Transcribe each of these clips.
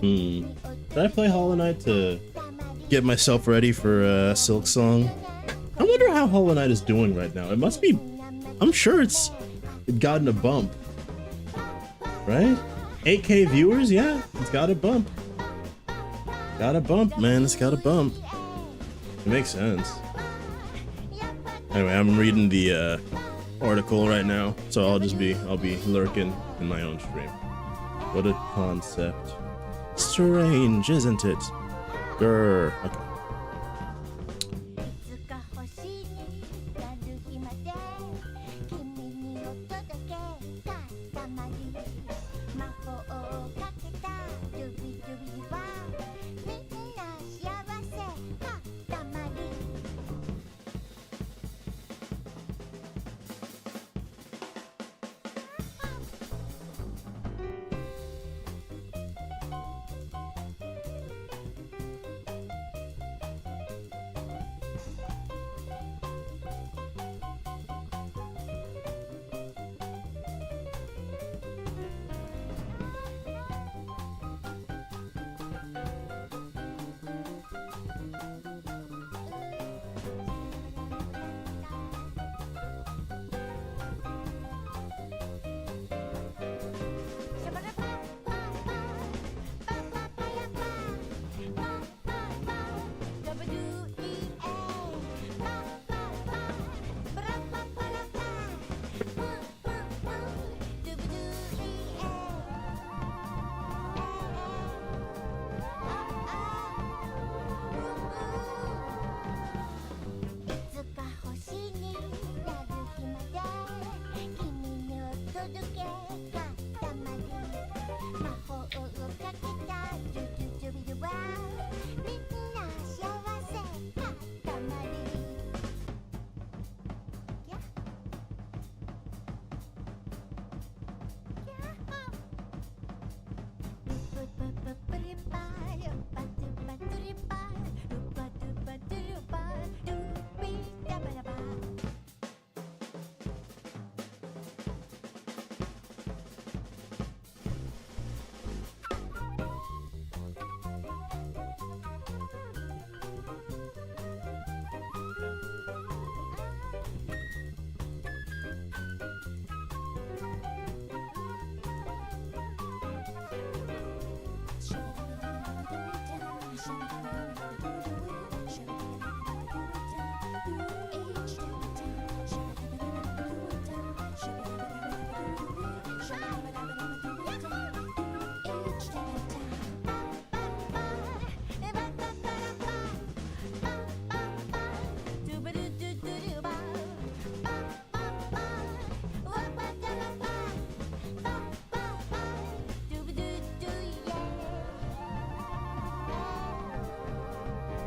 Hmm. Did I play Hollow Knight to get myself ready for Silk Song? I wonder how Hollow Knight is doing right now. It must be. I'm sure it's gotten a bump, right? 8K viewers, yeah, it's got a bump. Got a bump, man. It's got a bump. It makes sense. Anyway, I'm reading the article right now, so I'll be lurking in my own stream. What a concept. Strange, isn't it? Grr.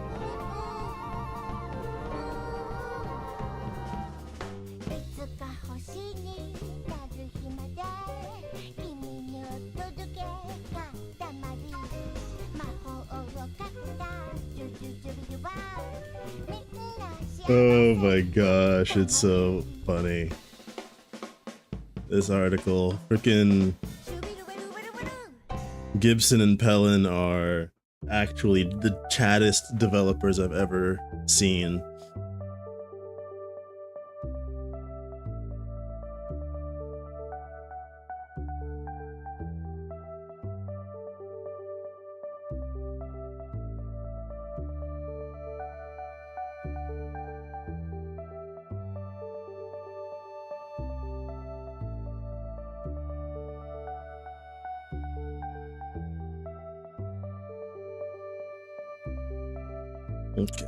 Okay. Oh my gosh, it's so funny. This article, freaking Gibson and Pellin are actually the chattest developers I've ever seen. Okay.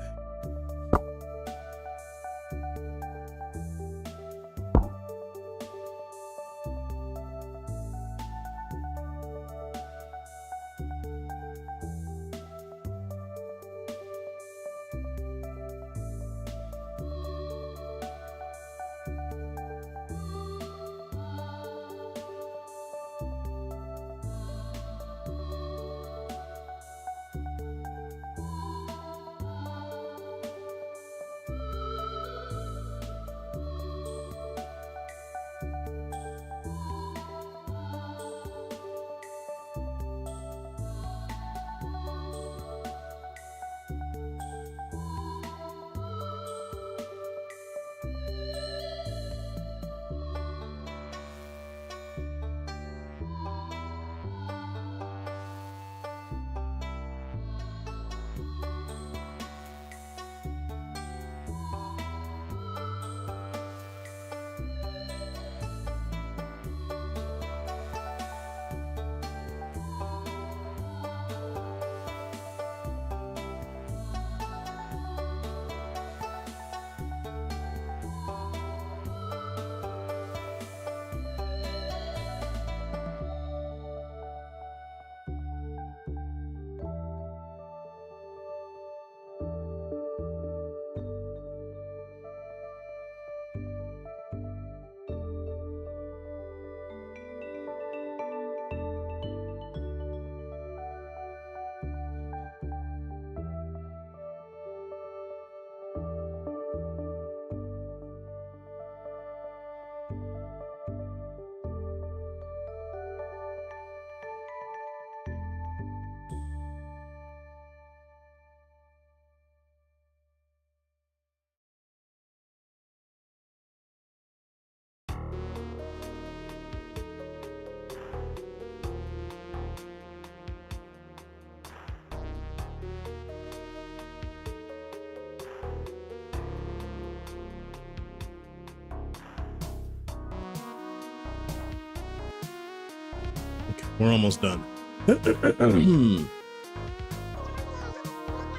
We're almost done.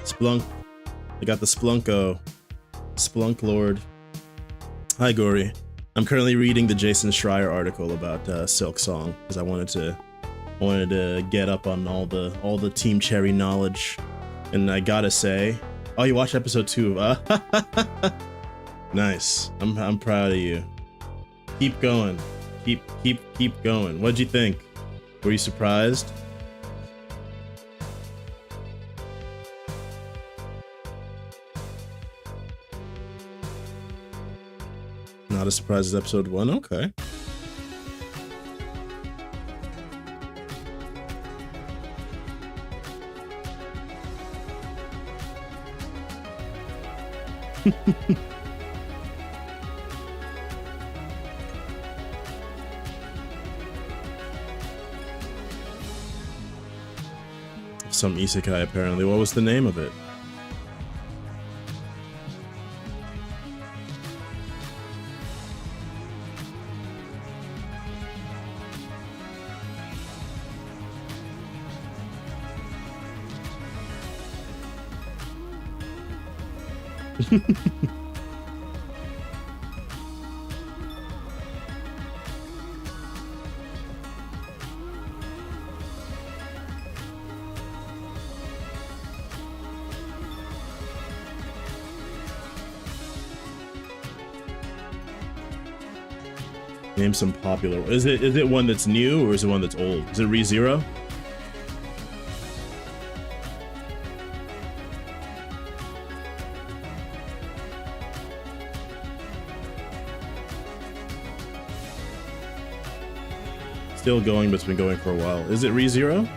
Splunk. I got the Splunko. Splunk Lord. Hi, Gory. I'm currently reading the Jason Schreier article about Silk Song because I wanted to get up on all the Team Cherry knowledge, and I gotta say, oh, you watched episode 2 of nice. I'm proud of you. Keep going. Keep going. What'd you think? Were you surprised? Not as surprised as episode 1? Okay. Some isekai apparently. What was the name of it? Name some popular. Is it one that's new or is it one that's old? Is it ReZero? Still going, but it's been going for a while. Is it ReZero?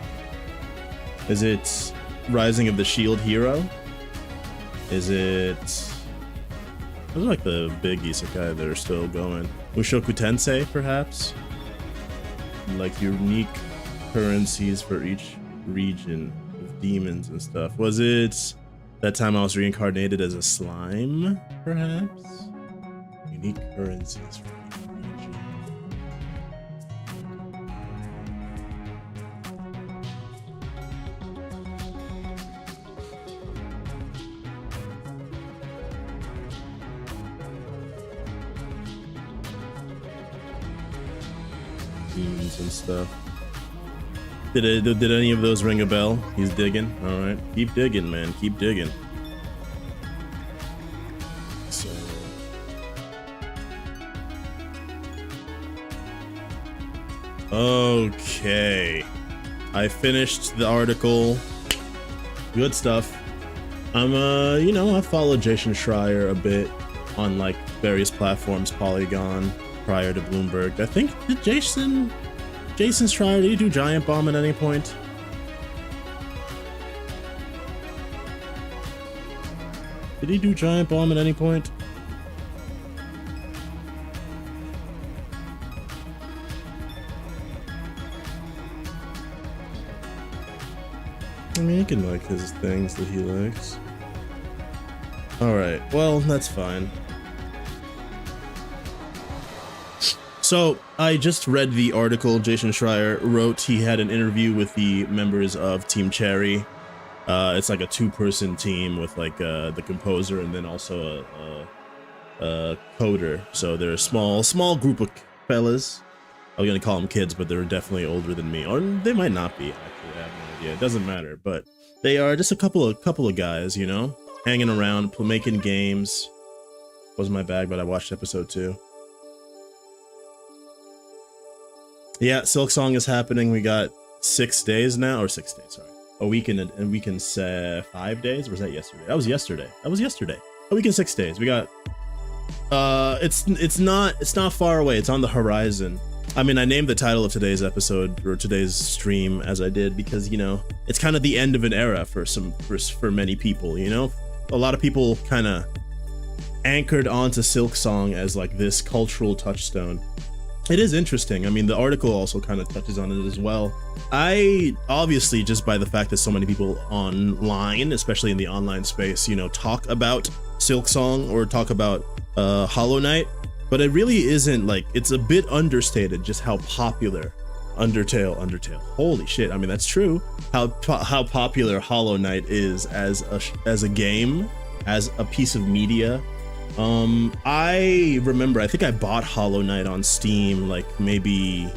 Is it Rising of the Shield Hero? Is it... Those are like the big isekai that are still going. Mushoku Tensei, perhaps? Like unique currencies for each region with demons and stuff. Was it that time I was reincarnated as a slime, perhaps? Unique currencies for each region. And stuff. Did any of those ring a bell? He's digging. All right, keep digging, man. Keep digging. So, okay, I finished the article. Good stuff. I'm I follow Jason Schreier a bit on like various platforms, Polygon, prior to Bloomberg. I think did Jason Schreier, did he do Giant Bomb at any point? Did he do Giant Bomb at any point? I mean, he can like his things that he likes. Alright, well, that's fine. So, I just read the article Jason Schreier wrote. He had an interview with the members of Team Cherry. It's like a two-person team with like the composer and then also a coder. So they're a small group of fellas. I was gonna call them kids, but they're definitely older than me. Or they might not be, actually. I have no idea. It doesn't matter. But they are just a couple of guys, you know, hanging around, making games. Wasn't my bag, but I watched episode 2. Yeah, Silk Song is happening. We got 6 days now, or 6 days, sorry. A week and 5 days, or was that yesterday? That was yesterday. A week and 6 days. We got it's not far away. It's on the horizon. I mean, I named the title of today's episode or today's stream as I did because, you know, it's kind of the end of an era for many people, you know? A lot of people kind of anchored onto Silk Song as like this cultural touchstone. It is interesting. I mean, the article also kind of touches on it as well. I obviously, just by the fact that so many people online, especially in the online space, you know, talk about Silk Song or talk about Hollow Knight, but it really isn't like, it's a bit understated just how popular Undertale. Holy shit! I mean, that's true. How popular Hollow Knight is as a game, as a piece of media. I remember, I think I bought Hollow Knight on Steam, like maybe,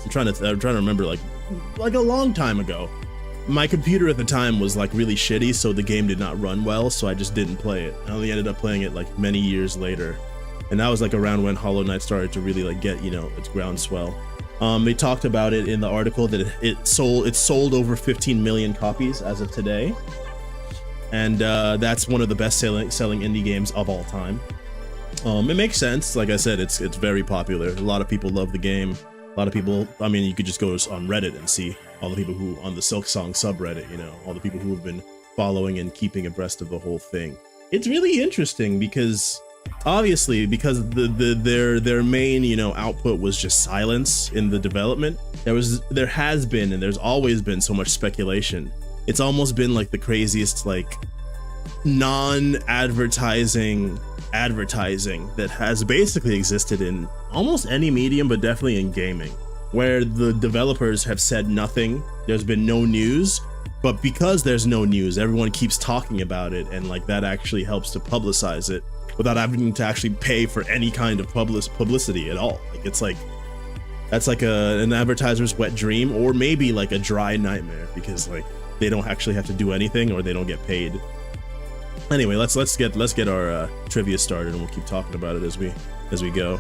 I'm trying to remember, like a long time ago. My computer at the time was like really shitty, so the game did not run well, so I just didn't play it. I only ended up playing it like many years later. And that was like around when Hollow Knight started to really like get, you know, its groundswell. They talked about it in the article that it sold over 15 million copies as of today. And that's one of the best selling indie games of all time. It makes sense. Like I said, it's very popular. A lot of people love the game. A lot of people, I mean, you could just go on Reddit and see all the people who, on the Silksong subreddit, you know, all the people who have been following and keeping abreast of the whole thing. It's really interesting because, obviously, because their main, you know, output was just silence in the development. There has been, and there's always been so much speculation. It's almost been like the craziest, like, non-advertising advertising that has basically existed in almost any medium, but definitely in gaming, where the developers have said nothing. There's been no news, but because there's no news, everyone keeps talking about it, and like that actually helps to publicize it without having to actually pay for any kind of publicity at all. Like it's like, that's like an advertiser's wet dream, or maybe like a dry nightmare, because like they don't actually have to do anything, or they don't get paid. Anyway, let's get our trivia started, and we'll keep talking about it as we go.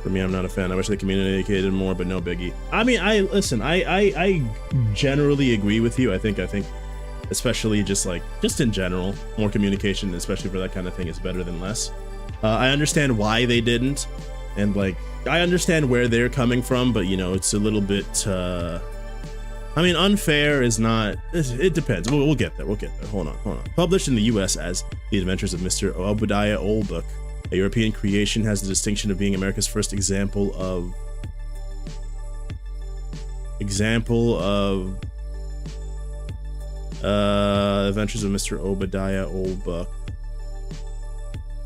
For me, I'm not a fan. I wish they communicated more, but no biggie. I mean, I generally agree with you. I think especially just in general, more communication, especially for that kind of thing, is better than less. I understand why they didn't, and like I understand where they're coming from, but you know, it's a little bit I mean, unfair is not, it depends. We'll get there. Hold on. Published in the US as The Adventures of Mr. Obadiah Oldbook, a European creation, has the distinction of being America's first example of Adventures of Mr. Obadiah Oldbook.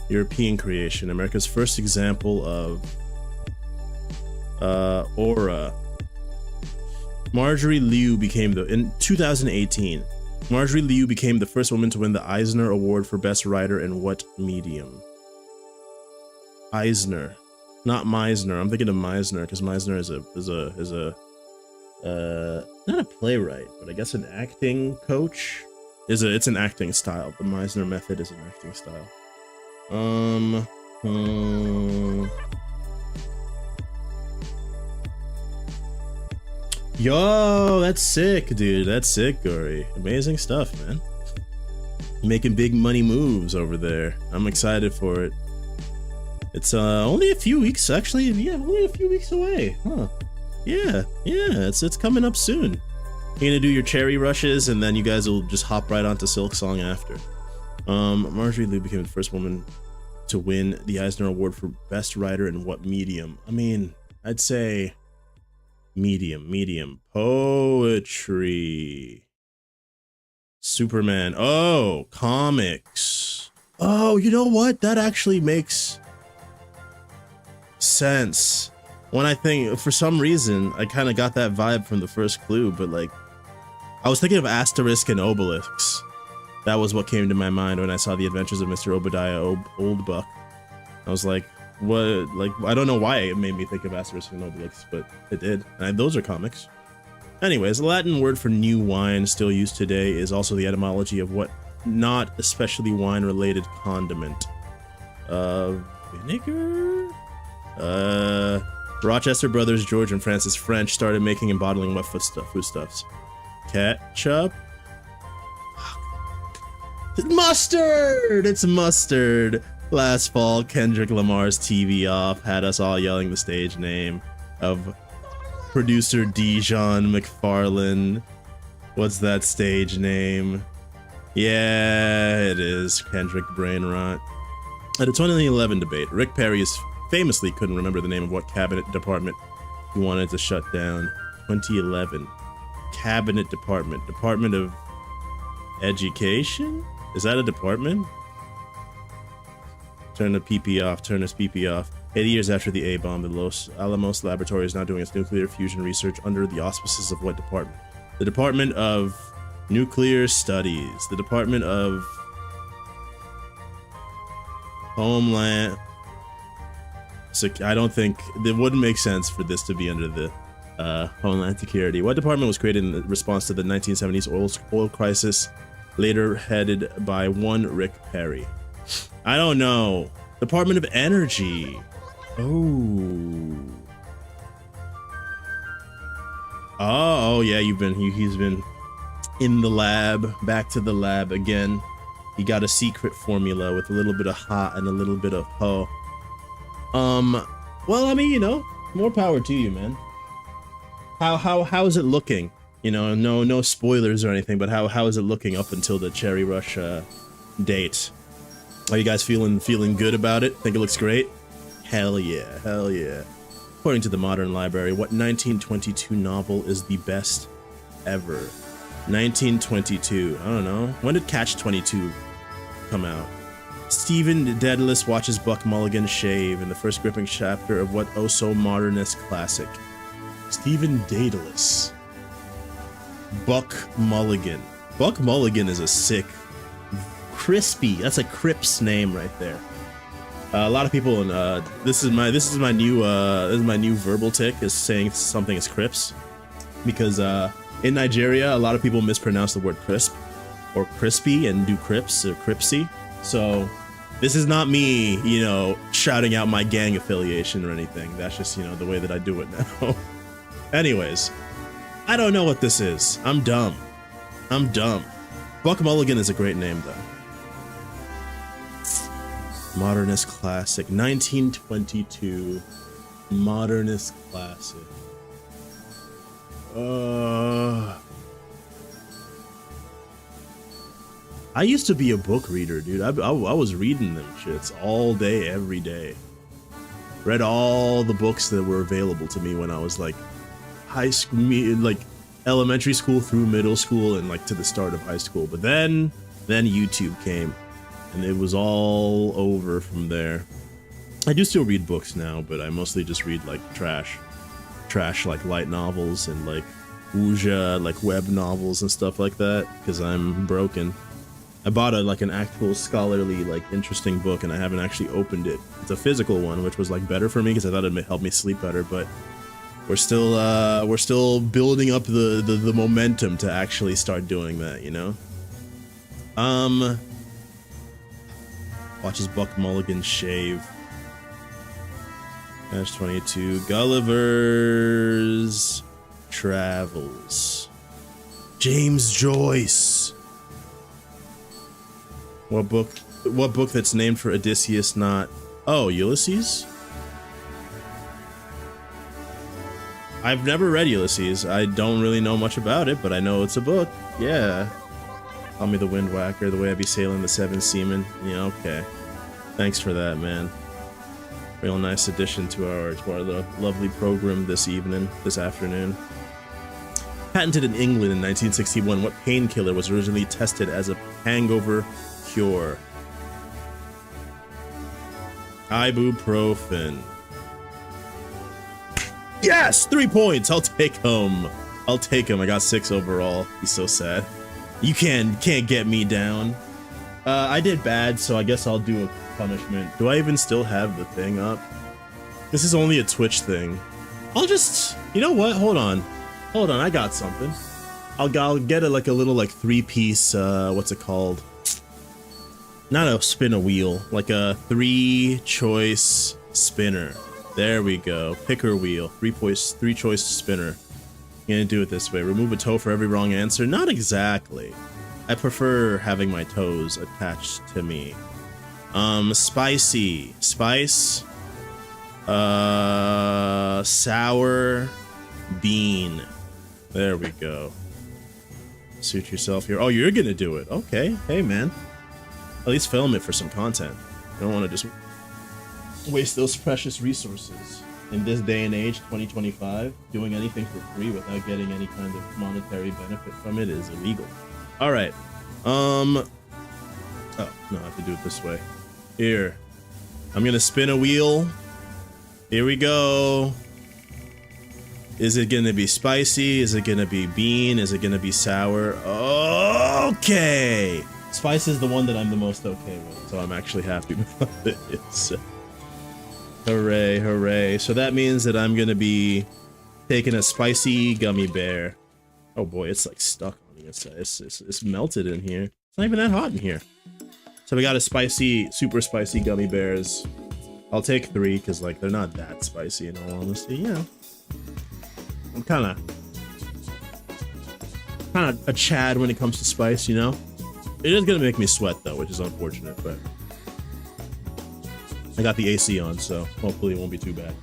European creation, America's first example of Aura. Marjorie Liu became in 2018. Marjorie Liu became the first woman to win the Eisner Award for Best Writer in what medium? Eisner, not Meisner. I'm thinking of Meisner because Meisner is a not a playwright, but I guess an acting coach. It's an acting style. The Meisner method is an acting style. Yo, that's sick, dude. That's sick, Gory. Amazing stuff, man. Making big money moves over there. I'm excited for it. It's only a few weeks, actually. Yeah, only a few weeks away, huh? Yeah, it's coming up soon. You're gonna do your cherry rushes, and then you guys will just hop right onto Silksong after. Marjorie Liu became the first woman to win the Eisner Award for Best Writer in what medium? I mean, I'd say medium. Poetry. Superman. Oh, comics. Oh, you know what? That actually makes sense. When I think, for some reason, I kind of got that vibe from the first clue, but like, I was thinking of Asterisk and Obelix. That was what came to my mind when I saw The Adventures of Mr. Obadiah Oldbuck. I was like, what? Like, I don't know why it made me think of Asterisk and Obelix, but it did. And those are comics. Anyways, the Latin word for new wine, still used today, is also the etymology of what not especially wine-related condiment. Vinegar? Rochester brothers George and Francis French started making and bottling what foodstuffs? Ketchup? Mustard! It's mustard! Last fall, Kendrick Lamar's TV Off had us all yelling the stage name of producer Dijon McFarlane. What's that stage name? Yeah, it is Kendrick Brainrot. At a 2011 debate, Rick Perry famously couldn't remember the name of what cabinet department he wanted to shut down. 2011. Cabinet Department. Department of Education? Is that a department? Turn the PP off. Turn this PP off. 80 years after the A-bomb, the Los Alamos Laboratory is now doing its nuclear fusion research under the auspices of what department? The Department of Nuclear Studies. The Department of Homeland... I don't think... It wouldn't make sense for this to be under the Homeland Security. What department was created in response to the 1970s oil crisis, later headed by one Rick Perry? I don't know. Department of Energy. Oh yeah, he's been in the lab, back to the lab again. He got a secret formula with a little bit of hot and a little bit of ho. Well, I mean, you know, more power to you, man. How is it looking? You know, no spoilers or anything, but how is it looking up until the Cherry Rush date? Are you guys feeling good about it? Think it looks great? Hell yeah, hell yeah. According to the Modern Library, what 1922 novel is the best ever? 1922, I don't know. When did Catch-22 come out? Stephen Dles watches Buck Mulligan shave in the first gripping chapter of what oh-so-modernist classic? Stephen Dles. Buck Mulligan. Buck Mulligan is a sick, crispy, that's a Crips name right there. A lot of people, and this is my new verbal tick, is saying something is Crips, because in Nigeria a lot of people mispronounce the word crisp or crispy and do Crips or Cripsy. So this is not me, you know, shouting out my gang affiliation or anything. That's just, you know, the way that I do it now. Anyways, I don't know what this is. I'm dumb. Buck Mulligan is a great name though. Modernist classic, 1922. Modernist classic. I used to be a book reader, dude. I was reading them shits all day, every day. Read all the books that were available to me when I was like high school, like elementary school through middle school and like to the start of high school. But then YouTube came. And it was all over from there. I do still read books now, but I mostly just read like trash like light novels and like wuxia, like web novels and stuff like that, because I'm broken. I bought an actual scholarly, like interesting book, and I haven't actually opened it. It's a physical one, which was like better for me because I thought it'd help me sleep better. But we're still building up the momentum to actually start doing that, you know. Watches Buck Mulligan shave. Catch-22. Gulliver's Travels. James Joyce. What book that's named for Odysseus, not... Oh, Ulysses? I've never read Ulysses. I don't really know much about it, but I know it's a book. Yeah. Call me the Wind Whacker, the way I be sailing the Seven Seamen. Yeah, okay. Thanks for that, man. Real nice addition to our lovely program this afternoon. Patented in England in 1961, what painkiller was originally tested as a hangover cure? Ibuprofen. Yes! 3 points! I'll take him. I got 6 overall. He's so sad. You can't get me down. I did bad, so I guess I'll do a punishment. Do I even still have the thing up? This is only a Twitch thing. I'll just... You know what? Hold on, I got something. I'll get a little 3-piece, what's it called? Not a spin a wheel, like a 3-choice spinner. There we go. Picker wheel. 3-choice spinner. I'm gonna do it this way. Remove a toe for every wrong answer? Not exactly. I prefer having my toes attached to me. Spicy. Spice. Sour bean. There we go. Suit yourself here. Oh, you're gonna do it. Okay. Hey, man. At least film it for some content. I don't want to just waste those precious resources. In this day and age, 2025, doing anything for free without getting any kind of monetary benefit from it is illegal. All right. Oh, no, I have to do it this way. Here. I'm gonna spin a wheel. Here we go. Is it gonna be spicy? Is it gonna be bean? Is it gonna be sour? Okay. Spice is the one that I'm the most okay with, so I'm actually happy with this. Hooray, hooray. So that means that I'm gonna be taking a spicy gummy bear. Oh boy, it's like stuck on the inside. It's melted in here. It's not even that hot in here. So we got a spicy, super spicy gummy bears. I'll take 3 because like they're not that spicy in all honesty. Yeah. I'm kind of a Chad when it comes to spice, you know? It is gonna make me sweat though, which is unfortunate, but I got the AC on, so hopefully it won't be too bad.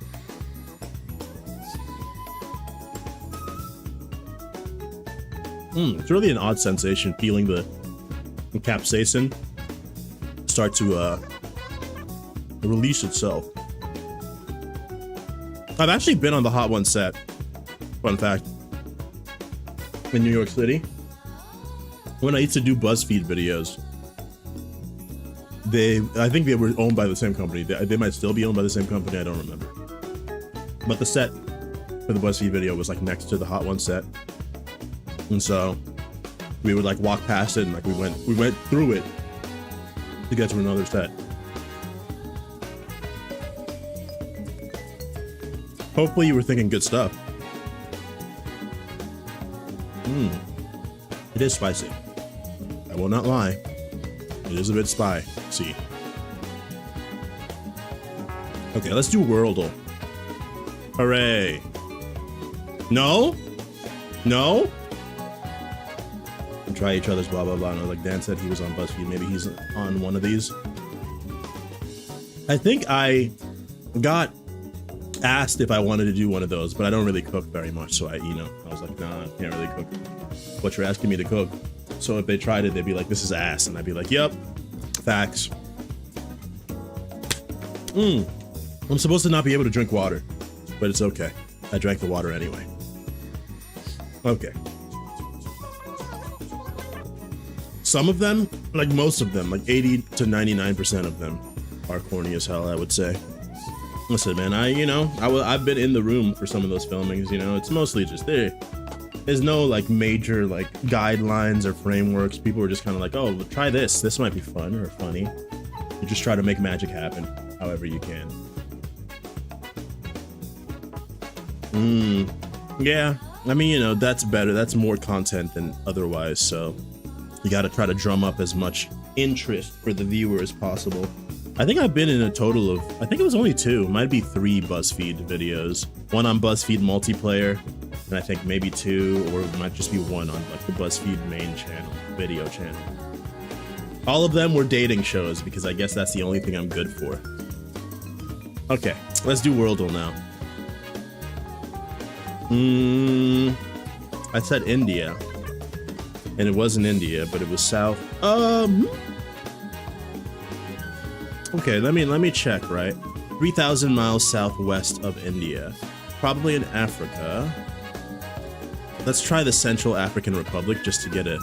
It's really an odd sensation feeling the capsaicin start to release itself. I've actually been on the Hot One set. Fun fact. In New York City, when I used to do BuzzFeed videos, I think they were owned by the same company. They might still be owned by the same company, I don't remember. But the set for the BuzzFeed video was like next to the Hot One set. And so we would like walk past it and like we went through it to get to another set. Hopefully you were thinking good stuff. It is spicy. I will not lie. It is a bit spicy. Okay, let's do Wordle. Hooray. No? No? And try each other's blah blah blah. No, like Dan said he was on BuzzFeed. Maybe he's on one of these. I think I got asked if I wanted to do one of those, but I don't really cook very much, so I was like, nah, I can't really cook what you're asking me to cook. So if they tried it, they'd be like, this is ass, and I'd be like, yep, facts. I'm supposed to not be able to drink water, but it's okay. I drank the water anyway. Okay. Some of them, like most of them, like 80 to 99% of them are corny as hell, I would say. Listen, man, I've been in the room for some of those filmings, you know, it's mostly just there's no like major like guidelines or frameworks. People are just kind of like, oh, try this. This might be fun or funny. You just try to make magic happen however you can. Yeah, I mean, you know, that's better. That's more content than otherwise. So you got to try to drum up as much interest for the viewer as possible. I think I've been in a total of, I think it was only 2, might be 3 BuzzFeed videos. One on BuzzFeed multiplayer, and I think maybe 2, or it might just be 1 on like the BuzzFeed main channel, video channel. All of them were dating shows because I guess that's the only thing I'm good for. Okay, let's do Wordle now. I said India, and it wasn't India, but it was South. Okay, let me check, right? 3,000 miles southwest of India. Probably in Africa. Let's try the Central African Republic just to get a...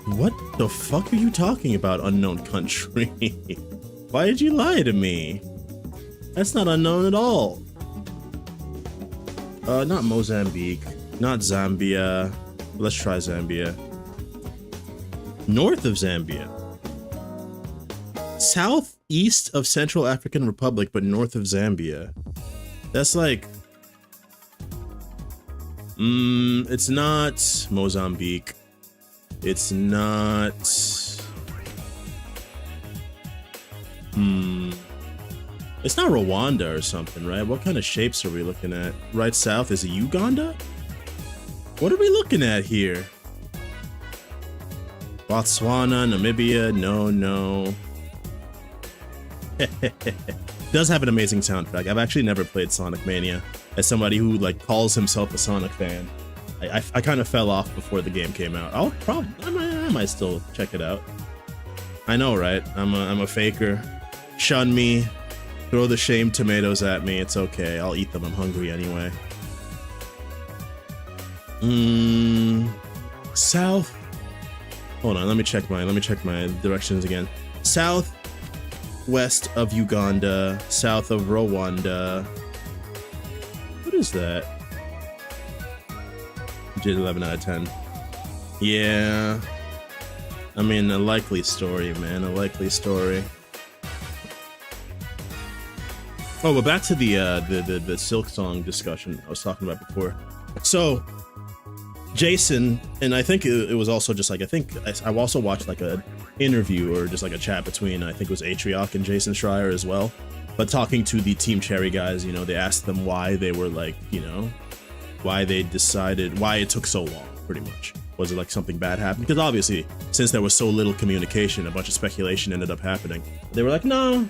What the fuck are you talking about, unknown country? Why did you lie to me? That's not unknown at all. Not Mozambique. Not Zambia. Let's try Zambia. North of Zambia. Southeast of Central African Republic, but north of Zambia. That's like... it's not Mozambique. It's not... It's not Rwanda or something, right? What kind of shapes are we looking at? Right south, is it Uganda? What are we looking at here? Botswana, Namibia, no. Does have an amazing soundtrack. I've actually never played Sonic Mania. As somebody who like calls himself a Sonic fan, I kind of fell off before the game came out. I might still check it out. I know, right? I'm a faker. Shun me. Throw the shame tomatoes at me. It's okay. I'll eat them. I'm hungry anyway. South. Hold on. Let me check my directions again. South west of Uganda, south of Rwanda, is that? Did 11 out of 10. Yeah. I mean, a likely story, man. A likely story. Oh, but back to the Silk Song discussion I was talking about before. So, Jason, and I think it was also just like, I think I also watched like a interview or just like a chat between, I think it was Atrioc and Jason Schreier as well. But talking to the Team Cherry guys, you know, they asked them why they were like, you know, why they decided, why it took so long, pretty much. Was it like something bad happened? Because obviously, since there was so little communication, a bunch of speculation ended up happening. They were like, no,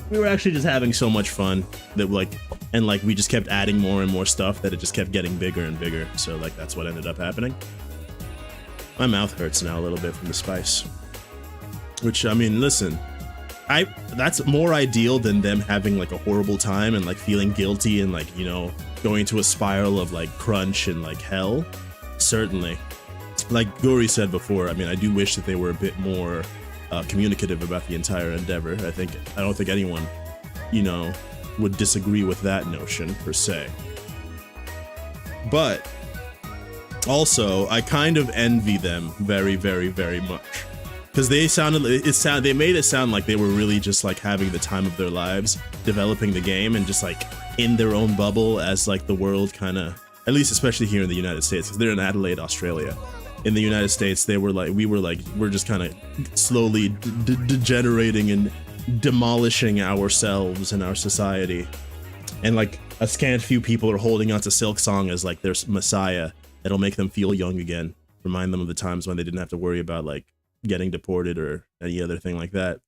we were actually just having so much fun that like, and like we just kept adding more and more stuff that it just kept getting bigger and bigger. So like that's what ended up happening. My mouth hurts now a little bit from the spice. Which, I mean, listen, that's more ideal than them having like a horrible time and like feeling guilty and like, you know, going to a spiral of like crunch and like hell. Certainly. Like Guri said before, I mean, I do wish that they were a bit more communicative about the entire endeavor. I don't think anyone, you know, would disagree with that notion per se. But also, I kind of envy them very, very, very much. Because they made it sound like they were really just like having the time of their lives developing the game and just like in their own bubble as like the world kind of, at least especially here in the United States, because they're in Adelaide, Australia. In the United States, we're just kind of slowly degenerating and demolishing ourselves and our society. And like a scant few people are holding onto Silk Song as like their messiah that'll make them feel young again, remind them of the times when they didn't have to worry about like getting deported or any other thing like that.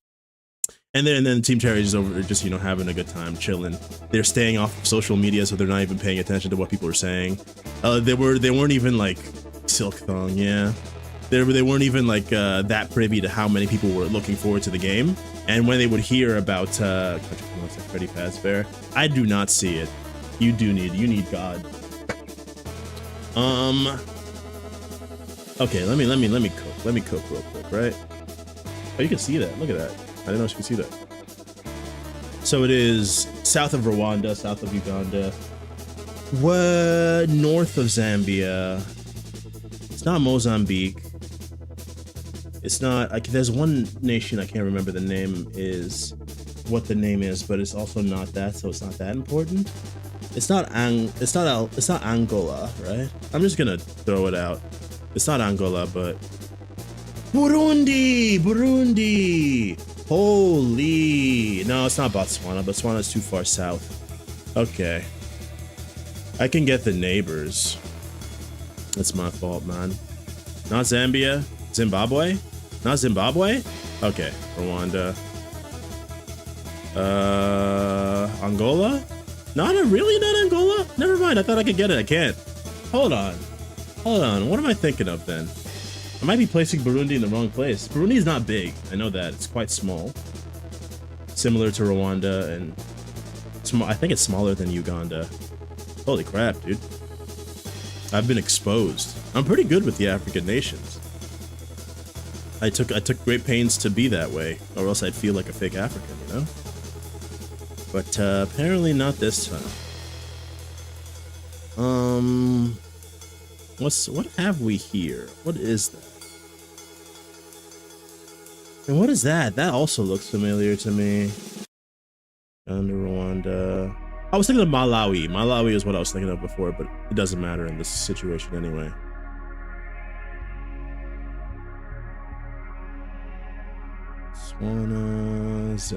And then Team Cherry is over, just, you know, having a good time, chilling. They're staying off of social media, so they're not even paying attention to what people are saying. They weren't even like Silk Song, yeah. They weren't even like that privy to how many people were looking forward to the game. And when they would hear about Freddy Fazbear, I do not see it. You need God. Okay, let me cook real quick, right? Oh, you can see that. Look at that. I didn't know you could see that. So it is south of Rwanda, south of Uganda, north of Zambia. It's not Mozambique. It's not. There's one nation I can't remember the name is, what the name is, but it's also not that, so it's not that important. It's not Angola, right? I'm just gonna throw it out. It's not Angola, but Burundi. Holy, no, it's not Botswana. Botswana's too far south. Okay, I can get the neighbors. That's my fault, man. Not Zambia, Zimbabwe. Not Zimbabwe. Okay, Rwanda. Angola. Not Angola. Never mind. I thought I could get it. I can't. Hold on. What am I thinking of then? I might be placing Burundi in the wrong place. Burundi is not big. I know that. It's quite small. Similar to Rwanda, and I think it's smaller than Uganda. Holy crap, dude. I've been exposed. I'm pretty good with the African nations. I took great pains to be that way, or else I'd feel like a fake African, you know? But apparently not this time. What have we here? What is that? And what is that? That also looks familiar to me. Under Rwanda. I was thinking of Malawi. Malawi is what I was thinking of before, but it doesn't matter in this situation anyway.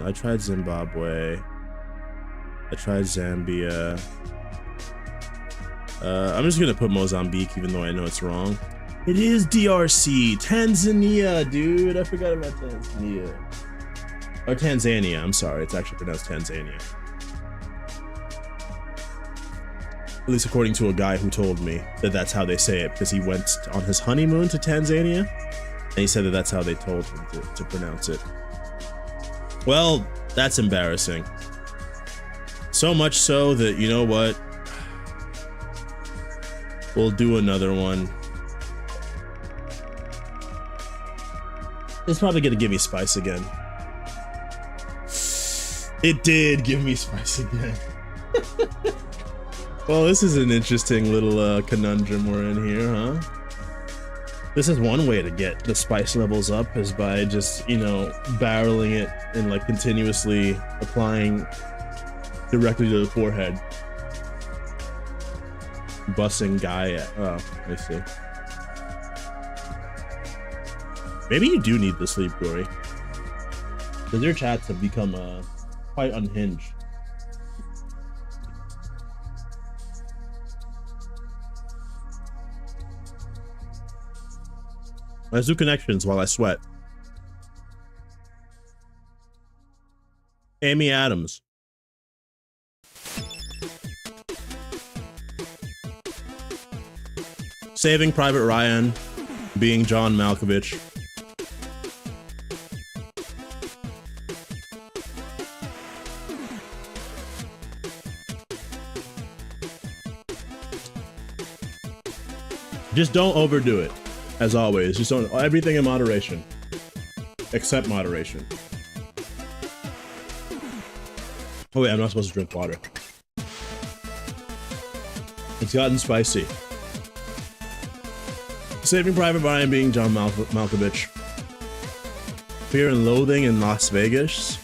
I tried Zimbabwe. I tried Zambia. I'm just gonna put Mozambique, even though I know it's wrong. It is DRC, Tanzania, dude. I forgot about Tanzania. Or Tanzania, I'm sorry. It's actually pronounced Tanzania. At least according to a guy who told me that that's how they say it, because he went on his honeymoon to Tanzania, and he said that that's how they told him to pronounce it. Well, that's embarrassing. So much so that, you know what? We'll do another one. It's probably gonna give me spice again. It did give me spice again. Well, this is an interesting little conundrum we're in here, huh? This is one way to get the spice levels up, is by just, you know, barreling it and like continuously applying directly to the forehead. Bussing guy at, oh, I see. Maybe you do need the sleep, Gory. Because your chats have become quite unhinged. Let's do connections while I sweat. Amy Adams. Saving Private Ryan, being John Malkovich. Just don't overdo it. As always, just don't, everything in moderation. Except moderation. Oh wait, I'm not supposed to drink water. It's gotten spicy. Saving Private Ryan, being John Malkovich. Fear and Loathing in Las Vegas.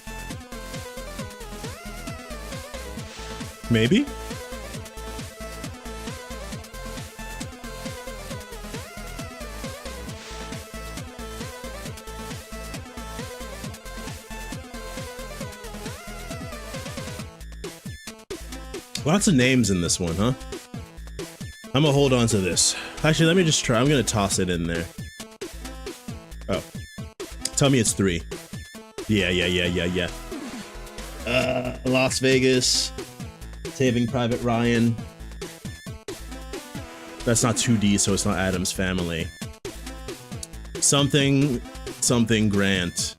Maybe? Lots of names in this one, huh? I'm gonna hold on to this. Actually, let me just try. I'm gonna toss it in there. Oh. Tell me it's 3. Yeah. Las Vegas. Saving Private Ryan. That's not 2D, so it's not Adam's Family. Something Grant.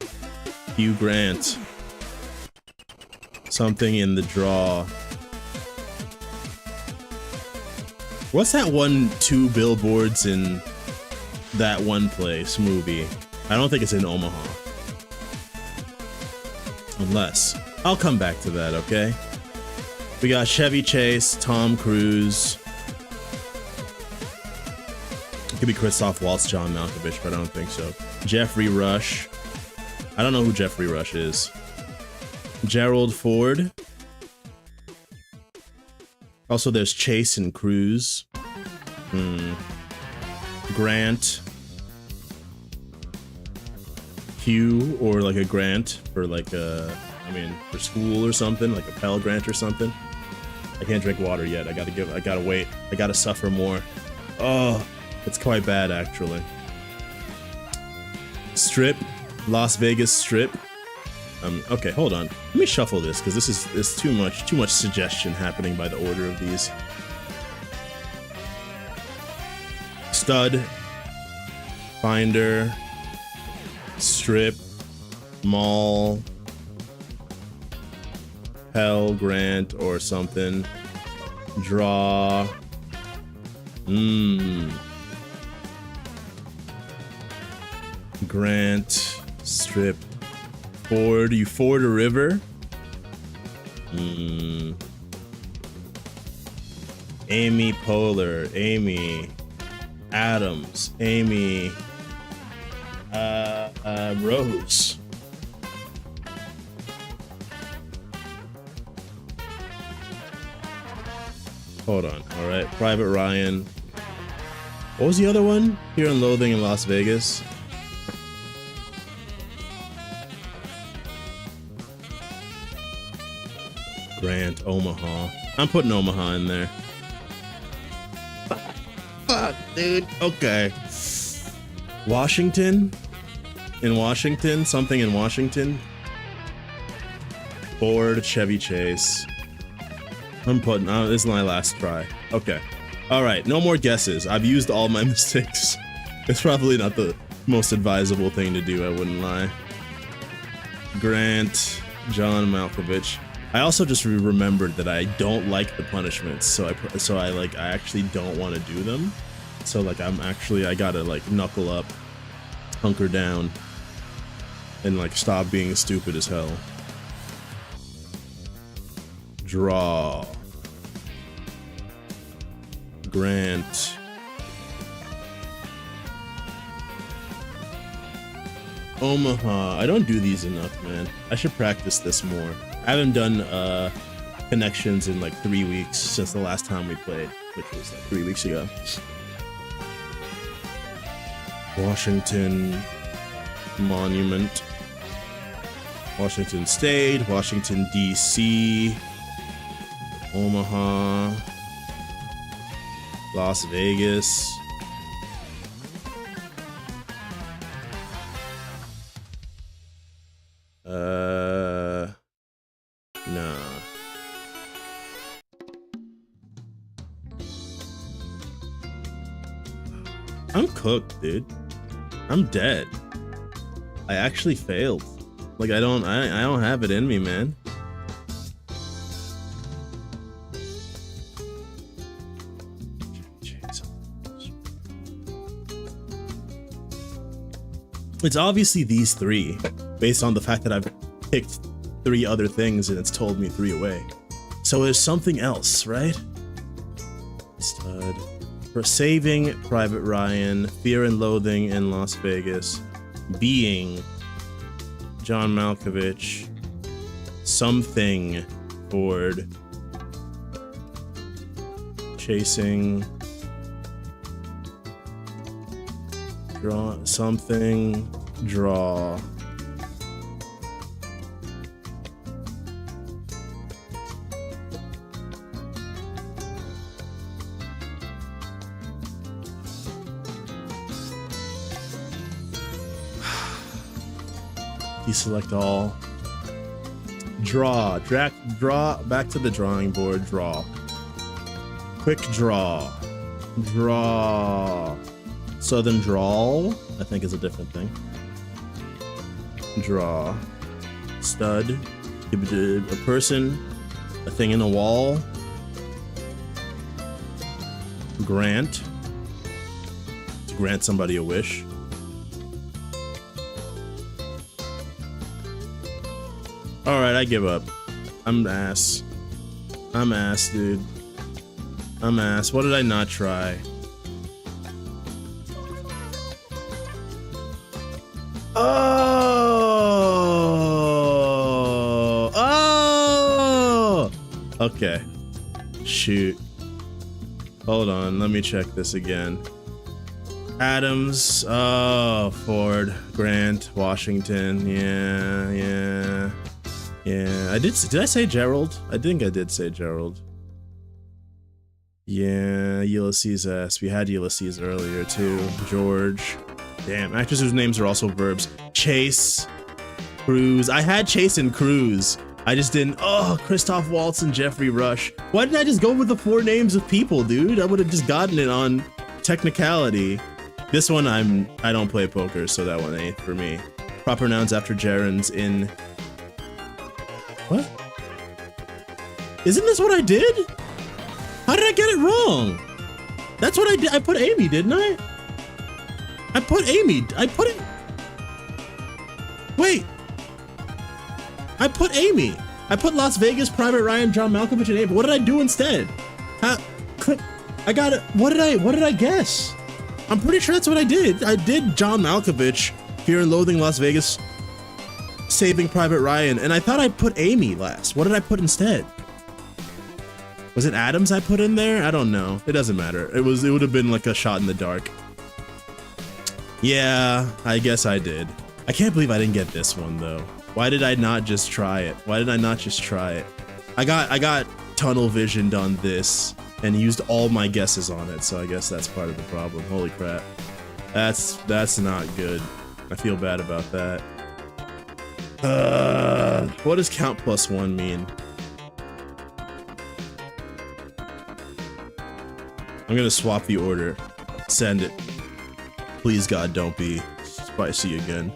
Hugh Grant. Something in the Draw. What's that 2 billboards in that one place movie? I don't think it's in Omaha. Unless. I'll come back to that, okay? We got Chevy Chase, Tom Cruise. It could be Christoph Waltz, John Malkovich, but I don't think so. Jeffrey Rush. I don't know who Jeffrey Rush is. Gerald Ford. Also, there's Chase and Cruz. Grant. Hugh, or like a grant for like a, for school or something, like a Pell Grant or something. I can't drink water yet. I gotta wait. I gotta suffer more. Oh, it's quite bad actually. Strip, Las Vegas Strip. Okay, hold on. Let me shuffle this because this is too much suggestion happening by the order of these. Stud, Finder, Strip, Mall, Pell Grant or something. Draw. Grant, Strip. Ford, you ford a river? Amy Poehler, Amy Adams, Amy Rose. Hold on, alright. Private Ryan. What was the other one? Fear and Loathing in Las Vegas. Grant, Omaha. I'm putting Omaha in there. Fuck, dude. Okay. Washington? In Washington? Something in Washington? Ford, Chevy Chase. I'm putting, this is my last try. Okay. Alright, no more guesses. I've used all my mistakes. It's probably not the most advisable thing to do, I wouldn't lie. Grant, John Malkovich. I also just remembered that I don't like the punishments, so I actually don't want to do them. So like I gotta like knuckle up, hunker down, and like stop being stupid as hell. Draw. Grant. Omaha. I don't do these enough, man. I should practice this more. I haven't done connections in like 3 weeks since the last time we played, which was like 3 weeks ago. Washington Monument. Washington State. Washington, D.C. Omaha. Las Vegas. Nah. I'm cooked, dude. I'm dead. I actually failed. Like I don't have it in me, man. It's obviously these three, based on the fact that I've picked 3 other things and it's told me 3 away. So there's something else, right? Stud. For Saving Private Ryan, Fear and Loathing in Las Vegas, Being, John Malkovich, Something, Ford, Chasing, Draw, Something, Draw. Deselect all. Draw. Draw. Back to the drawing board. Draw. Quick draw. Draw. Southern drawl, I think, is a different thing. Draw. Stud. Give it a person. A thing in a wall. Grant. To grant somebody a wish. Alright, I give up. I'm ass. I'm ass, dude. I'm ass. What did I not try? Oh! Oh! Okay. Shoot. Hold on, let me check this again. Adams. Oh, Ford. Grant. Washington. Yeah. Yeah, did I say Gerald? I think I did say Gerald. Yeah, Ulysses S. We had Ulysses earlier too. George. Damn, actors whose names are also verbs. Chase. Cruz. I had Chase and Cruz. I just didn't. Oh, Christoph Waltz and Jeffrey Rush. Why didn't I just go with the 4 names of people, dude? I would have just gotten it on technicality. This one I don't play poker, so that one ain't for me. Proper nouns after gerunds in. What? Isn't this what I did? How did I get it wrong? That's what I did. I put Amy, didn't I? I put Amy. I put it. Wait. I put Amy. I put Las Vegas, Private Ryan, John Malkovich, and Amy. What did I do instead? I got it. What did I guess? I'm pretty sure that's what I did. I did John Malkovich, Fear and Loathing, Las Vegas, Saving Private Ryan, and I thought I put Amy last. What did I put instead? Was it Adams I put in there? I don't know. It doesn't matter. It would have been like a shot in the dark. Yeah, I guess I did. I can't believe I didn't get this one though. Why did I not just try it? Why did I not just try it? I got tunnel visioned on this and used all my guesses on it, so I guess that's part of the problem. Holy crap. That's not good. I feel bad about that. What does count plus 1 mean? I'm gonna swap the order. Send it. Please God, don't be spicy again.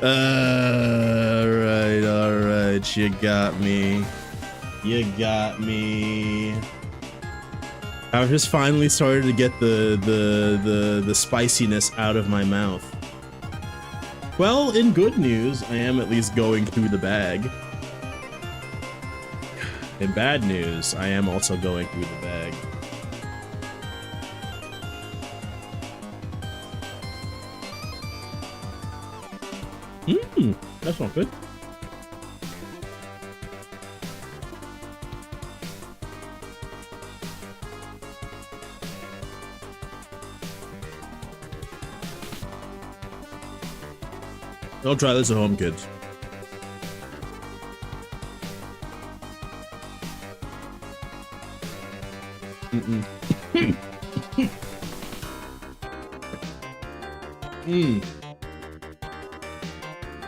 Alright, you got me. You got me. I just finally started to get the spiciness out of my mouth. Well, in good news, I am at least going through the bag. In bad news, I am also going through the bag. That's not good. Don't try this at home, kids.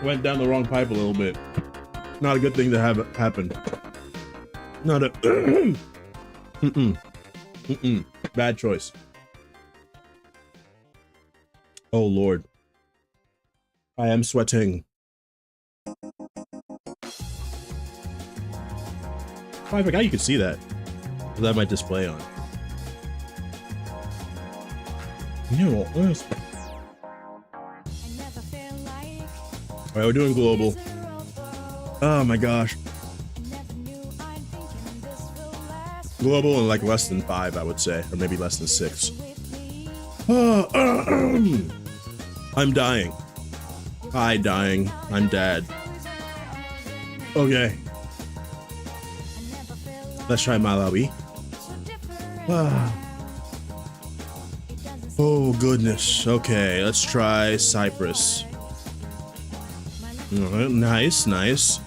Went down the wrong pipe a little bit. Not a good thing to have happen. Not a bad choice. Oh Lord. I am sweating. Oh, I forgot you could see that. That might display on. You know what? Alright, we're doing global. Oh my gosh. Global in like less than 5, I would say, or maybe less than 6. I'm dying. Hi, dying. I'm dead. Okay. Let's try Malawi. Oh goodness. Okay, let's try Cyprus. Nice, nice.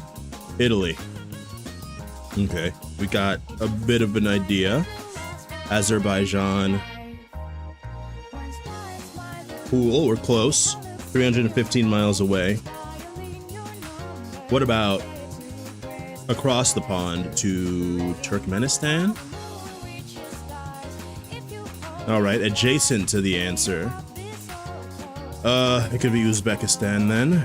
Italy. Okay, we got a bit of an idea. Azerbaijan. Cool, we're close. 315 miles away. What about across the pond to Turkmenistan? All right, adjacent to the answer. It could be Uzbekistan then.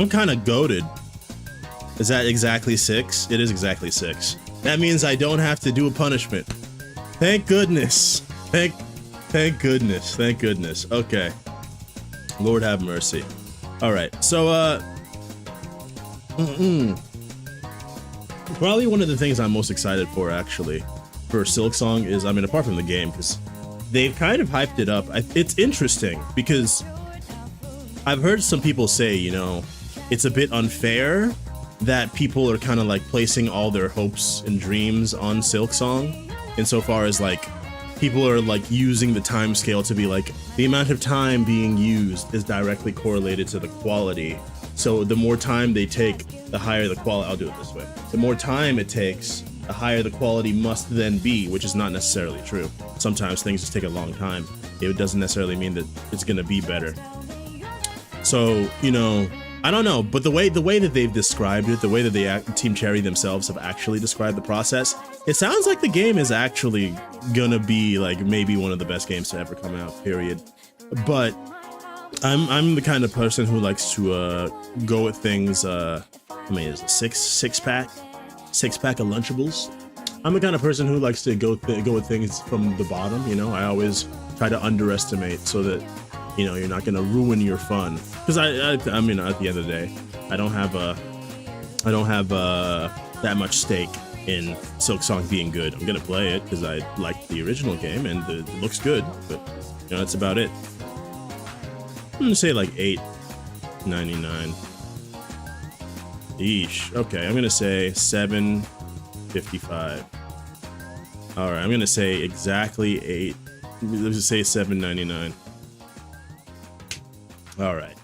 I'm kind of goated. Is that exactly 6? It is exactly 6. That means I don't have to do a punishment. Thank goodness. Thank goodness. Thank goodness. Okay. Lord have mercy. All right. So, probably one of the things I'm most excited for, actually, for Silksong is, I mean, apart from the game, because they've kind of hyped it up. It's interesting because I've heard some people say, you know, it's a bit unfair that people are kind of like placing all their hopes and dreams on Silksong, insofar as like people are like using the time scale to be like the amount of time being used is directly correlated to the quality. So the more time they take, the higher the quality. I'll do it this way. The more time it takes, the higher the quality must then be, which is not necessarily true. Sometimes things just take a long time. It doesn't necessarily mean that it's going to be better. So, you know, I don't know, but the way that they've described it, the way that Team Cherry themselves have actually described the process, it sounds like the game is actually gonna be like maybe one of the best games to ever come out, period. But I'm the kind of person who likes to go at things. I mean, it's a six pack of Lunchables. I'm the kind of person who likes to go at things from the bottom. You know, I always try to underestimate so that, you know, you're not gonna ruin your fun. Because I mean, at the end of the day, I don't have that much stake in Silksong being good. I'm gonna play it because I liked the original game and it looks good, but you know, that's about it. I'm gonna say like $8.99. Eesh. Okay, I'm gonna say $7.55. All right, I'm gonna say exactly 8. Let's just say $7.99. All right.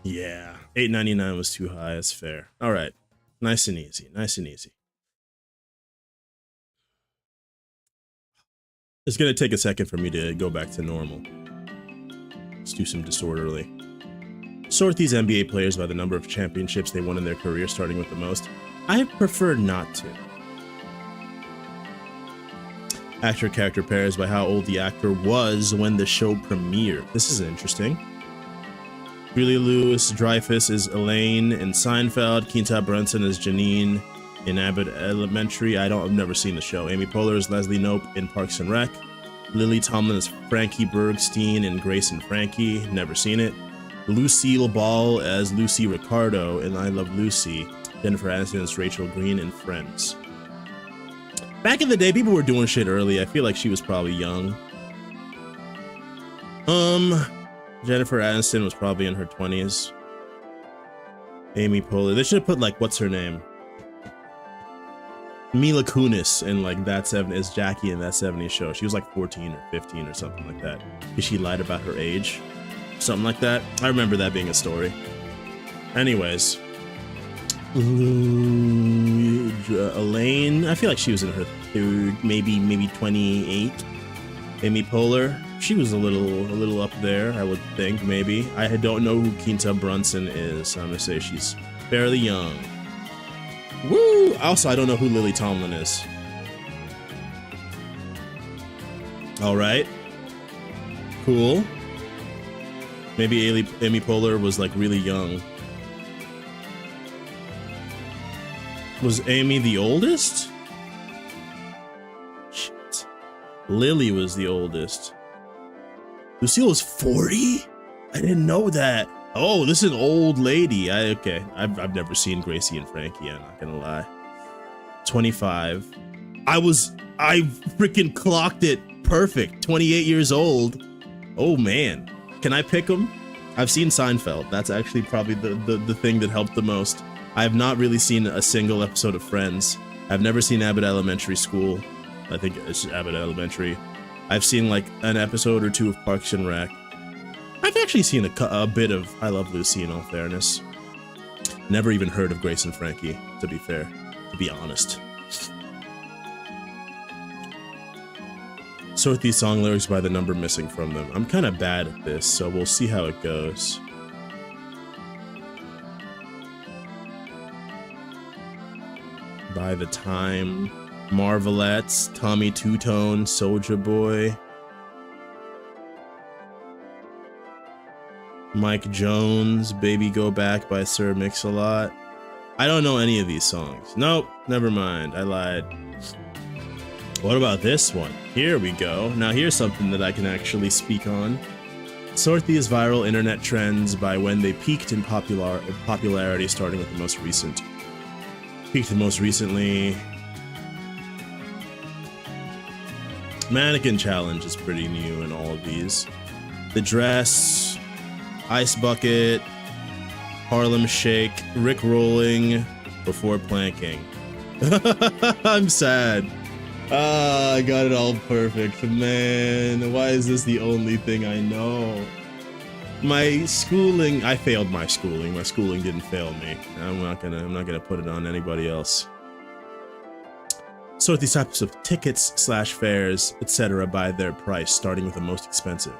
Yeah, $8.99 was too high. That's fair. All right, nice and easy. Nice and easy. It's gonna take a second for me to go back to normal. Let's do some disorderly. Sort these NBA players by the number of championships they won in their career, starting with the most. I prefer not to. Actor-character pairs by how old the actor was when the show premiered. This is interesting. Julia Louis-Dreyfus is Elaine in Seinfeld. Quinta Brunson is Janine in Abbott Elementary. I've never seen the show. Amy Poehler is Leslie Knope in Parks and Rec. Lily Tomlin is Frankie Bergstein in Grace and Frankie. Never seen it. Lucille Ball as Lucy Ricardo in I Love Lucy. Jennifer Aniston as Rachel Green in Friends. Back in the day, people were doing shit early. I feel like she was probably young. Jennifer Aniston was probably in her 20s. Amy Poehler. They should have put, like, what's her name? Mila Kunis in, like, That 70 as Jackie in That 70s Show. She was like 14 or 15 or something like that. Because she lied about her age. Something like that. I remember that being a story. Anyways. Elaine, I feel like she was in her third, maybe 28. Amy Poehler, she was a little up there, I would think, maybe. I don't know who Quinta Brunson is, so I'm gonna say she's fairly young. Woo! Also, I don't know who Lily Tomlin is. All right, cool. Maybe Amy Poehler was like really young. Was Amy the oldest? Shit. Lily was the oldest. Lucille was 40? I didn't know that. Oh, this is an old lady. Okay. I've never seen Gracie and Frankie, I'm not gonna lie. 25. I freaking clocked it perfect. 28 years old. Oh man. Can I pick them? I've seen Seinfeld. That's actually probably the thing that helped the most. I have not really seen a single episode of Friends. I've never seen Abbott Elementary School. I think it's Abbott Elementary. I've seen like an episode or two of Parks and Rec. I've actually seen a bit of I Love Lucy, in all fairness. Never even heard of Grace and Frankie, to be fair, to be honest. Sort these song lyrics by the number missing from them. I'm kind of bad at this, so we'll see how it goes. By the Time, Marvelettes, Tommy Two-Tone, Soulja Boy, Mike Jones, Baby Go Back by Sir Mix-a-Lot. I don't know any of these songs. Nope, never mind, I lied. What about this one? Here we go. Now here's something that I can actually speak on. Sort these viral internet trends by when they peaked in popularity, starting with the most recent. Peaked the most recently. Mannequin Challenge is pretty new in all of these. The Dress, Ice Bucket, Harlem Shake, Rick Rolling, Before Planking. I'm sad. I got it all perfect, man. Why is this the only thing I know? My schooling, I failed my schooling. My schooling didn't fail me. I'm not gonna put it on anybody else. Sort these types of tickets / fares, etc. by their price, starting with the most expensive.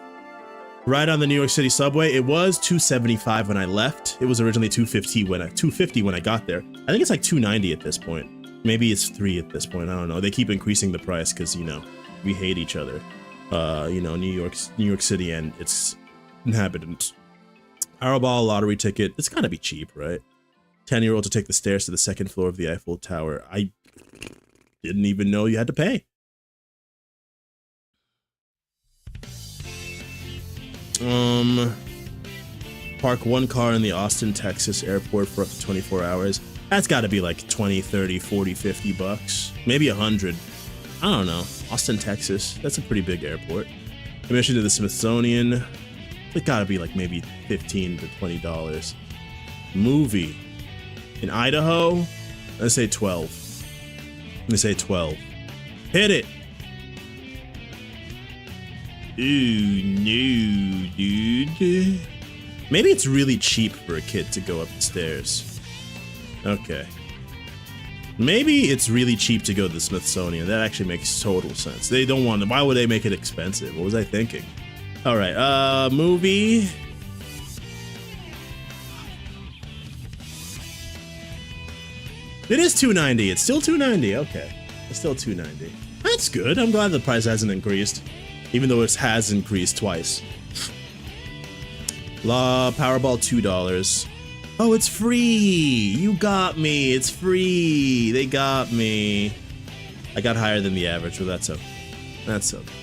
Ride on the New York City subway. It was $275 when I left. It was originally $250 when I got there. I think it's like $290 at this point. Maybe it's $3 at this point. I don't know. They keep increasing the price because, you know, we hate each other. You know, New York City and its inhabitants. Powerball lottery ticket. It's gotta be cheap, right? 10-year-old to take the stairs to the second floor of the Eiffel Tower. I didn't even know you had to pay. Park one car in the Austin, Texas airport for up to 24 hours. That's got to be like 20, 30, 40, 50 bucks. Maybe 100. I don't know. Austin, Texas. That's a pretty big airport. Admission to the Smithsonian. It got to be like maybe $15 to $20. Movie. In Idaho? Let's say 12. Let me say 12. Hit it! Ooh, no, dude. Maybe it's really cheap for a kid to go up the stairs. Okay. Maybe it's really cheap to go to the Smithsonian. That actually makes total sense. They don't want them. Why would they make it expensive? What was I thinking? Alright, movie. It is $290. It's still $290. Okay. It's still $290. That's good. I'm glad the price hasn't increased. Even though it has increased twice. Powerball $2. Oh, it's free. You got me. It's free. They got me. I got higher than the average, but that's okay. That's okay.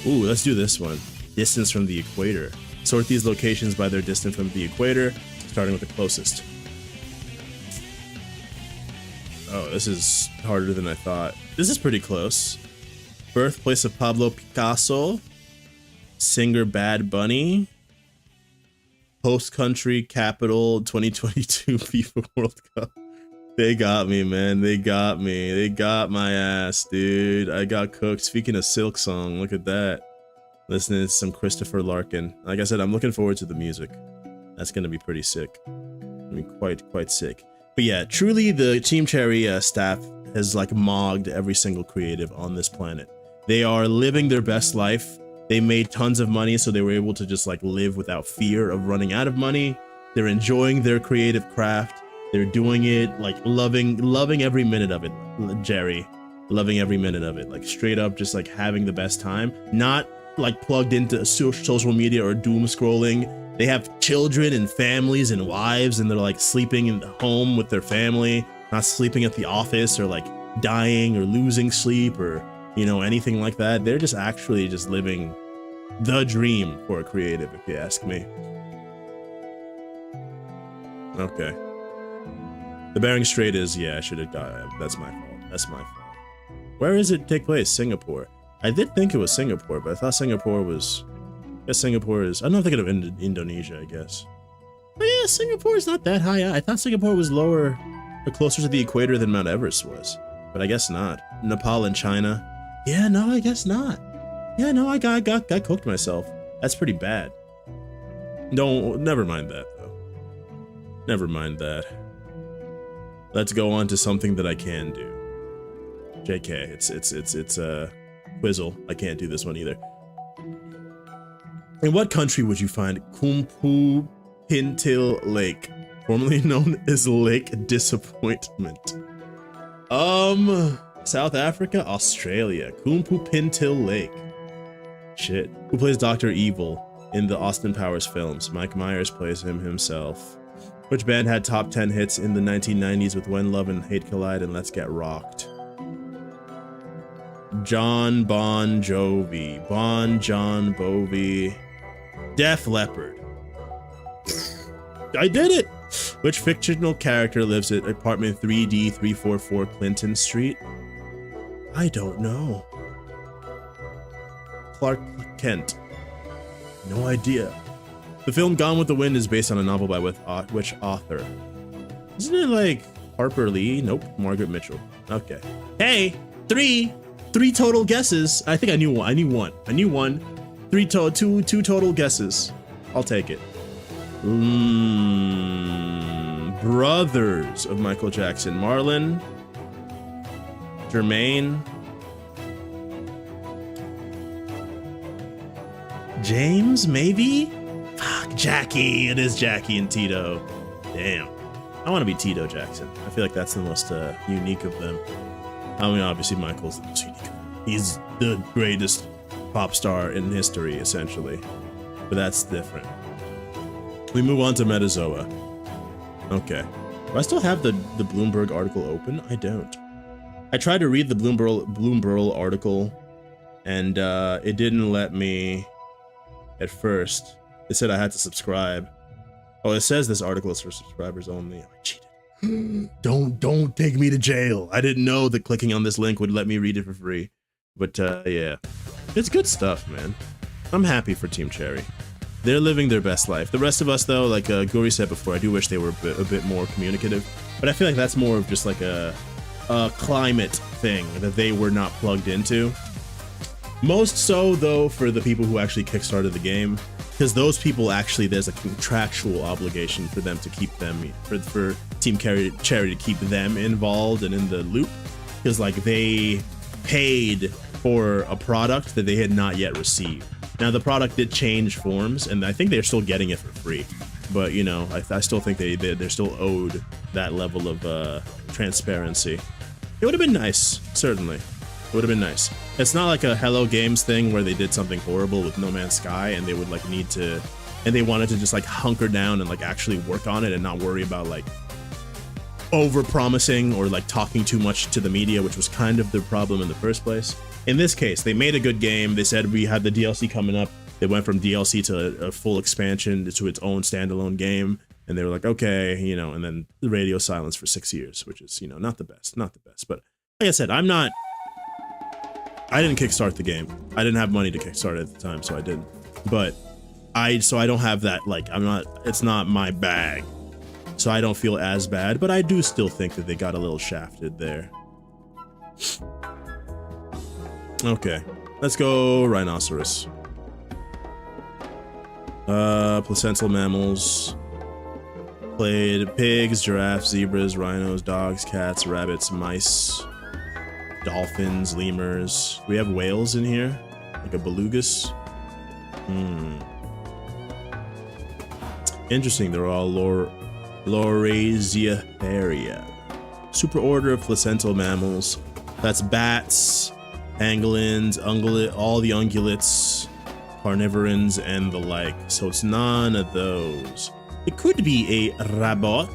Ooh, let's do this one. Distance from the equator. Sort these locations by their distance from the equator, starting with the closest. Oh, this is harder than I thought. This is pretty close. Birthplace of Pablo Picasso. Singer Bad Bunny. Host country capital 2022 FIFA World Cup. They got me, man. They got me. They got my ass, dude. I got cooked. Speaking of Silk Song, look at that. Listening to some Christopher Larkin. Like I said, I'm looking forward to the music. That's gonna be pretty sick. I mean, quite sick. But yeah, truly the Team Cherry staff has like mogged every single creative on this planet. They are living their best life. They made tons of money, so they were able to just like live without fear of running out of money. They're enjoying their creative craft. They're doing it like loving every minute of it. Jerry, loving every minute of it. Like straight up just like having the best time. Not like plugged into social media or doom scrolling. They have children and families and wives, and they're like sleeping in the home with their family, not sleeping at the office or like dying or losing sleep or, you know, anything like that. They're just actually just living the dream for a creative, if you ask me. Okay. The Bering Strait is, yeah, I should have died. That's my fault. That's my fault. Where does it take place? Singapore. I did think it was Singapore, but I thought Singapore was... I guess Singapore is... I'm not thinking of Indonesia, I guess. But yeah, Singapore is not that high. I thought Singapore was lower or closer to the equator than Mount Everest was. But I guess not. Nepal and China. Yeah, no, I guess not. Yeah, no, I got cooked myself. That's pretty bad. No, never mind that, though. Never mind that. Let's go on to something that I can do. JK, it's Quizzle. I can't do this one either. In what country would you find Kumpu Pintil Lake, formerly known as Lake Disappointment? South Africa, Australia. Kumpu Pintil Lake. Shit. Who plays Dr. Evil in the Austin Powers films? Mike Myers plays him himself. Which band had top 10 hits in the 1990s with When Love and Hate Collide and Let's Get Rocked? John Bon Jovi. John Bovi. Def Leppard. I did it! Which fictional character lives at apartment 3D 344 Clinton Street? I don't know. Clark Kent. No idea. The film Gone with the Wind is based on a novel by which author? Isn't it like Harper Lee? Nope. Margaret Mitchell. Okay. Hey, three total guesses. I think I knew one. I knew one. Two total guesses. I'll take it. Brothers of Michael Jackson. Marlon. Jermaine. James, maybe? Fuck, Jackie. It is Jackie and Tito. Damn. I want to be Tito Jackson. I feel like that's the most unique of them. I mean, obviously Michael's the most unique. He's the greatest pop star in history, essentially. But that's different. We move on to Metazoa. Okay. Do I still have the Bloomberg article open? I don't. I tried to read the Bloomberg article, and it didn't let me at first. It said I had to subscribe. Oh, it says this article is for subscribers only. I cheated. Don't take me to jail. I didn't know that clicking on this link would let me read it for free. But yeah, it's good stuff, man. I'm happy for Team Cherry. They're living their best life. The rest of us, though, like Guri said before, I do wish they were a bit more communicative. But I feel like that's more of just like a climate thing that they were not plugged into. Most so, though, for the people who actually kickstarted the game, because those people actually, there's a contractual obligation for them to keep them, for Team Cherry to keep them involved and in the loop, because like they paid for a product that they had not yet received. Now the product did change forms, and I think they're still getting it for free. But you know, I still think they're still owed that level of transparency. It would have been nice, certainly. It would have been nice. It's not like a Hello Games thing where they did something horrible with No Man's Sky and they would like need to, and they wanted to just like hunker down and like actually work on it and not worry about like over promising or like talking too much to the media, which was kind of the problem in the first place. In this case, they made a good game. They said we had the DLC coming up. They went from DLC to a full expansion to its own standalone game, and they were like, okay, you know, and then the radio silence for 6 years, which is, you know, not the best. But like I said, I didn't kickstart the game. I didn't have money to kickstart it at the time, so I didn't. But I don't have that, like, it's not my bag. So I don't feel as bad, but I do still think that they got a little shafted there. Okay, let's go rhinoceros. Placental mammals. Played pigs, giraffes, zebras, rhinos, dogs, cats, rabbits, mice, dolphins, lemurs. Do we have whales in here? Like a belugas? Interesting, they're all Lauraziaria. Superorder of placental mammals. That's bats, pangolins, all the ungulates, carnivorans, and the like. So it's none of those. It could be a rabbit.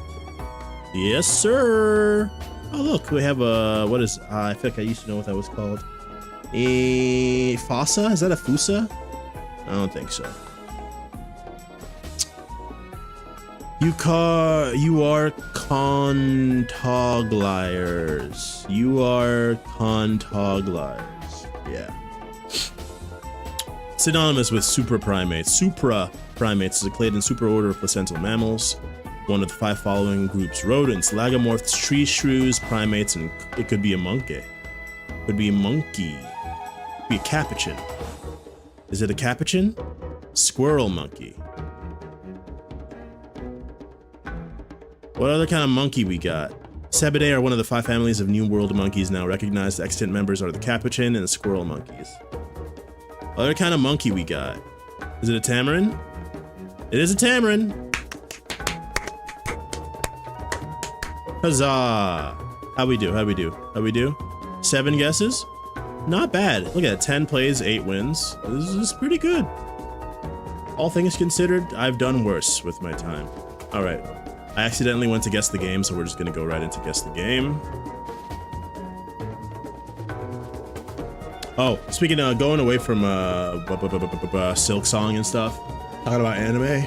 Yes, sir. Oh, look, we have a, what is, I feel like I used to know what that was called. A fossa? Is that a fusa? I don't think so. You are contogliers. You are contogliers. Yeah. Synonymous with supraprimates. Supraprimates is a clade and superorder of placental mammals. One of the 5 following groups: rodents, lagomorphs, tree shrews, primates, and it could be a monkey. Could be a monkey. Could be a capuchin. Is it a capuchin? Squirrel monkey. What other kind of monkey we got? Cebidae are one of the 5 families of New World monkeys now recognized. Extant members are the capuchin and the squirrel monkeys. Other kind of monkey we got? Is it a tamarin? It is a tamarin. Huzzah! How we do? 7 guesses? Not bad. Look at that, 10 plays, 8 wins. This is pretty good. All things considered, I've done worse with my time. All right. I accidentally went to guess the game, so we're just gonna go right into guess the game. Oh, speaking of going away from Silk Song and stuff, talking about anime.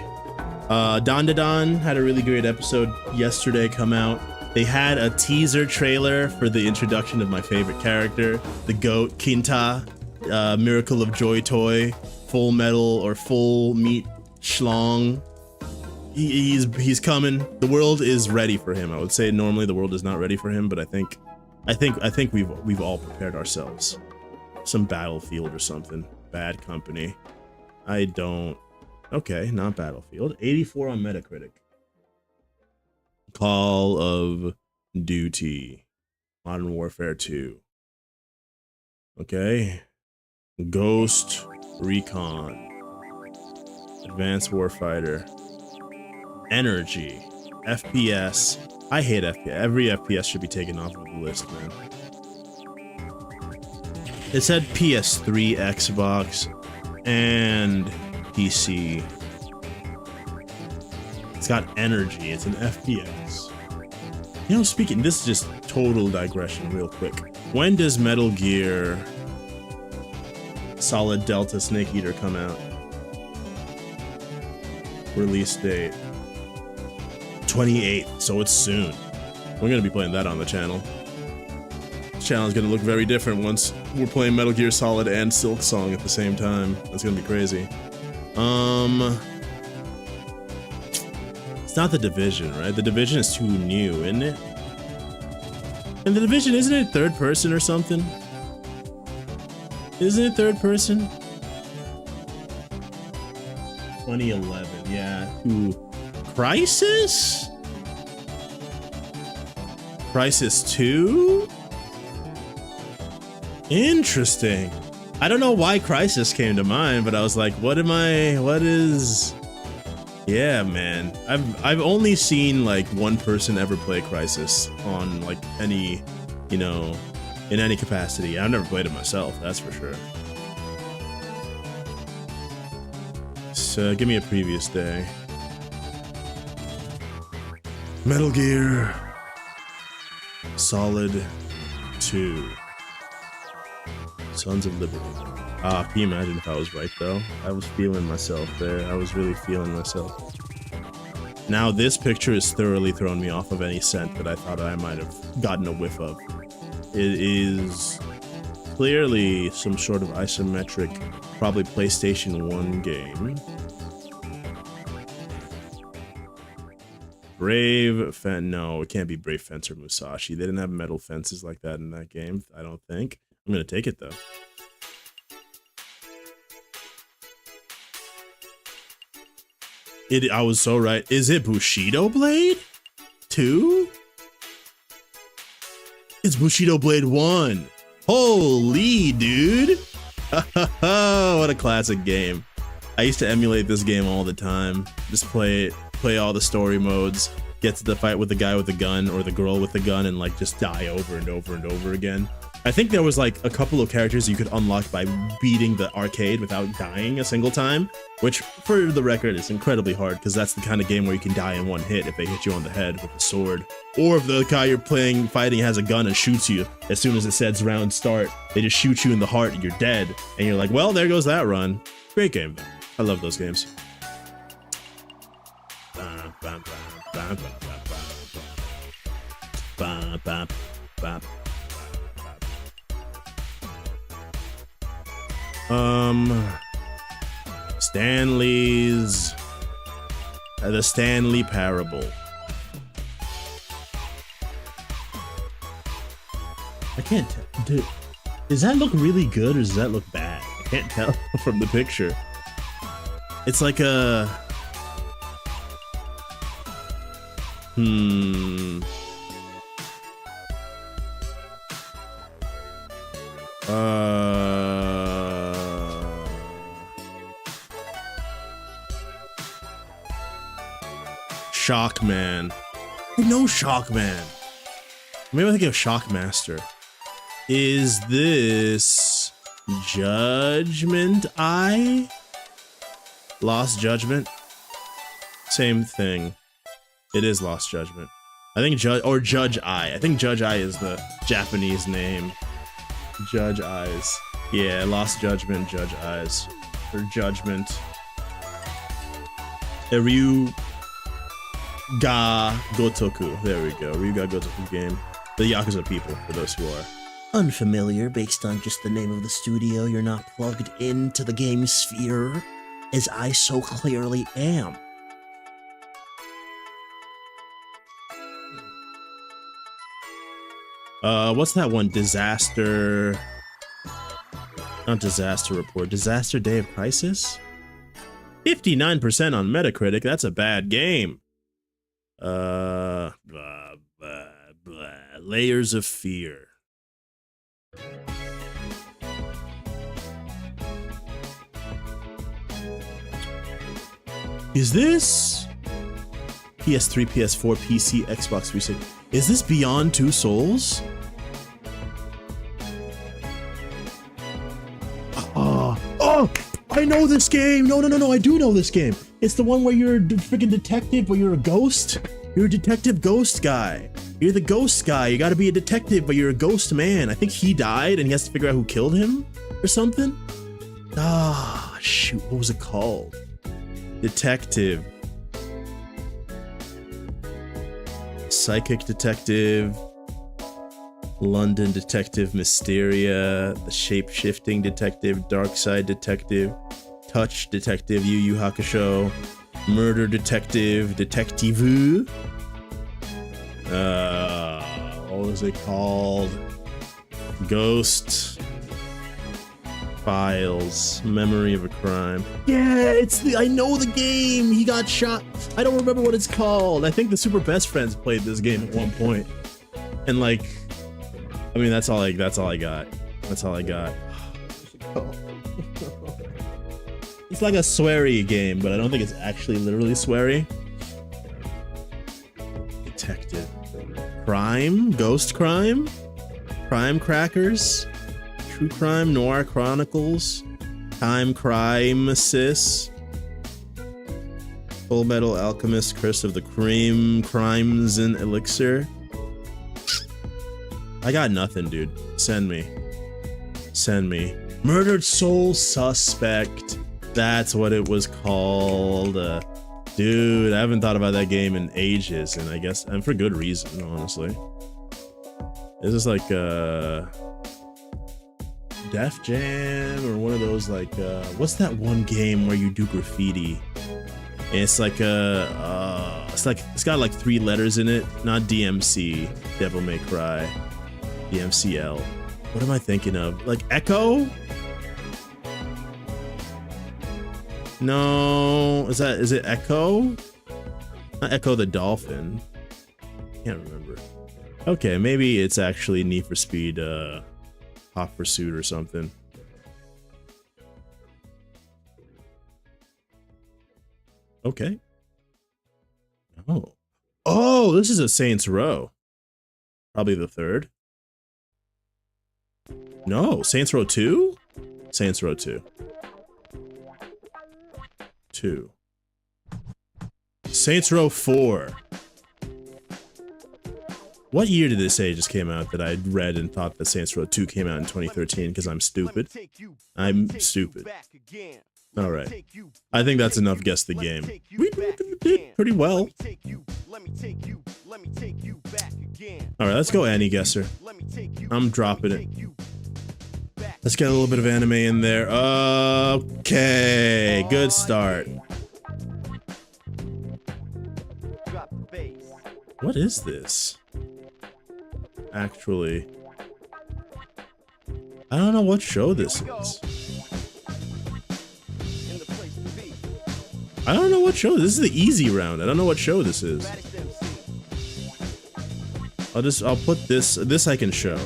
Don had a really great episode yesterday come out. They had a teaser trailer for the introduction of my favorite character, the GOAT, Kinta, Miracle of Joy Toy, Full Metal or Full Meat Schlong. He's coming. The world is ready for him. I would say normally the world is not ready for him, but I think we've all prepared ourselves. Some Battlefield or something. Bad Company. I don't. Okay, not Battlefield. 84 on Metacritic. Call of Duty. Modern Warfare 2. Okay. Ghost Recon. Advanced Warfighter. Energy. FPS. I hate FPS. Every FPS should be taken off of the list, man. It said PS3, Xbox, and PC. It's got energy. It's an FPS. You know, speaking, this is just total digression real quick. When does Metal Gear Solid Delta Snake Eater come out? Release date 28th, so it's soon. We're gonna be playing that on the channel. This channel is gonna look very different once we're playing Metal Gear Solid and Silk Song at the same time. That's gonna be crazy. It's not The Division, right? The Division is too new, isn't it? And The Division, isn't it third person or something? Isn't it third person? 2011, yeah. Ooh. Crisis? Crisis 2? Interesting. I don't know why Crisis came to mind, but I was like, what is... Yeah, man. I've only seen like one person ever play Crisis on like any, you know, in any capacity. I've never played it myself, that's for sure. So give me a previous day. Metal Gear Solid 2. Sons of Liberty. Ah, can you imagine if I was right though? I was feeling myself there. I was really feeling myself. Now this picture has thoroughly thrown me off of any scent that I thought I might have gotten a whiff of. It is clearly some sort of isometric, probably PlayStation 1 game. Brave Fence. No, it can't be Brave Fence or Musashi. They didn't have metal fences like that in that game, I don't think. I'm gonna take it though. I was so right. Is it Bushido Blade 2? It's Bushido Blade 1. Holy dude. What a classic game. I used to emulate this game all the time. Just play it, play all the story modes, get to the fight with the guy with the gun or the girl with the gun and like just die over and over and over again. I think there was like a couple of characters you could unlock by beating the arcade without dying a single time, which for the record is incredibly hard because that's the kind of game where you can die in one hit if they hit you on the head with a sword. Or if the guy you're fighting has a gun and shoots you, as soon as it says round start, they just shoot you in the heart and you're dead. And you're like, well, there goes that run. Great game. I love those games. Stanley's the Stanley Parable. I can't tell. Does that look really good or does that look bad? I can't tell from the picture. It's like a Shockman. I know Shockman. Maybe I think of Shockmaster. Is this Judgment Eye? Lost Judgment? Same thing. It is Lost Judgment. I think Judge Eye. I think Judge Eye is the Japanese name. Judge Eyes. Yeah, Lost Judgment, Judge Eyes. Or Judgment. Ryuga Gotoku. There we go. Ryuga Gotoku game. The Yakuza people, for those who are unfamiliar based on just the name of the studio. You're not plugged into the game sphere, as I so clearly am. What's that one? Disaster... Not Disaster Report. Disaster Day of Crisis? 59% on Metacritic. That's a bad game. Layers of Fear. Is this PS3, PS4, PC, Xbox 360? Is this Beyond Two Souls? Oh, I know this game. No, I do know this game. It's the one where you're a freaking detective, but you're a ghost. You're a detective ghost guy. You're the ghost guy. You gotta be a detective, but you're a ghost man. I think he died and he has to figure out who killed him or something. Ah, shoot. What was it called? Detective. Psychic Detective. London Detective Mysteria. The Shape-Shifting Detective. Dark Side Detective. Touch Detective. Yu Yu Hakusho. Murder Detective. Detective. What was it called? Ghost Files. Memory of a Crime. Yeah, it's the, I know the game. He got shot. I don't remember what it's called. I think the Super Best Friends played this game at one point. And like, I mean, that's all I got. That's all I got. It's like a sweary game, but I don't think it's actually literally sweary. Detective. Crime? Ghost Crime? Crime Crackers? True Crime? Noir Chronicles? Time Crimesis? Full Metal Alchemist? Curse of the Cream? Crimes and Elixir? I got nothing, dude. Send me. Send me. Murdered Soul Suspect. That's what it was called. Dude, I haven't thought about that game in ages, and I guess, and for good reason, honestly. Is this like Def Jam or one of those like what's that one game where you do graffiti? And it's like it's got like 3 letters in it. Not DMC, Devil May Cry, DMCL. What am I thinking of? Like Echo? No, is it Echo? Not Echo the Dolphin. Can't remember. Okay, maybe it's actually Need for Speed Hot Pursuit or something. Okay. Oh, this is a Saints Row. Probably the 3rd. No, Saints Row 2? Saints Row 2. 2. Saints Row 4. What year did this say just came out that I read and thought that Saints Row 2 came out in 2013 because I'm stupid? I'm stupid. Alright. I think that's enough guess the game. We did pretty well. Alright, let's go Annie Guesser. I'm dropping it. Let's get a little bit of anime in there. Okay, good start. What is this? Actually, I don't know what show this is. I don't know what show. This is the easy round. I don't know what show this is. I'll put this I can show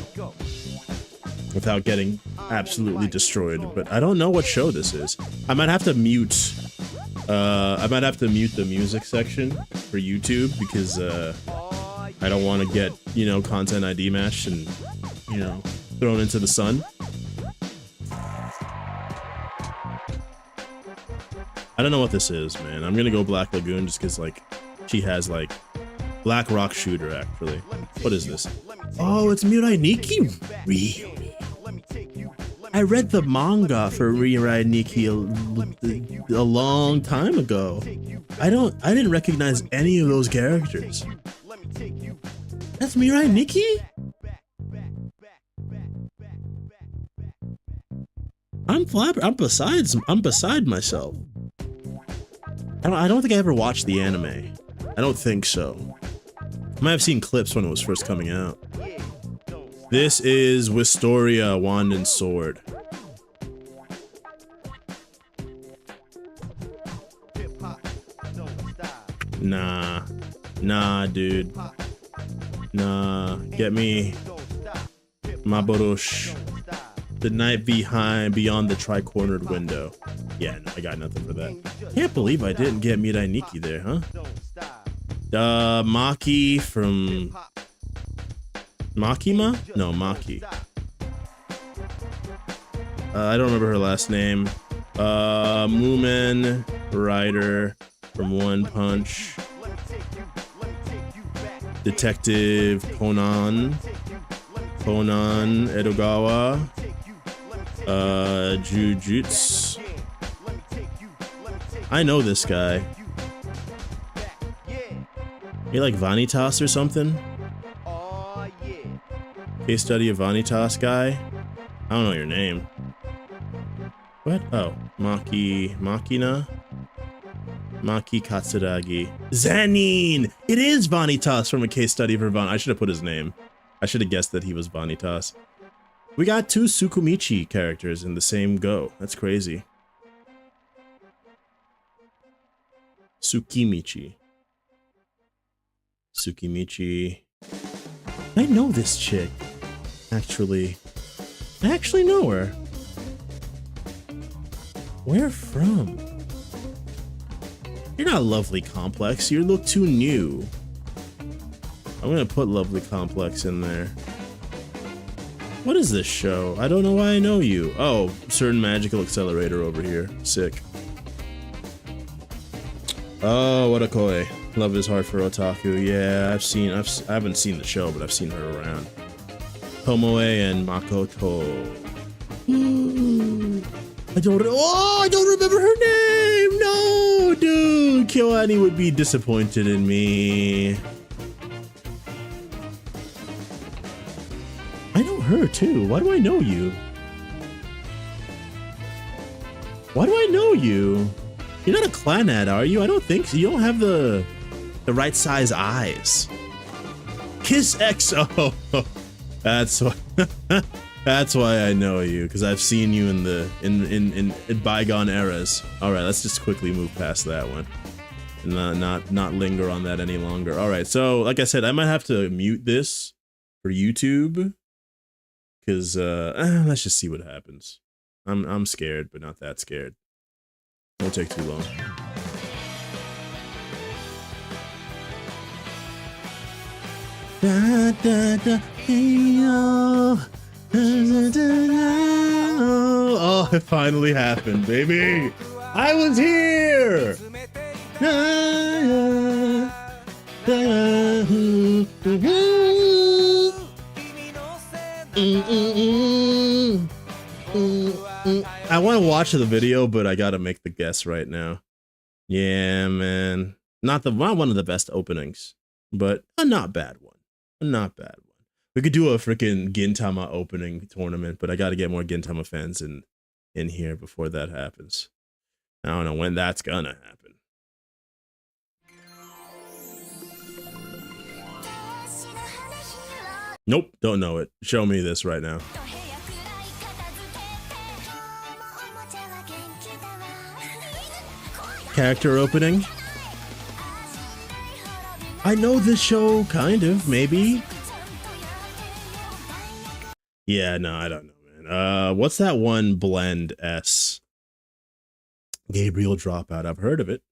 without getting absolutely destroyed, but I don't know what show this is. I might have to mute the music section for YouTube because I don't want to get, you know, content ID matched and, you know, thrown into the sun. I don't know what this is, man. I'm gonna go Black Lagoon just because, like, she has, like, Black Rock Shooter, actually. What is this? Oh, it's Mirai Nikki? Really? I read the manga for Mirai Nikki a long time ago. I didn't recognize any of those characters. That's Mirai Nikki? I'm beside myself. I don't think I ever watched the anime. I don't think so. I might have seen clips when it was first coming out. This is Wistoria, Wand and Sword. Nah, dude. Nah, get me Maborush. The night beyond the tri-cornered window. Yeah, no, I got nothing for that. Can't believe I didn't get Mirai Nikki there, huh? Maki from Makima? No, Maki. I don't remember her last name. Moomin Rider from One Punch. Detective Conan Edogawa. Jujutsu. I know this guy. You like Vanitas or something? Case study of Vanitas guy? I don't know your name. What? Oh, Makina? Maki Katsuragi. Zanin! It is Vanitas from A Case Study for I should have put his name. I should have guessed that he was Vanitas. We got 2 Tsukumichi characters in the same go. That's crazy. Tsukimichi. I know this chick. Actually. I actually know her. Where from? You're not Lovely Complex. You look too new. I'm gonna put Lovely Complex in there. What is this show? I don't know why I know you. Oh, Certain Magical Accelerator over here. Sick. Oh, what a koi. Love is hard for otaku. Yeah, I haven't seen the show, but I've seen her around. Tomoe and Makoto. I don't remember her name. No, dude. Kyoani would be disappointed in me. I know her too. Why do I know you? Why do I know you? You're not a Clanad, are you? I don't think so. You don't have the right size eyes. Kiss XO. That's why. That's why I know you, because I've seen you in bygone eras. All right, let's just quickly move past that one, and not linger on that any longer. All right, so like I said, I might have to mute this for YouTube, because let's just see what happens. I'm scared, but not that scared. Won't take too long. Da, da, da, hey, oh. Oh, it finally happened, baby. I was here. I want to watch the video, but I gotta make the guess right now. Yeah, man. Not one of the best openings, but a not bad one. A not bad one. We could do a freaking Gintama opening tournament, but I got to get more Gintama fans in here before that happens. I don't know when that's gonna happen. Nope, don't know it. Show me this right now. Character opening? I know this show, kind of, maybe. Yeah, no, I don't know, man. What's that one blend S? Gabriel Dropout. I've heard of it.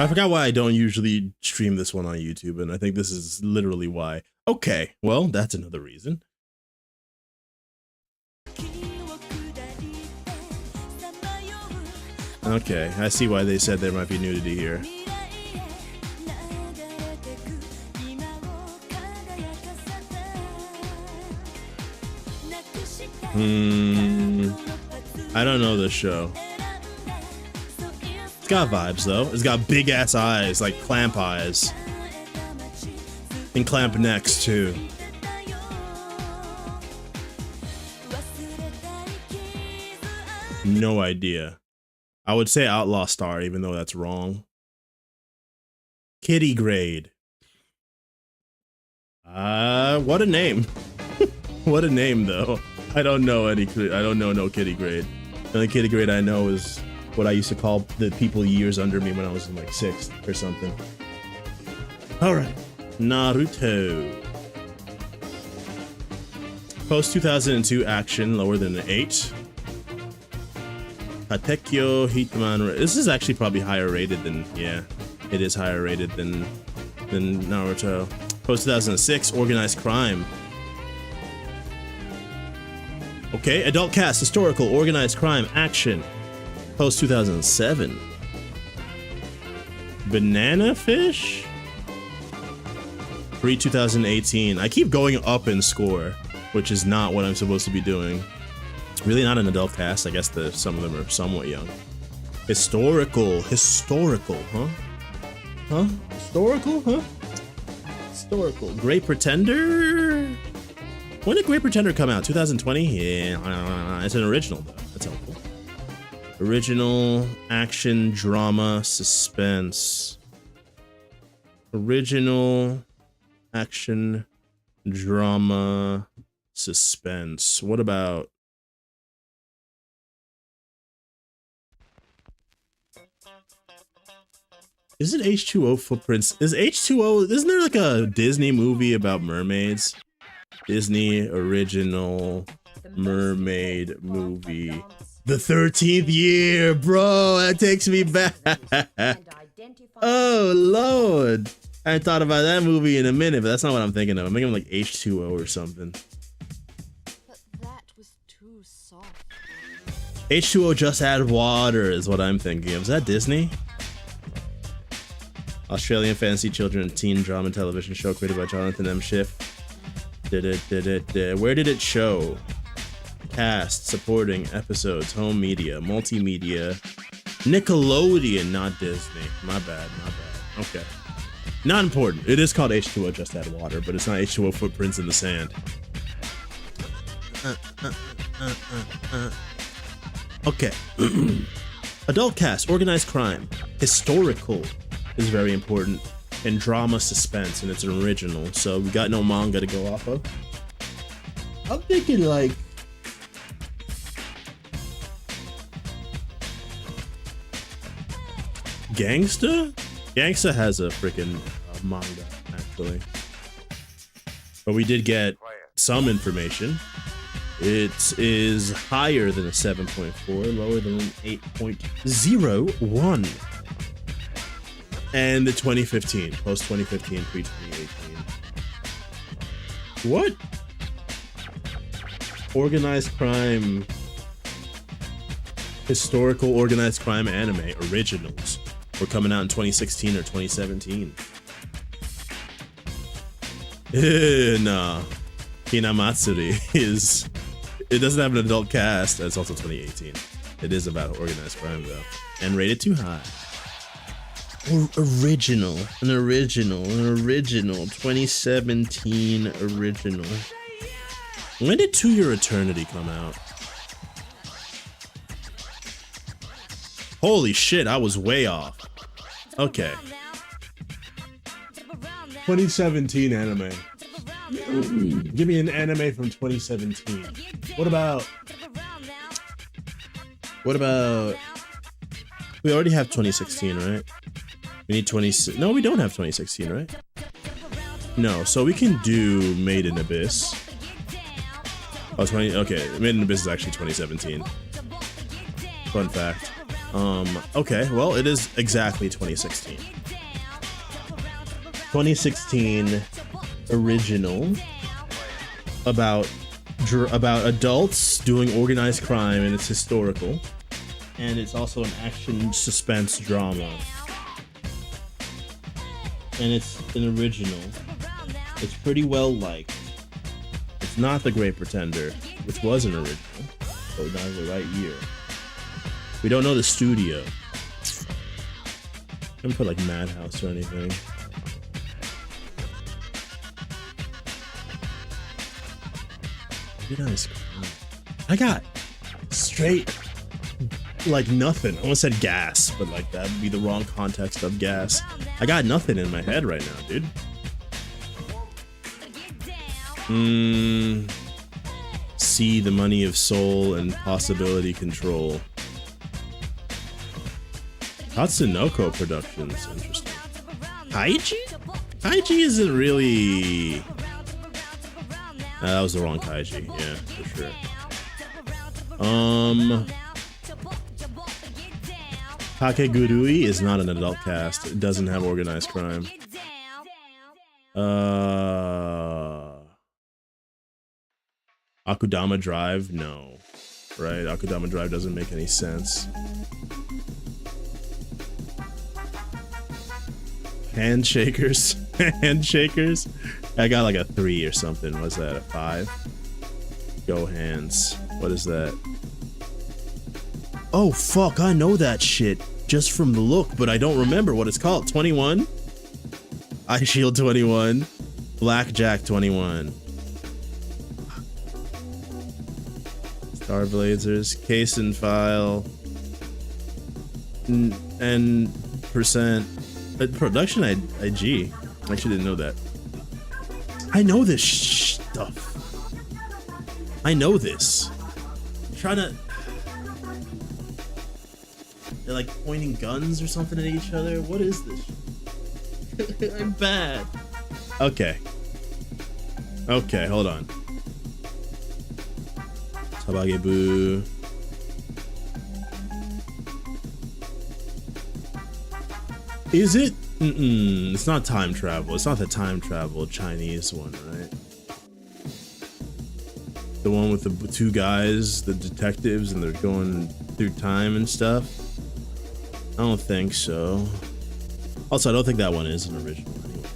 I forgot why I don't usually stream this one on YouTube, and I think this is literally why. Okay, well, that's another reason. Okay, I see why they said there might be nudity here. I don't know this show. It's got vibes though. It's got big ass eyes, like clamp eyes. And clamp necks too. No idea. I would say Outlaw Star, even though that's wrong. Kitty Grade. What a name. What a name, though. I don't know no Kitty Grade. The only Kitty Grade I know is what I used to call the people years under me when I was in like 6th or something. All right, Naruto. Post 2002 action, lower than an 8. Katekyo Hitman. This is actually probably higher rated than, yeah, it is higher rated than Naruto. Post 2006, organized crime. Okay, adult cast, historical, organized crime, action. Post 2007. Banana Fish? Pre 2018. I keep going up in score, which is not what I'm supposed to be doing. It's really not an adult cast. I guess some of them are somewhat young. Historical, huh? Huh? Historical, huh? Historical. Great Pretender? When did Great Pretender come out? 2020? Yeah, it's an original though. That's helpful. Original, action, drama, suspense. Original, action, drama, suspense. What about... Is it H2O Footprints? Is H2O... Isn't there like a Disney movie about mermaids? Disney original mermaid movie. The 13th year, bro. That takes me back. Oh, Lord. I hadn't thought about that movie in a minute, but that's not what I'm thinking of. I'm thinking of like H2O or something. But that was too soft. H2O Just Add Water is what I'm thinking of. Is that Disney? Australian fantasy children and teen drama television show created by Jonathan M. Schiff. Where did it show? Cast, supporting, episodes, home media, multimedia, Nickelodeon, not Disney. My bad. Okay. Not important. It is called H2O Just Add Water, but it's not H2O Footprints in the Sand. Okay. Adult cast, organized crime, historical is very important, and drama suspense, and it's an original, so we got no manga to go off of. I'm thinking like Gangsta? Gangsta has a freaking manga, actually. But we did get some information. It is higher than a 7.4, lower than an 8.01. And the 2015, post 2015, pre 2018. What? Organized crime, historical organized crime anime originals were coming out in 2016 or 2017. Nah. Hinamatsuri it doesn't have an adult cast. It's also 2018. It is about organized crime though, and rated too high. Original 2017 original. When did To Your Eternity come out? Holy shit, I was way off. Okay. 2017 anime. Give me an anime from 2017. What about we already have 2016, right? We need 20. No, we don't have 2016, right? No, so we can do Made in Abyss. Oh, 20. Okay, Made in Abyss is actually 2017. Fun fact. Okay, well, it is exactly 2016. 2016 original about adults doing organized crime, and it's historical, and it's also an action suspense drama, and it's an original. It's pretty well liked. It's not The Great Pretender, which was an original, but not the right year. We don't know the studio. I didn't put like Madhouse or anything. I got straight like nothing. I almost said gas, but like that would be the wrong context of gas. I got nothing in my head right now, dude. See the Money of Soul and Possibility Control. Tatsunoko Productions, interesting. Kaiji? Kaiji isn't really... that was the wrong Kaiji, yeah, for sure. Kakegurui is not an adult cast. It doesn't have organized crime. Akudama Drive? No. Right? Akudama Drive doesn't make any sense. Handshakers? Handshakers? I got like a 3 or something. What's that? A 5? Go Hands. What is that? Oh fuck, I know that shit just from the look, but I don't remember what it's called. 21? Eye Shield 21. Blackjack 21. Star Blazers. Case and File. And percent. Production IG. I actually didn't know that. I know this stuff. I know this. I'm trying to... They're like pointing guns or something at each other. What is this? I'm bad. Okay. Okay, hold on. Tabagebu. Is it? It's not time travel. It's not the time travel Chinese one, right? The one with the 2 guys, the detectives, and they're going through time and stuff? I don't think so. Also, I don't think that one is an original anyway.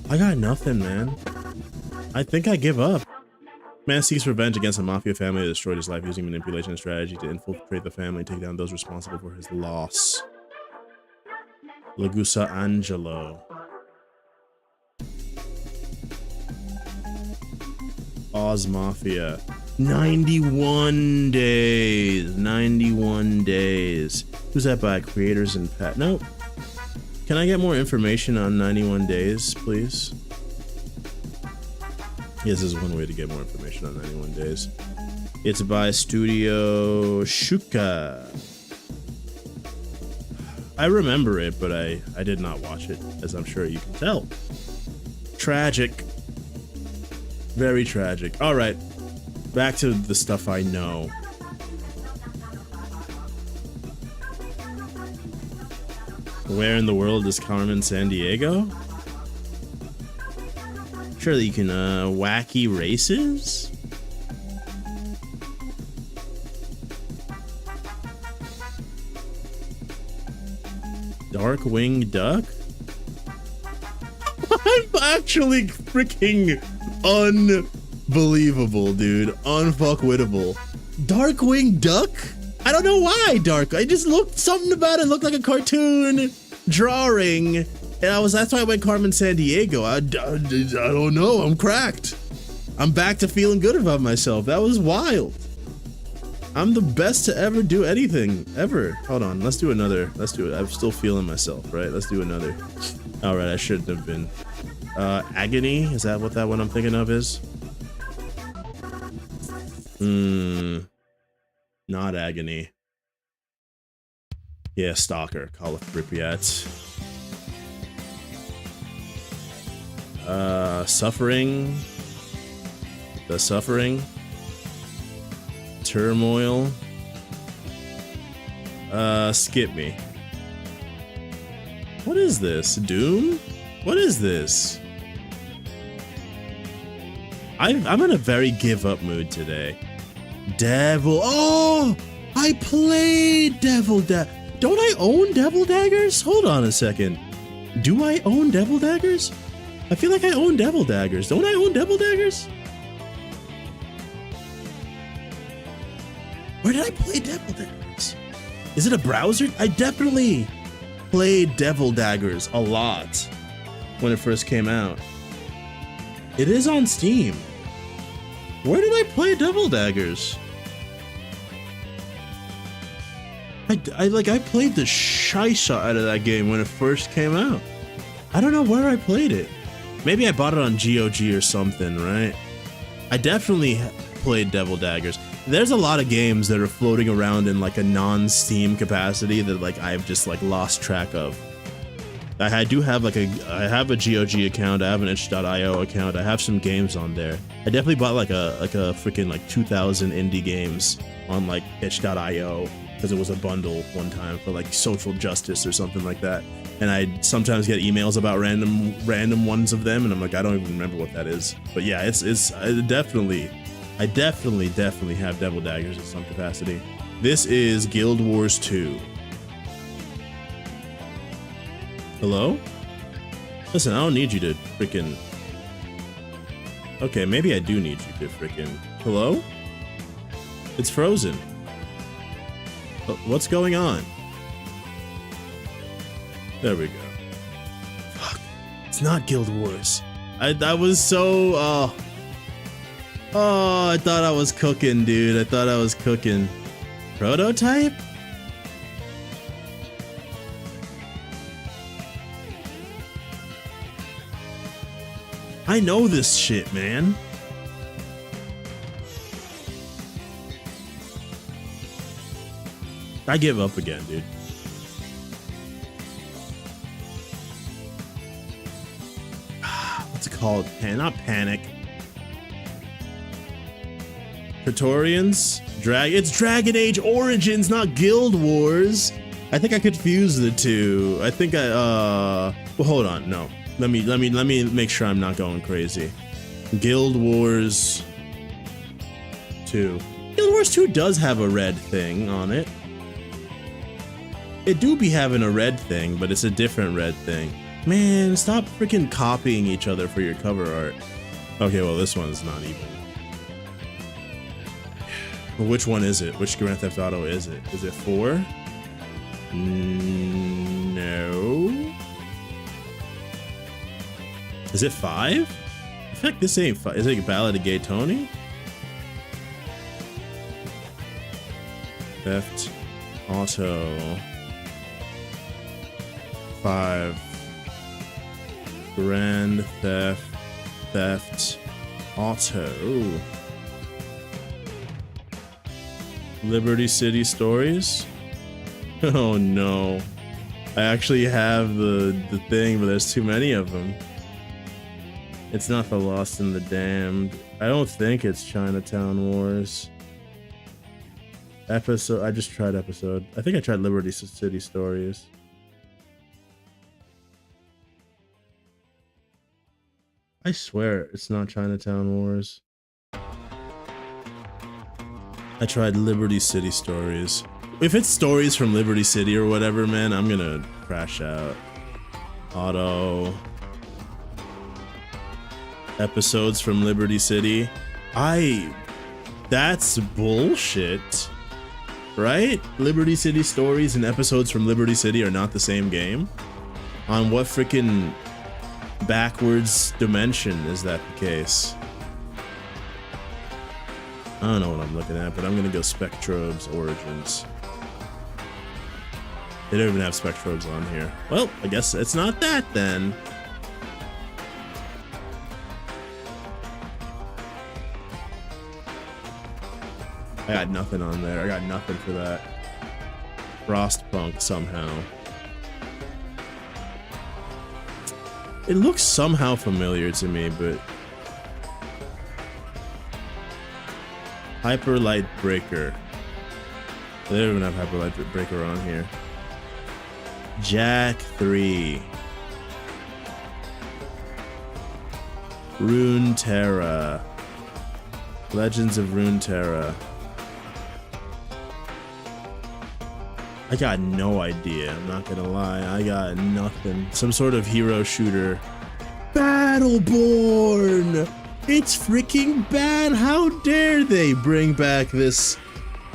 I got nothing, man. I think I give up. Man seeks revenge against a mafia family that destroyed his life using manipulation and strategy to infiltrate the family and take down those responsible for his loss. Lagusa Angelo. Oz Mafia. 91 days. 91 days. Who's that by? Creators and Pat. Nope. Can I get more information on 91 days, please? Yes, this is one way to get more information on 91 days. It's by Studio Shuka. I remember it, but I did not watch it, as I'm sure you can tell. Tragic. Very tragic. All right, back to the stuff I know. Where in the world is Carmen Sandiego? Surely you can, wacky races? Darkwing Duck? I'm actually freaking unbelievable, dude. Unfuckwittable. Darkwing Duck? I don't know why I just looked, something about it looked like a cartoon drawing, and that's why I went Carmen Sandiego. I don't know, I'm cracked. I'm back to feeling good about myself. That was wild. I'm the best to ever do anything, ever. Hold on, let's do another. Let's do it. I'm still feeling myself, right? Let's do another. All right, I shouldn't have been. Agony, is that what that one I'm thinking of is? Not Agony. Yeah, Stalker, Call of Pripyat. Suffering. The Suffering. Turmoil. Skip me. What is this? Doom? What is this? I'm in a very give up mood today. Devil. Oh! I played Devil Daggers. Don't I own Devil Daggers? Hold on a second. Do I own Devil Daggers? I feel like I own Devil Daggers. Don't I own Devil Daggers? Where did I play Devil Daggers? Is it a browser? I definitely played Devil Daggers a lot when it first came out. It is on Steam. Where did I play Devil Daggers? I played the shite out of that game when it first came out. I don't know where I played it. Maybe I bought it on GOG or something, right? I definitely played Devil Daggers. There's a lot of games that are floating around in like a non-Steam capacity that like I've just like lost track of. I do have like I have a GOG account, I have an itch.io account, I have some games on there. I definitely bought like a freaking like 2,000 indie games on like itch.io because it was a bundle one time for like social justice or something like that. And I sometimes get emails about random ones of them, and I'm like, I don't even remember what that is. But yeah, I definitely have Devil Daggers in some capacity. This is Guild Wars 2. Hello? Listen, I don't need you to freaking... Okay, maybe I do need you to freaking... Hello? It's frozen. What's going on? There we go. Fuck. It's not Guild Wars. I was so... Oh, I thought I was cooking, dude. I thought I was cooking. Prototype? I know this shit, man. I give up again, dude. What's it called? Not Panic. Praetorians? It's Dragon Age Origins, not Guild Wars. I think I confused the two. I think well, hold on, no. Let me make sure I'm not going crazy. Guild Wars 2. Guild Wars 2 does have a red thing on it. It do be having a red thing, but it's a different red thing. Man, stop freaking copying each other for your cover art. Okay, well, this one's not even. Well, which one is it? Which Grand Theft Auto is it? Is it 4? No. Is it 5? I feel like this ain't 5. Is it Ballad of Gay Tony? Theft Auto 5. Grand Theft Auto. Liberty City Stories? Oh no. I actually have the thing, but there's too many of them. It's not The Lost and the Damned. I don't think it's Chinatown Wars. Episode. I just tried episode. I think I tried Liberty City Stories. I swear it's not Chinatown Wars. I tried Liberty City Stories. If it's stories from Liberty City or whatever, man, I'm gonna crash out. Auto. Episodes from Liberty City. That's bullshit. Right? Liberty City Stories and episodes from Liberty City are not the same game? On what freaking backwards dimension is that the case? I don't know what I'm looking at, but I'm gonna go Spectrobe's Origins. They don't even have Spectrobes on here. Well, I guess it's not that then. I got nothing on there. I got nothing for that. Frostpunk somehow. It looks somehow familiar to me, but Hyper Light Breaker. They don't even have Hyper Light Breaker on here. Jack 3. Runeterra. Legends of Runeterra. I got no idea, I'm not gonna lie. I got nothing. Some sort of hero shooter. Battleborn! It's freaking bad! How dare they bring back this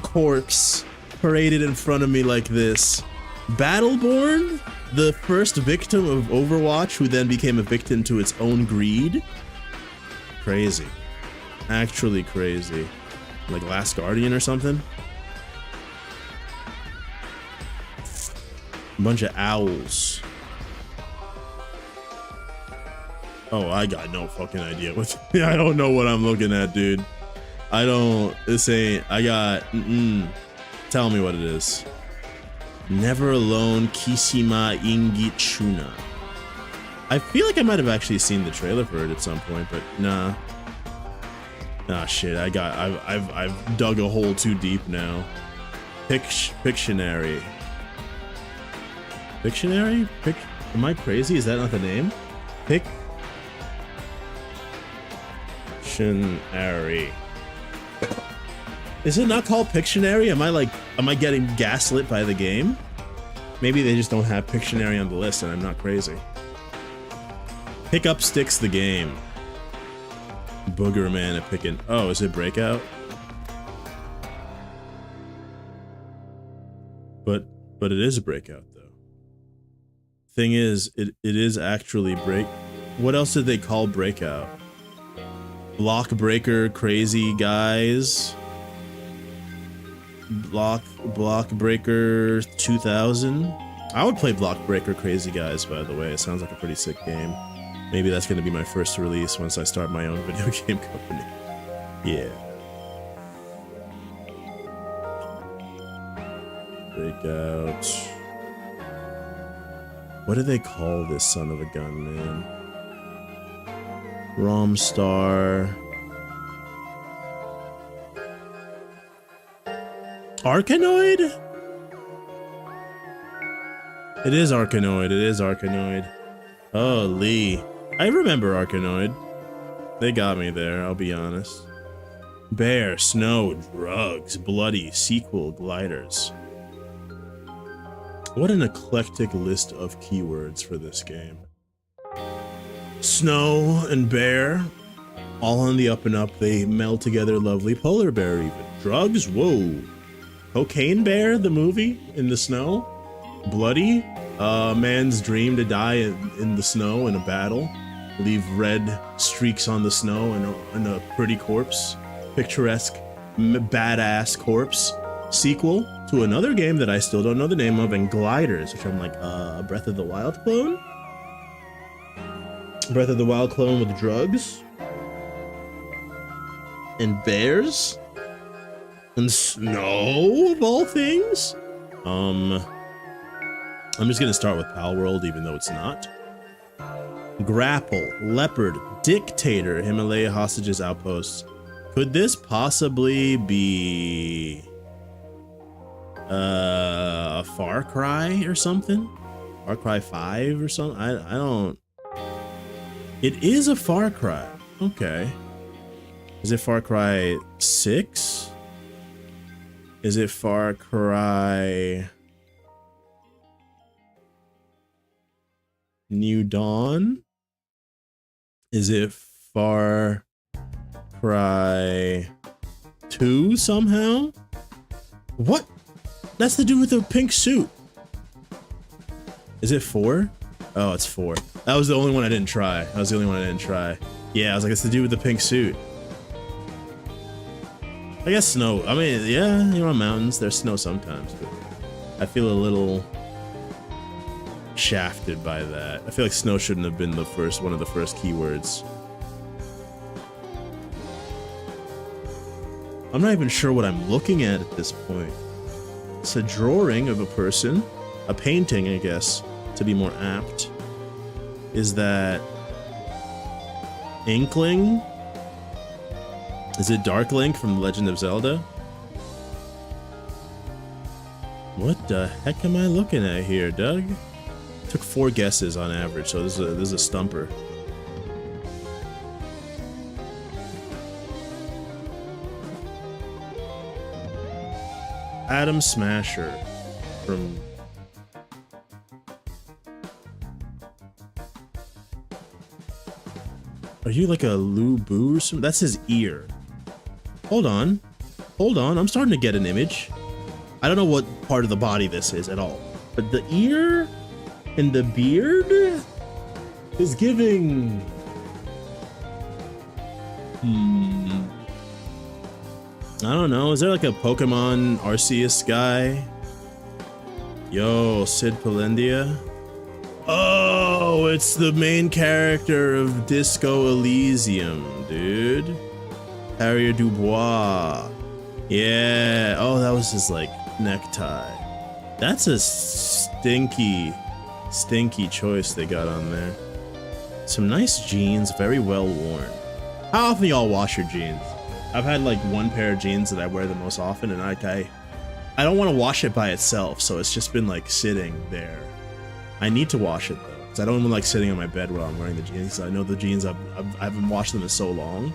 corpse paraded in front of me like this? Battleborn? The first victim of Overwatch who then became a victim to its own greed? Crazy. Actually crazy. Like Last Guardian or something? A bunch of owls. Oh, I got no fucking idea what. I don't know what I'm looking at, dude. I don't. This ain't. I got. Tell me what it is. Never Alone Kishima Ingichuna. I feel like I might have actually seen the trailer for it at some point, but nah. Ah shit. I've dug a hole too deep now. Pictionary. Pictionary? Am I crazy? Is that not the name? Pictionary. Is it not called Pictionary? Am I getting gaslit by the game? Maybe they just don't have Pictionary on the list and I'm not crazy. Pick Up Sticks the game. Booger Man at Pickin'. Oh, is it Breakout? But it is a Breakout though. Thing is, it is actually what else did they call Breakout? Block Breaker Crazy Guys? Block Breaker 2000? I would play Block Breaker Crazy Guys, by the way. It sounds like a pretty sick game. Maybe that's gonna be my first release once I start my own video game company. Yeah. Breakout. What do they call this son of a gun, man? Romstar. Arkanoid? It is Arkanoid. It is Arkanoid. Oh, Lee. I remember Arkanoid. They got me there, I'll be honest. Bear, snow, drugs, bloody, sequel, gliders. What an eclectic list of keywords for this game. Snow and bear, all on the up and up. They meld together lovely. Polar bear even. Drugs, whoa. Cocaine bear, the movie, in the snow. Bloody, man's dream to die in the snow in a battle. Leave red streaks on the snow and a pretty corpse. Picturesque, badass corpse. Sequel to another game that I still don't know the name of, and Gliders, which I'm like, Breath of the Wild clone? Breath of the Wild clone with drugs? And bears? And snow, of all things? I'm just gonna start with Pal World, even though it's not. Grapple, Leopard, Dictator, Himalaya Hostages Outposts. Could this possibly be a Far Cry or something? Far Cry 5 or something? I don't... It is a Far Cry. Okay. Is it Far Cry 6? Is it Far Cry New Dawn? Is it Far Cry 2 somehow? What? That's the dude with the pink suit. Is it 4? Oh, it's 4. That was the only one I didn't try. That was the only one I didn't try. Yeah, I was like, it's the dude with the pink suit. I guess snow. I mean, yeah, you're on mountains. There's snow sometimes, but I feel a little shafted by that. I feel like snow shouldn't have been one of the first keywords. I'm not even sure what I'm looking at this point. It's a drawing of a person, a painting, I guess, to be more apt. Is that Inkling? Is it Dark Link from The Legend of Zelda? What the heck am I looking at here, Doug? Took 4 guesses on average, so this is a stumper. Adam Smasher from... Are you like a Lu Bu or something? That's his ear. Hold on. Hold on. I'm starting to get an image. I don't know what part of the body this is at all. But the ear and the beard is giving... I don't know. Is there like a Pokemon Arceus guy? Yo, Sid Palendia. Oh, it's the main character of Disco Elysium, dude. Harrier Dubois. Yeah. Oh, that was his like necktie. That's a stinky choice they got on there. Some nice jeans, very well worn. How often y'all wash your jeans? I've had like one pair of jeans that I wear the most often, and I don't want to wash it by itself, so it's just been like sitting there. I need to wash it though, because I don't want like sitting on my bed while I'm wearing the jeans. I know the jeans I haven't washed them in so long.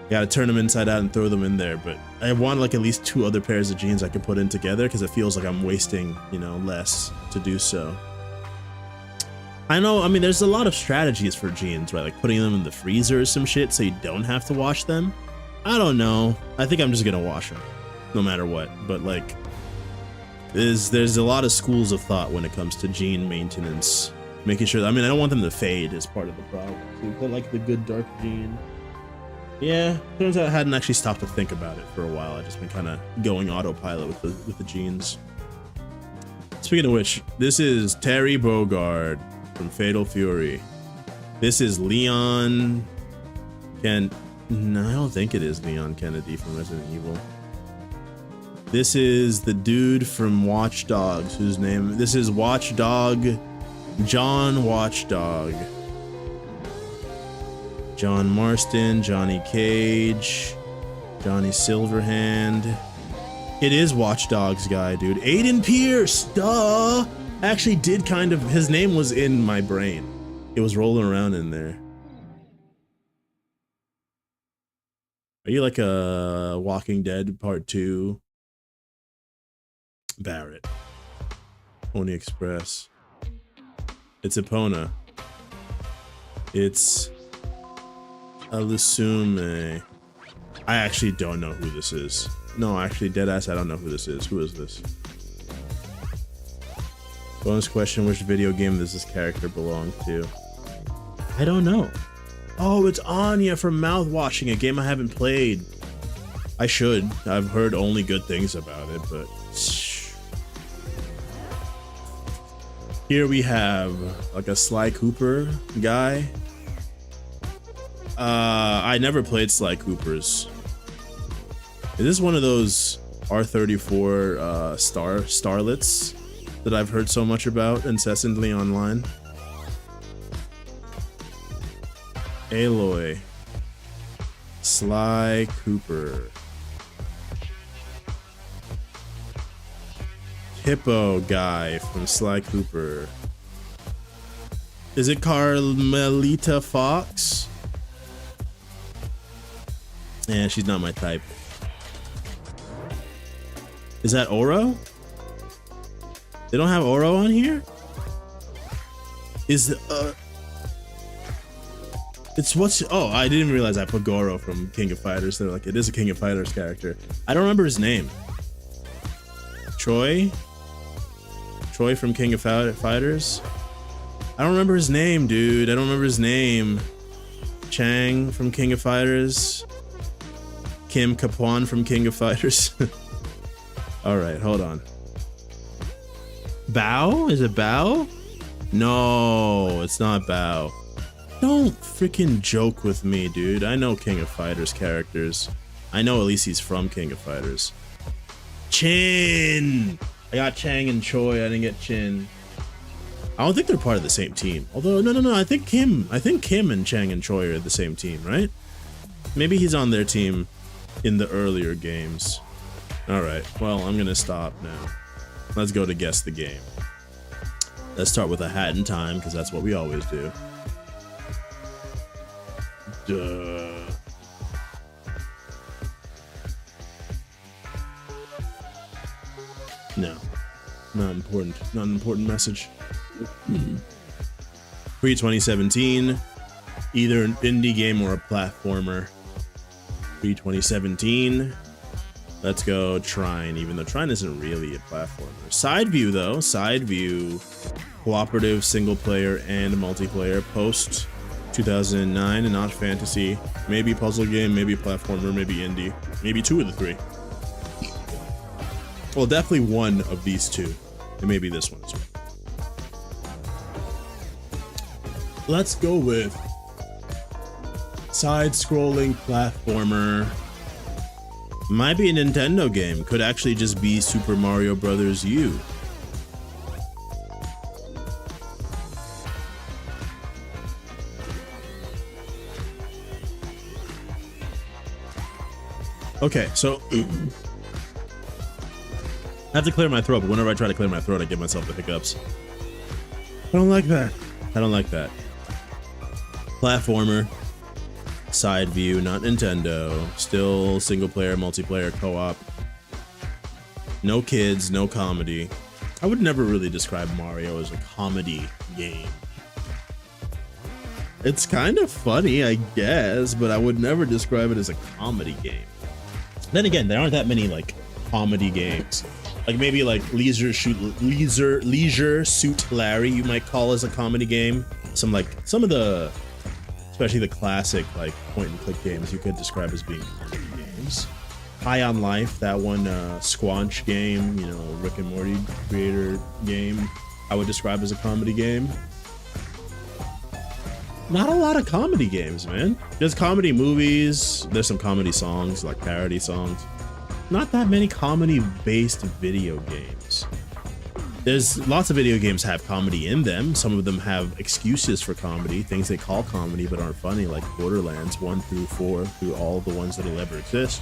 Gotta turn them inside out and throw them in there, but I want like at least 2 other pairs of jeans I can put in together, because it feels like I'm wasting, you know, less to do so. I know, I mean, there's a lot of strategies for jeans, right? Like putting them in the freezer or some shit so you don't have to wash them. I don't know. I think I'm just gonna wash them, no matter what. But like, there's a lot of schools of thought when it comes to jean maintenance. Making sure, I mean, I don't want them to fade as part of the problem. So you put like the good dark jean. Yeah, turns out I hadn't actually stopped to think about it for a while. I've just been kind of going autopilot with the jeans. Speaking of which, this is Terry Bogard from Fatal Fury. This is Leon No, I don't think it is Leon Kennedy from Resident Evil. This is the dude from Watch Dogs, whose name... This is Watchdog... John Watchdog. John Marston, Johnny Cage, Johnny Silverhand. It is Watch Dogs guy, dude. Aiden Pierce, duh! Actually did kind of... His name was in my brain. It was rolling around in there. Are you like a Walking Dead Part 2? Barrett. Pony Express. It's Epona. It's Alusume. I actually don't know who this is. No, actually, deadass, I don't know who this is. Who is this? Bonus question, which video game does this character belong to? I don't know. Oh, it's Anya from Mouthwashing, a game I haven't played. I should. I've heard only good things about it, but... Here we have, like, a Sly Cooper guy. I never played Sly Coopers. Is this one of those R34 starlets that I've heard so much about incessantly online? Aloy. Sly Cooper. Hippo guy from Sly Cooper. Is it Carmelita Fox? Yeah, she's not my type. Is that Oro? They don't have Oro on here? Is it's what's oh, I didn't even realize I put Goro from King of Fighters. They're like, it is a King of Fighters character. I don't remember his name. Troy from King of Fighters? I don't remember his name, dude. I don't remember his name. Chang from King of Fighters. Kim Kapuan from King of Fighters. Alright, hold on. Bao? Is it Bao? No, it's not Bao. Don't freaking joke with me, dude. I know King of Fighters characters. I know at least he's from King of Fighters. Chin! I got Chang and Choi, I didn't get Chin. I don't think they're part of the same team. Although, no, I think Kim and Chang and Choi are the same team, right? Maybe he's on their team in the earlier games. Alright, well, I'm gonna stop now. Let's go to guess the game. Let's start with a hat in time, because that's what we always do. Duh. No. Not important. Not an important message. Pre-2017. Either an indie game or a platformer. Pre-2017. Let's go Trine, even though Trine isn't really a platformer. Side view, though. Side view. Cooperative, single player, and multiplayer. Post 2009 and not fantasy. Maybe puzzle game, maybe platformer, maybe indie. Maybe two of the three. Well, definitely one of these two. And maybe this one as well. Let's go with side-scrolling platformer. Might be a Nintendo game. Could actually just be Super Mario Brothers U. Okay, so I have to clear my throat, but whenever I try to clear my throat, I give myself the hiccups. I don't like that. I don't like that. Platformer. Side view, not Nintendo. Still single player, multiplayer, co-op. No kids, no comedy. I would never really describe Mario as a comedy game. It's kind of funny, I guess, but I would never describe it as a comedy game. Then again, there aren't that many like comedy games. Like maybe like Leisure Suit Larry, you might call as a comedy game. Some of the, especially the classic like point and click games, you could describe as being comedy games. High on Life, that one Squanch game, you know, Rick and Morty creator game, I would describe as a comedy game. Not a lot of comedy games, man. There's comedy movies, there's some comedy songs, like parody songs. Not that many comedy-based video games. There's lots of video games have comedy in them. Some of them have excuses for comedy, things they call comedy but aren't funny, like Borderlands 1 through 4, through all the ones that'll ever exist.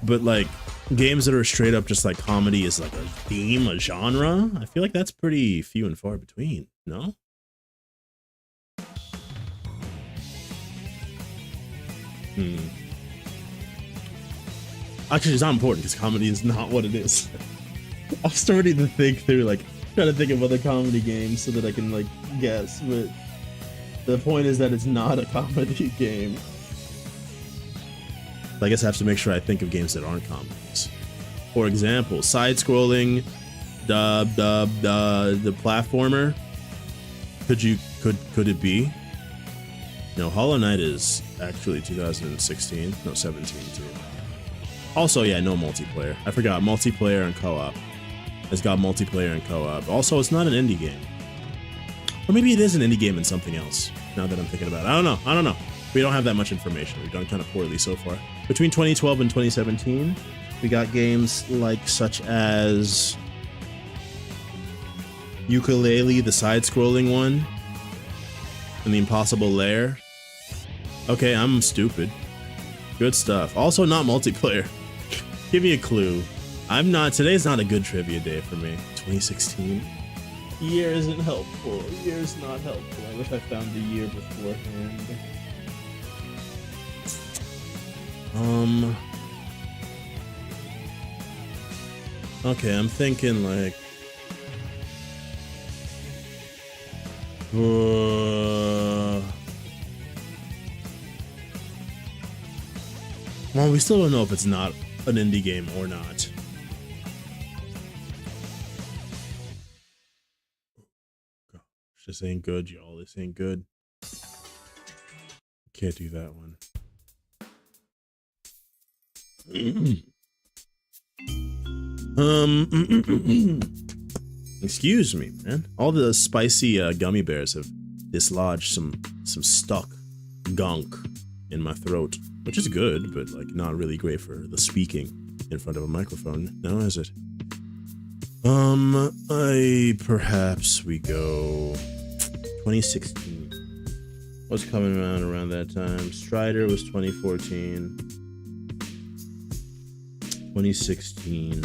But like games that are straight up just like comedy is like a theme, a genre, I feel like that's pretty few and far between, no? Actually, it's not important because comedy is not what it is. I'm starting to think through, like, trying to think of other comedy games so that I can, like, guess, but the point is that it's not a comedy game. I guess I have to make sure I think of games that aren't comedies. For example, side-scrolling, the platformer. Could it be? No, Hollow Knight is actually 2016. No, 17 too. Also, yeah, no multiplayer. I forgot multiplayer and co-op. It's got multiplayer and co-op. Also, it's not an indie game. Or maybe it is an indie game and something else. Now that I'm thinking about it, I don't know. We don't have that much information. We've done kind of poorly so far. Between 2012 and 2017, we got games like such as Ukulele, the side-scrolling one, and The Impossible Lair. Okay, I'm stupid. Good stuff. Also, not multiplayer. Give me a clue. Today's not a good trivia day for me. 2016. Year isn't helpful. Year's not helpful. I wish I found the year beforehand. Okay, I'm thinking like well, we still don't know if it's not an indie game or not. Gosh, this ain't good, y'all. This ain't good. Can't do that one. Excuse me, man. All the spicy gummy bears have dislodged some stuck gunk in my throat, which is good, but like not really great for the speaking in front of a microphone. Now is it? Perhaps we go 2016. What's coming around that time? Strider was 2014. 2016.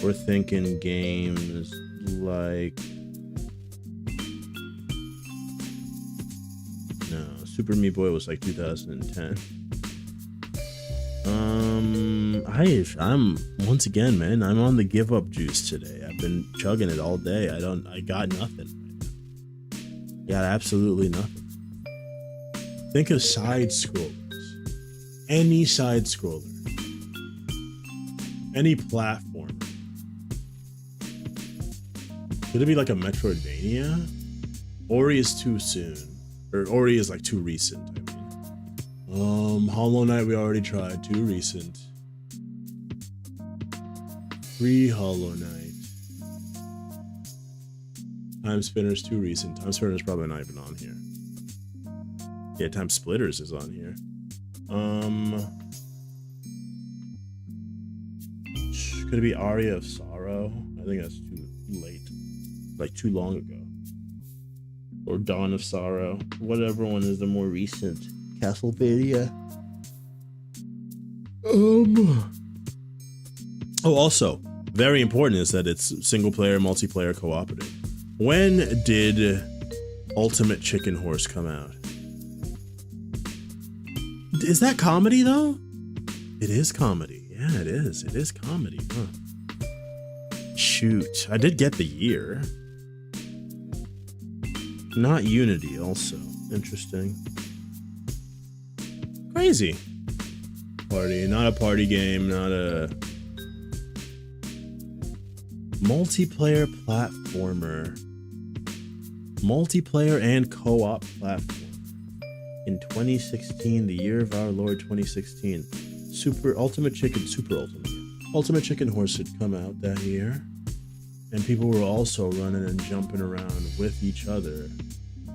We're thinking games like Super Meat Boy was like 2010. I'm once again, man, I'm on the give up juice today. I've been chugging it all day. I got nothing. Got absolutely nothing. Think of side scrollers. Any side scroller. Any platform. Could it be like a Metroidvania? Ori is too soon. Or Ori is like too recent, I mean. Hollow Knight we already tried, too recent. Hollow Knight. Time Spinner's too recent. Time Spinner's probably not even on here. Yeah, Time Splitters is on here. Could it be Aria of Sorrow? I think that's too late. Like too long ago. Or Dawn of Sorrow. Whatever one is the more recent. Castlevania. Oh, also, very important is that it's single player, multiplayer, cooperative. When did Ultimate Chicken Horse come out? Is that comedy though? It is comedy. Yeah, it is. It is comedy, huh? Shoot, I did get the year. Not Unity, also. Interesting. Crazy. Party, not a party game, not a multiplayer platformer. Multiplayer and co-op platform. In 2016, the year of our Lord 2016. Ultimate Chicken Horse had come out that year. And people were also running and jumping around with each other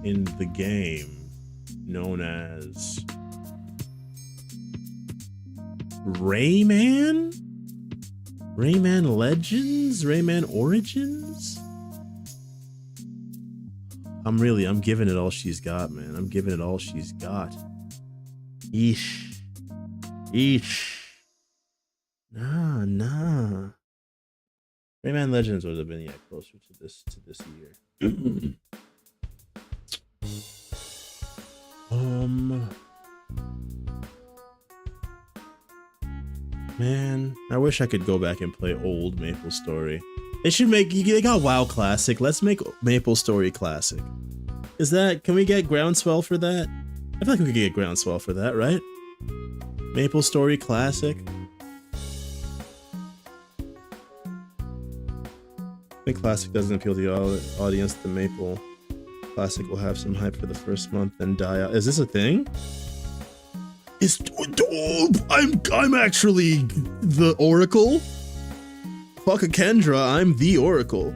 in the game known as Rayman? Rayman Legends? Rayman Origins? I'm giving it all she's got, man. I'm giving it all she's got. Eesh. Nah. Rayman Legends would have been closer to this year. Man, I wish I could go back and play old Maple Story. They got WoW Classic. Let's make Maple Story Classic. Can we get groundswell for that? I feel like we could get groundswell for that, right? Maple Story Classic. I think Classic doesn't appeal to the audience. The Maple Classic will have some hype for the first month, then die out. Is this a thing? I'm actually the Oracle? Fuck a Kendra, I'm the Oracle.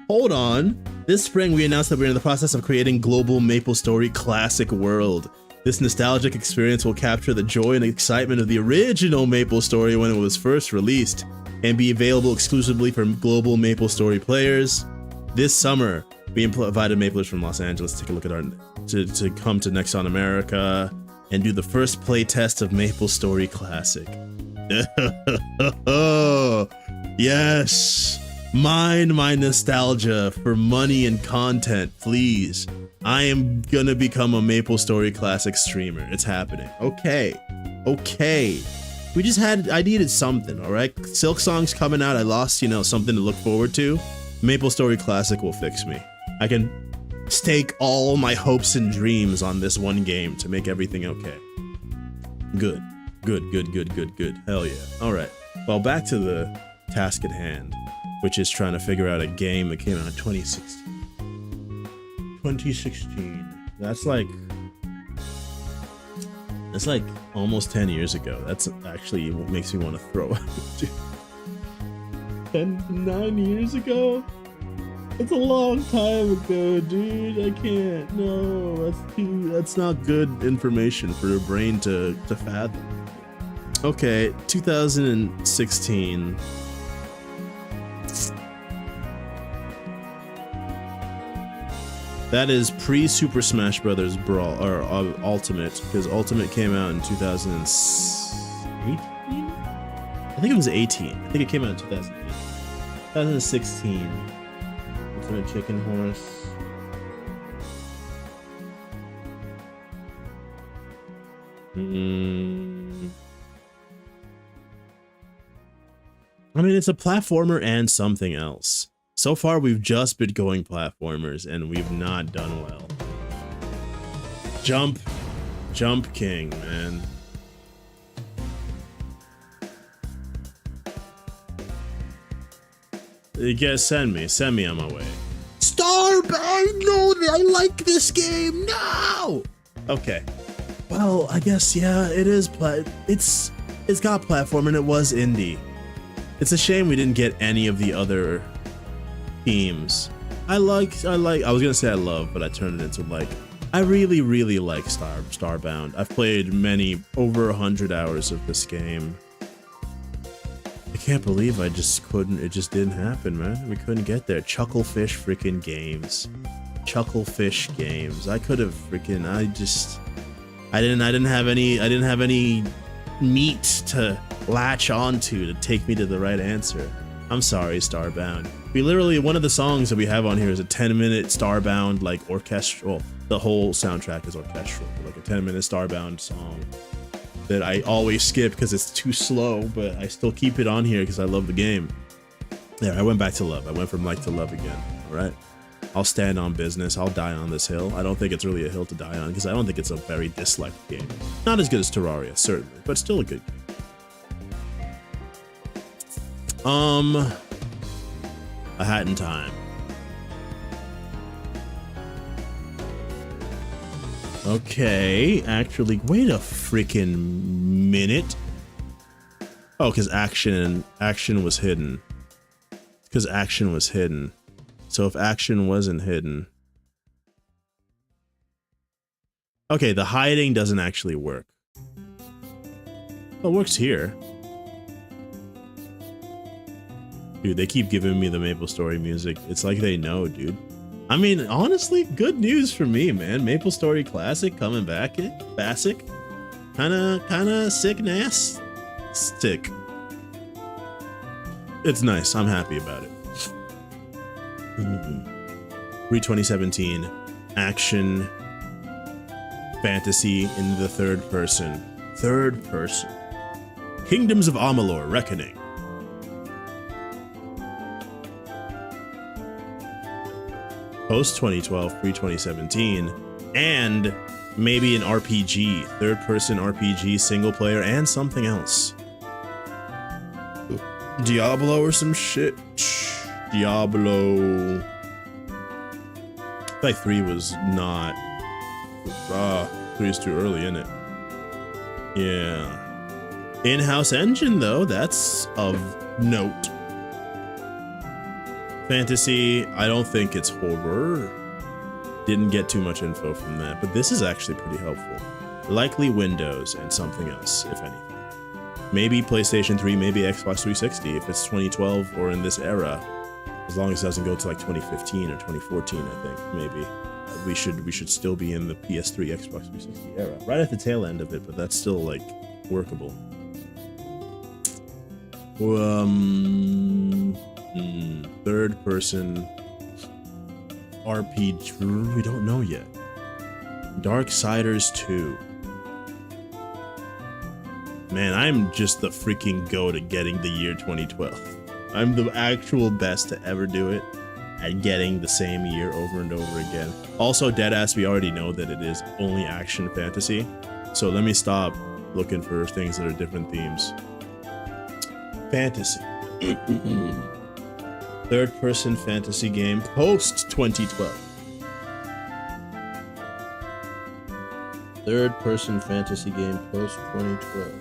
Hold on. This spring we announced that we're in the process of creating global Maple Story Classic World. This nostalgic experience will capture the joy and excitement of the original Maple Story when it was first released, and be available exclusively for global Maple Story players. This summer, we invited Maplers from Los Angeles to take a look at to come to Nexon America and do the first play test of Maple Story Classic. Yes! Mine my nostalgia for money and content, please. I am gonna become a Maple Story Classic streamer. It's happening. Okay. I needed something, alright? Silk Song's coming out, I lost, something to look forward to. Maple Story Classic will fix me. I can stake all my hopes and dreams on this one game to make everything okay. Good. Hell yeah. Alright. Well, back to the task at hand, which is trying to figure out a game that came out in 2016. 2016. That's like almost 10 years ago. That's actually what makes me want to throw up. 9 years ago? That's a long time ago, dude. I can't. No, that's not good information for a brain to fathom. Okay, 2016. That is pre-Super Smash Brothers Brawl, or Ultimate, because Ultimate came out in 2018? I think it was 18. I think it came out in 2008. 2016. Ultimate Chicken Horse. I mean, it's a platformer and something else. So far, we've just been going platformers, and we've not done well. Jump King, man. You guys send me on my way. Starbound, no, I like this game, no! Okay. Well, I guess, yeah, it is, it's got platform, and it was indie. It's a shame we didn't get any of the other themes. I was gonna say I love, but I turned it into like, I really like Starbound. I've played over 100 hours of this game. I can't believe it just didn't happen, man. We couldn't get there. Chucklefish freaking games. Chucklefish games. I could have freaking, I didn't have any meat to latch onto to take me to the right answer. I'm sorry, Starbound. We literally, one of the songs that we have on here is a 10-minute Starbound, like, orchestral. The whole soundtrack is orchestral, like a 10-minute Starbound song that I always skip because it's too slow, but I still keep it on here because I love the game. There, I went back to love. I went from like to love again, all right? I'll stand on business. I'll die on this hill. I don't think it's really a hill to die on because I don't think it's a very disliked game. Not as good as Terraria, certainly, but still a good game. A Hat in Time. Okay, actually, wait a freaking minute. Oh, because action was hidden. Because action was hidden. So if action wasn't hidden. Okay, the hiding doesn't actually work. Oh, it works here. Dude, they keep giving me the Maple Story music. It's like they know, dude. I mean, honestly, good news for me, man. Maple Story Classic coming back. Basic. Kinda sick nasty. It's nice. I'm happy about it. Re-2017. Action. Fantasy in the third person. Kingdoms of Amalur: Reckoning. Post 2012, pre 2017, and maybe an RPG, third person RPG, single player, and something else. Diablo or some shit. Diablo. I feel like 3 was not. 3 is too early, isn't it? Yeah. In-house engine, though, that's of note. Fantasy, I don't think it's horror. Didn't get too much info from that, but this is actually pretty helpful. Likely Windows and something else, if anything. Maybe PlayStation 3, maybe Xbox 360 if it's 2012 or in this era. As long as it doesn't go to like 2015 or 2014, I think maybe we should still be in the PS3, Xbox 360 era, right at the tail end of it, but that's still like workable. Third person RPG, we don't know yet. Darksiders 2. Man, I'm just the freaking goat at getting the year 2012. I'm the actual best to ever do it at getting the same year over and over again. Also, deadass, we already know that it is only action fantasy. So let me stop looking for things that are different themes. Fantasy. Third person fantasy game post 2012. Third person fantasy game post 2012.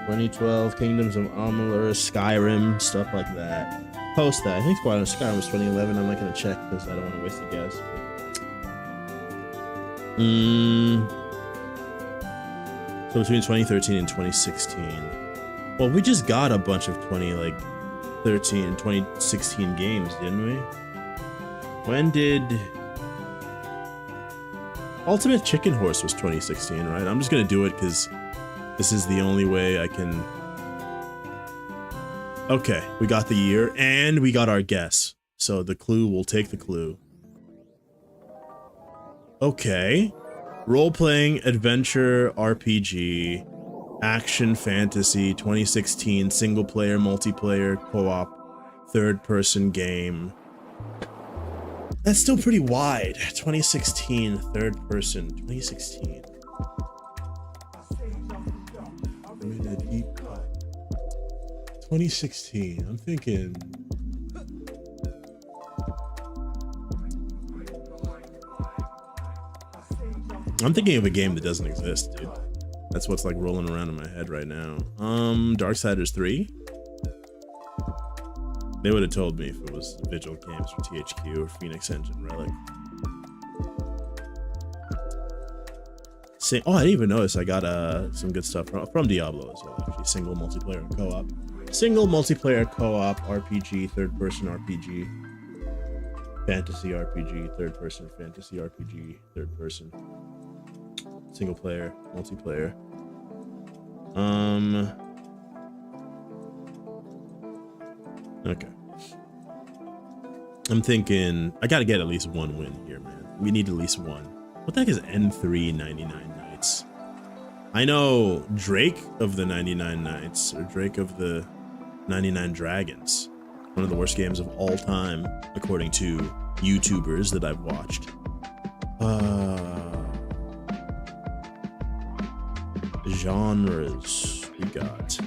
2012, Kingdoms of Amalur, Skyrim, stuff like that. Post that. I think Skyrim was 2011. I'm not gonna check because I don't want to waste a guess. So between 2013 and 2016. Well, we just got a bunch of 2016 games, didn't we? When did Ultimate Chicken Horse was 2016, right? I'm just gonna do it because this is the only way I can. Okay, we got the year and we got our guess. So the clue, will take the clue. Okay. Role-playing, adventure, RPG, action, fantasy, 2016, single-player, multiplayer, co-op, third-person game. That's still pretty wide. 2016, third-person, 2016. 2016, I'm thinking. I'm thinking of a game that doesn't exist, dude. That's what's like rolling around in my head right now. Darksiders 3? They would have told me if it was Vigil Games or THQ or Phoenix Engine Relic. Oh, I didn't even notice I got some good stuff from Diablo as well, actually. Single multiplayer and co-op. Single multiplayer co-op RPG, third-person RPG. Fantasy RPG, third-person fantasy RPG, third-person. Single player, multiplayer. Okay. I'm thinking I gotta get at least one win here, man. We need at least one. What the heck is N3 99 Nights? I know Drake of the 99 Nights, or Drake of the 99 Dragons. One of the worst games of all time, according to YouTubers that I've watched. Genres we got.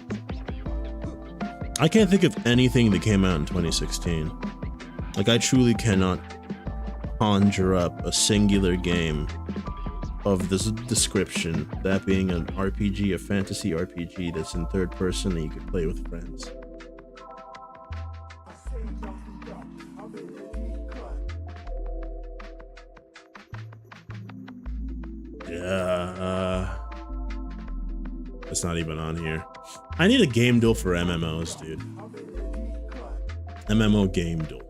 I can't think of anything that came out in 2016. Like, I truly cannot conjure up a singular game of this description, that being an RPG, a fantasy RPG that's in third person that you could play with friends. Yeah, it's not even on here. I need a game duel for MMOs, dude. MMO game duel.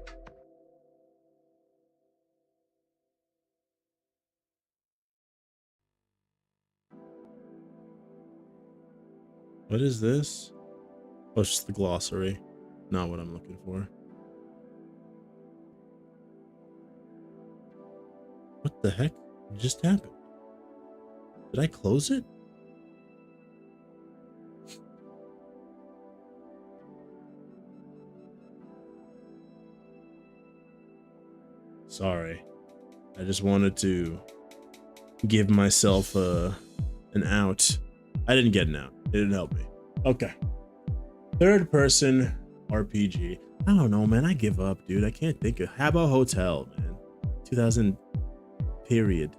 What is this? Oh, it's just the glossary. Not what I'm looking for. What the heck just happened? Did I close it? Sorry. I just wanted to give myself an out. I didn't get an out. It didn't help me. Okay. Third person RPG. I don't know, man. I give up, dude. I can't think of. How about Hotel, man? 2000 period.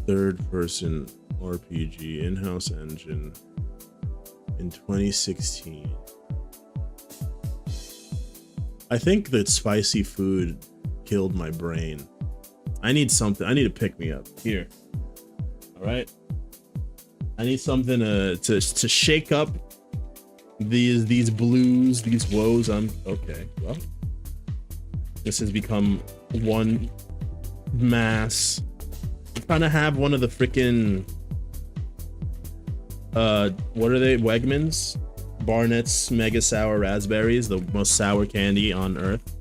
Third person RPG in-house engine in 2016. I think that spicy food killed my brain. I need something. I need to pick me up here. All right. I need something to shake up these blues, these woes. Okay. Well, this has become one mass. I'm trying to have one of the freaking what are they? Wegmans, Barnett's Mega Sour Raspberries, the most sour candy on earth,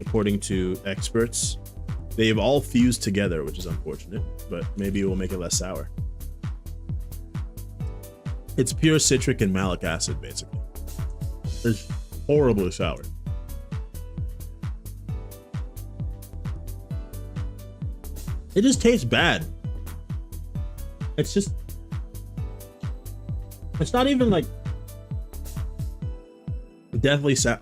according to experts. They've all fused together, which is unfortunate, but maybe it will make it less sour. It's pure citric and malic acid, basically. It's horribly sour. It just tastes bad. It's not even like deathly sour.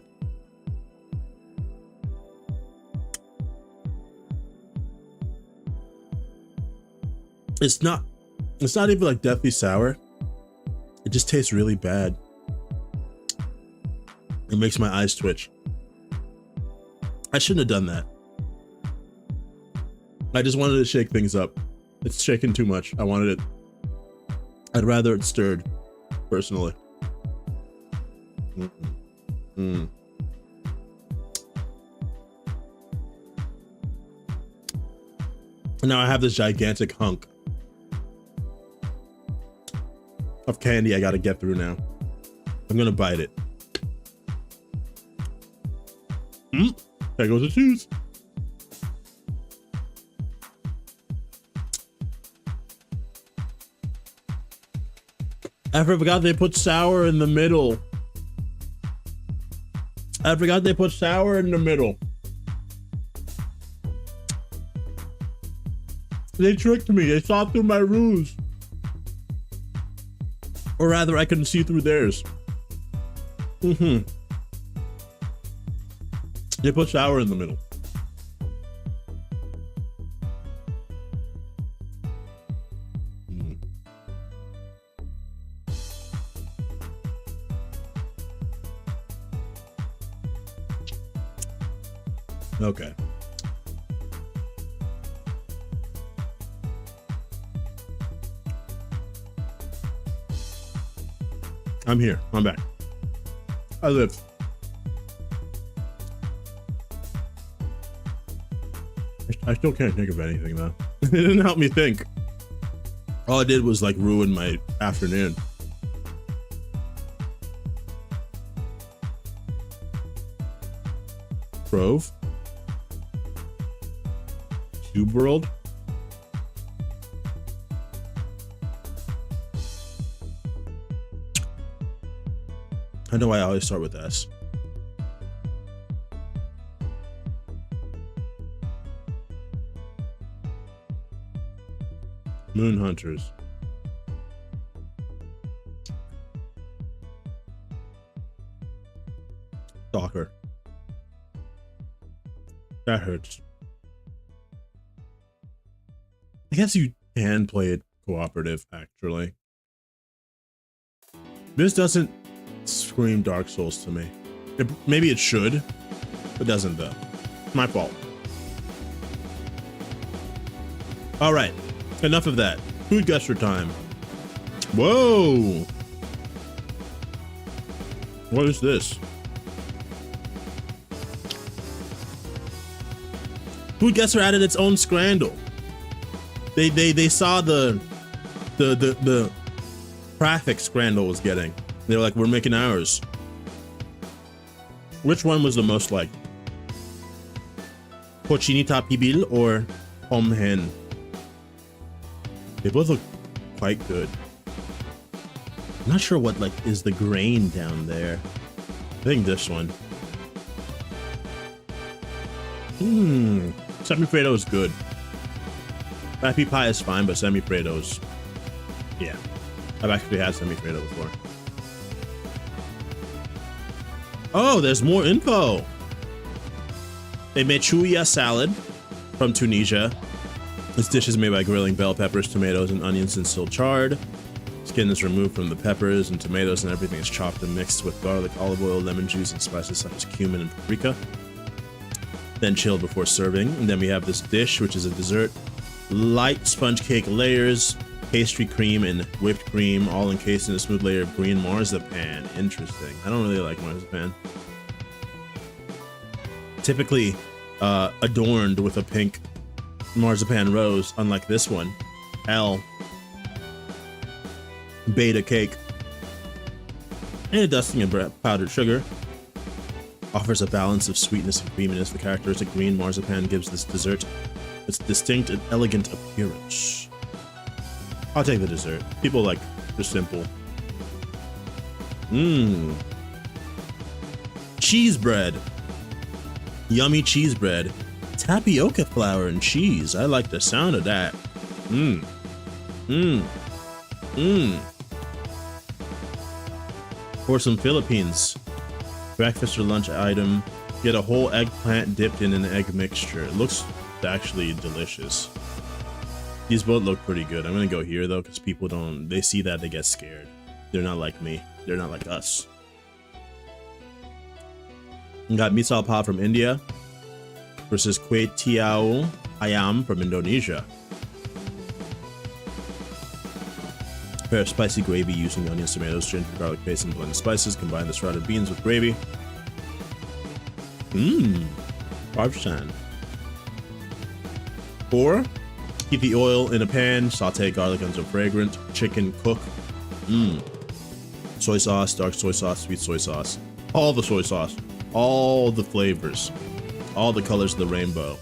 It's not even like deathly sour. It just tastes really bad. It makes my eyes twitch. I shouldn't have done that. I just wanted to shake things up. It's shaking too much. I'd rather it stirred, personally. And now I have this gigantic hunk of candy I gotta get through now. I'm gonna bite it. There goes the juice. I forgot they put sour in the middle. They tricked me. They saw through my ruse. Or rather, I couldn't see through theirs. They put sour in the middle. Okay. I'm here. I'm back. I live. I still can't think of anything though. It didn't help me think. All I did was like ruin my afternoon. Grove. Cube World. I know I always start with S. Moon Hunters. Stalker. That hurts. I guess you can play it cooperative, actually. This doesn't scream Dark Souls to me. Maybe it should, but doesn't though. My fault. All right, enough of that. Food gusher time. Whoa! What is this? Food gusher added its own scrandle. They saw the traffic scrandle was getting. They were like, we're making ours. Which one was the most liked? Cochinita pibil or homhen? They both look quite good. I'm not sure what like is the grain down there. I think this one. Semi-Fredo is good. Happy pie is fine, but semi-Fredo's, yeah. I've actually had semi-Fredo before. Oh, there's more info. A mechuya salad from Tunisia. This dish is made by grilling bell peppers, tomatoes, and onions until charred. Skin is removed from the peppers and tomatoes, and everything is chopped and mixed with garlic, olive oil, lemon juice, and spices such as cumin and paprika. Then chilled before serving. And then we have this dish, which is a dessert. Light sponge cake layers, pastry cream, and whipped cream, all encased in a smooth layer of green marzipan. Interesting. I don't really like marzipan. Typically adorned with a pink marzipan rose, unlike this one. L. Beta cake. And a dusting of powdered sugar. Offers a balance of sweetness and creaminess. The characteristic green marzipan gives this dessert its distinct and elegant appearance. I'll take the dessert. People like the simple. Cheese bread. Yummy cheese bread. Tapioca flour and cheese. I like the sound of that. For some Philippines. Breakfast or lunch item. Get a whole eggplant dipped in an egg mixture. It looks actually delicious. These both look pretty good. I'm gonna go here though, because people don't, they see that, they get scared. They're not like me. They're not like us. We got misal pa from India versus kway teow ayam from Indonesia. Prepare a spicy gravy using onions, tomatoes, ginger, garlic paste, and blended spices. Combine the shredded beans with gravy. Parmesan. Or heat the oil in a pan, saute garlic until fragrant, chicken cook. Soy sauce, dark soy sauce, sweet soy sauce. All the soy sauce, all the flavors, all the colors of the rainbow.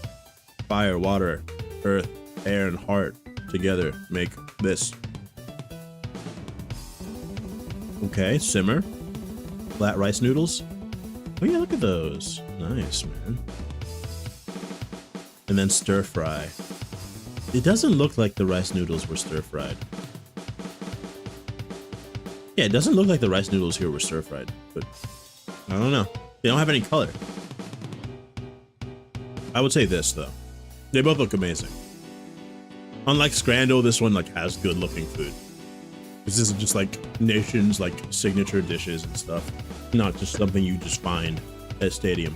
Fire, water, earth, air, and heart together make this. Okay, simmer. Flat rice noodles. Oh yeah, look at those. Nice, man. And then stir fry. It doesn't look like the rice noodles were stir fried. Yeah, it doesn't look like the rice noodles here were stir fried, but I don't know. They don't have any color. I would say this though. They both look amazing. Unlike Scrando, this one like has good looking food. This is just like nations like signature dishes and stuff. Not just something you just find at a stadium.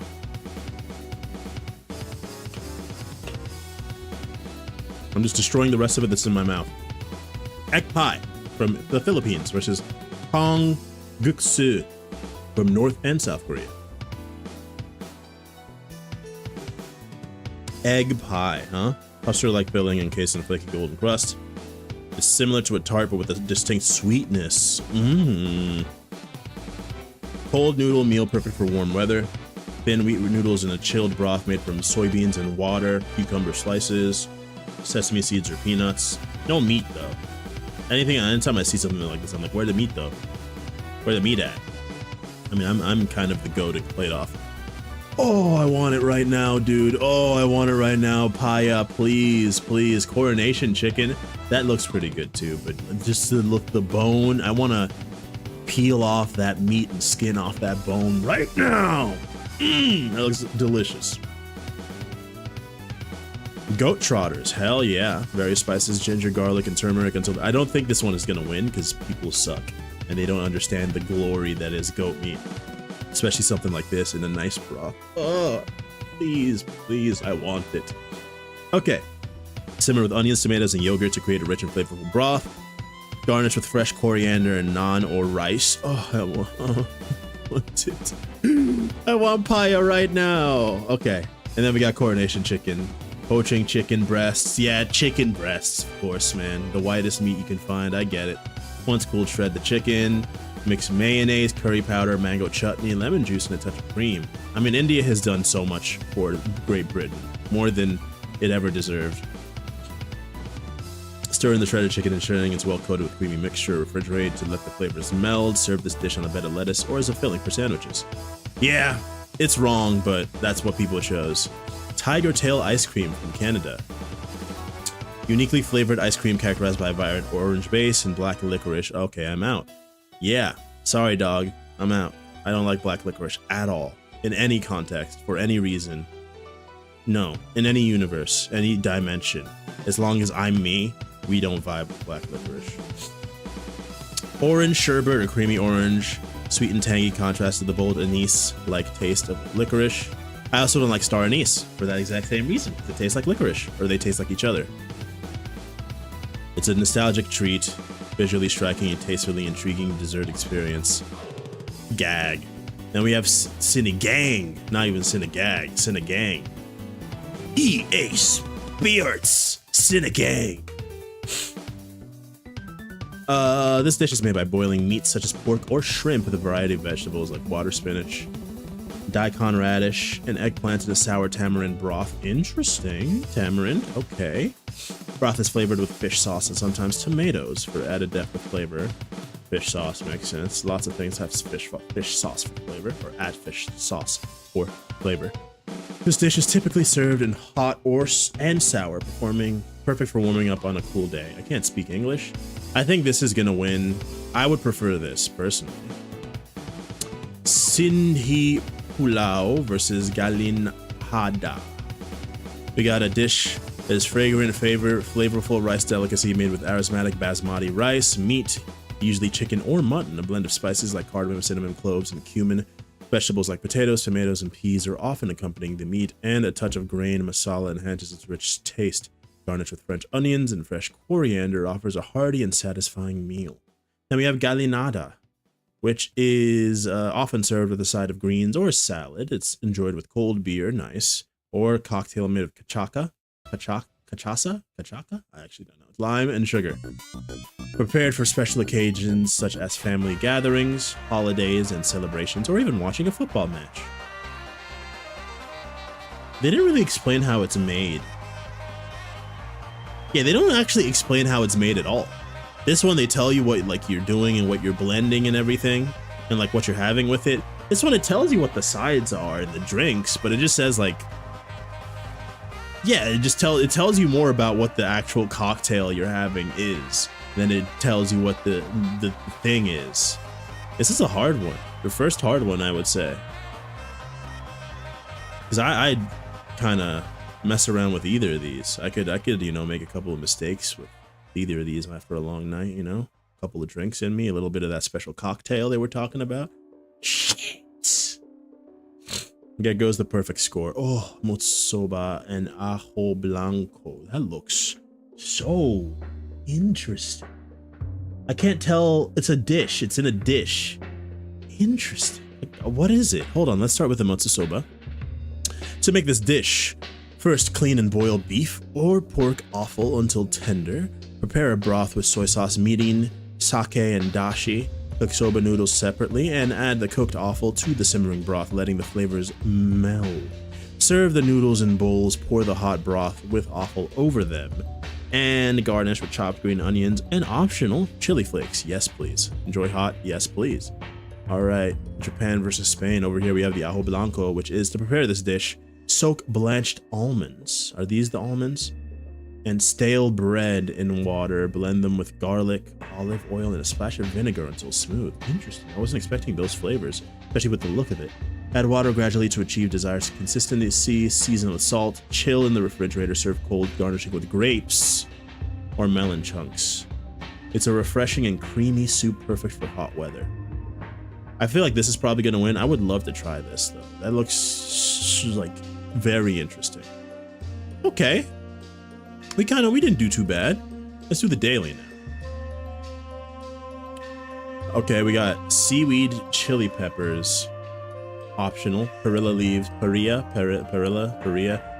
I'm just destroying the rest of it that's in my mouth. Egg pie from the Philippines versus Hong Guksu from North and South Korea. Egg pie, huh? Custard-like filling encased in a flaky golden crust. It's similar to a tart, but with a distinct sweetness. Cold noodle meal perfect for warm weather. Thin wheat noodles in a chilled broth made from soybeans and water, cucumber slices, sesame seeds or peanuts. No meat though. Anytime I see something like this, I'm like, where the meat though? Where the meat at? I mean, I'm kind of the go to play it off. Oh, I want it right now, dude. Oh, I want it right now. Paya, please, please. Coronation chicken. That looks pretty good too, but just to look the bone, I want to peel off that meat and skin off that bone right now. That looks delicious. Goat trotters, hell yeah. Various spices, ginger, garlic, and turmeric until... I don't think this one is gonna win because people suck and they don't understand the glory that is goat meat. Especially something like this in a nice broth. Oh, please, please, I want it. Okay. Simmer with onions, tomatoes, and yogurt to create a rich and flavorful broth. Garnish with fresh coriander and naan or rice. Oh, I want it. I want paya right now. Okay. And then we got coronation chicken. Poaching chicken breasts. Yeah, chicken breasts, of course, man. The whitest meat you can find. I get it. Once cooled, shred the chicken. Mix mayonnaise, curry powder, mango chutney, lemon juice, and a touch of cream. I mean, India has done so much for Great Britain. More than it ever deserved. Stir in the shredded chicken, ensuring it's well coated with creamy mixture. Refrigerate to let the flavors meld. Serve this dish on a bed of lettuce or as a filling for sandwiches. Yeah, it's wrong, but that's what people chose. Tiger Tail ice cream from Canada. Uniquely flavored ice cream characterized by a vibrant orange base and black licorice. Okay, I'm out. Yeah, sorry dog, I'm out. I don't like black licorice at all. In any context, for any reason. No, in any universe, any dimension. As long as I'm me, we don't vibe with black licorice. Orange sherbet or creamy orange. Sweet and tangy contrast to the bold anise-like taste of licorice. I also don't like star anise for that exact same reason. They taste like licorice, or they taste like each other. It's a nostalgic treat, visually striking and tastefully intriguing dessert experience. Gag. Then we have Cinegang, not even Cinegag, Cinegang. EA Spirits, Cinegang. This dish is made by boiling meats such as pork or shrimp with a variety of vegetables like water spinach, daikon radish, and eggplant in a sour tamarind broth. Interesting. Tamarind, okay. Broth is flavored with fish sauce and sometimes tomatoes for added depth of flavor. Fish sauce makes sense. Lots of things have fish sauce for flavor, or add fish sauce for flavor. This dish is typically served in hot and sour, perfect for warming up on a cool day. I can't speak English. I think this is gonna win. I would prefer this personally. Sinhi Pulao versus Galinhada. We got a dish that is fragrant, flavorful rice delicacy made with aromatic basmati rice, meat, usually chicken or mutton, a blend of spices like cardamom, cinnamon, cloves, and cumin. Vegetables like potatoes, tomatoes, and peas are often accompanying the meat, and a touch of grain masala enhances its rich taste. Garnished with French onions and fresh coriander, offers a hearty and satisfying meal. Then we have galinada, which is often served with a side of greens or salad. It's enjoyed with cold beer, nice, or a cocktail made of cachaça? I actually don't know. Lime and sugar. Prepared for special occasions such as family gatherings, holidays, and celebrations, or even watching a football match. They didn't really explain how it's made. Yeah, they don't actually explain how it's made at all. This one, they tell you what like you're doing and what you're blending and everything, and like what you're having with it. This one, it tells you what the sides are and the drinks, but it just says like, yeah, it tells you more about what the actual cocktail you're having is than it tells you what the thing is. This is a hard one. The first hard one, I would say. Because I kind of mess around with either of these. I could you know, make a couple of mistakes with either of these after a long night, you know? A couple of drinks in me, a little bit of that special cocktail they were talking about. Shit! There goes the perfect score. Oh, motsoba and ajo blanco. That looks so interesting. I can't tell. It's a dish. It's in a dish. Interesting. What is it? Hold on. Let's start with the motsoba. To make this dish, first clean and boil beef or pork offal until tender. Prepare a broth with soy sauce, mirin, sake, and dashi. Cook soba noodles separately and add the cooked offal to the simmering broth, letting the flavors meld. Serve the noodles in bowls, pour the hot broth with offal over them, and garnish with chopped green onions and optional chili flakes. Yes, please. Enjoy hot? Yes, please. All right, Japan versus Spain. Over here we have the ajo blanco, which is to prepare this dish. Soak blanched almonds. Are these the almonds? And stale bread in water. Blend them with garlic, olive oil, and a splash of vinegar until smooth. Interesting. I wasn't expecting those flavors, especially with the look of it. Add water gradually to achieve desired consistency. Season with salt. Chill in the refrigerator. Serve cold, garnishing with grapes or melon chunks. It's a refreshing and creamy soup, perfect for hot weather. I feel like this is probably gonna win. I would love to try this though. That looks like very interesting. Okay. We didn't do too bad. Let's do the daily now. Okay, we got seaweed chili peppers. Optional. Perilla leaves. Perilla.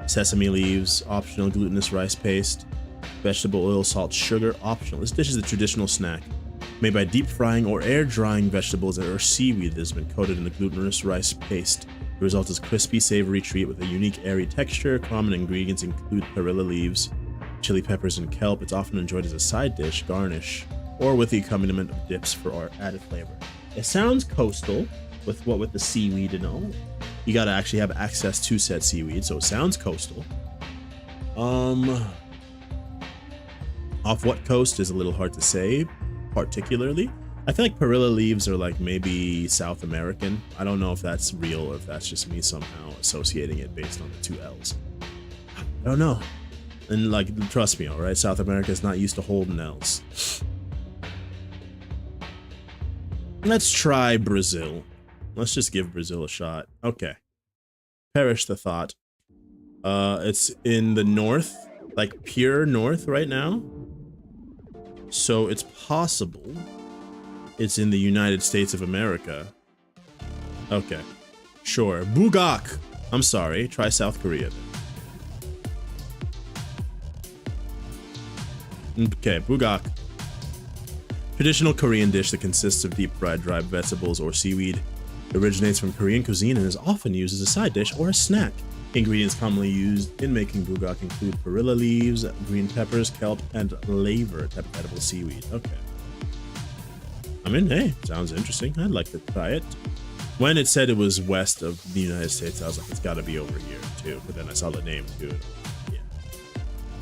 Sesame leaves. Optional. Glutinous rice paste. Vegetable oil, salt, sugar. Optional. This dish is a traditional snack made by deep frying or air drying vegetables or seaweed that has been coated in a glutinous rice paste. The result is crispy, savory treat with a unique airy texture. Common ingredients include perilla leaves, chili peppers, and kelp. It's often enjoyed as a side dish, garnish, or with the accompaniment of dips for our added flavor. It sounds coastal with the seaweed and all. You gotta actually have access to said seaweed, so it sounds coastal. Off what coast is a little hard to say, particularly. I feel like perilla leaves are like maybe South American. I don't know if that's real or if that's just me somehow associating it based on the two L's. I don't know. And like, trust me, all right, South America is not used to holding L's. Let's try Brazil. Let's just give Brazil a shot. Okay. Perish the thought. It's in the north, like pure north right now. So it's possible it's in the United States of America. Okay. Sure. Bugak. I'm sorry. Try South Korea. Okay, bugak. Traditional Korean dish that consists of deep-fried dried vegetables or seaweed. It originates from Korean cuisine and is often used as a side dish or a snack. Ingredients commonly used in making bugak include perilla leaves, green peppers, kelp, and laver, type of edible seaweed. Okay. I mean, hey, sounds interesting. I'd like to try it. When it said it was west of the United States, I was like, it's got to be over here, too. But then I saw the name, too. And yeah.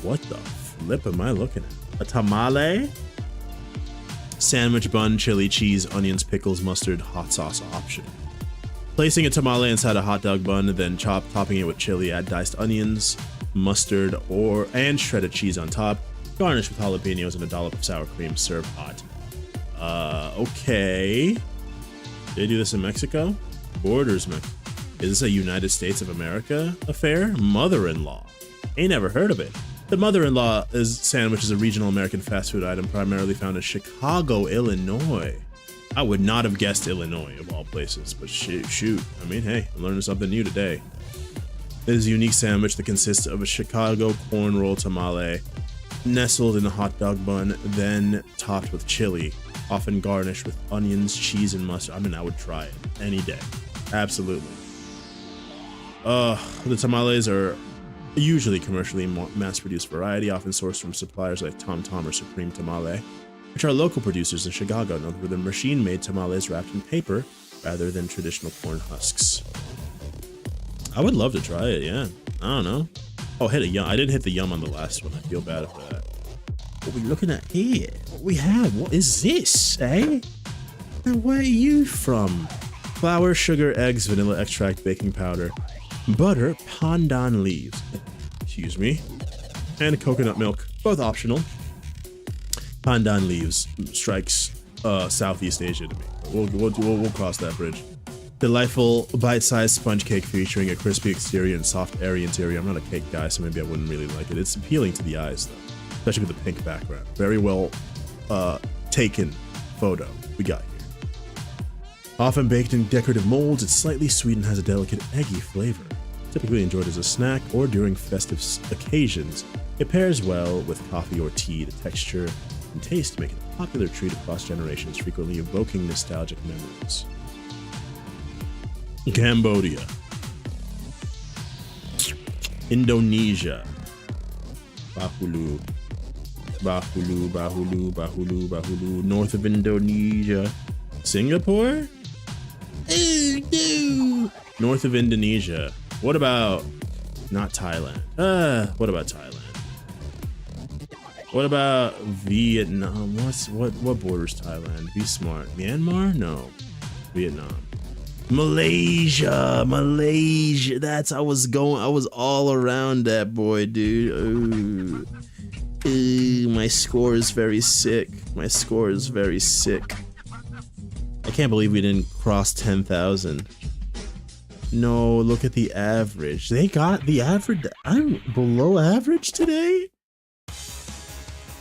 What the flip am I looking at? A tamale? Sandwich bun, chili, cheese, onions, pickles, mustard, hot sauce option. Placing a tamale inside a hot dog bun, then topping it with chili, add diced onions, mustard, and shredded cheese on top. Garnish with jalapenos and a dollop of sour cream. Serve hot. Okay. Did they do this in Mexico? Borders Mexico. Is this a United States of America affair? Mother-in-law. Ain't never heard of it. The mother-in-law sandwich is a regional American fast food item primarily found in Chicago, Illinois. I would not have guessed Illinois of all places, but shoot. I mean, hey, I'm learning something new today. It is a unique sandwich that consists of a Chicago corn roll tamale, nestled in a hot dog bun, then topped with chili, often garnished with onions, cheese, and mustard. I mean, I would try it any day. Absolutely. The tamales are usually commercially mass-produced variety, often sourced from suppliers like Tom Tom or Supreme Tamale, which are local producers in Chicago, known for their machine-made tamales wrapped in paper rather than traditional corn husks. I would love to try it, yeah. I don't know. Oh, hit a yum. I didn't hit the yum on the last one. I feel bad for that. What are we looking at here? What we have? What is this, eh? Now, where are you from? Flour, sugar, eggs, vanilla extract, baking powder, butter, pandan leaves, excuse me, and coconut milk, both optional. Pandan leaves strikes Southeast Asia to me. We'll cross that bridge. Delightful bite-sized sponge cake featuring a crispy exterior and soft, airy interior. I'm not a cake guy, so maybe I wouldn't really like it. It's appealing to the eyes, though, especially with the pink background. Very well taken photo we got here. Often baked in decorative molds, it's slightly sweet and has a delicate, eggy flavor. Typically enjoyed as a snack or during festive occasions, it pairs well with coffee or tea. The texture and taste make it a popular treat across generations, frequently evoking nostalgic memories. Cambodia. Indonesia. Bahulu. Bahulu, Bahulu, Bahulu, Bahulu. North of Indonesia. Singapore? Oh no! North of Indonesia. What about... not Thailand. What about Thailand? What about Vietnam? What borders Thailand? Be smart. Myanmar? No. Vietnam. Malaysia. I was all around that boy, dude. Ooh, my score is very sick. I can't believe we didn't cross 10,000. No, look at the average. They got the average. I'm below average today?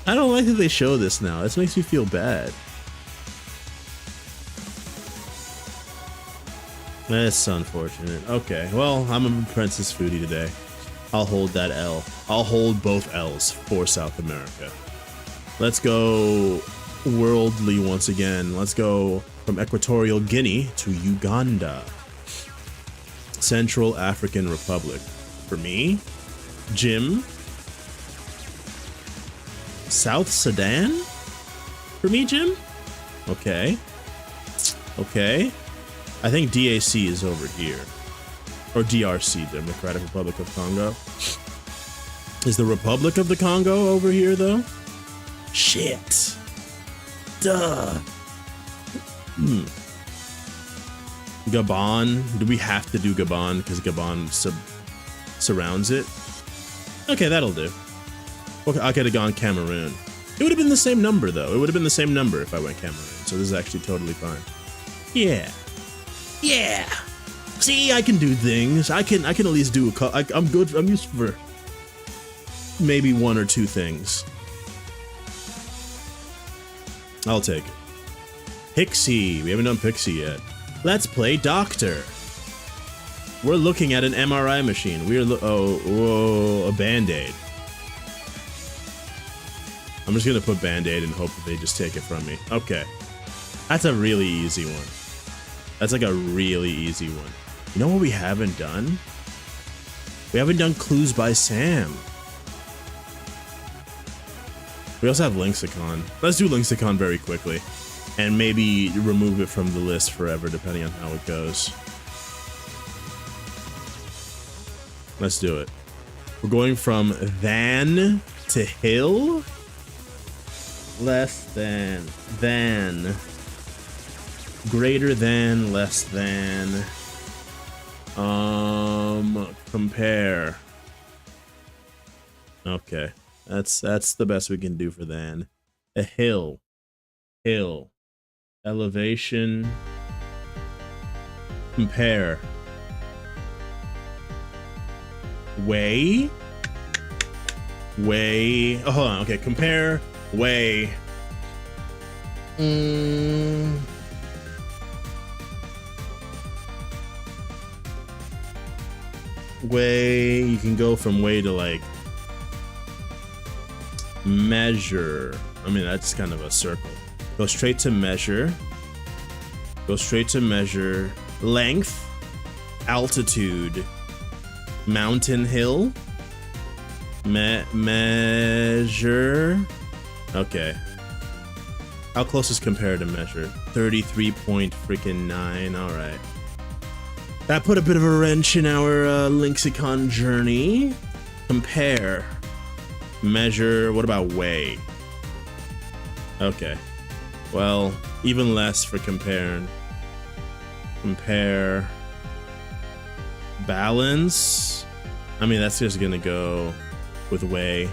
I don't like that they show this now. This makes me feel bad. That's unfortunate. Okay, well, I'm a Princess Foodie today. I'll hold that L. I'll hold both L's for South America. Let's go worldly once again. Let's go from Equatorial Guinea to Uganda. Central African Republic. For me, Jim. South Sudan? For me, Jim? Okay. Okay. I think DAC is over here. Or DRC, Democratic Republic of Congo. Is the Republic of the Congo over here, though? Shit. Duh. Gabon. Do we have to do Gabon because Gabon surrounds it? Okay, that'll do. Okay, I could have gone Cameroon. It would have been the same number, though. It would have been the same number if I went Cameroon. So this is actually totally fine. Yeah. Yeah. See, I can do things. I can at least do I'm good. I'm used for maybe one or two things. I'll take it. Pixie. We haven't done Pixie yet. Let's play Doctor. We're looking at an MRI machine. We're a Band-Aid. I'm just gonna put Band-Aid and hope that they just take it from me. Okay. That's a really easy one. That's like a really easy one. You know what we haven't done? We haven't done Clues by Sam. We also have Lexicon. Let's do Lexicon very quickly. And maybe remove it from the list forever, depending on how it goes. Let's do it. We're going from than to hill. Less than. Greater than, less than. Compare. Okay. That's the best we can do for than. A hill. Hill. Elevation. Compare. Way. Way. Oh, hold on. Okay. Compare. Way. Way. You can go from way to like measure. I mean, that's kind of a circle. Go straight to measure. Go straight to measure. Length. Altitude. Mountain hill. Measure. Okay. How close is compare to measure? 33.9. All right. That put a bit of a wrench in our Lexicon journey. Compare. Measure. What about weigh? Okay. Well, even less for comparing. Compare. Balance. I mean, that's just gonna go with weigh.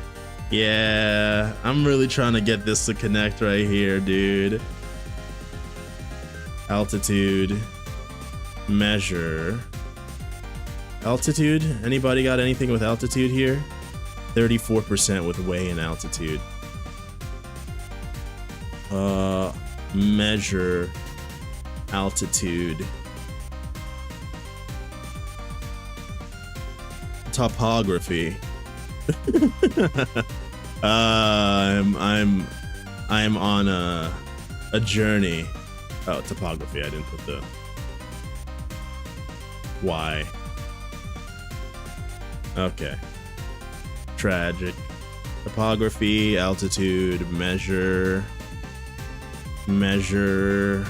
Yeah, I'm really trying to get this to connect right here, dude. Altitude. Measure. Altitude? Anybody got anything with altitude here? 34% with weigh and altitude. Measure. Altitude. Topography. I'm on a journey. Oh, topography. I didn't put the Y. Okay. Tragic. Topography, altitude, measure. Measure.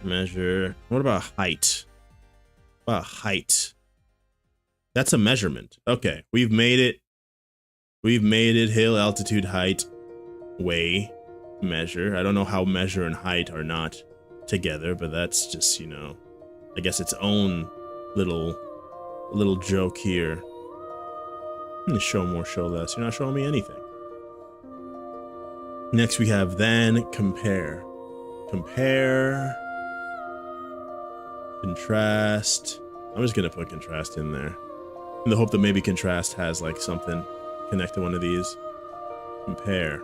Measure. What about height? What about height? That's a measurement. Okay, we've made it. We've made it. Hill, altitude, height, weigh, measure. I don't know how measure and height are not together, but that's just, you know, I guess its own little joke here. I'm gonna show more, show less. You're not showing me anything. Next we have then compare. Compare. Contrast. I'm just gonna put contrast in there in the hope that maybe contrast has like something connect to one of these. Compare.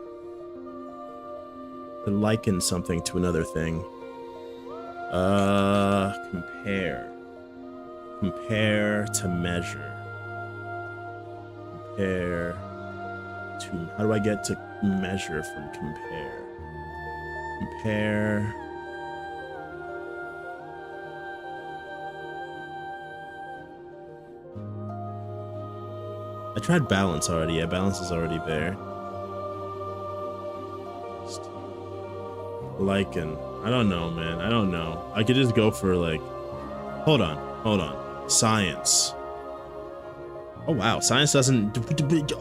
To liken something to another thing. Compare. Compare to measure. Compare to, how do I get to measure from compare? Compare. I tried balance already. Yeah, balance is already there. Lichen. I don't know, man. I don't know. I could just go for like, hold on. Science. Oh wow, science doesn't,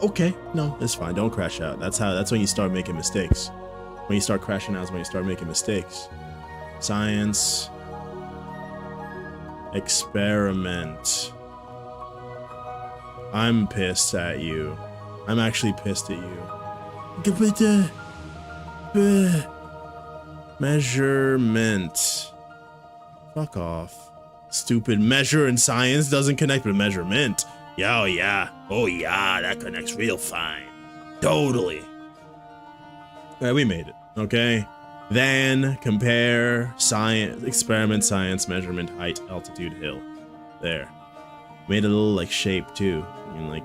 okay, no, it's fine. Don't crash out. That's when you start making mistakes. When you start crashing out is when you start making mistakes. Science. Experiment. I'm pissed at you. I'm actually pissed at you. Measurement. Fuck off. Stupid. Measure and science doesn't connect with measurement. Yeah, oh yeah. Oh yeah, that connects real fine. Totally. Alright, we made it. Okay. Then compare science, experiment, science, measurement, height, altitude, hill. There. Made a little like shape too. I mean like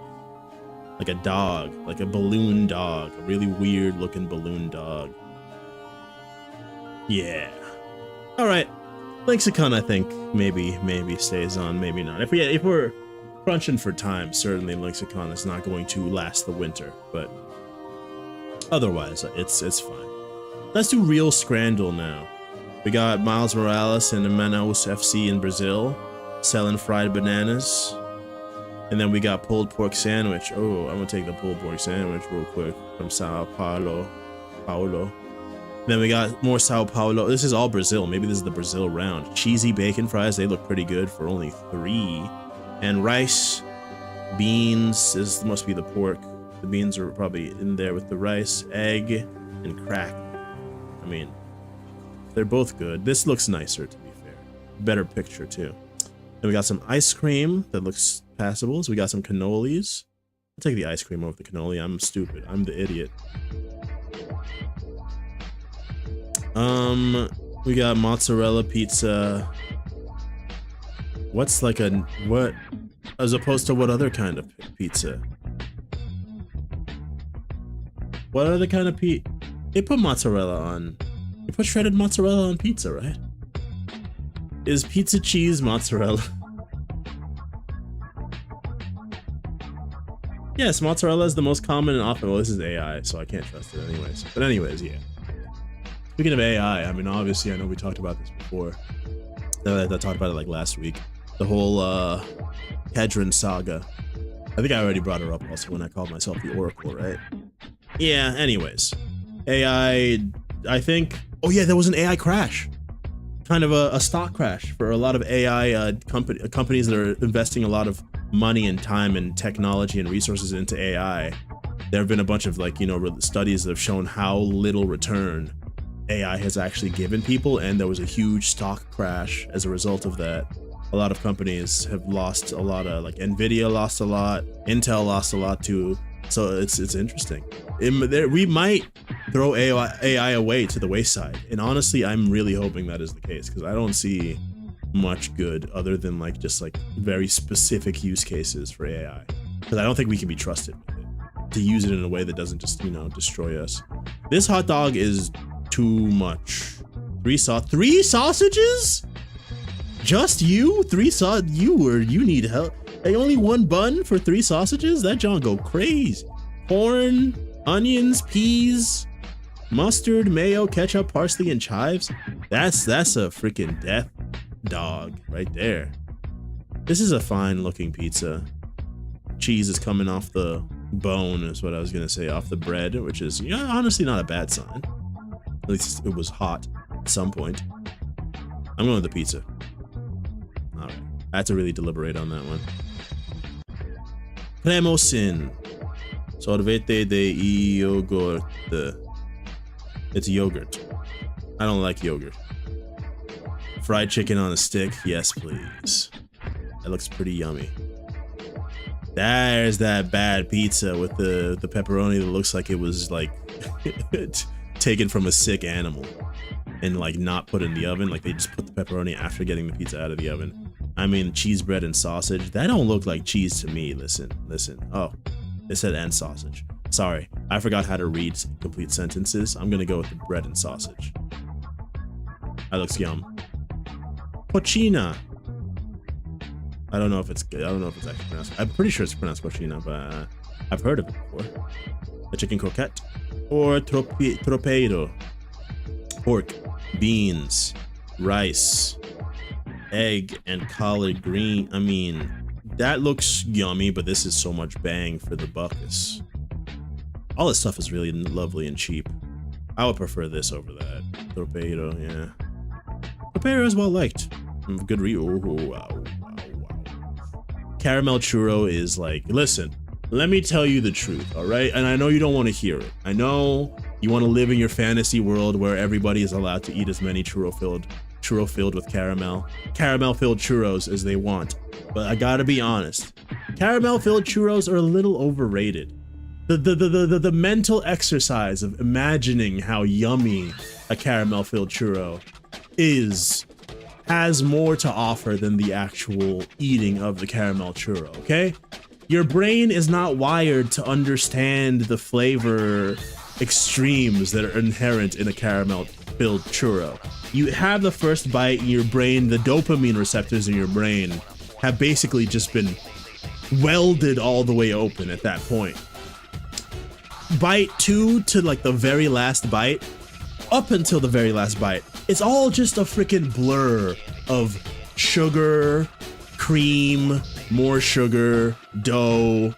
a dog, like a balloon dog, a really weird looking balloon dog. Yeah. All right. Lexicon, I think maybe stays on, maybe not. If we're crunching for time, certainly Lexicon is not going to last the winter, but otherwise it's fine. Let's do real Scrandle now. We got Miles Morales and Manaus FC in Brazil selling fried bananas. And then we got pulled pork sandwich. Oh, I'm gonna take the pulled pork sandwich real quick from Sao Paulo. Then we got more Sao Paulo. This is all Brazil. Maybe this is the Brazil round. Cheesy bacon fries. They look pretty good for only 3. And rice, beans. This must be the pork. The beans are probably in there with the rice, egg, and crack. I mean, they're both good. This looks nicer, to be fair. Better picture too. Then we got some ice cream that looks passable. So we got some cannolis. I'll take the ice cream over the cannoli. I'm stupid. I'm the idiot. We got mozzarella pizza. What's like what as opposed to what other kind of pizza? What other kind of they put mozzarella on. They put shredded mozzarella on pizza, right? Is pizza cheese mozzarella? Yes, mozzarella is the most common and often. Well, this is AI, so I can't trust it anyways. But anyways, yeah. Speaking of AI, I mean, obviously, I know we talked about this before. I talked about it like last week. The whole Kedron saga. I think I already brought her up also when I called myself the Oracle, right? Yeah, anyways. AI, I think... Oh yeah, there was an AI crash. Kind of a stock crash for a lot of AI companies that are investing a lot of money and time and technology and resources into AI. There have been a bunch of like, you know, studies that have shown how little return AI has actually given people, and there was a huge stock crash as a result of that. A lot of companies have lost a lot of, like Nvidia lost a lot, Intel lost a lot too. So it's interesting. We might throw AI away to the wayside, and honestly, I'm really hoping that is the case because I don't see much good other than like just like very specific use cases for AI. Because I don't think we can be trusted with it to use it in a way that doesn't just, you know, destroy us. This hot dog is too much. 3 sausages? Just you? 3 you need help. Hey, only 1 bun for 3 sausages? That John go crazy. Corn, onions, peas, mustard, mayo, ketchup, parsley, and chives. That's a freaking death dog right there. This is a fine looking pizza. Cheese is coming off the bone is what I was gonna say, off the bread, which is, you know, honestly not a bad sign. At least it was hot at some point. I'm going with the pizza. All right, I had to really deliberate on that one. Cremosin. Sorvete de yogurt. It's yogurt. I don't like yogurt. Fried chicken on a stick. Yes, please. That looks pretty yummy. There's that bad pizza with the pepperoni that looks like it was like taken from a sick animal and like not put in the oven. Like they just put the pepperoni after getting the pizza out of the oven. I mean, cheese bread and sausage. That don't look like cheese to me. Listen. Oh, it said and sausage. Sorry, I forgot how to read complete sentences. I'm gonna go with the bread and sausage. That looks yum. Pochina. I don't know if it's good. I don't know if it's actually pronounced. I'm pretty sure it's pronounced pochina, but I've heard of it before. A chicken croquette or tropeiro. Pork, beans, rice, egg, and collard green. I mean, that looks yummy, but this is so much bang for the buckus. All this stuff is really lovely and cheap. I would prefer this over that. Tropeiro, yeah. Tropeiro is well liked. Good wow. Caramel churro is like, listen, let me tell you the truth, all right? And I know you don't want to hear it. I know you want to live in your fantasy world where everybody is allowed to eat as many churro filled with caramel filled churros as they want. But I gotta be honest, caramel filled churros are a little overrated. The mental exercise of imagining how yummy a caramel filled churro has more to offer than the actual eating of the caramel churro, okay? Your brain is not wired to understand the flavor extremes that are inherent in a caramel filled churro. You have the first bite in your brain, the dopamine receptors in your brain have basically just been welded all the way open at that point. Bite 2 to like the very last bite, up until the very last bite, it's all just a freaking blur of sugar, cream, more sugar, dough,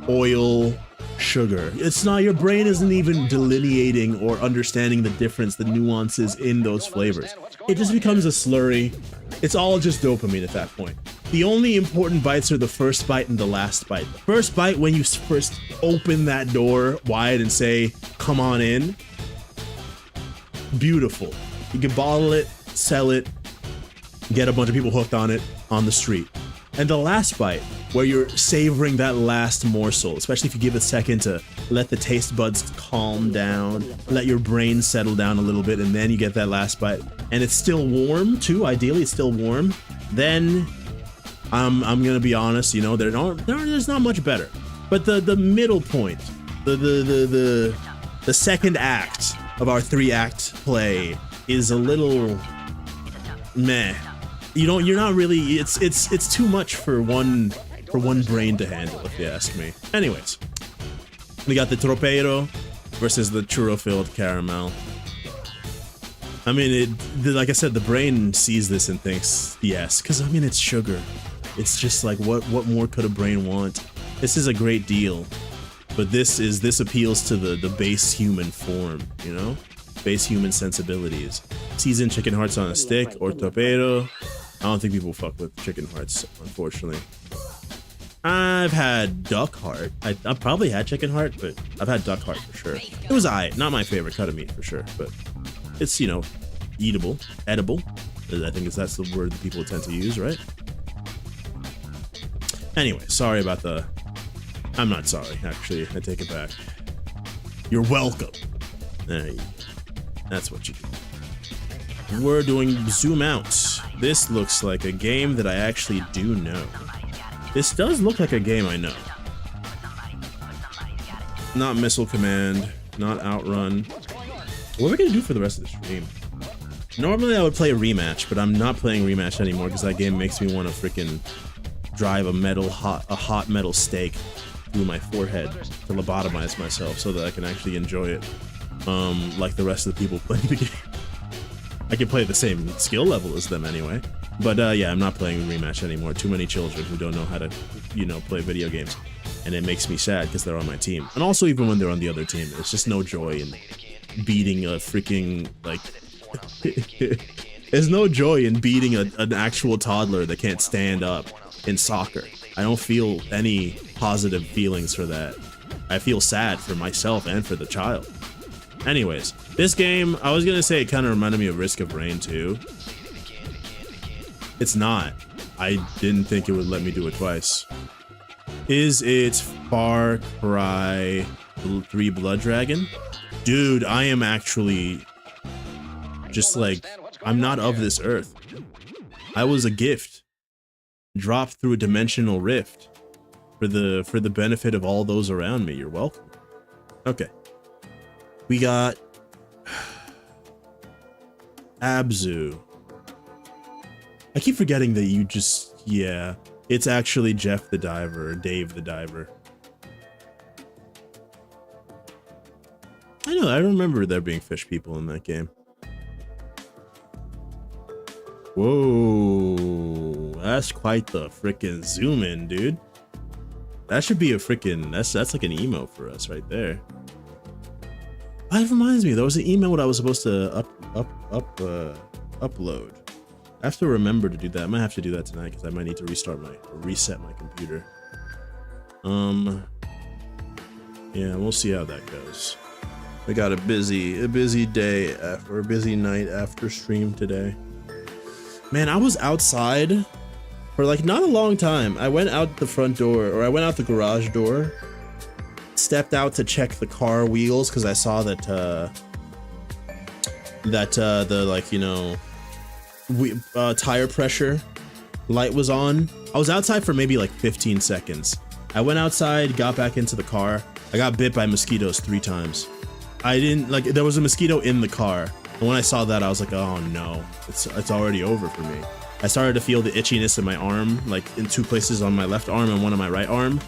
oil, sugar. It's not, your brain isn't even delineating or understanding the difference, the nuances in those flavors. It just becomes a slurry. It's all just dopamine at that point. The only important bites are the first bite and the last bite. The first bite, when you first open that door wide and say, come on in, beautiful. You can bottle it, sell it, get a bunch of people hooked on it on the street. And the last bite, where you're savoring that last morsel, especially if you give it a second to let the taste buds calm down, let your brain settle down a little bit, and then you get that last bite, and it's still warm too, ideally it's still warm, then I'm gonna be honest, you know, there's not much better. But the middle point, the second act of our 3-act play is a little meh. You're not really, it's too much for one brain to handle, if you ask me. Anyways, we got the tropeiro versus the churro filled caramel. I mean, like I said, the brain sees this and thinks yes, because I mean, it's sugar. It's just like, what more could a brain want? This is a great deal, but this appeals to the base human form, you know, base human sensibilities. Seasoned chicken hearts on a stick or tropeiro. I don't think people fuck with chicken hearts, unfortunately. I've had duck heart. I've probably had chicken heart, but I've had duck heart for sure. It was aight, not my favorite cut of meat for sure, but it's, you know, eatable, edible. I think that's the word that people tend to use, right? Anyway, sorry about the... I'm not sorry, actually. I take it back. You're welcome. There you go. That's what you do. We're doing zoom out. This looks like a game that I actually do know. This does look like a game I know. Not Missile Command, not Outrun. What are we gonna do for the rest of the stream? Normally I would play a rematch, but I'm not playing rematch anymore because that game makes me want to freaking drive a hot metal stake through my forehead to lobotomize myself so that I can actually enjoy it. Like the rest of the people playing the game. I can play the same skill level as them anyway. But yeah, I'm not playing rematch anymore. Too many children who don't know how to, you know, play video games. And it makes me sad because they're on my team. And also even when they're on the other team, there's just no joy in beating a freaking, like... There's no joy in beating an actual toddler that can't stand up in soccer. I don't feel any positive feelings for that. I feel sad for myself and for the child. Anyways, this game, I was gonna say it kind of reminded me of Risk of Rain 2. It's not. I didn't think it would let me do it twice. Is it Far Cry 3 Blood Dragon? Dude, I am actually just like, I'm not of this earth. I was a gift dropped through a dimensional rift for the benefit of all those around me. You're welcome. Okay. We got Abzu. I keep forgetting that you just, yeah, it's actually Jeff the Diver, or Dave the Diver. know. I remember there being fish people in that game. Whoa, that's quite the freaking zoom in, dude. That should be a freaking, that's like an emo for us right there. That reminds me, there was an email what I was supposed to upload. I have to remember to do that. I might have to do that tonight because I might need to reset my computer. Yeah, we'll see how that goes. I got a busy day or a busy night after stream today. Man, I was outside for like not a long time. I went out the front door, or I went out the garage door, stepped out to check the car wheels because I saw that the like, you know, tire pressure light was on. I was outside for maybe like 15 seconds. I went outside, got back into the car. I got bit by mosquitoes 3 times. I didn't like, there was a mosquito in the car. And when I saw that, I was like, oh no, it's already over for me. I started to feel the itchiness in my arm, like in 2 places on my left arm and 1 on my right arm.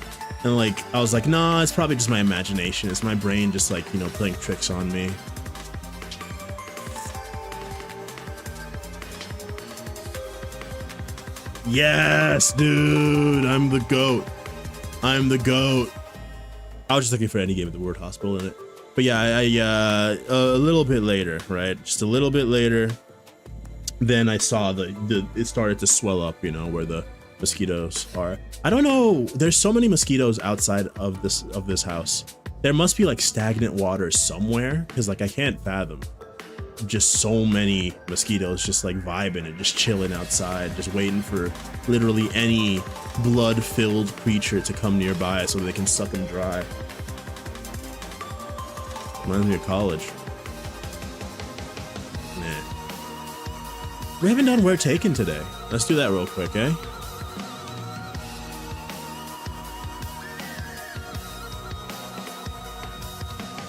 And like, I was like, nah, it's probably just my imagination. It's my brain just like, you know, playing tricks on me. Yes, dude, I'm the GOAT. I'm the GOAT. I was just looking for any game with the word hospital in it. But yeah, a little bit later, right? Just a little bit later, then I saw it started to swell up, you know, where the mosquitoes are. I don't know. There's so many mosquitoes outside of this house. There must be like stagnant water somewhere, because like I can't fathom just so many mosquitoes just like vibing and just chilling outside, just waiting for literally any blood-filled creature to come nearby so they can suck them dry. Reminds me of college. Nah. We haven't done Where Taken today. Let's do that real quick, eh?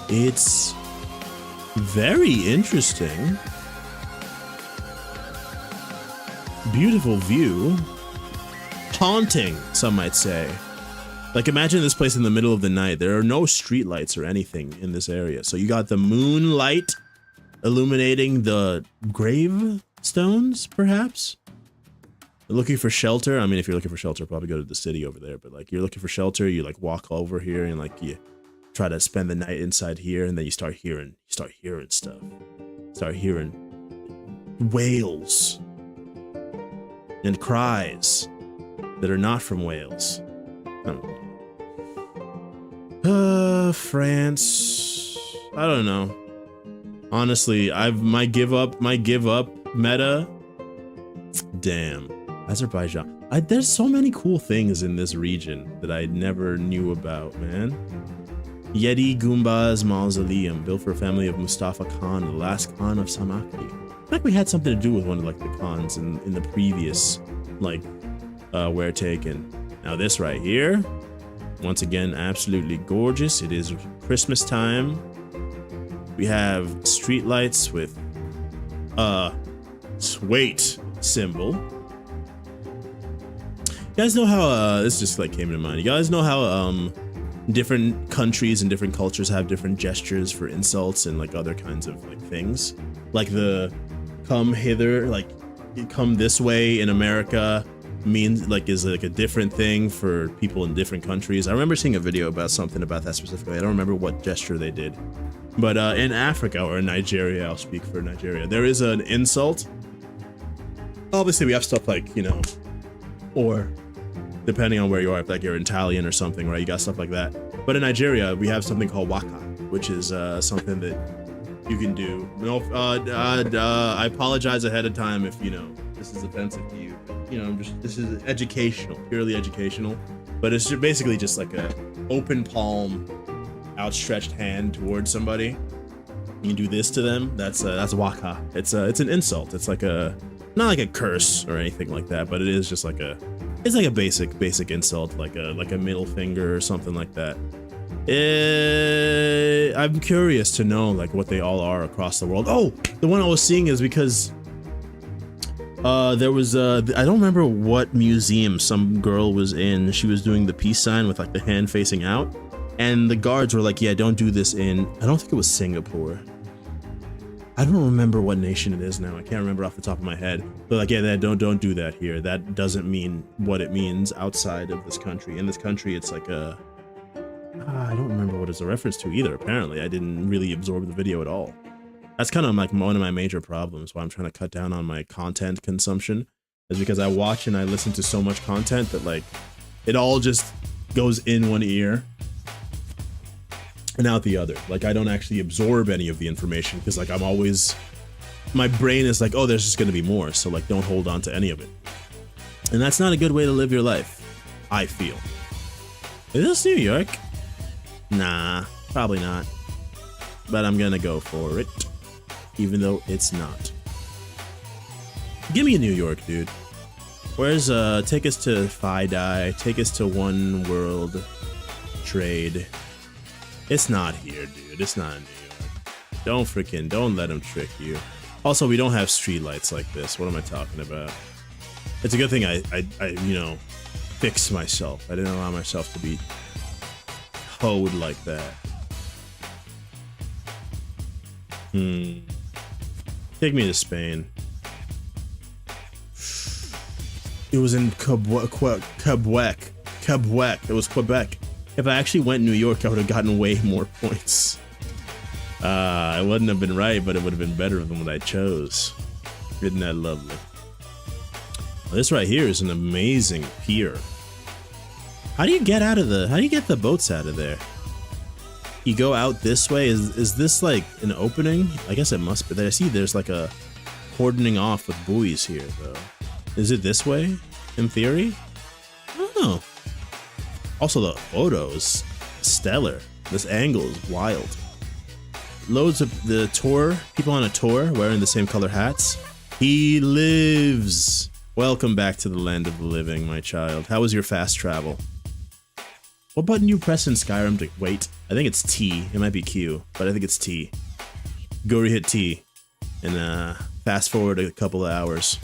It's very interesting. Beautiful view. Haunting, some might say. Like, imagine this place in the middle of the night. There are no streetlights or anything in this area. So you got the moonlight illuminating the gravestones, perhaps? Looking for shelter. I mean, if you're looking for shelter, probably go to the city over there. But like, you're looking for shelter, you like walk over here and like you try to spend the night inside here, and then you start hearing stuff. Start hearing wails and cries that are not from Wales. I don't know. France. I don't know. Honestly, my give up meta. Damn. Azerbaijan. There's so many cool things in this region that I never knew about, man. Yedi Gumbaz Mausoleum, built for a family of Mustafa Khan, the last Khan of Samarkand. I think we had something to do with one of like the Khans in the previous like Where Taken. Now this right here, once again, absolutely gorgeous. It is Christmas time. We have streetlights with sweet symbol. You guys know how this just like came to mind. You guys know how different countries and different cultures have different gestures for insults and like other kinds of like things, like the come hither, like come this way in America means like is like a different thing for people in different countries. I remember seeing a video about something about that specifically. I don't remember what gesture they did, but in Africa or in Nigeria, I'll speak for Nigeria, there is an insult. Obviously we have stuff like, you know, or depending on where you are, if like you're Italian or something, right, you got stuff like that. But in Nigeria, we have something called waka, which is something that you can do. No, I apologize ahead of time if, you know, this is offensive to you. You know, this is educational, purely educational. But it's basically just like a open palm, outstretched hand towards somebody. You do this to them. That's waka. It's an insult. It's like not like a curse or anything like that, but it is just like it's like a basic insult, like a middle finger or something like that. I'm curious to know like what they all are across the world. Oh, the one I was seeing is because there was I don't remember what museum some girl was in. She was doing the peace sign with like the hand facing out, And the guards were like, yeah, don't do this in, I don't think it was Singapore. I don't remember what nation it is now. I can't remember off the top of my head. But like, yeah, don't do that here. That doesn't mean what it means outside of this country. In this country, it's like a, I don't remember what it's a reference to either. Apparently, I didn't really absorb the video at all. That's kind of like one of my major problems why I'm trying to cut down on my content consumption, is because I watch and I listen to so much content that like it all just goes in one ear and out the other. Like I don't actually absorb any of the information because like I'm always, my brain is like, oh, there's just gonna be more, so like don't hold on to any of it. And that's not a good way to live your life, I feel. Is this New York? Nah, probably not. But I'm gonna go for it, even though it's not. Give me a New York, dude. Where's take us to FiDi, take us to One World Trade. It's not here, dude. It's not in New York. Don't let them trick you. Also, we don't have streetlights like this. What am I talking about? It's a good thing I you know, fixed myself. I didn't allow myself to be hoed like that. Take me to Spain. It was in Quebec. It was Quebec. If I actually went New York, I would have gotten way more points. I wouldn't have been right, but it would have been better than what I chose. Isn't that lovely? This right here is an amazing pier. How do you get out of the? How do you get the boats out of there? You go out this way. Is this like an opening? I guess it must be. I see there's like a cordoning off with buoys here, though. Is it this way? In theory? I don't know. Also, the photos, stellar. This angle is wild. Loads of the tour, people on a tour wearing the same color hats. He lives. Welcome back to the land of the living, my child. How was your fast travel? What button you press in Skyrim to wait? I think it's T. It might be Q, but I think it's T. Go hit T and fast forward a couple of hours.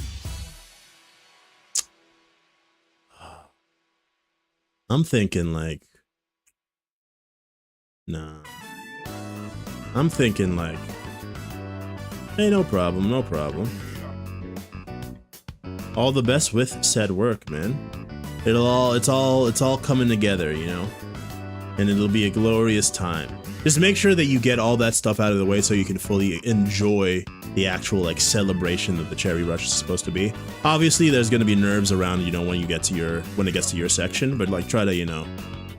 I'm thinking like, nah. I'm thinking like, hey, no problem, no problem. All the best with said work, man. It's all coming together, you know? And it'll be a glorious time. Just make sure that you get all that stuff out of the way so you can fully enjoy the actual like celebration that the Cherry Rush is supposed to be. Obviously, there's gonna be nerves around, you know, when it gets to your section, but like try to, you know,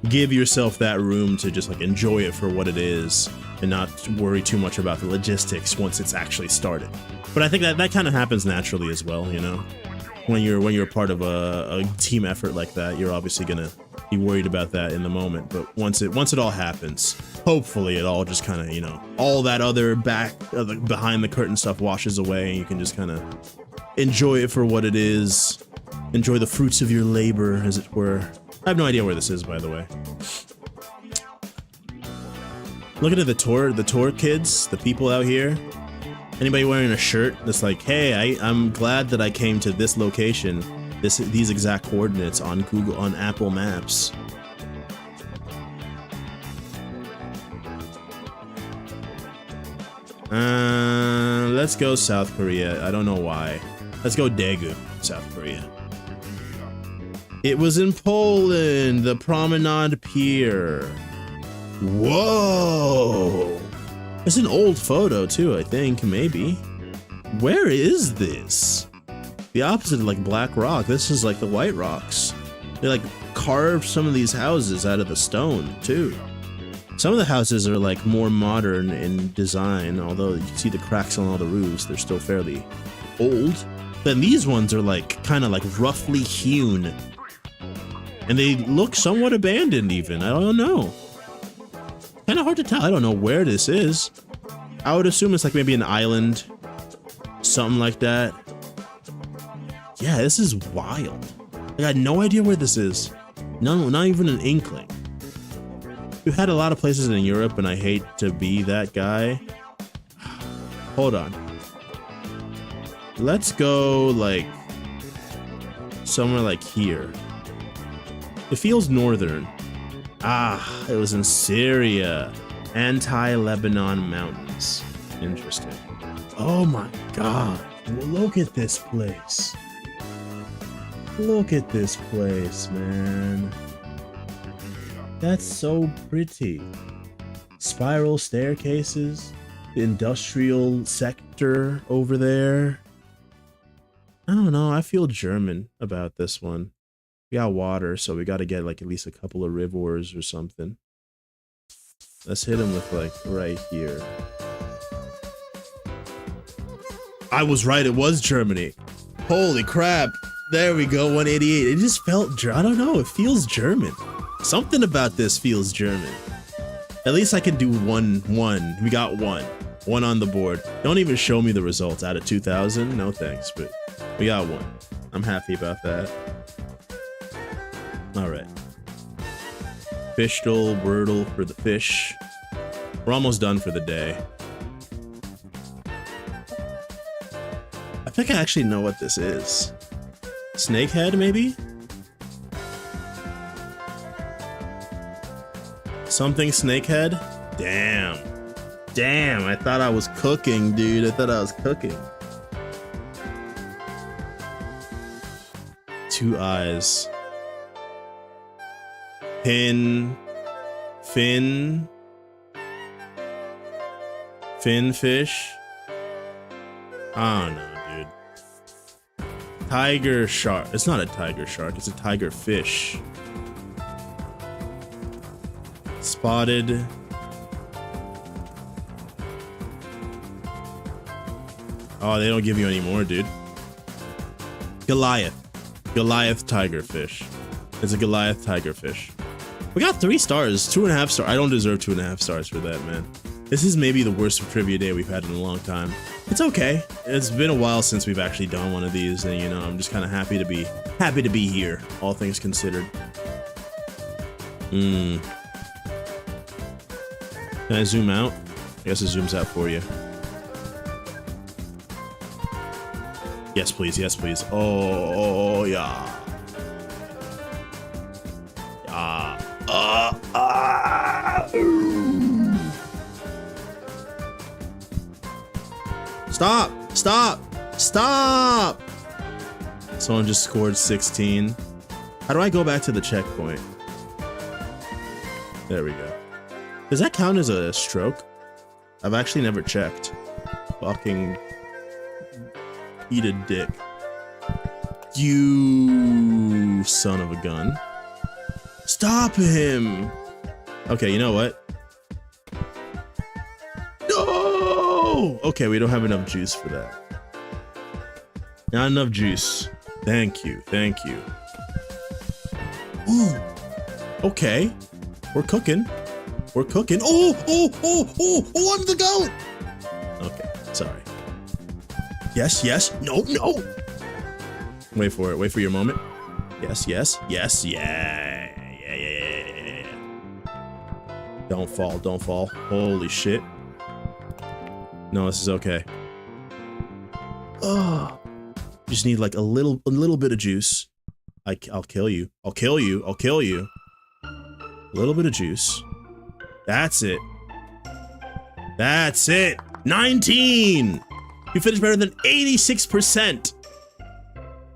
give yourself that room to just like enjoy it for what it is and not worry too much about the logistics once it's actually started. But I think that kind of happens naturally as well, you know. When you're part of a team effort like that, you're obviously gonna be worried about that in the moment. But once it all happens, hopefully it all just kind of, you know, all that other behind the curtain stuff washes away, and you can just kind of enjoy it for what it is, enjoy the fruits of your labor, as it were. I have no idea where this is, by the way. Looking at the tour kids, the people out here. Anybody wearing a shirt that's like, hey, I'm glad that I came to this location, these exact coordinates on Apple Maps. Let's go South Korea. I don't know why. Let's go Daegu, South Korea. It was in Poland, the Promenade Pier. Whoa! It's an old photo too, I think, maybe. Where is this? The opposite of like Black Rock. This is like the White Rocks. They like carved some of these houses out of the stone too. Some of the houses are like more modern in design, although you can see the cracks on all the roofs. They're still fairly old. Then these ones are like kind of like roughly hewn. And they look somewhat abandoned even. I don't know. Kind of hard to tell. I don't know where this is. I would assume it's like maybe an island. Something like that. Yeah, this is wild. I got no idea where this is. No, not even an inkling. We've had a lot of places in Europe, and I hate to be that guy. Hold on. Let's go like somewhere like here. It feels northern. Ah, it was in Syria. Anti-Lebanon mountains. Interesting. Oh my god. Look at this place. Look at this place, man. That's so pretty. Spiral staircases. The industrial sector over there. I don't know. I feel German about this one. We got water, so we got to get like at least a couple of rivers or something. Let's hit him with like right here. I was right. It was Germany. Holy crap. There we go. 188. It just felt, I don't know. It feels German. Something about this feels German. At least I can do one. We got one. One on the board. Don't even show me the results out of 2,000. No thanks, but we got one. I'm happy about that. All right. Fischl, Wordle for the fish. We're almost done for the day. I think I actually know what this is. Snakehead, maybe? Something snakehead? Damn. Damn, I thought I was cooking, dude. I thought I was cooking. 2 eyes. Fin. Fish. I don't know, dude. Tiger shark. It's not a tiger shark, it's a tiger fish. Spotted. Oh, they don't give you any more, dude. Goliath. Goliath tigerfish. It's a Goliath tigerfish. We got 3 stars, 2.5 stars. I don't deserve 2.5 stars for that, man. This is maybe the worst trivia day we've had in a long time. It's okay. It's been a while since we've actually done one of these, and you know, I'm just kind of happy to be here, all things considered. Can I zoom out? I guess it zooms out for you. Yes, please. Yes, please. Oh, yeah. Stop! Stop! Stop! Someone just scored 16. How do I go back to the checkpoint? There we go. Does that count as a stroke? I've actually never checked. Fucking eat a dick. You son of a gun. Stop him! Okay, you know what? No! Okay, we don't have enough juice for that. Not enough juice. Thank you, thank you. Ooh. Okay. We're cooking. We're cooking. Oh, I'm the goat! Okay, sorry. Yes, yes, no. Wait for it, wait for your moment. Yes, yeah. Don't fall. Holy shit. No, this is okay. Oh, just need like a little bit of juice. I'll kill you. I'll kill you. A little bit of juice. That's it. 19! You finished better than 86%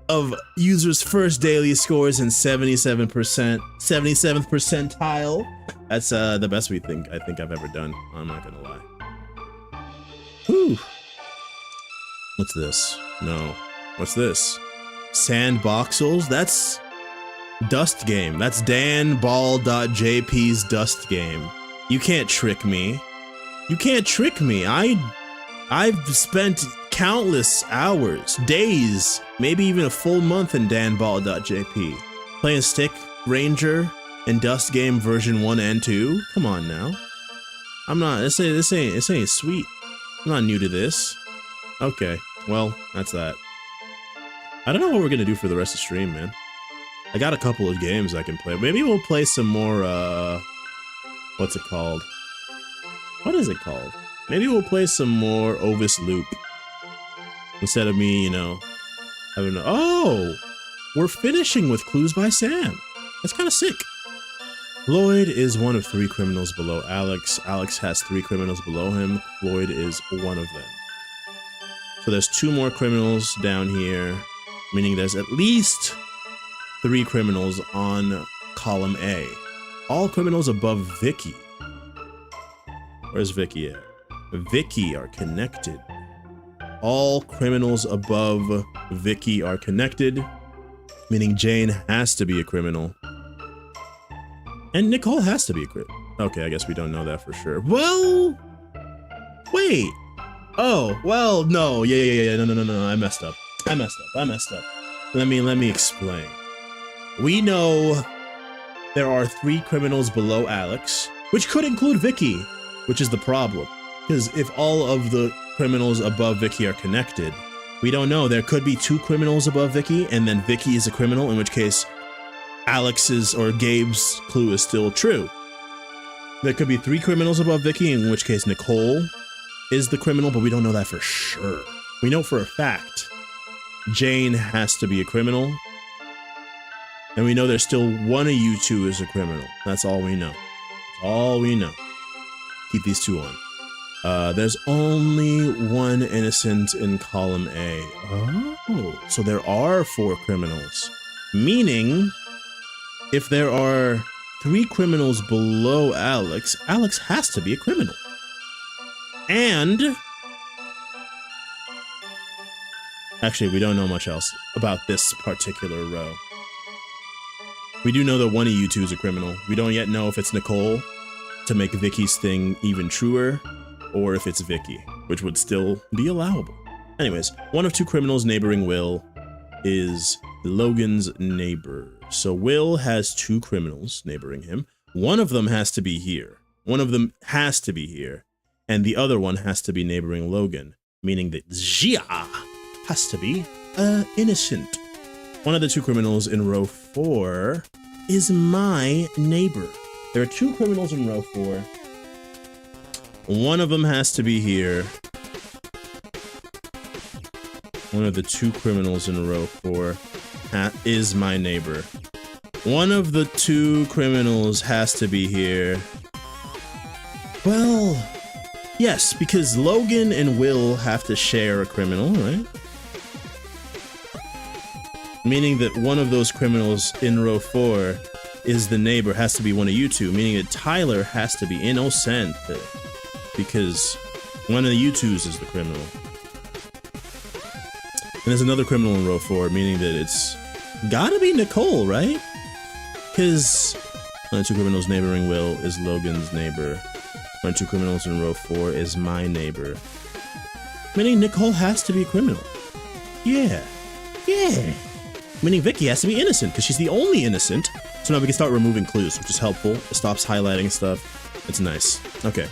of users' first daily scores and 77%, 77th percentile. That's the best I think I've ever done. I'm not gonna lie. Whew. What's this? No. What's this? Sandboxels? That's Dust Game. That's danball.jp's Dust Game. You can't trick me. You can't trick me. I've spent countless hours, days, maybe even a full month in danball.jp playing Stick Ranger and Dust Game version 1 and 2. Come on now. I'm not, this ain't sweet. I'm not new to this. Okay, well, that's that. I don't know what we're gonna do for the rest of the stream, man. I got a couple of games I can play. Maybe we'll play some more, what's it called? What is it called? Maybe we'll play some more Ovis Loop. Instead of me, you know, having oh! We're finishing with Clues by Sam. That's kind of sick. Floyd is one of 3 criminals below Alex. Alex has 3 criminals below him. Floyd is one of them. So there's 2 more criminals down here, meaning there's at least 3 criminals on column A. All criminals above Vicky. Where's Vicky at? Vicky are connected. All criminals above Vicky are connected, meaning Jane has to be a criminal. And Nicole has to be a criminal. Okay, I guess we don't know that for sure. Well, wait. Oh, well, no. Yeah. No. I messed up. Let me explain. We know there are 3 criminals below Alex, which could include Vicky, which is the problem. Because if all of the criminals above Vicky are connected, we don't know. There could be 2 criminals above Vicky, and then Vicky is a criminal, in which case Alex's or Gabe's clue is still true. There could be 3 criminals above Vicky, in which case Nicole is the criminal, but we don't know that for sure. We know for a fact Jane has to be a criminal, and we know there's still one of you 2 is a criminal. That's all we know. That's all we know. Keep these 2 on. There's only 1 innocent in column A. Oh, so there are 4 criminals. Meaning, if there are 3 criminals below Alex, Alex has to be a criminal. And actually, we don't know much else about this particular row. We do know that one of you 2 is a criminal. We don't yet know if it's Nicole to make Vicky's thing even truer, or if it's Vicky, which would still be allowable. Anyways, one of 2 criminals neighboring Will is Logan's neighbor. So Will has 2 criminals neighboring him. One of them has to be here. And the other one has to be neighboring Logan, meaning that Gia has to be innocent. One of the 2 criminals in row 4 is my neighbor. There are 2 criminals in row 4. One of them has to be here. One of the 2 criminals in row 4 is my neighbor. One of the 2 criminals has to be here. Well, yes, because Logan and Will have to share a criminal, right? Meaning that one of those criminals in row 4 is the neighbor, has to be one of you 2, meaning that Tyler has to be innocent, because one of the you 2s is the criminal. And there's another criminal in row 4, meaning that it's gotta be Nicole, right? Because one of the 2 criminals neighboring Will is Logan's neighbor. One of the 2 criminals in row 4 is my neighbor. Meaning Nicole has to be a criminal. Yeah. Meaning Vicky has to be innocent, because she's the only innocent. So now we can start removing clues, which is helpful. It stops highlighting stuff. It's nice. Okay.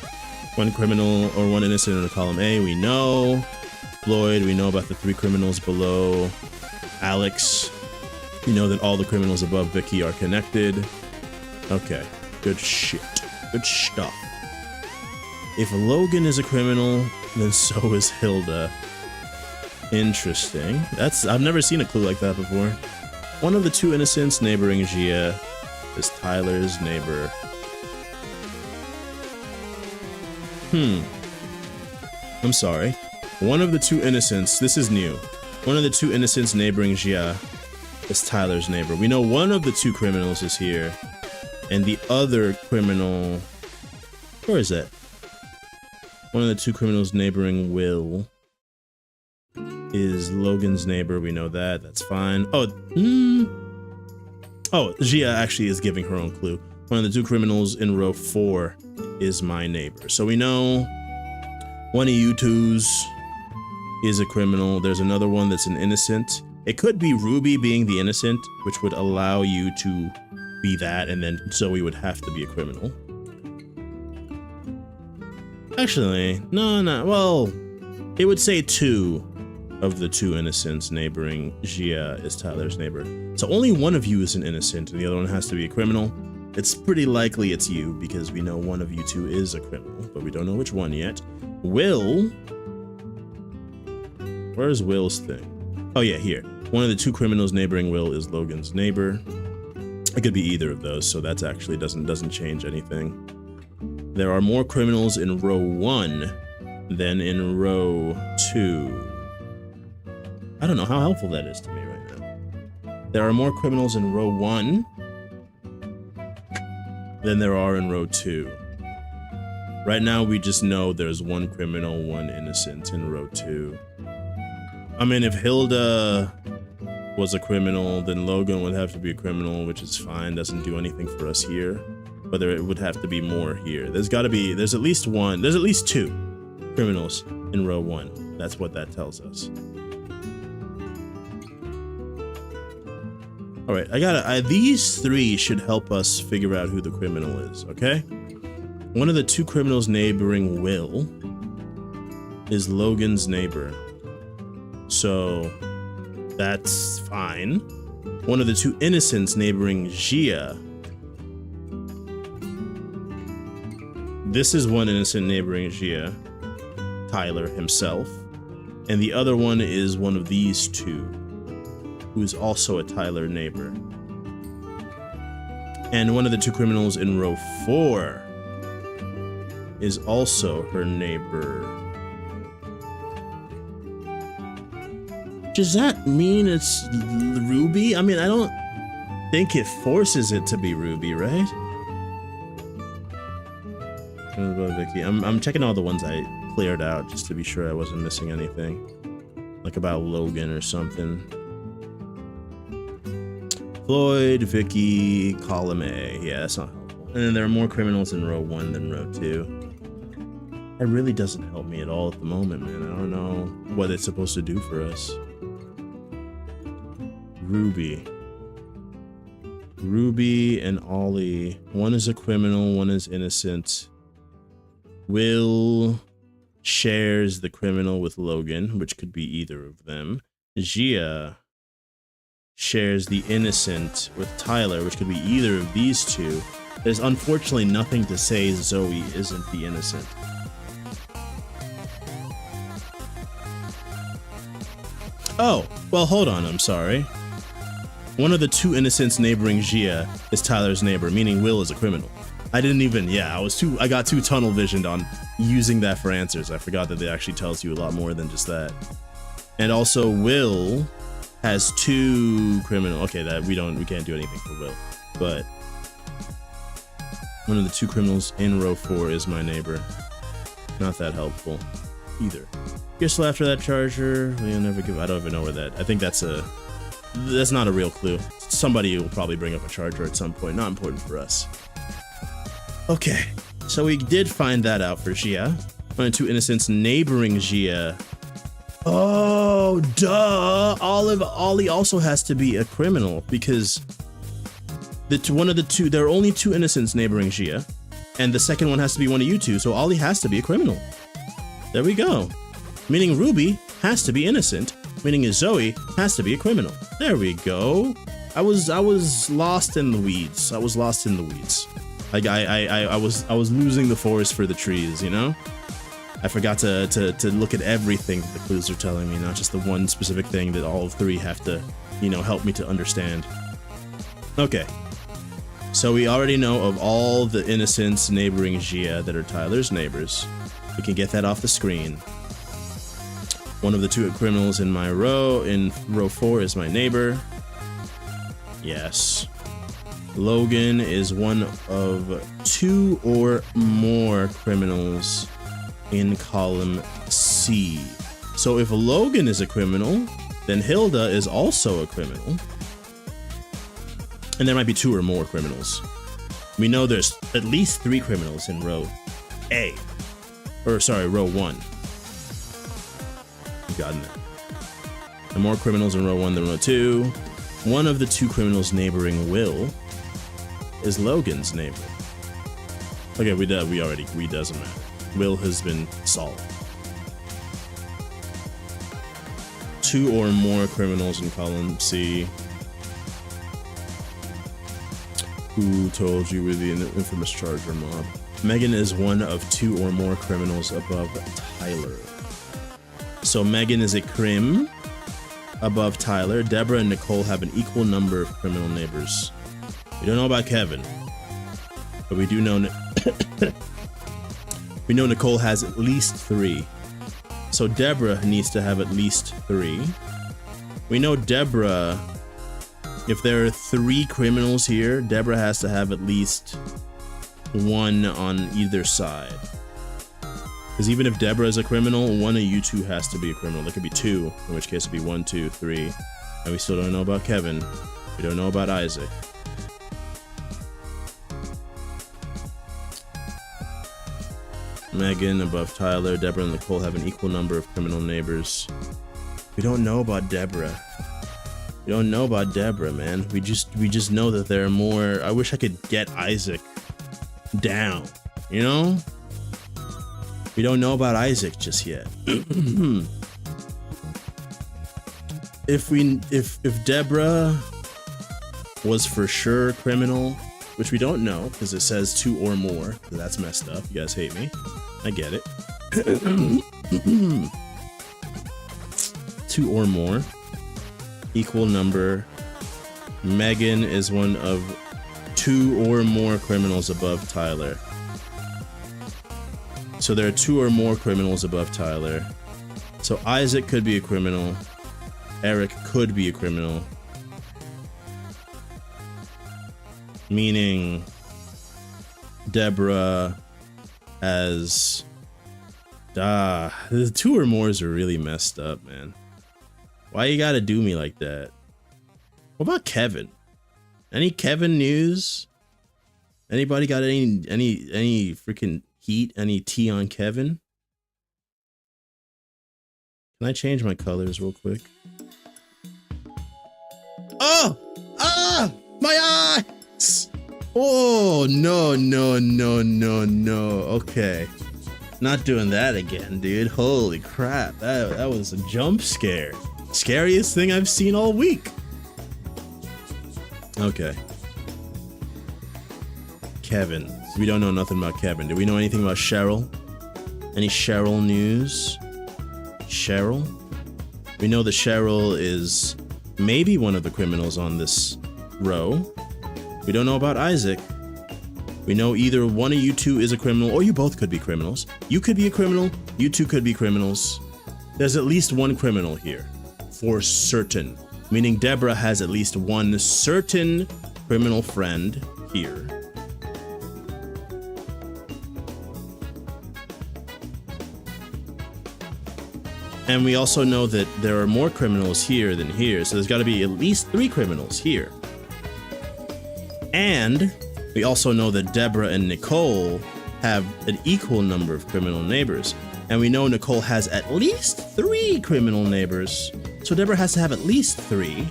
1 criminal or 1 innocent in column A, we know. Floyd, we know about the 3 criminals below Alex. We know that all the criminals above Vicky are connected. Okay, good shit. Good stuff. If Logan is a criminal, then so is Hilda. Interesting. I've never seen a clue like that before. One of the 2 innocents neighboring Gia is Tyler's neighbor. I'm sorry. One of the 2 innocents, this is new. One of the 2 innocents neighboring Gia is Tyler's neighbor. We know one of the 2 criminals is here, and the other criminal, where is that? One of the 2 criminals neighboring Will is Logan's neighbor. We know that. That's fine. Oh, Gia actually is giving her own clue. One of the 2 criminals in row 4 is my neighbor. So we know one of you 2s is a criminal. There's another one that's an innocent. It could be Ruby being the innocent, which would allow you to be that, and then Zoe would have to be a criminal. Actually, no. Well, it would say 2 of the 2 innocents neighboring Gia is Tyler's neighbor. So only one of you is an innocent, and the other one has to be a criminal. It's pretty likely it's you, because we know one of you 2 is a criminal, but we don't know which one yet. Will... Where's Will's thing? Oh yeah, here. One of the 2 criminals neighboring Will is Logan's neighbor. It could be either of those, so that's actually doesn't change anything. There are more criminals in row 1 than in row 2. I don't know how helpful that is to me right now. There are more criminals in row 1 than there are in row 2. Right now, we just know there's one criminal, one innocent in row 2. I mean, if Hilda was a criminal, then Logan would have to be a criminal, which is fine, doesn't do anything for us here. But there would have to be more here. There's at least 2 criminals in row 1. That's what that tells us. All right, these 3 should help us figure out who the criminal is, okay? One of the 2 criminals neighboring Will is Logan's neighbor. So that's fine. One of the 2 innocents neighboring Gia. This is one innocent neighboring Gia, Tyler himself. And the other one is one of these 2, who is also a Tyler neighbor. And one of the 2 criminals in row 4 is also her neighbor. Does that mean it's Ruby? I mean, I don't think it forces it to be Ruby, right? Vicky. I'm checking all the ones I cleared out just to be sure I wasn't missing anything. Like about Logan or something. Floyd, Vicky, column A. Yeah, that's not helpful. And then there are more criminals in row 1 than row 2. That really doesn't help me at all at the moment, man. I don't know what it's supposed to do for us. Ruby and Ollie. One is a criminal, one is innocent. Will shares the criminal with Logan, which could be either of them. Gia shares the innocent with Tyler, which could be either of these 2. There's unfortunately nothing to say Zoe isn't the innocent. Oh, well, hold on, I'm sorry. One of the 2 innocents neighboring Gia is Tyler's neighbor, meaning Will is a criminal. I didn't even, yeah, I got too tunnel visioned on using that for answers. I forgot that it actually tells you a lot more than just that. And also Will has 2 criminal. Okay, that we can't do anything for Will. But one of the 2 criminals in row 4 is my neighbor. Not that helpful either. You're still after that charger. We'll never give. I don't even know where that. I think that's not a real clue. Somebody will probably bring up a charger at some point. Not important for us. Okay, so we did find that out for Gia. One of 2 innocents neighboring Gia. Oh, duh! Ollie also has to be a criminal because one of the 2. There are only 2 innocents neighboring Gia, and the second one has to be one of you 2. So Ollie has to be a criminal. There we go. Meaning Ruby has to be innocent. Meaning Zoe has to be a criminal. There we go. I was lost in the weeds. I Like I was losing the forest for the trees, you know? I forgot to look at everything that the clues are telling me, not just the one specific thing that all of 3 have to, you know, help me to understand. Okay. So we already know of all the innocents neighboring Gia that are Tyler's neighbors. We can get that off the screen. One of the 2 criminals in my row, in row 4, is my neighbor. Yes. Logan is one of 2 or more criminals in column C. So if Logan is a criminal, then Hilda is also a criminal. And there might be 2 or more criminals. We know there's at least 3 criminals in row A. Or sorry, row 1. You've gotten that. And more criminals in row 1 than row 2. One of the 2 criminals neighboring Will is Logan's neighbor. Okay, we doesn't matter. Will has been solved. 2 or more criminals in column C. Who told you we're the infamous Charger mob? Megan is one of 2 or more criminals above Tyler. So Megan is a crim above Tyler. Deborah and Nicole have an equal number of criminal neighbors. We don't know about Kevin, but we do know we know Nicole has at least 3. So Deborah needs to have at least 3. We know Deborah, if there are 3 criminals here, Deborah has to have at least 1 on either side. Because even if Deborah is a criminal, one of you two has to be a criminal. There could be 2, in which case it'd be 1, 2, 3. And we still don't know about Kevin. We don't know about Isaac. Megan above Tyler. Deborah and Nicole have an equal number of criminal neighbors. We don't know about Deborah. We don't know about Deborah, man. We just know that there are more. I wish I could get Isaac down, you know? We don't know about Isaac just yet. If Deborah was for sure criminal, which we don't know because it says 2 or more, so that's messed up. You guys hate me. I get it. 2 or more. Equal number. Megan is one of 2 or more criminals above Tyler. So there are 2 or more criminals above Tyler. So Isaac could be a criminal. Eric could be a criminal. Meaning Deborah as the 2 or mores are really messed up, man. Why you gotta do me like that? What about Kevin? Any Kevin news? Anybody got any freaking heat? Any tea on Kevin? Can I change my colors real quick? Oh! Ah! My eyes! Oh, no, no, no, no, no. Okay. Not doing that again, dude. Holy crap. That was a jump scare. Scariest thing I've seen all week. Okay. Kevin. We don't know nothing about Kevin. Do we know anything about Cheryl? Any Cheryl news? Cheryl? We know that Cheryl is maybe one of the criminals on this row. We don't know about Isaac. We know either one of you two is a criminal, or you both could be criminals. You could be a criminal, you two could be criminals. There's at least one criminal here, for certain. Meaning Deborah has at least one certain criminal friend here. And we also know that there are more criminals here than here, so there's got to be at least 3 criminals here. And we also know that Deborah and Nicole have an equal number of criminal neighbors. And we know Nicole has at least 3 criminal neighbors. So Deborah has to have at least 3.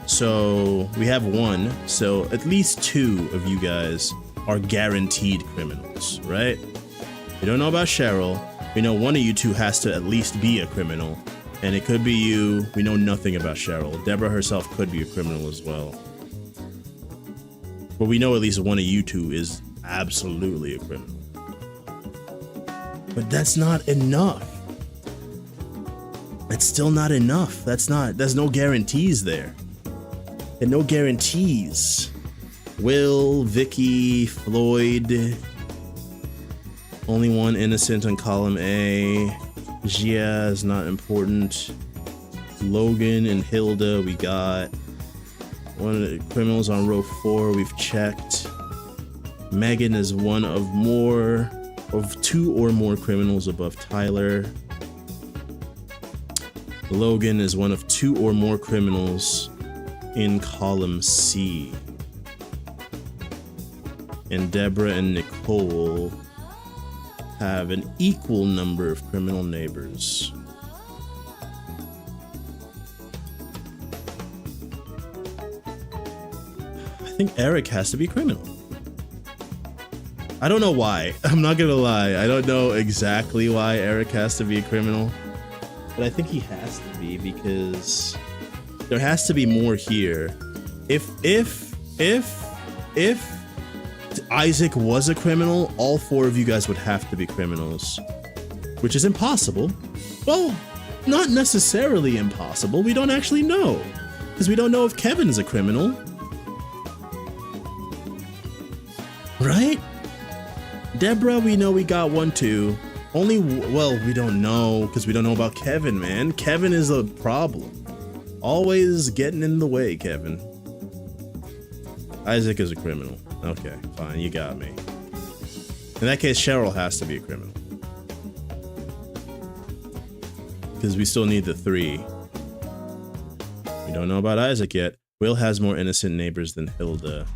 So we have 1. So at least 2 of you guys are guaranteed criminals, right? We don't know about Cheryl. We know one of you two has to at least be a criminal. And it could be you. We know nothing about Cheryl. Deborah herself could be a criminal as well. But we know at least one of you two is absolutely a criminal. But that's not enough. That's still not enough. There's no guarantees there. And no guarantees. Will, Vicky, Floyd. Only one innocent on column A. Gia is not important. Logan and Hilda we got. One of the criminals on row 4 we've checked. Megan is one of 2 or more criminals above Tyler. Logan is one of 2 or more criminals in column C. And Deborah and Nicole have an equal number of criminal neighbors. I think Eric has to be criminal. I don't know why. I'm not gonna lie. I don't know exactly why Eric has to be a criminal, but I think he has to be because there has to be more here. If Isaac was a criminal, all 4 of you guys would have to be criminals, which is impossible. Well, not necessarily impossible. We don't actually know because we don't know if Kevin is a criminal. Right? Deborah, we know we got one too. Well, we don't know because we don't know about Kevin, man. Kevin is a problem. Always getting in the way, Kevin. Isaac is a criminal. Okay, fine, you got me. In that case, Cheryl has to be a criminal. Because we still need the 3. We don't know about Isaac yet. Will has more innocent neighbors than Hilda.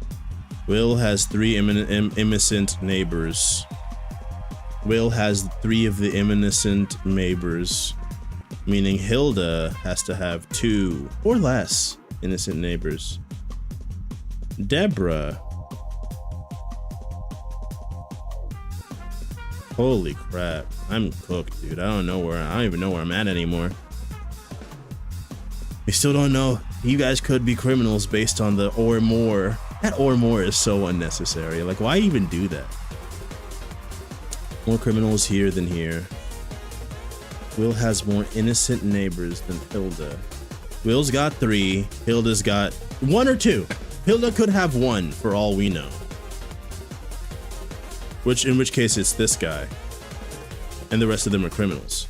Will has 3 innocent neighbors. Will has 3 of the innocent neighbors, meaning Hilda has to have 2 or less innocent neighbors. Deborah. Holy crap. I'm cooked, dude. I don't even know where I'm at anymore. We still don't know. You guys could be criminals based on the or more. That or more is so unnecessary. Like, why even do that? More criminals here than here. Will has more innocent neighbors than Hilda. Will's got 3. Hilda's got 1 or 2. Hilda could have 1 for all we know. In which case it's this guy. And the rest of them are criminals.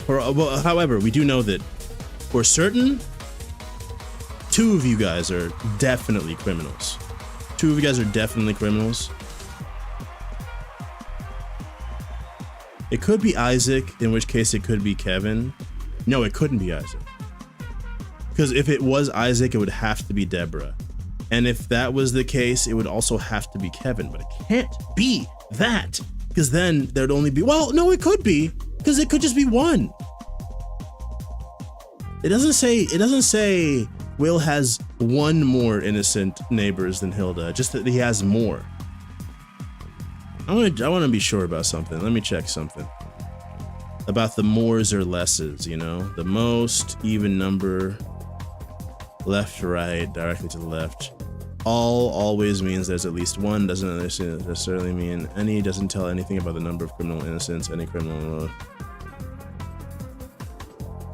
However, we do know that for certain, 2 of you guys are definitely criminals. 2 of you guys are definitely criminals. It could be Isaac, in which case it could be Kevin. No, it couldn't be Isaac. Because if it was Isaac, it would have to be Deborah. And if that was the case, it would also have to be Kevin. But it can't be that. Because then there'd only be... Well, no, it could be. Because it could just be 1. It doesn't say Will has 1 more innocent neighbors than Hilda. Just that he has more. I want to be sure about something. Let me check something about the mores or lesses. You know, the most, even number, left to right, directly to the left. All always means there's at least 1. Doesn't necessarily mean any. Doesn't tell anything about the number of criminal innocents. Any criminal.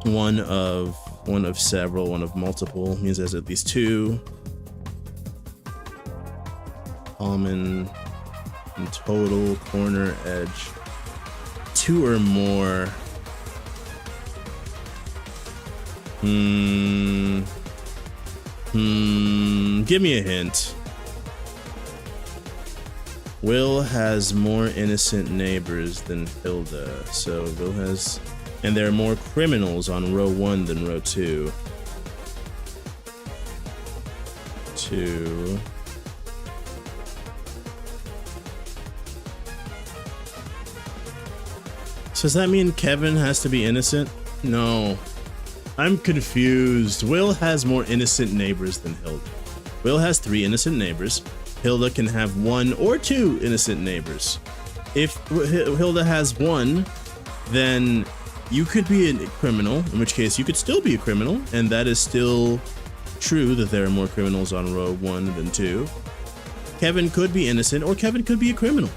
One of several. One of multiple means there's at least 2. Common. Total, corner, edge, 2 or more. Give me a hint. Will has more innocent neighbors than Hilda, so Will has, and there are more criminals on row 1 than row 2. 2. So does that mean Kevin has to be innocent? No. I'm confused. Will has more innocent neighbors than Hilda. Will has 3 innocent neighbors. Hilda can have 1 or 2 innocent neighbors. If Hilda has 1, then you could be a criminal, in which case you could still be a criminal, and that is still true that there are more criminals on row 1 than 2. Kevin could be innocent, or Kevin could be a criminal.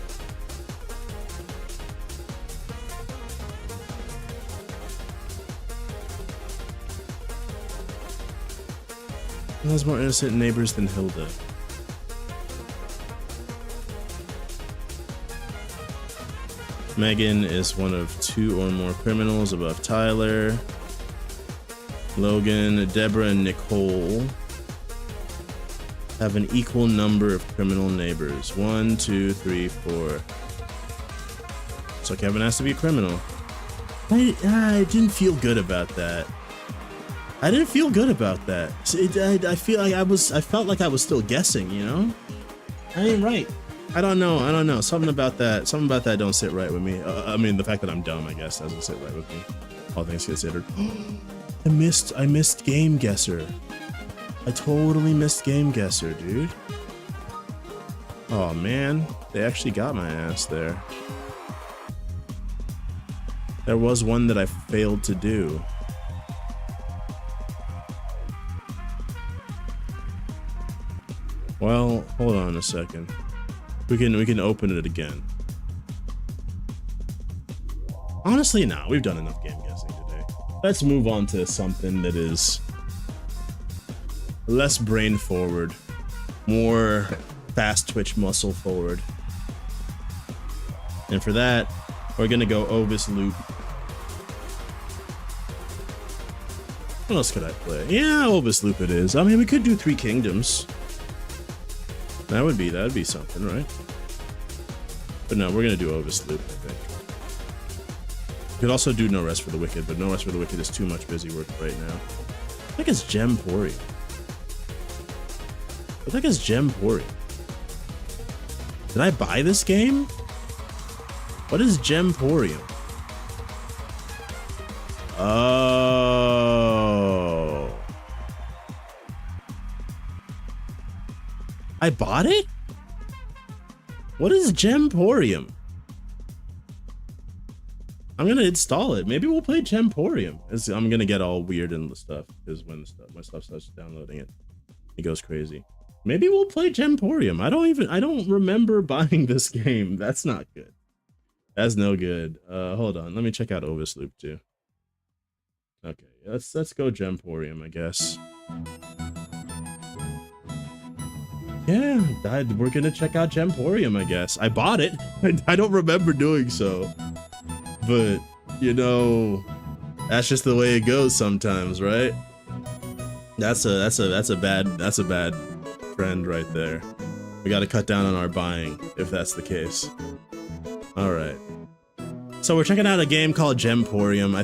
Who has more innocent neighbors than Hilda? Megan is one of 2 or more criminals above Tyler. Logan, Deborah, and Nicole have an equal number of criminal neighbors. 1, 2, 3, 4. So Kevin has to be a criminal. I didn't feel good about that. I didn't feel good about that. I feel like I felt like I was still guessing, you know? I ain't right. I don't know. Something about that don't sit right with me. I mean, the fact that I'm dumb, I guess, doesn't sit right with me. All things considered. I missed Game Guesser. I totally missed Game Guesser, dude. Oh man, they actually got my ass there. There was one that I failed to do. Well, hold on a second. We can open it again. Honestly, no, we've done enough game guessing today. Let's move on to something that is less brain forward, more fast twitch muscle forward. And for that, we're gonna go Ovis Loop. What else could I play? Yeah, Ovis Loop it is. I mean, we could do Three Kingdoms. That would be something, right? But no, we're gonna do Ovis Loop, I think. We could also do No Rest for the Wicked, but No Rest for the Wicked is too much busy work right now. I think it's Gemporium. I think it's Gemporium. Did I buy this game? What is Gemporium? Oh. I bought it? What is Gemporium? I'm gonna install it. Maybe we'll play Gemporium. I'm gonna get all weird and stuff because when my stuff starts downloading it, it goes crazy. Maybe we'll play Gemporium. I don't remember buying this game. That's not good. That's no good. Hold on. Let me check out Ovis Loop too. Okay, let's go Gemporium, I guess. Yeah, we're gonna check out Gemporium, I guess. I bought it. I don't remember doing so, but you know, that's just the way it goes sometimes, right? That's a bad trend right there. We got to cut down on our buying if that's the case. All right. So we're checking out a game called Gemporium. I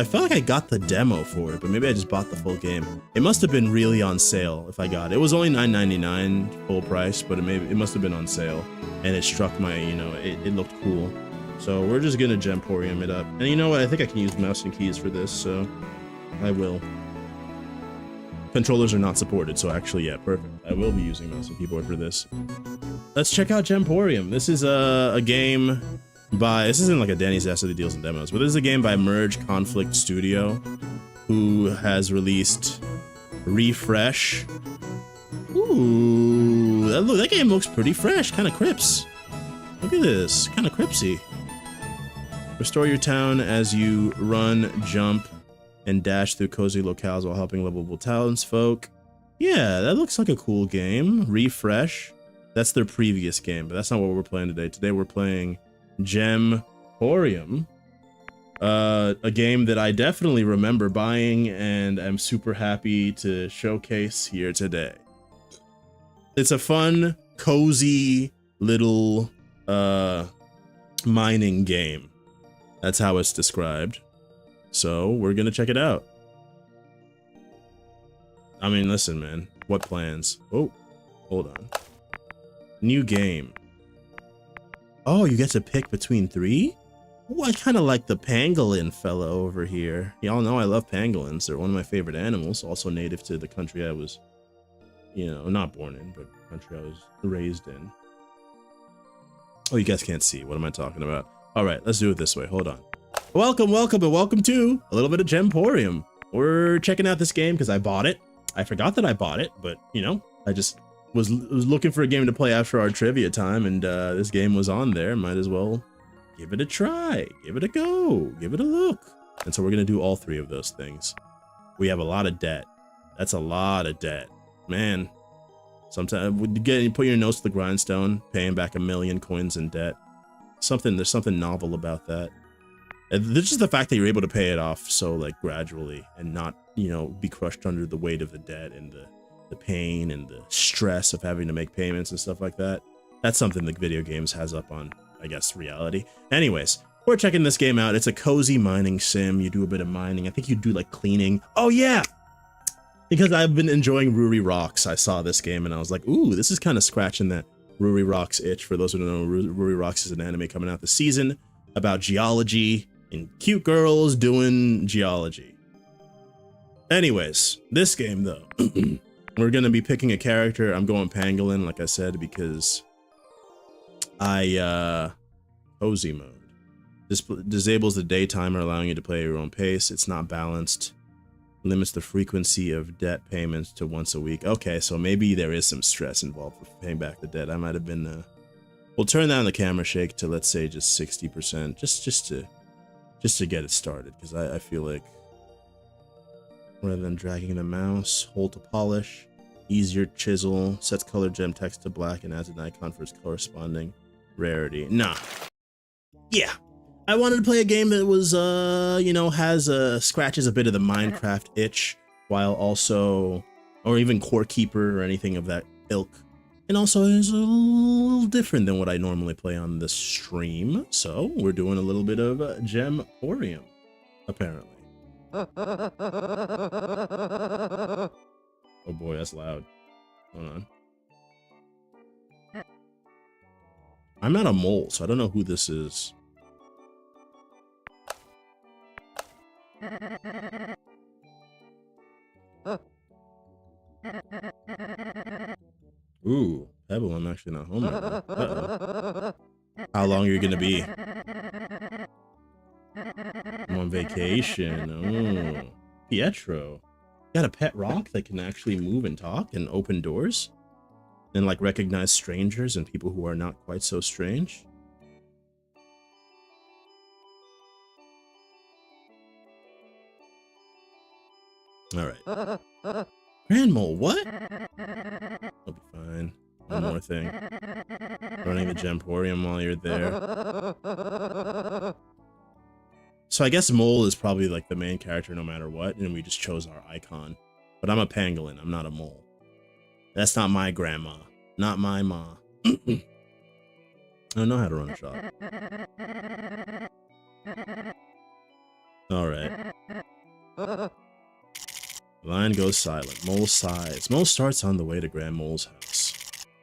felt like I got the demo for it, but maybe I just bought the full game. It must have been really on sale if I got it. It was only $9.99 full price, but it must have been on sale, and it struck my, you know, it looked cool. So we're just gonna Gemporium it up. And you know what? I think I can use mouse and keys for this, so I will. Controllers are not supported, so actually, yeah, perfect. I will be using mouse and keyboard for this. Let's check out Gemporium. This is a game by, this isn't like a Danny's Ass of the Deals and Demos, but this is a game by Merge Conflict Studio, who has released Refresh. Ooh, that game looks pretty fresh, kind of crips. Look at this, kind of cripsy. Restore your town as you run, jump, and dash through cozy locales while helping lovable townsfolk. Yeah, that looks like a cool game. Refresh. That's their previous game, but that's not what we're playing today. Today we're playing Gemporium, a game that I definitely remember buying, and I'm super happy to showcase here today. It's a fun, cozy little mining game. That's how it's described. So we're gonna check it out. I mean, listen, man. What plans? Oh, hold on. New game. Oh, you get to pick between 3? Oh, I kind of like the pangolin fella over here. Y'all know I love pangolins. They're one of my favorite animals. Also native to the country I was, you know, not born in, but country I was raised in. Oh, you guys can't see. What am I talking about? All right, let's do it this way. Hold on. Welcome, welcome, and welcome to a little bit of Gemporium. We're checking out this game because I bought it. I forgot that I bought it, but you know, I just was looking for a game to play after our trivia time, and this game was on there. Might as well give it a try, give it a go, give it a look. And so we're gonna do all 3 of those things. We have a lot of debt. That's a lot of debt, man. Sometimes you put your nose to the grindstone, paying back 1,000,000 coins in debt. There's something novel about that. There's just the fact that you're able to pay it off so like gradually and not, you know, be crushed under the weight of the debt and the pain and the stress of having to make payments and stuff like that. That's something the video games has up on, I guess, reality. Anyways, we're checking this game out. It's a cozy mining sim. You do a bit of mining. I think you do like cleaning. Oh yeah, because I've been enjoying Ruri Rocks. I saw this game and I was like, ooh, this is kind of scratching that Ruri Rocks itch. For those who don't know, Ruri Rocks is an anime coming out this season about geology and cute girls doing geology. Anyways, this game though, we're gonna be picking a character. I'm going pangolin, like I said, because cozy mode. Disables the day timer, allowing you to play at your own pace. It's not balanced. Limits the frequency of debt payments to once a week. Okay, so maybe there is some stress involved with paying back the debt. I might have been we'll turn down the camera shake to, let's say, just 60%, just to get it started, because I feel like rather than dragging the mouse, hold to polish. Easier chisel, sets color gem text to black and adds an icon for its corresponding rarity. Nah. Yeah. I wanted to play a game that was, you know, has, scratches a bit of the Minecraft itch, while also, or even Core Keeper or anything of that ilk. And also is a little different than what I normally play on the stream. So we're doing a little bit of Gemporium, apparently. Oh boy, that's loud. Hold on. I'm not a mole, so I don't know who this is. Ooh, Pebble, I'm actually not home right now. Uh-oh. How long are you gonna be? I'm on vacation. Oh, Pietro. You got a pet rock that can actually move and talk and open doors? And like recognize strangers and people who are not quite so strange? Alright. Grand Mole, what? I'll be fine. One more thing. Running the Gemporium while you're there. So I guess Mole is probably like the main character no matter what, and we just chose our icon. But I'm a pangolin, I'm not a mole. That's not my grandma. Not my ma. I don't know how to run a shop. Alright. Line goes silent. Mole sighs. Mole starts on the way to Grand Mole's house.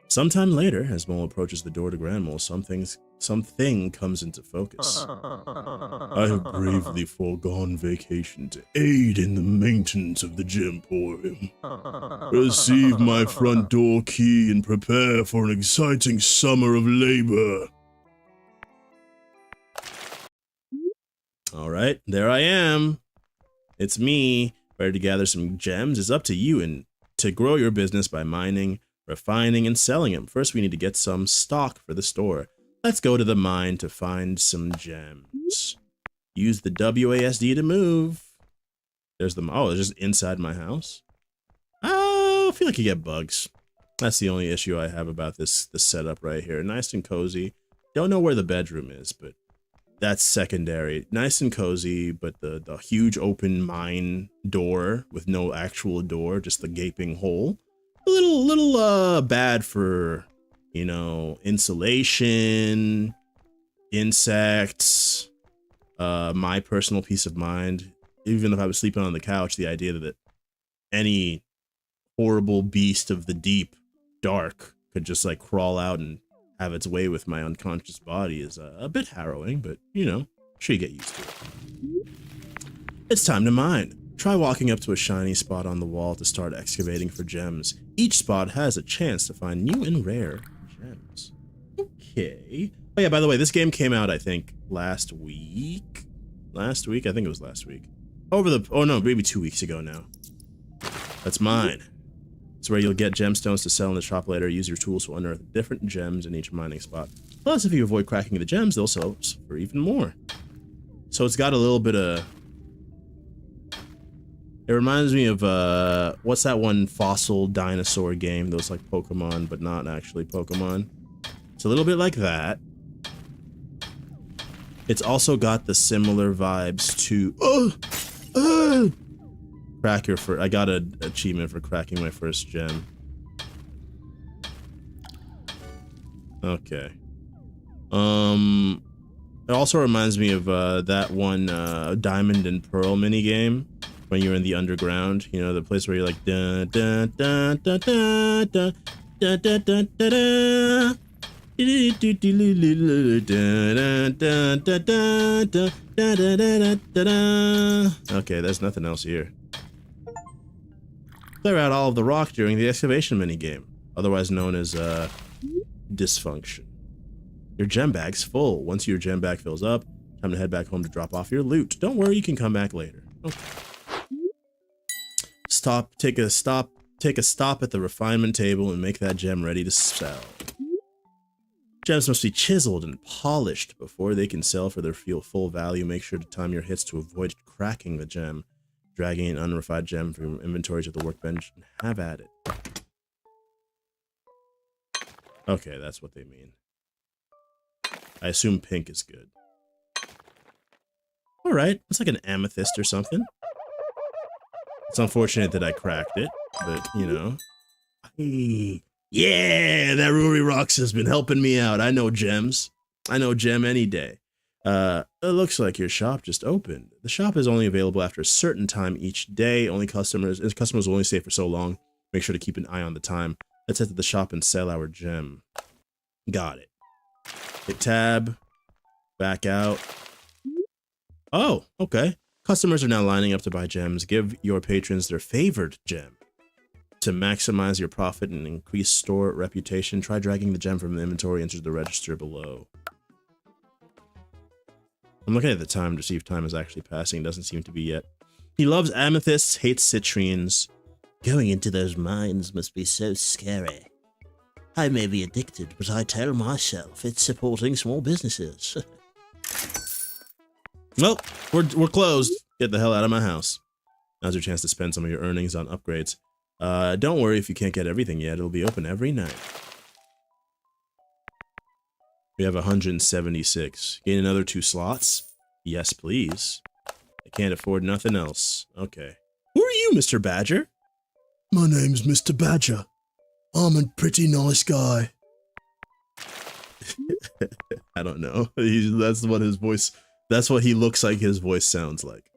Sometime later, as Mole approaches the door to Grand Mole, something comes into focus. I have bravely foregone vacation to aid in the maintenance of the Gemporium. Receive my front door key and prepare for an exciting summer of labor. Alright, there I am. It's me, ready to gather some gems. It's up to you and to grow your business by mining, refining, and selling them. First, we need to get some stock for the store. Let's go to the mine to find some gems. Use the WASD to move. There's the, oh, it's just inside my house. Oh, I feel like you get bugs. That's the only issue I have about this setup right here. Nice and cozy. Don't know where the bedroom is, but that's secondary. Nice and cozy, but the huge open mine door with no actual door, just the gaping hole. A little bad for, you know, insulation, insects, my personal peace of mind. Even if I was sleeping on the couch, the idea that any horrible beast of the deep dark could just like crawl out and have its way with my unconscious body is a bit harrowing, but you know, sure you get used to it. It's time to mine. Try walking up to a shiny spot on the wall to start excavating for gems. Each spot has a chance to find new and rare gems. Okay. Oh yeah, by the way, this game came out, I think, last week? Last week? I think it was last week. Oh no, maybe 2 weeks ago now. That's mine. It's where you'll get gemstones to sell in the shop later. Use your tools to unearth different gems in each mining spot. Plus, if you avoid cracking the gems, they'll sell for even more. So it's got a little bit of... It reminds me of, what's that one fossil dinosaur game? Those like Pokemon, but not actually Pokemon. It's a little bit like that. It's also got the similar vibes to... Crack your first... I got an achievement for cracking my first gem. Okay. It also reminds me of that one Diamond and Pearl minigame when you're in the underground. You know, the place where you're like da da da da da da da da da da da. Okay, there's nothing else here. Clear out all of the rock during the excavation minigame, otherwise known as dysfunction. Your gem bag's full. Once your gem bag fills up, time to head back home to drop off your loot. Don't worry, you can come back later. Okay. Take a stop at the refinement table and make that gem ready to sell. Gems must be chiseled and polished before they can sell for their full value. Make sure to time your hits to avoid cracking the gem. Dragging an unrefined gem from your inventory to the workbench and have at it. Okay, that's what they mean. I assume pink is good. Alright, it's like an amethyst or something. It's unfortunate that I cracked it, but, you know. Hey, yeah, that Ruby Rocks has been helping me out. I know gems. I know gem any day. It looks like your shop just opened. The shop is only available after a certain time each day. Customers will only stay for so long. Make sure to keep an eye on the time. Let's head to the shop and sell our gem. Got it. Hit tab. Back out. Oh, okay. Customers are now lining up to buy gems. Give your patrons their favorite gem. To maximize your profit and increase store reputation, try dragging the gem from the inventory into the register below. I'm looking at the time to see if time is actually passing. Doesn't seem to be yet. He loves amethysts, hates citrines. Going into those mines must be so scary. I may be addicted, but I tell myself it's supporting small businesses. Well, we're closed. Get the hell out of my house. Now's your chance to spend some of your earnings on upgrades. Don't worry if you can't get everything yet. It'll be open every night. We have 176. Gain another 2 slots? Yes, please. I can't afford nothing else. Okay. Who are you, Mr. Badger? My name's Mr. Badger. I'm a pretty nice guy. I don't know. That's what his voice... That's what he looks like his voice sounds like.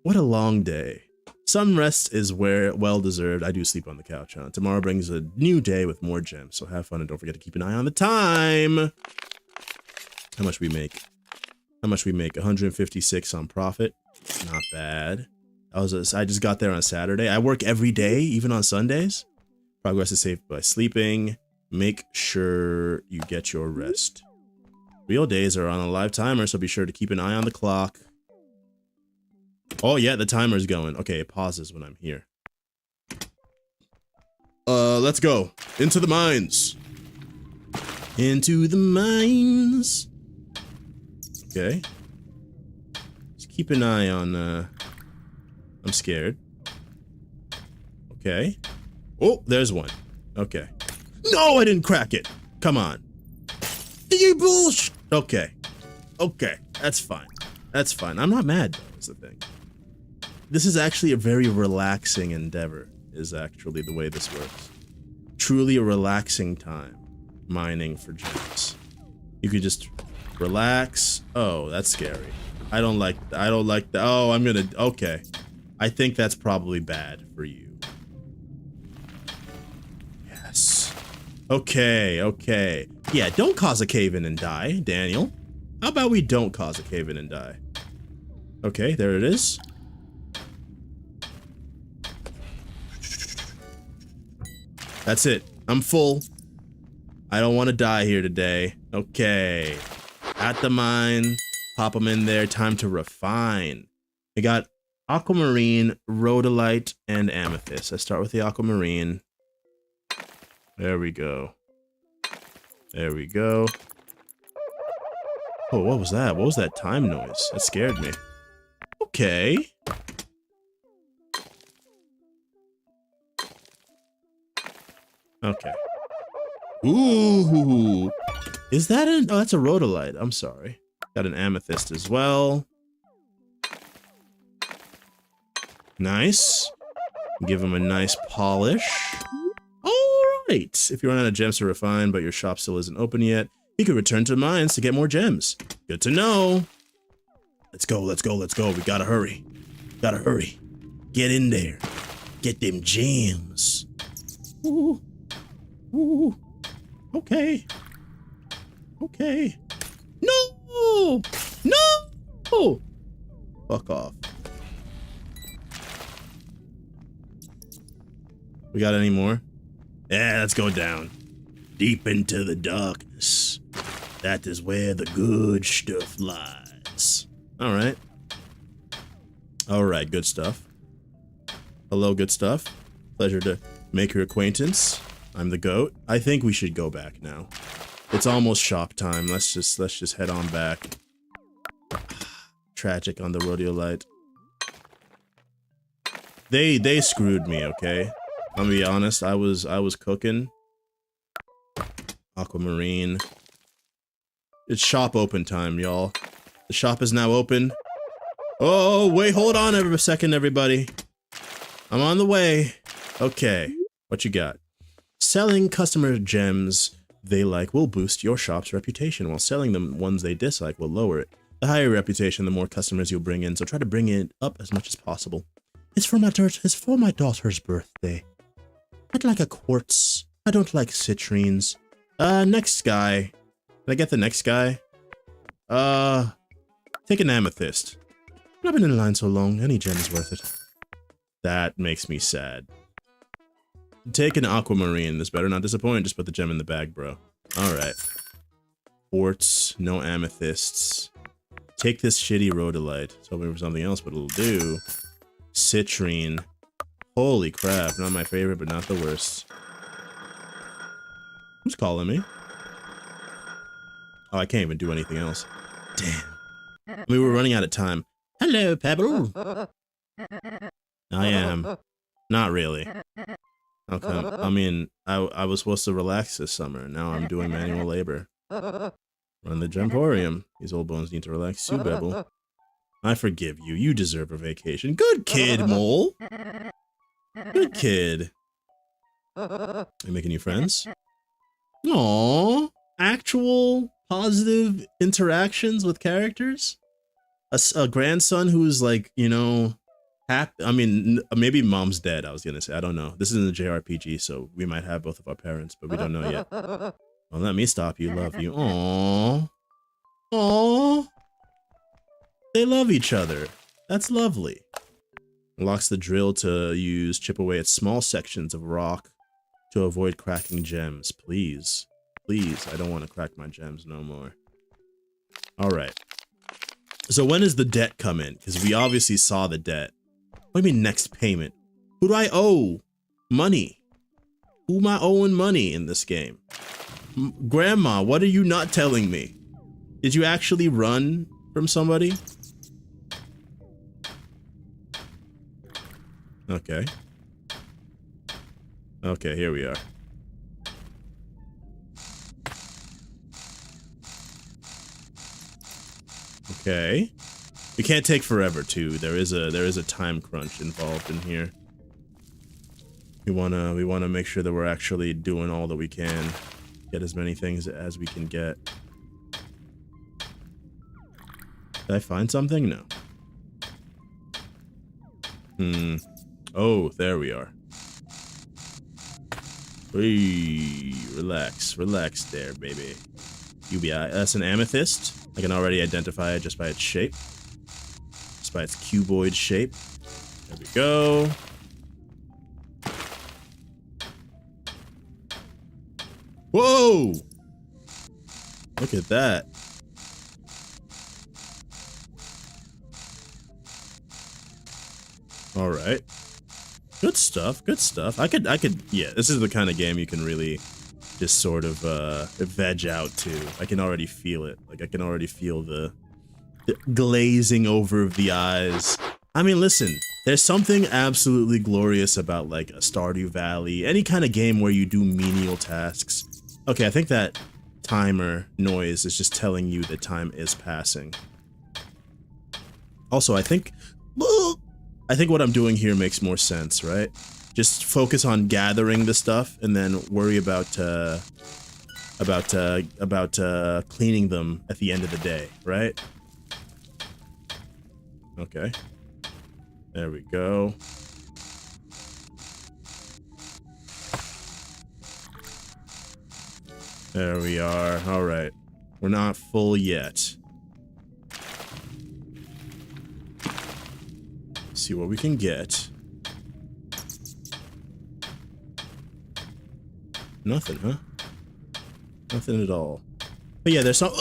What a long day. Some rest is well-deserved. I do sleep on the couch, huh? Tomorrow brings a new day with more gems, so have fun and don't forget to keep an eye on the time. How much we make? How much we make? 156 on profit. Not bad. I just got there on Saturday. I work every day, even on Sundays. Progress is saved by sleeping. Make sure you get your rest. Real days are on a live timer, so be sure to keep an eye on the clock. Oh yeah, the timer's going. Okay, it pauses when I'm here. Let's go. Into the mines. Into the mines. Okay. Just keep an eye on, I'm scared. Okay. Oh, there's one. Okay. No, I didn't crack it. Come on. You bullshit. Okay. Okay. That's fine. That's fine. I'm not mad, though, is the thing. This is actually a very relaxing endeavor, is actually the way this works. Truly a relaxing time, mining for gems. You could just relax. Oh, that's scary. I don't like that. Oh, okay. I think that's probably bad for you. Yes. Okay, okay. Yeah, don't cause a cave-in and die, Daniel. How about we don't cause a cave-in and die? Okay, there it is. That's it. I'm full. I don't want to die here today. Okay. At the mine. Pop them in there. Time to refine. We got aquamarine, rhodolite, and amethyst. Let's start with the aquamarine. There we go. There we go. Oh, what was that? What was that time noise? That scared me. Okay. Okay. Ooh. Is that an... Oh, that's a rhodolite. I'm sorry. Got an amethyst as well. Nice. Give him a nice polish. Alright. If you run out of gems to refine, but your shop still isn't open yet, you can return to mines to get more gems. Good to know. Let's go, let's go, let's go. We gotta hurry. Gotta hurry. Get in there. Get them gems. Ooh. Ooh. Okay. Okay. No! No! Fuck off. We got any more? Yeah, let's go down. Deep into the darkness. That is where the good stuff lies. Alright. Alright, good stuff. Hello, good stuff. Pleasure to make your acquaintance. I'm the goat. I think we should go back now. It's almost shop time. Let's just head on back. Tragic on the rhodolite. They screwed me, okay? I'm gonna be honest, I was cooking. Aquamarine. It's shop open time, y'all. The shop is now open. Oh, wait, hold on a second, everybody. I'm on the way. Okay, what you got? Selling customer gems they like will boost your shop's reputation, while selling them ones they dislike will lower it. The higher your reputation, the more customers you'll bring in, so try to bring it up as much as possible. It's for my daughter's birthday. I'd like a quartz. I don't like citrines. Next guy. Can I get the next guy? Take an amethyst. I've been in line so long, any gem is worth it. That makes me sad. Take an aquamarine. This better not disappoint. Just put the gem in the bag, bro. Alright. Quartz, no amethysts. Take this shitty rhodolite. It's hoping for something else, but it'll do. Citrine. Holy crap, not my favorite, but not the worst. Who's calling me? Oh, I can't even do anything else. Damn. We were running out of time. Hello, Pebble. I am. Not really. Okay. I mean, I was supposed to relax this summer. Now I'm doing manual labor. Run the Gemporium. These old bones need to relax too, Pebble. I forgive you. You deserve a vacation. Good kid, Mole. Good kid. Are you making new friends? Aww. Actual positive interactions with characters? A grandson who's like, you know, happy. I mean, maybe mom's dead, I was gonna say. I don't know. This isn't a JRPG, so we might have both of our parents, but we don't know yet. Well, let me stop you. Love you. Aww. Aww. They love each other. That's lovely. Unlocks the drill to use chip away at small sections of rock to avoid cracking gems. Please. Please, I don't want to crack my gems no more. Alright. So when does the debt come in? Because we obviously saw the debt. What do you mean next payment? Who do I owe money? Who am I owing money in this game? Grandma, what are you not telling me? Did you actually run from somebody? Okay. Okay, here we are. Okay. We can't take forever too. There is a time crunch involved in here. We wanna make sure that we're actually doing all that we can. Get as many things as we can get. Did I find something? No. Oh, there we are. Hey, relax there, baby. UBI. That's an amethyst. I can already identify it just by its shape. Just by its cuboid shape. There we go. Whoa! Look at that. All right. Good stuff, good stuff. I could, yeah, this is the kind of game you can really just sort of veg out to. I can already feel it. Like, I can already feel the glazing over of the eyes. I mean, listen, there's something absolutely glorious about, like, a Stardew Valley, any kind of game where you do menial tasks. Okay, I think that timer noise is just telling you that time is passing. Also, I think what I'm doing here makes more sense, right? Just focus on gathering the stuff and then worry about cleaning them at the end of the day, right? Okay. There we go. There we are. All right. We're not full yet. See what we can get. Nothing, huh? Nothing at all. But yeah, there's some.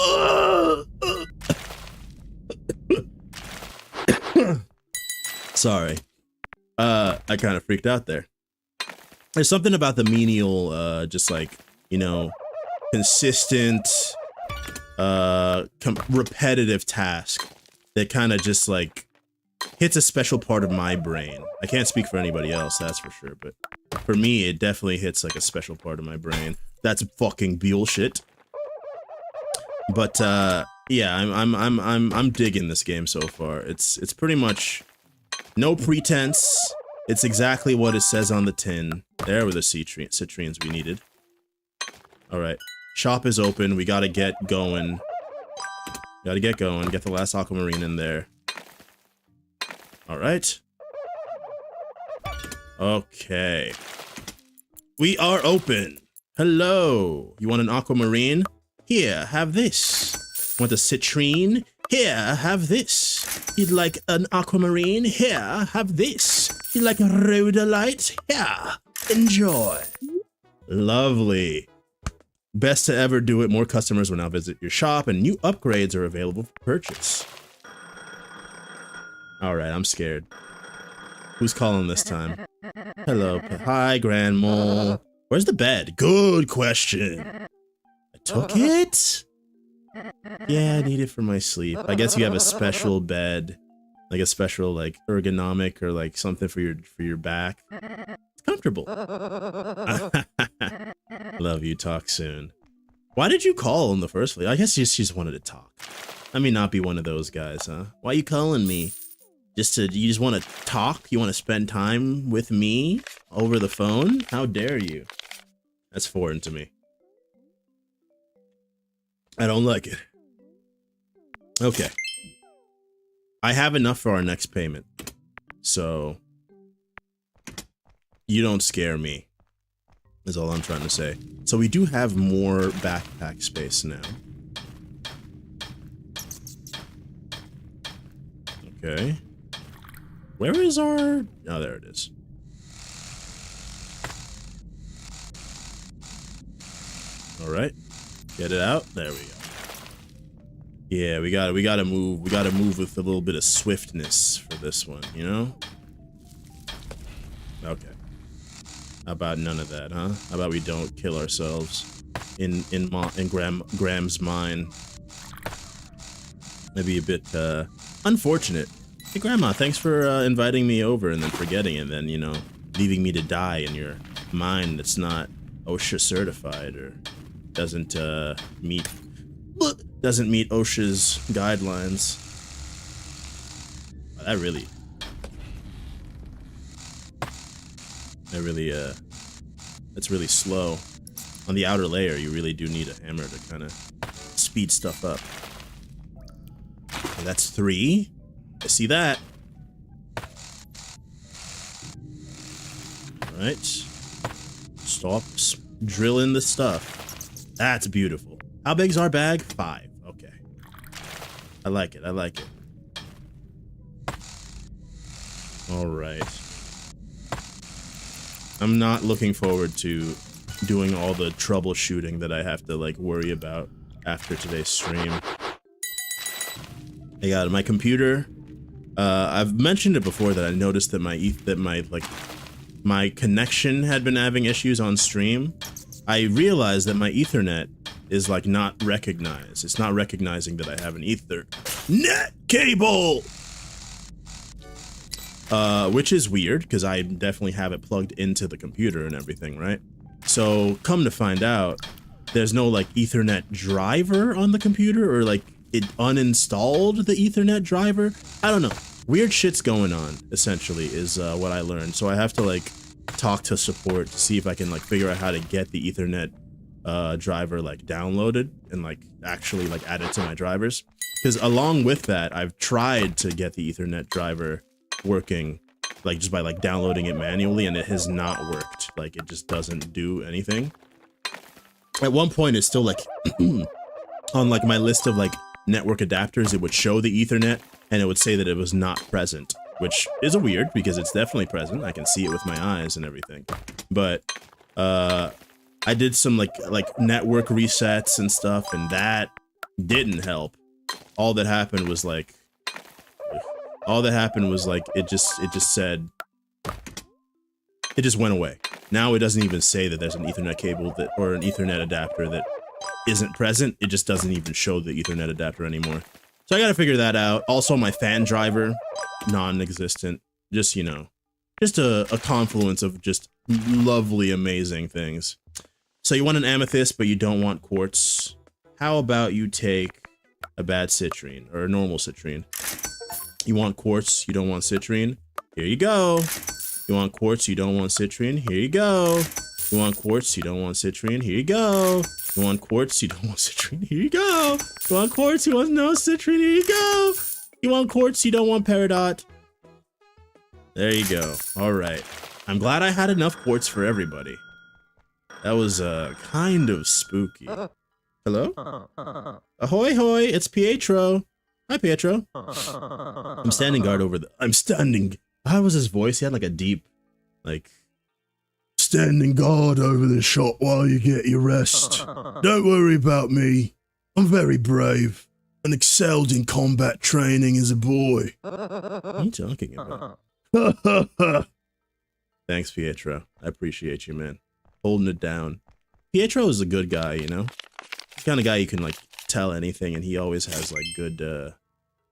Sorry. I kind of freaked out there. There's something about the menial, just like, you know, consistent, repetitive task that kind of just like hits a special part of my brain. I can't speak for anybody else, that's for sure, but for me, it definitely hits like a special part of my brain. that's fucking bullshit. But yeah, I'm digging this game so far. It's pretty much no pretense. It's exactly what it says on the tin. There were the citrines we needed. All right, shop is open. We gotta get going. Gotta get going. Get the last aquamarine in there. All right. Okay. We are open. Hello. You want an aquamarine? Here, have this. Want a citrine? Here, have this. You'd like an aquamarine? Here, have this. You'd like a rhodolite? Here, enjoy. Lovely. Best to ever do it. More customers will now visit your shop, and new upgrades are available for purchase. All right, I'm scared. Who's calling this time? Hello. Hi, Grand Mole. Where's the bed? Good question. I took it? Yeah, I need it for my sleep. I guess you have a special bed. Like a special, like, ergonomic or, like, something for your back. It's comfortable. Love you. Talk soon. Why did you call in the first place? I guess you just wanted to talk. I may not be one of those guys, huh? Why are you calling me? You just want to talk? You want to spend time with me over the phone? How dare you? That's foreign to me. I don't like it. Okay. I have enough for our next payment. So you don't scare me, is all I'm trying to say. So we do have more backpack space now. Okay. Where is our... Oh, there it is. All right. Get it out. There we go. Yeah, we gotta move. We gotta move with a little bit of swiftness for this one, you know? Okay. How about none of that, huh? How about we don't kill ourselves in Graham's mind? Maybe a bit unfortunate. Hey, Grandma, thanks for inviting me over and then forgetting and then, you know, leaving me to die in your mind that's not OSHA certified or doesn't meet OSHA's guidelines. That really that's really slow. On the outer layer, you really do need a hammer to kind of speed stuff up. Okay, that's 3. I see that. All right. Stop drilling the stuff. That's beautiful. How big's our bag? 5. Okay. I like it. I like it. All right. I'm not looking forward to doing all the troubleshooting that I have to like worry about after today's stream. I got my computer. I've mentioned it before that I noticed that my connection had been having issues on stream. I realized that my Ethernet is like not recognized. It's not recognizing that I have an Ethernet cable. Which is weird because I definitely have it plugged into the computer and everything, right? So come to find out, there's no like Ethernet driver on the computer, or like it uninstalled the Ethernet driver. I don't know. Weird shit's going on, essentially, is what I learned. So I have to like talk to support to see if I can like figure out how to get the Ethernet driver like downloaded and like actually like added to my drivers. Because along with that, I've tried to get the Ethernet driver working like just by like downloading it manually, and it has not worked. Like it just doesn't do anything. At one point it's still like on like my list of like network adapters, it would show the Ethernet and it would say that it was not present, which is a weird because it's definitely present. I can see it with my eyes and everything. But I did some like network resets and stuff, and that didn't help. All that happened was like it just said, it just went away. Now it doesn't even say that there's an Ethernet cable that, or an Ethernet adapter that isn't present. It just doesn't even show the Ethernet adapter anymore. So I gotta figure that out. Also my fan driver, non-existent. Just, you know, just a confluence of just lovely, amazing things. So you want an amethyst, but you don't want quartz. How about you take a bad citrine, or a normal citrine? You want quartz, you don't want citrine? Here you go. You want quartz, you don't want citrine? Here you go. You want quartz, you don't want citrine? Here you go. You want quartz, you don't want citrine? Here you go. You want quartz, you want no citrine? Here you go. You want quartz, you don't want peridot? There you go. All right. I'm glad I had enough quartz for everybody. That was kind of spooky. Hello? Ahoy hoy, it's Pietro. Hi Pietro. I'm standing guard over the— how was his voice? He had like a deep, like... Standing guard over the shop while you get your rest. Don't worry about me. I'm very brave and excelled in combat training as a boy. What are you talking about? Thanks, Pietro. I appreciate you, man. Holding it down. Pietro is a good guy, you know? The kind of guy you can, like, tell anything, and he always has, like, good,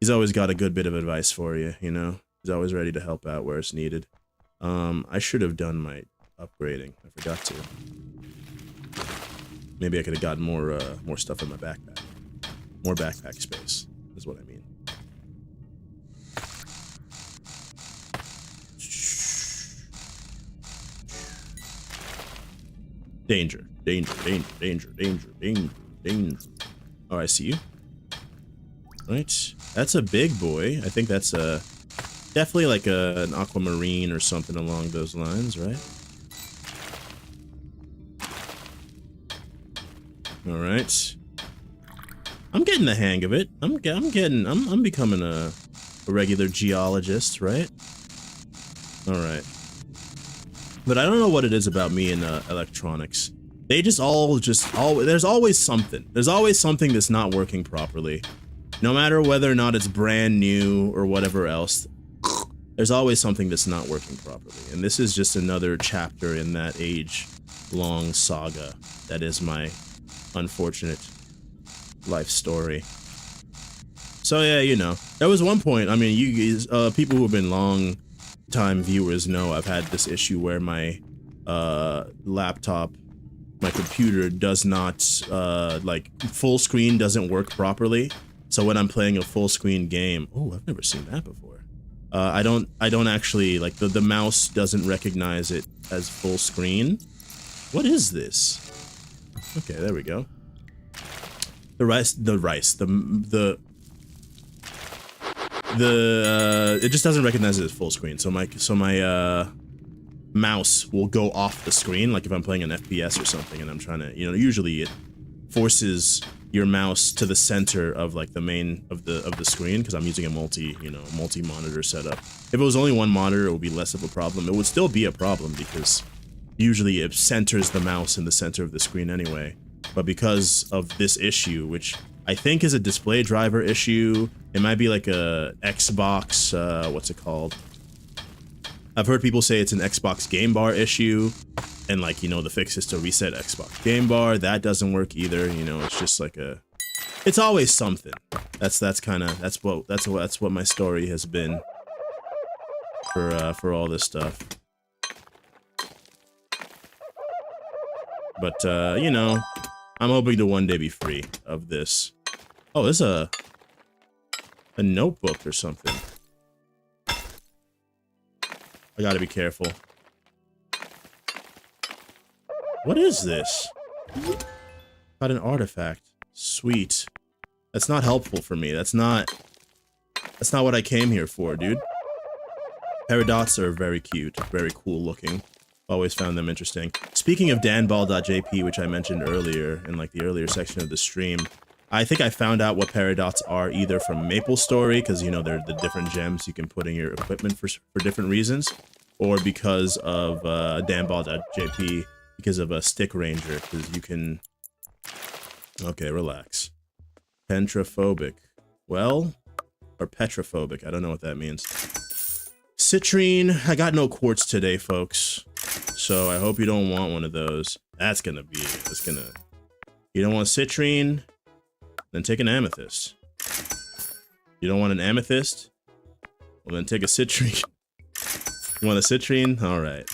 he's always got a good bit of advice for you, you know? He's always ready to help out where it's needed. I should have done my upgrading. I forgot to. Maybe I could have gotten more stuff in my backpack. More backpack space, is what I mean. Danger, danger, danger, danger, danger, danger, danger. Oh, I see you. Right. That's a big boy. I think that's definitely like an aquamarine or something along those lines, right? All right. I'm getting the hang of it. I'm becoming a regular geologist, right? All right. But I don't know what it is about me and electronics. They just there's always something. There's always something that's not working properly. No matter whether or not it's brand new or whatever else, there's always something that's not working properly. And this is just another chapter in that age-long saga that is my unfortunate life story. So yeah, you know, there was one point, I mean, you guys, people who have been long time viewers know I've had this issue where my laptop, my computer does not like full screen doesn't work properly. So when I'm playing a full screen game, oh, I've never seen that before. I don't actually, like, the mouse doesn't recognize it as full screen. What is this? Okay, there we go. It just doesn't recognize it as full screen. So my mouse will go off the screen, like if I'm playing an FPS or something and I'm trying to, you know, usually it forces your mouse to the center of like the main of the screen, because I'm using a multi-monitor setup. If it was only one monitor, it would be less of a problem. It would still be a problem because usually it centers the mouse in the center of the screen anyway. But because of this issue, which I think is a display driver issue, it might be like a Xbox, what's it called? I've heard people say it's an Xbox game bar issue, and like, you know, the fix is to reset Xbox game bar. That doesn't work either, you know, it's just like it's always something. That's what my story has been for all this stuff. But you know, I'm hoping to one day be free of this. Oh, there's a notebook or something. I gotta be careful. What is this? Got an artifact. Sweet. That's not helpful for me. That's not what I came here for, dude. Peridots are very cute, very cool looking. Always found them interesting. Speaking of danball.jp, which I mentioned earlier in like the earlier section of the stream, I think I found out what peridots are either from MapleStory, because you know they're the different gems you can put in your equipment for different reasons, or because of danball.jp, because of a stick ranger, because you can. Okay, relax. Pentrophobic. Well, or petrophobic. I don't know what that means. Citrine. I got no quartz today, folks. So I hope you don't want one of those. That's gonna be it. That's gonna. You don't want citrine? Then take an amethyst. You don't want an amethyst? Well, then take a citrine. You want a citrine? All right.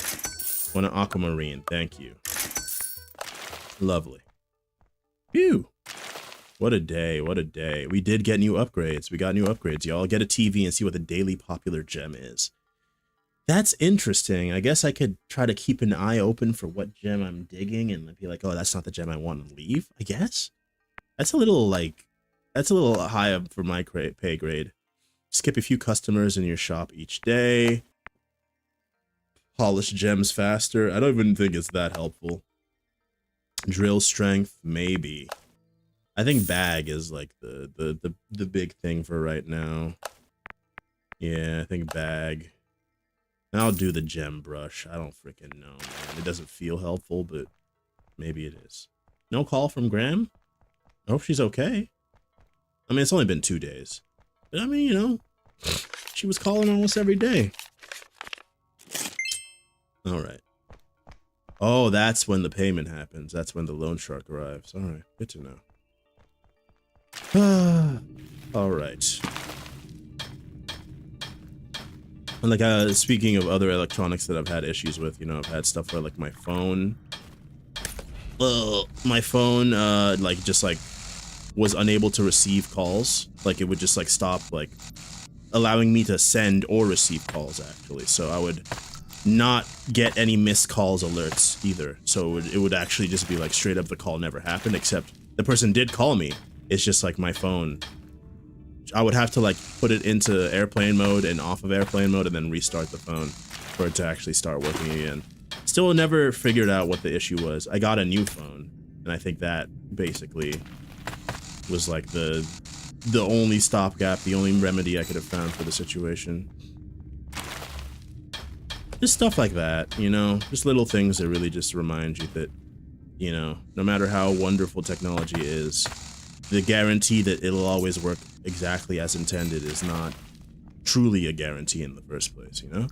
Want an aquamarine? Thank you. Lovely. Phew. What a day. What a day. We did get new upgrades. We got new upgrades, y'all. Get a TV and see what the daily popular gem is. That's interesting. I guess I could try to keep an eye open for what gem I'm digging and be like, oh, that's not the gem I want to leave, I guess. That's a little, like, that's a little high up for my pay grade. Skip a few customers in your shop each day. Polish gems faster. I don't even think it's that helpful. Drill strength, maybe. I think bag is like the big thing for right now. Yeah, I think bag. I'll do the gem brush. I don't freaking know, man. It doesn't feel helpful, but maybe it is. No call from Graham? I hope she's okay. I mean, it's only been 2 days. But I mean, you know, she was calling almost every day. All right. Oh, that's when the payment happens. That's when the loan shark arrives. All right, good to know. All right. And like, speaking of other electronics that I've had issues with, you know, I've had stuff where like my phone, like just like was unable to receive calls. Like it would just like stop like allowing me to send or receive calls actually. So I would not get any missed calls alerts either. So it would actually just be like straight up the call never happened, except the person did call me. It's just like my phone. I would have to like put it into airplane mode and off of airplane mode and then restart the phone for it to actually start working again. Still never figured out what the issue was. I got a new phone and I think that basically was like the only stopgap, the only remedy I could have found for the situation. Just stuff like that, you know, just little things that really just remind you that, you know, no matter how wonderful technology is, the guarantee that it'll always work exactly as intended is not truly a guarantee in the first place, you know?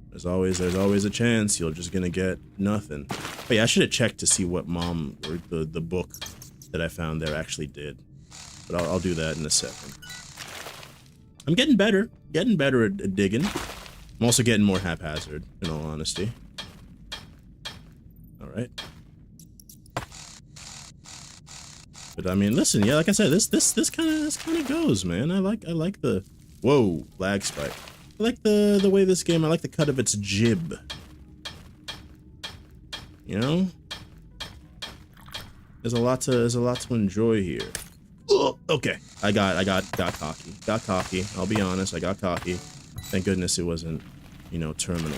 There's always a chance you're just gonna get nothing. But yeah, I should have checked to see what mom or the book that I found there actually did. But I'll do that in a second. I'm getting better at digging. I'm also getting more haphazard, in all honesty. All right. But I mean, listen, yeah, like I said, this kind of goes, man. I like the whoa lag spike. I like the way this game. I like the cut of its jib. You know, there's a lot to enjoy here. Oh, okay, I got cocky. Got cocky. I'll be honest, I got cocky. Thank goodness it wasn't, you know, terminal.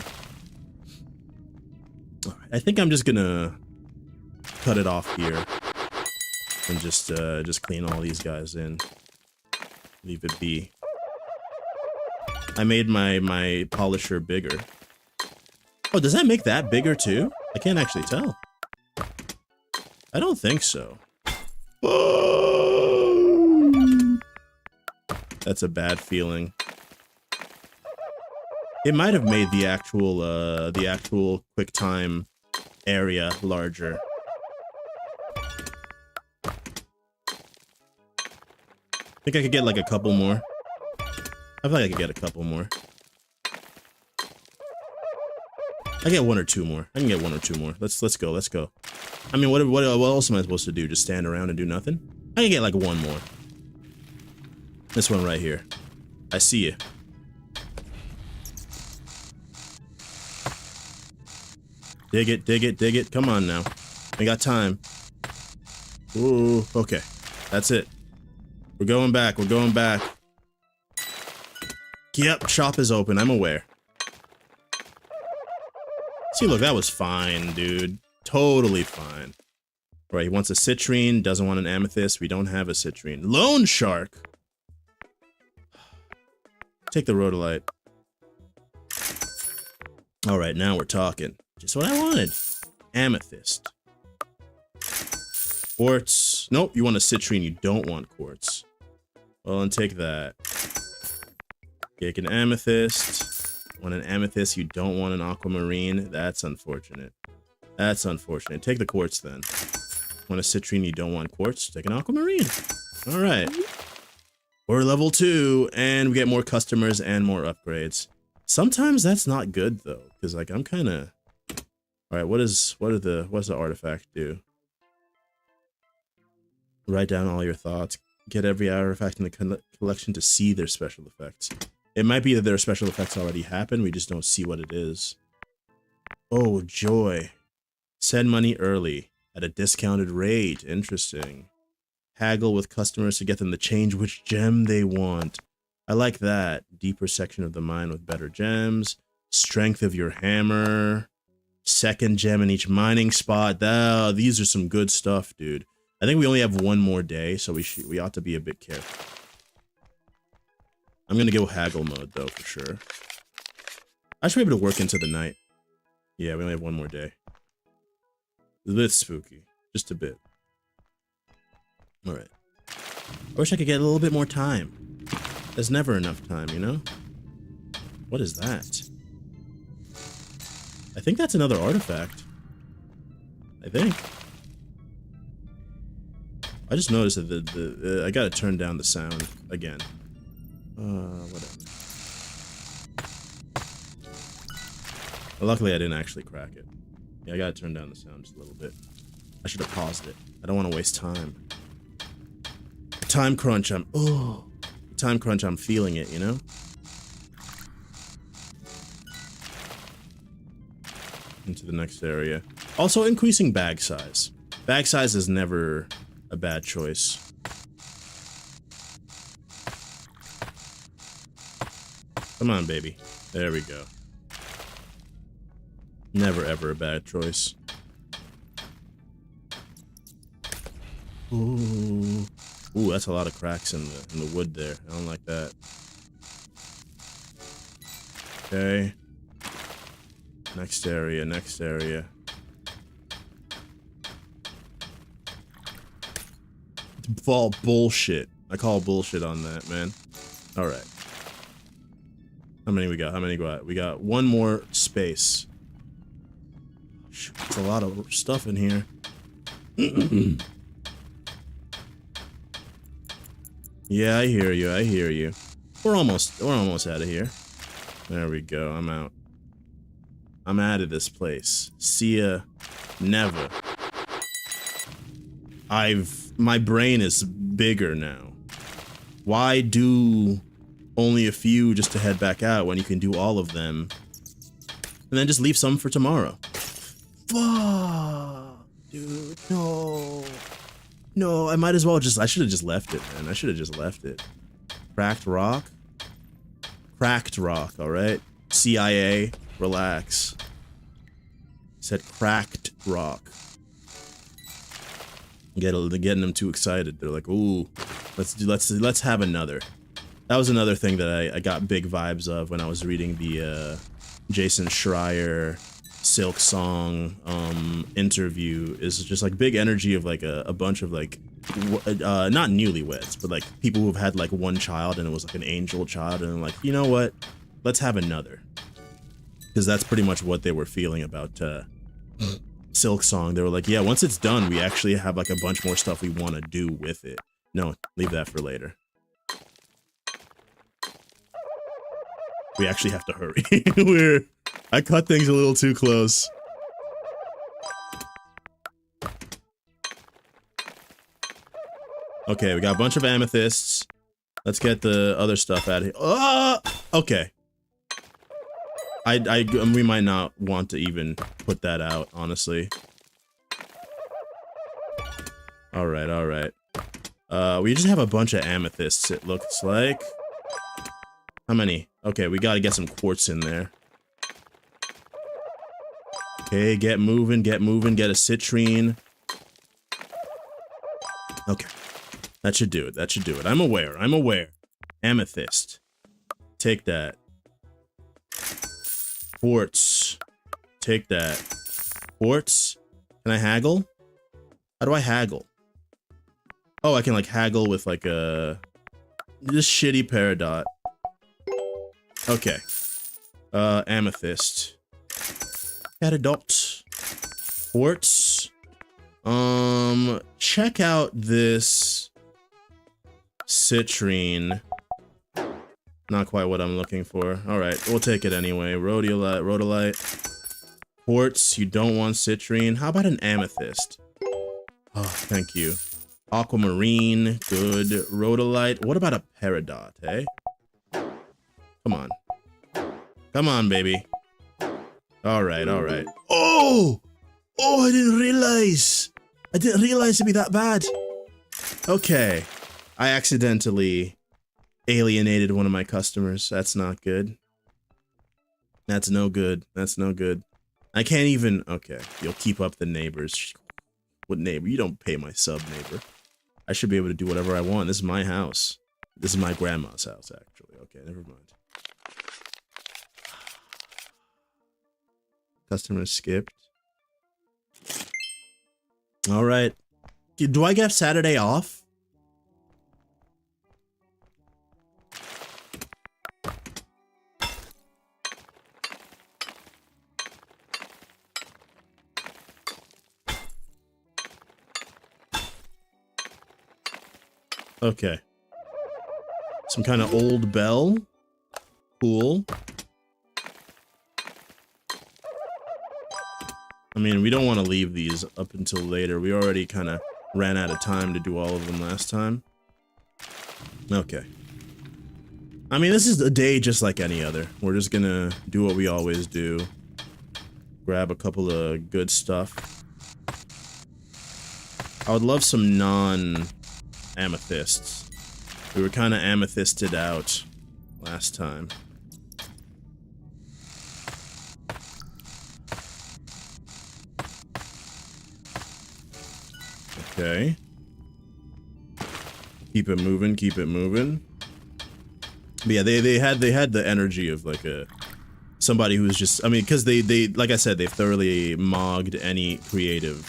All right, I think I'm just gonna cut it off here. And just clean all these guys in. Leave it be. I made my polisher bigger. Oh, does that make that bigger too? I can't actually tell. I don't think so. That's a bad feeling. It might have made the actual QuickTime area larger. I think I could get like a couple more. I feel like I could get a couple more. I get 1 or 2 more. I can get 1 or 2 more. Let's go. I mean, what else am I supposed to do? Just stand around and do nothing? I can get like 1 more. This one right here. I see you. Dig it. Come on now. We got time. Ooh, okay. That's it. We're going back. Yep, shop is open. I'm aware. See, look, that was fine, dude. Totally fine. All right, he wants a citrine, doesn't want an amethyst. We don't have a citrine. Loan shark! Take the rhodolite. All right, now we're talking. Just what I wanted. Amethyst. Quartz. Nope, you want a citrine. You don't want quartz. Well, and take that. Take an amethyst. Want an amethyst. You don't want an aquamarine. That's unfortunate. That's unfortunate. Take the quartz then. Want a citrine. You don't want quartz. Take an aquamarine. All right. We're level 2, and we get more customers and more upgrades. Sometimes that's not good though, because like I'm kind of. All right. What's the artifact do? Write down all your thoughts. Get every artifact in the collection to see their special effects. It might be that their special effects already happen, we just don't see what it is. Oh, joy. Send money early at a discounted rate. Interesting. Haggle with customers to get them to change which gem they want. I like that. Deeper section of the mine with better gems. Strength of your hammer. Second gem in each mining spot. Oh, these are some good stuff, dude. I think we only have one more day, so we ought to be a bit careful. I'm gonna go haggle mode though, for sure. I should be able to work into the night. Yeah, we only have one more day. A bit spooky. Just a bit. Alright. I wish I could get a little bit more time. There's never enough time, you know? What is that? I think that's another artifact. I think. I just noticed that I gotta turn down the sound again. Whatever. Well, luckily I didn't actually crack it. Yeah, I gotta turn down the sound just a little bit. I should have paused it. I don't want to waste time. Time crunch, time crunch, I'm feeling it, you know? Into the next area. Also, increasing bag size. Bag size is never a bad choice. Come on, baby. There we go. Never ever a bad choice. Ooh. Ooh, that's a lot of cracks in the wood there. I don't like that. Okay. Next area, next area. Fall bullshit. I call bullshit on that, man. Alright. How many we got? How many got? We got one more space. That's a lot of stuff in here. Yeah, I hear you. I hear you. We're almost out of here. There we go. I'm out. I'm out of this place. See ya. Never. My brain is bigger now. Why do only a few just to head back out when you can do all of them? And then just leave some for tomorrow. Fuck, dude, no. No, I might as well I should have just left it, man. I should have just left it. Cracked rock? Cracked rock, alright? CIA, relax. Said cracked rock. Getting them too excited. They're like, ooh, let's have another. That was another thing that I got big vibes of when I was reading the Jason Schreier Silk Song interview. Is just like big energy of like a bunch of like not newlyweds, but like people who've had like one child and it was like an angel child, and like, you know what, let's have another, because that's pretty much what they were feeling about Silk Song. They were like, yeah, once it's done, we actually have like a bunch more stuff we want to do with it. No, leave that for later. We actually have to hurry. I cut things a little too close. Okay, we got a bunch of amethysts. Let's get the other stuff out of here. Okay. We might not want to even put that out, honestly. Alright, alright. We just have a bunch of amethysts, it looks like. How many? Okay, we gotta get some quartz in there. Okay, get moving, get a citrine. Okay. That should do it, that should do it. I'm aware. Amethyst. Take that. Quartz. Take that. Quartz. Can I haggle? How do I haggle? Oh, I can like haggle with like a... this shitty peridot. Okay. Amethyst. Peridot. Quartz. Check out this citrine. Not quite what I'm looking for. Alright, we'll take it anyway. Rhodolite. Quartz, you don't want citrine. How about an amethyst? Oh, thank you. Aquamarine, good. Rhodolite. What about a peridot, eh? Come on. Come on, baby. All right, all right. Oh! Oh, I didn't realize. I didn't realize it'd be that bad. Okay. I accidentally alienated one of my customers. That's not good. That's no good. That's no good. I can't even... Okay, you'll keep up the neighbors. What neighbor? You don't pay my sub, neighbor. I should be able to do whatever I want. This is my house. This is my grandma's house, actually. Okay, never mind. Customer skipped. All right. Do I get Saturday off? Okay. Some kind of old bell. Cool. I mean, we don't want to leave these up until later. We already kind of ran out of time to do all of them last time. Okay. I mean, this is a day just like any other. We're just gonna do what we always do. Grab a couple of good stuff. I would love some non-amethysts. We were kind of amethysted out last time. Okay. Keep it moving, keep it moving. But yeah, they had the energy of like somebody who's just, I mean, because they like I said, they thoroughly mogged any creative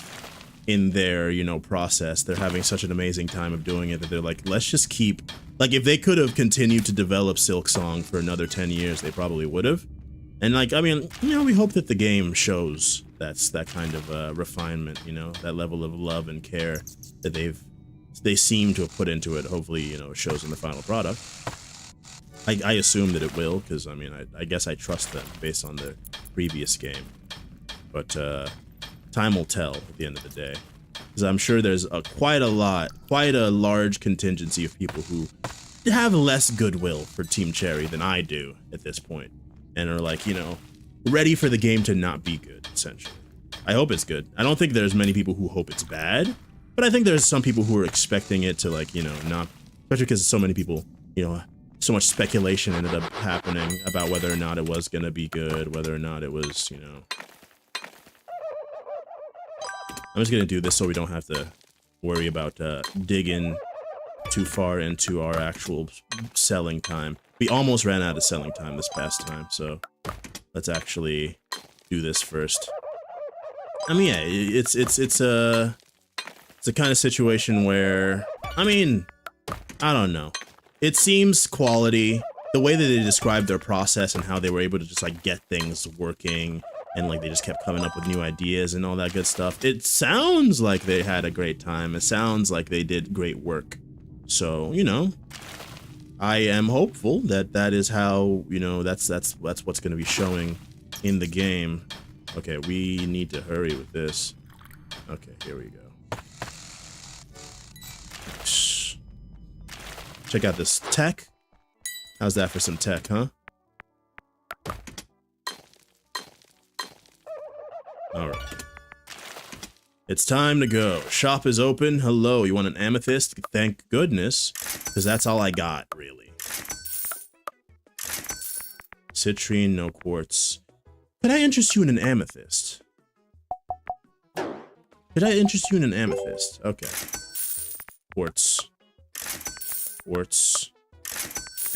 in their, you know, process. They're having such an amazing time of doing it that they're like, let's just keep, like, if they could have continued to develop Silk Song for another 10 years, they probably would have. And like, I mean, you know, we hope that the game shows that kind of refinement, you know, that level of love and care that they seem to have put into it. Hopefully, you know, it shows in the final product. I assume that it will, because I mean, I guess I trust them based on the previous game. But time will tell at the end of the day, because I'm sure there's quite a large contingency of people who have less goodwill for Team Cherry than I do at this point, and are like, you know, ready for the game to not be good, essentially. I hope it's good. I don't think there's many people who hope it's bad, but I think there's some people who are expecting it to, like, you know, not, especially because so many people, you know, so much speculation ended up happening about whether or not it was gonna be good, whether or not it was, you know. I'm just gonna do this so we don't have to worry about digging too far into our actual selling time. We almost ran out of selling time this past time, so let's actually do this first. I mean, yeah, it's a kind of situation where, I mean, I don't know. It seems quality. The way that they described their process and how they were able to just like get things working and like they just kept coming up with new ideas and all that good stuff. It sounds like they had a great time. It sounds like they did great work. So, you know, I am hopeful that that is how, you know, that's what's going to be showing in the game. Okay, we need to hurry with this. Okay, here we go. Check out this tech. How's that for some tech, huh? Alright. It's time to go. Shop is open. Hello, you want an amethyst? Thank goodness, because that's all I got, really. Citrine, no quartz. Could I interest you in an amethyst? Could I interest you in an amethyst? Okay. Quartz. Quartz,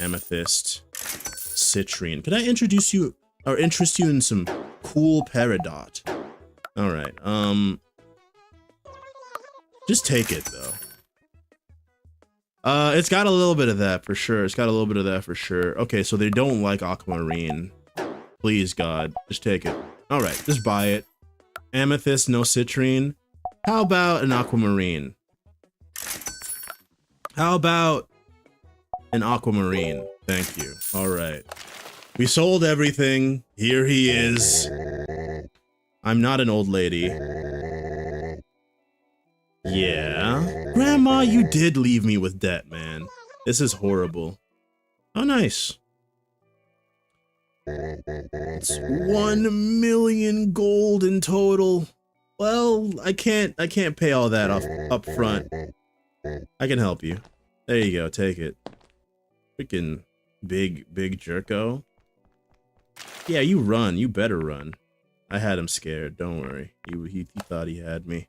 amethyst, citrine. Could I introduce you or interest you in some cool peridot? All right. Just take it though. It's got a little bit of that for sure. It's got a little bit of that for sure. Okay, so they don't like aquamarine. Please God, just take it. All right, just buy it. Amethyst, no citrine. How about an aquamarine? How about an aquamarine? Thank you. All right. We sold everything. Here he is. I'm not an old lady. Yeah. Grandma, you did leave me with debt, man. This is horrible. Oh, nice. It's 1 million gold in total. Well, I can't pay all that off up front. I can help you. There you go, take it. Freaking big jerko. Yeah, you run. You better run. I had him scared. Don't worry. He thought he had me.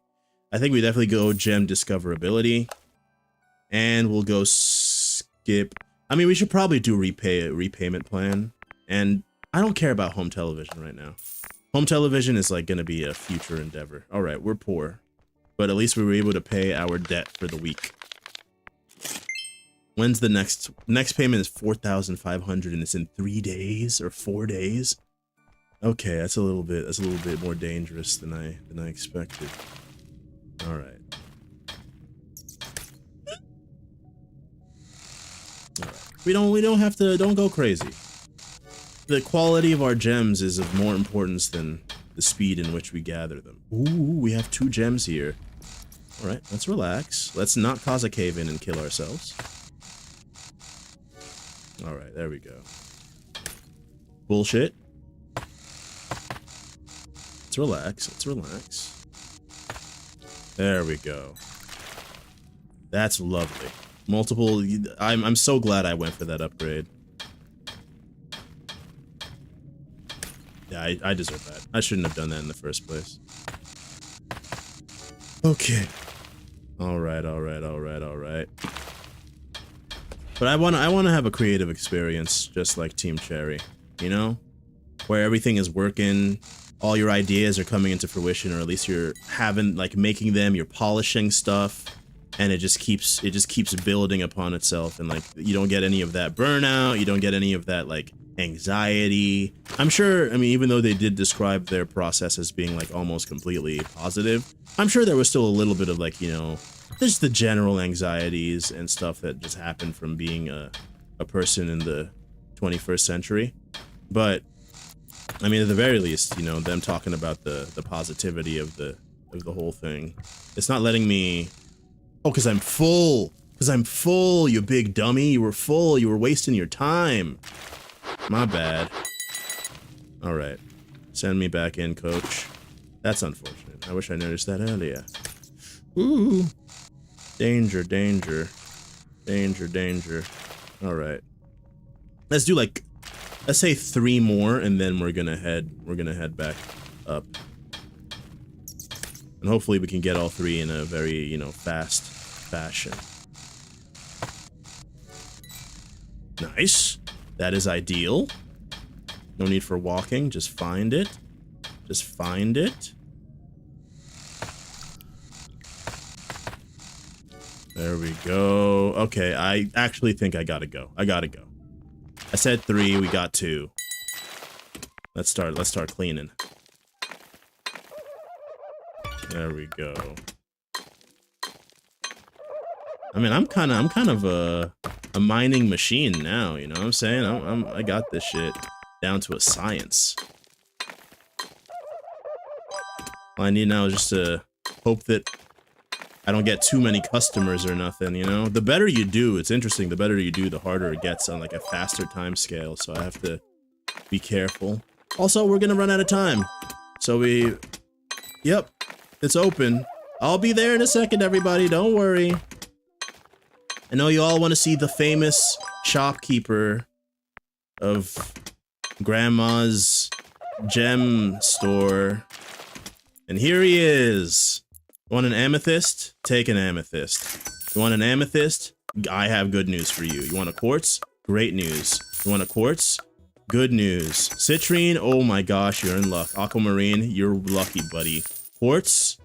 I think we definitely go gem discoverability, and we'll go skip. I mean, we should probably do repayment plan, and I don't care about home television right now. Home television is like gonna be a future endeavor. All right, we're poor, but at least we were able to pay our debt for the week. When's the next payment? Is 4,500, and it's in 3 days or 4 days. Okay, that's a little bit more dangerous than I expected. All right. We don't have to. Don't go crazy. The quality of our gems is of more importance than the speed in which we gather them. Ooh, we have 2 gems here. All right, let's relax. Let's not cause a cave-in and kill ourselves. All right, there we go. Bullshit. Let's relax. Let's relax. There we go. That's lovely. Multiple. I'm so glad I went for that upgrade. Yeah, I deserve that. I shouldn't have done that in the first place. Okay. All right. But I wanna have a creative experience, just like Team Cherry, you know, where everything is working, all your ideas are coming into fruition, or at least you're making them, you're polishing stuff, and it just keeps building upon itself, and like you don't get any of that burnout, you don't get any of that like anxiety. I'm sure, I mean, even though they did describe their process as being like almost completely positive, I'm sure there was still a little bit of like, you know, just the general anxieties and stuff that just happened from being a person in the 21st century. But I mean, at the very least, you know, them talking about the positivity of the whole thing, it's not letting me. Oh, because I'm full. Because I'm full, you big dummy. You were full. You were wasting your time. My bad. All right. Send me back in, coach. That's unfortunate. I wish I noticed that earlier. Ooh. Danger, danger. Danger, danger. All right. Let's do like, let's say 3 more, and then we're gonna head back up. And hopefully we can get all 3 in a very, you know, fast fashion. Nice. That is ideal. No need for walking, just find it. Just find it. There we go. Okay, I actually think I gotta go. I said 3, we got 2. Let's start cleaning. There we go. I mean, I'm kind of a mining machine now, you know what I'm saying? I got this shit down to a science. All I need now is just to hope that I don't get too many customers or nothing, you know? The better you do, it's interesting, the better you do, the harder it gets on like a faster time scale, so I have to be careful. Also, we're gonna run out of time. So yep, it's open. I'll be there in a second, everybody, don't worry. I know you all want to see the famous shopkeeper of Grandma's gem store. And here he is. Want an amethyst? Take an amethyst. You want an amethyst? I have good news for you. You want a quartz? Great news. You want a quartz? Good news. Citrine? Oh my gosh, you're in luck. Aquamarine? You're lucky, buddy. Quartz?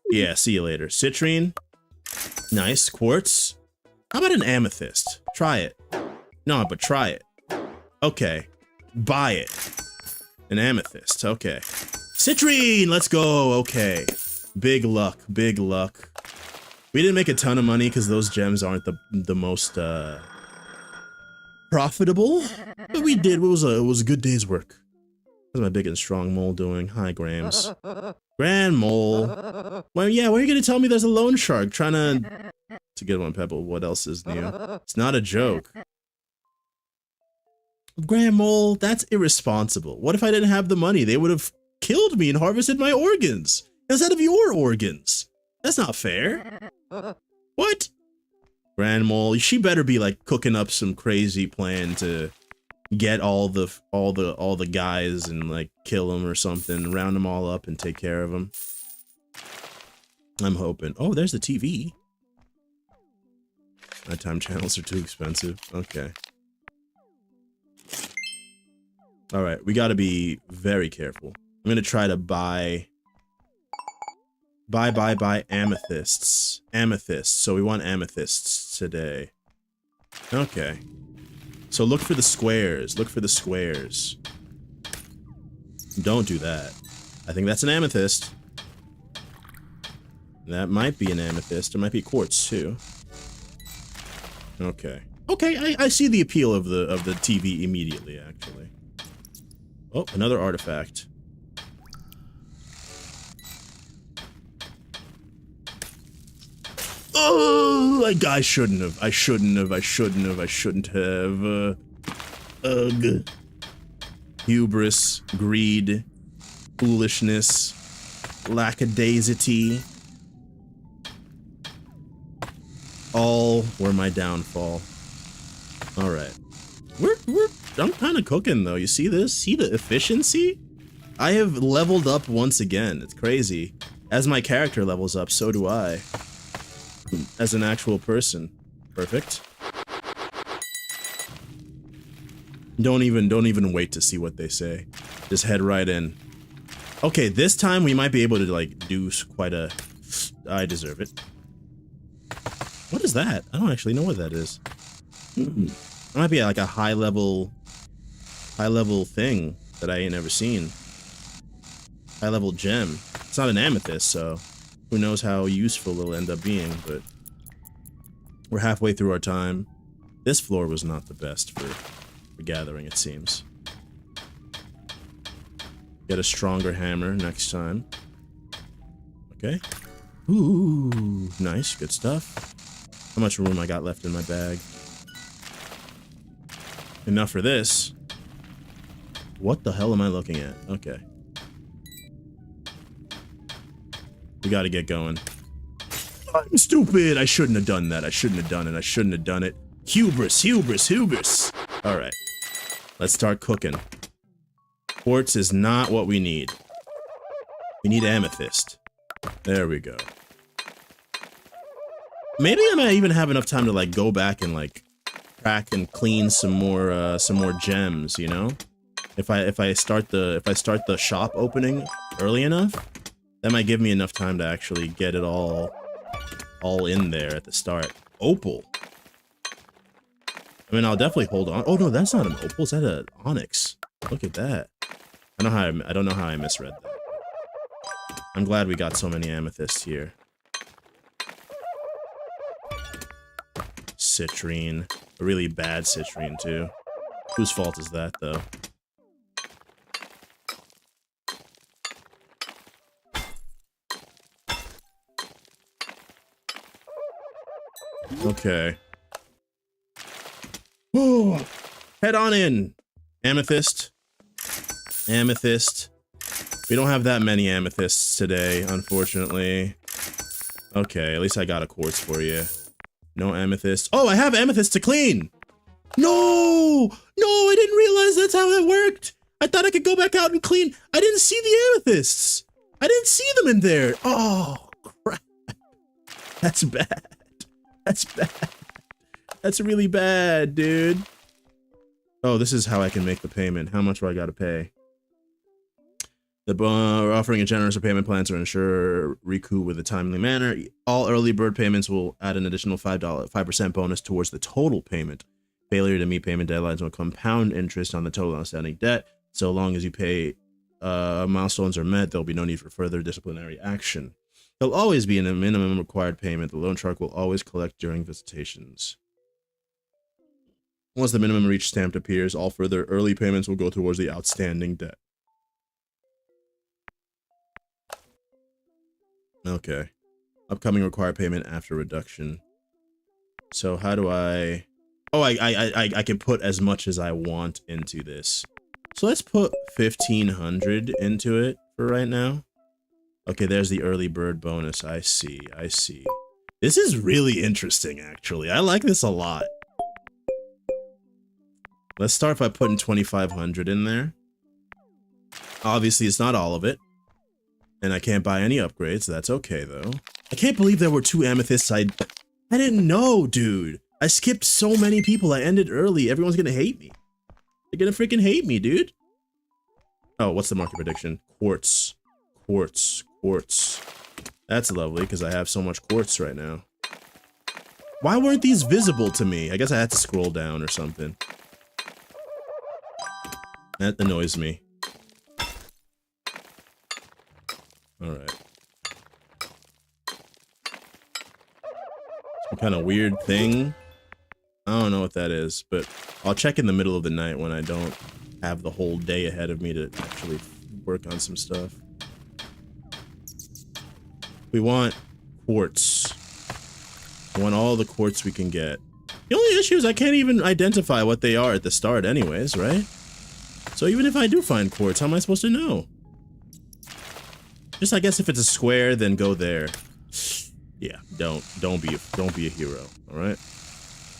Yeah, see you later. Citrine? Nice. Quartz? How about an amethyst? Try it. No, but try it. Okay. Buy it. An amethyst. Okay. Citrine! Let's go. Okay. Big luck. Big luck. We didn't make a ton of money because those gems aren't the most profitable. But we did. It was a good day's work. How's my big and strong mole doing? Hi, Grams. Grand mole. Well, yeah, why are you gonna tell me there's a loan shark trying to... It's a good one, Pebble. What else is new? It's not a joke. Grand mole, that's irresponsible. What if I didn't have the money? They would have killed me and harvested my organs instead of your organs. That's not fair. What? Grand mole, she better be like cooking up some crazy plan to get all the guys and like kill them or something, round them all up and take care of them. I'm hoping. Oh, there's the TV. Nighttime channels are too expensive. Okay. All right, we got to be very careful. I'm gonna try to buy amethysts. Amethysts. So we want amethysts today. Okay. So look for the squares. Look for the squares. Don't do that. I think that's an amethyst. That might be an amethyst. It might be quartz too. Okay. Okay, I see the appeal of the TV immediately, actually. Oh, another artifact. Oh, like I shouldn't have. Ugh. Hubris, greed, foolishness, lackadaisity. All were my downfall. All right. I'm kind of cooking though. You see this? See the efficiency? I have leveled up once again. It's crazy. As my character levels up, so do I. As an actual person. Perfect. Don't even wait to see what they say. Just head right in. Okay, this time we might be able to like do quite a... I deserve it. What is that? I don't actually know what that is. It might be like a high level thing that I ain't never seen. High level gem. It's not an amethyst, so who knows how useful it'll end up being, but we're halfway through our time. This floor was not the best for gathering, it seems. Get a stronger hammer next time. Okay. Ooh, nice, good stuff. How much room I got left in my bag? Enough for this. What the hell am I looking at? Okay. We gotta get going. I'm stupid! I shouldn't have done that. I shouldn't have done it. I shouldn't have done it. Hubris, hubris, hubris! Alright. Let's start cooking. Quartz is not what we need. We need amethyst. There we go. Maybe I might even have enough time to like go back and like crack and clean some more gems, you know? If I start the shop opening early enough, that might give me enough time to actually get it all in there at the start. Opal. I mean, I'll definitely hold on. Oh no, that's not an opal. Is that an onyx? Look at that. I don't know how I misread that. I'm glad we got so many amethysts here. Citrine. A really bad citrine too. Whose fault is that though? Okay. Oh, head on in. Amethyst. Amethyst. We don't have that many amethysts today, unfortunately. Okay, at least I got a quartz for you. No amethyst. Oh, I have amethyst to clean! No! No, I didn't realize that's how that worked! I thought I could go back out and clean. I didn't see the amethysts! I didn't see them in there! Oh, crap. That's bad. That's bad. That's really bad, dude. Oh, this is how I can make the payment. How much do I gotta pay? We're offering a generous payment plan to ensure recoup with a timely manner. All early bird payments will add an additional 5% bonus towards the total payment. Failure to meet payment deadlines will compound interest on the total outstanding debt. So long as you pay milestones are met, there'll be no need for further disciplinary action. There'll always be a minimum required payment. The loan shark will always collect during visitations. Once the minimum reach stamped appears, all further early payments will go towards the outstanding debt. Okay. Upcoming required payment after reduction. So how do I... Oh, I can put as much as I want into this. So let's put 1,500 into it for right now. Okay, there's the early bird bonus. I see. This is really interesting, actually. I like this a lot. Let's start by putting 2,500 in there. Obviously, it's not all of it. And I can't buy any upgrades. That's okay, though. I can't believe there were 2 amethysts. I didn't know, dude. I skipped so many people. I ended early. Everyone's gonna hate me. They're gonna freaking hate me, dude. Oh, what's the market prediction? Quartz. That's lovely, because I have so much quartz right now. Why weren't these visible to me? I guess I had to scroll down or something. That annoys me. Alright. Some kind of weird thing. I don't know what that is, but I'll check in the middle of the night when I don't have the whole day ahead of me to actually work on some stuff. We want quartz. We want all the quartz we can get. The only issue is I can't even identify what they are at the start anyways, right? So even if I do find quartz, how am I supposed to know? Just I guess if it's a square, then go there. Yeah, don't be a hero, all right?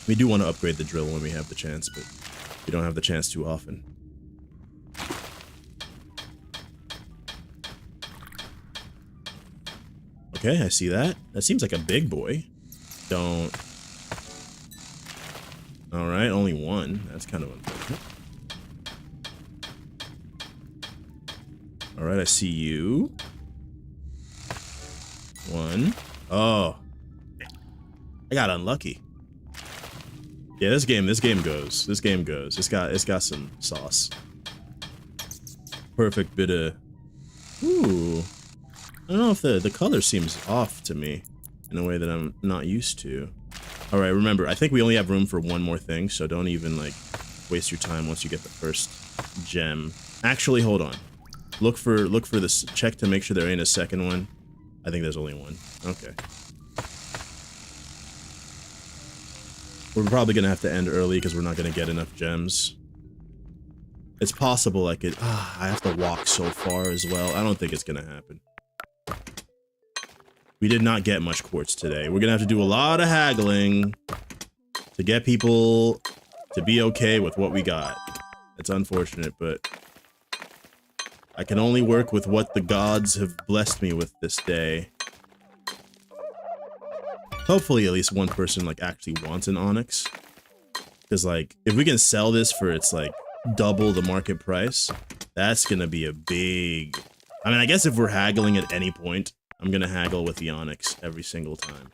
We do want to upgrade the drill when we have the chance, but we don't have the chance too often. Okay, I see that. That seems like a big boy. Don't. All right, only one. That's kind of unfortunate. All right, I see you. One. Oh. I got unlucky. Yeah, this game goes. This game goes. It's got some sauce. Perfect bit of... Ooh. I don't know if the color seems off to me in a way that I'm not used to. All right, remember, I think we only have room for one more thing, so don't even, like, waste your time once you get the first gem. Actually, hold on. Look for this. Check to make sure there ain't a second one. I think there's only one. Okay. We're probably gonna have to end early because we're not gonna get enough gems. It's possible I could... I have to walk so far as well. I don't think it's gonna happen. We did not get much quartz today. We're gonna have to do a lot of haggling to get people to be okay with what we got. It's unfortunate, but I can only work with what the gods have blessed me with this day. Hopefully at least one person like actually wants an onyx. Because like, if we can sell this for its like double the market price, that's gonna be a big... I mean, I guess if we're haggling at any point, I'm gonna haggle with the onyx every single time.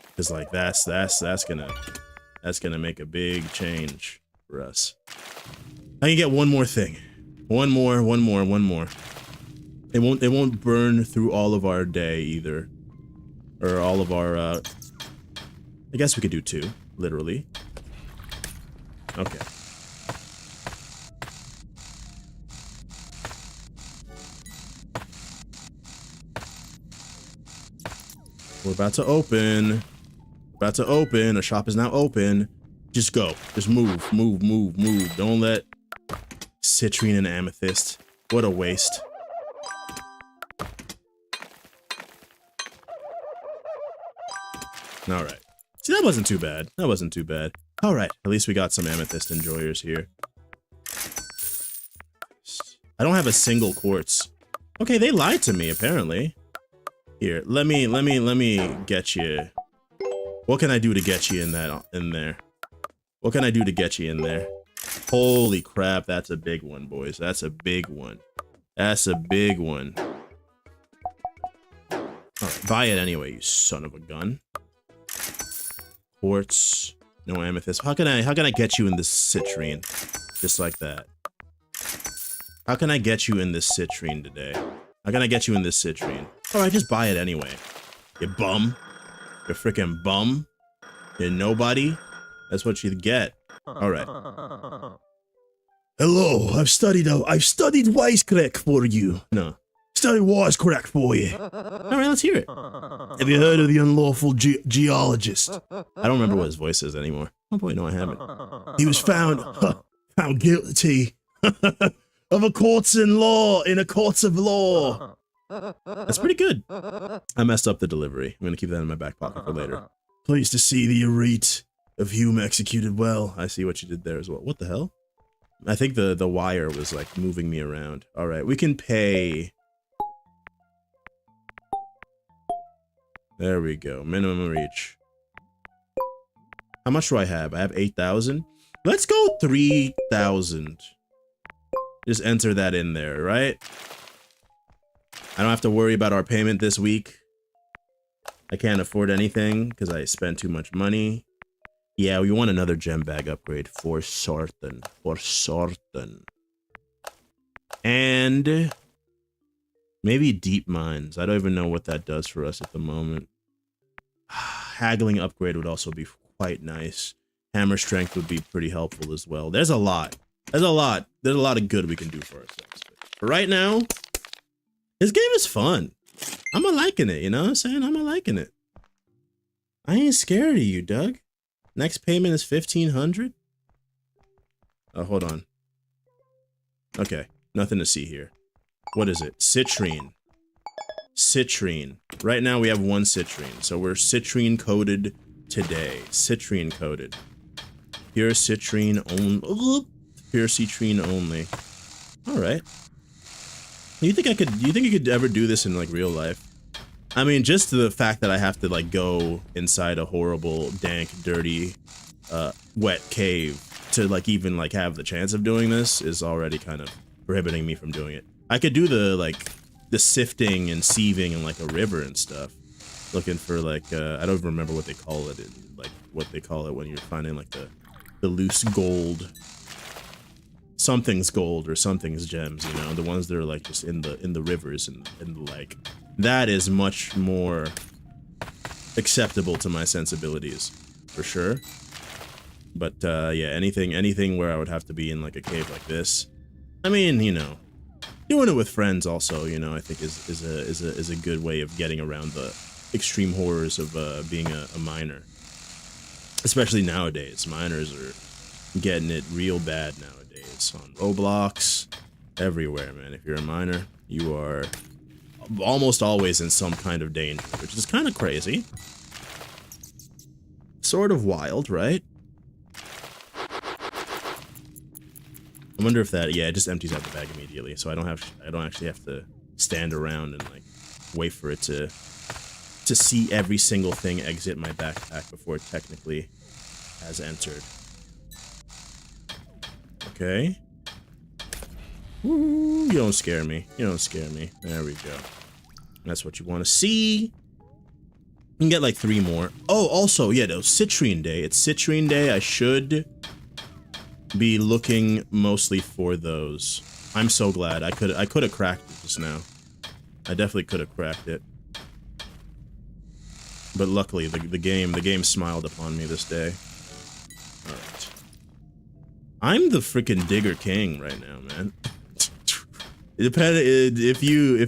Because like that's gonna make a big change for us. I can get one more thing. One more. It won't burn through all of our day either. Or all of our, I guess we could do 2, literally. Okay. We're about to open. Our shop is now open. Just go. Just move. Don't let citrine and amethyst. What a waste. All right. See, that wasn't too bad. All right. At least we got some amethyst enjoyers here. I don't have a single quartz. Okay, they lied to me, apparently. Here, let me get you. What can I do to get you in there? What can I do to get you in there? Holy crap, that's a big one, boys. That's a big one. All right, buy it anyway, you son of a gun. Quartz, no amethyst. How can I get you in this citrine? Just like that. How can I get you in this citrine today? How can I get you in this citrine? Alright, just buy it anyway. You bum. You freaking bum. You're nobody. That's what you get. Alright. Hello, I've studied wisecrack for you. No. Stay wisecrack for you. All right, let's hear it. Have you heard of the unlawful geologist? I don't remember what his voice is anymore. Oh boy, no, I haven't. He was found guilty of a courts in law in a courts of law. That's pretty good. I messed up the delivery. I'm gonna keep that in my back pocket for later. Pleased to see the arete of Hume executed well. I see what you did there as well. What the hell? I think the wire was like moving me around. All right, we can pay. There we go. Minimum reach. How much do I have? I have 8,000. Let's go 3,000. Just enter that in there, right? I don't have to worry about our payment this week. I can't afford anything because I spent too much money. Yeah, we want another gem bag upgrade for certain. For certain. And maybe deep mines. I don't even know what that does for us at the moment. Haggling upgrade would also be quite nice. Hammer strength would be pretty helpful as well. There's a lot. There's a lot of good we can do for ourselves. But right now, this game is fun. I'm liking it, you know what I'm saying? I'm liking it. I ain't scared of you, Doug. Next payment is 1,500. Oh, hold on. Okay, nothing to see here. What is it? Citrine. Citrine. Right now we have one citrine, so we're citrine coded today. Citrine coded. Pure citrine only. Pure citrine only. All right. You think you could ever do this in like real life? I mean, just the fact that I have to like go inside a horrible, dank, dirty, wet cave to like even like have the chance of doing this is already kind of prohibiting me from doing it. I could do the sifting and sieving in like a river and stuff, looking for like I don't even remember what they call it, like what they call it when you're finding like the loose gold. Something's gold or something's gems, you know, the ones that are like just in the rivers and the lake. That is much more acceptable to my sensibilities, for sure. But yeah, anything where I would have to be in like a cave like this. I mean, you know, doing it with friends also, you know, I think is a good way of getting around the extreme horrors of being a miner. Especially nowadays, miners are getting it real bad nowadays. On Roblox, everywhere, man. If you're a miner, you are almost always in some kind of danger, which is kind of crazy. Sort of wild, right? I wonder if that, yeah, it just empties out the bag immediately, so I don't actually have to stand around and like wait for it to see every single thing exit my backpack before it technically has entered. Okay. Ooh, you don't scare me. You don't scare me. There we go. That's what you want to see. You can get like 3 more. Oh, also, yeah, no, Citrine Day. It's Citrine Day. I should be looking mostly for those. I'm so glad. I could have cracked it just now. I definitely could have cracked it. But luckily, the game smiled upon me this day. All right. I'm the freaking digger king right now, man. It depends if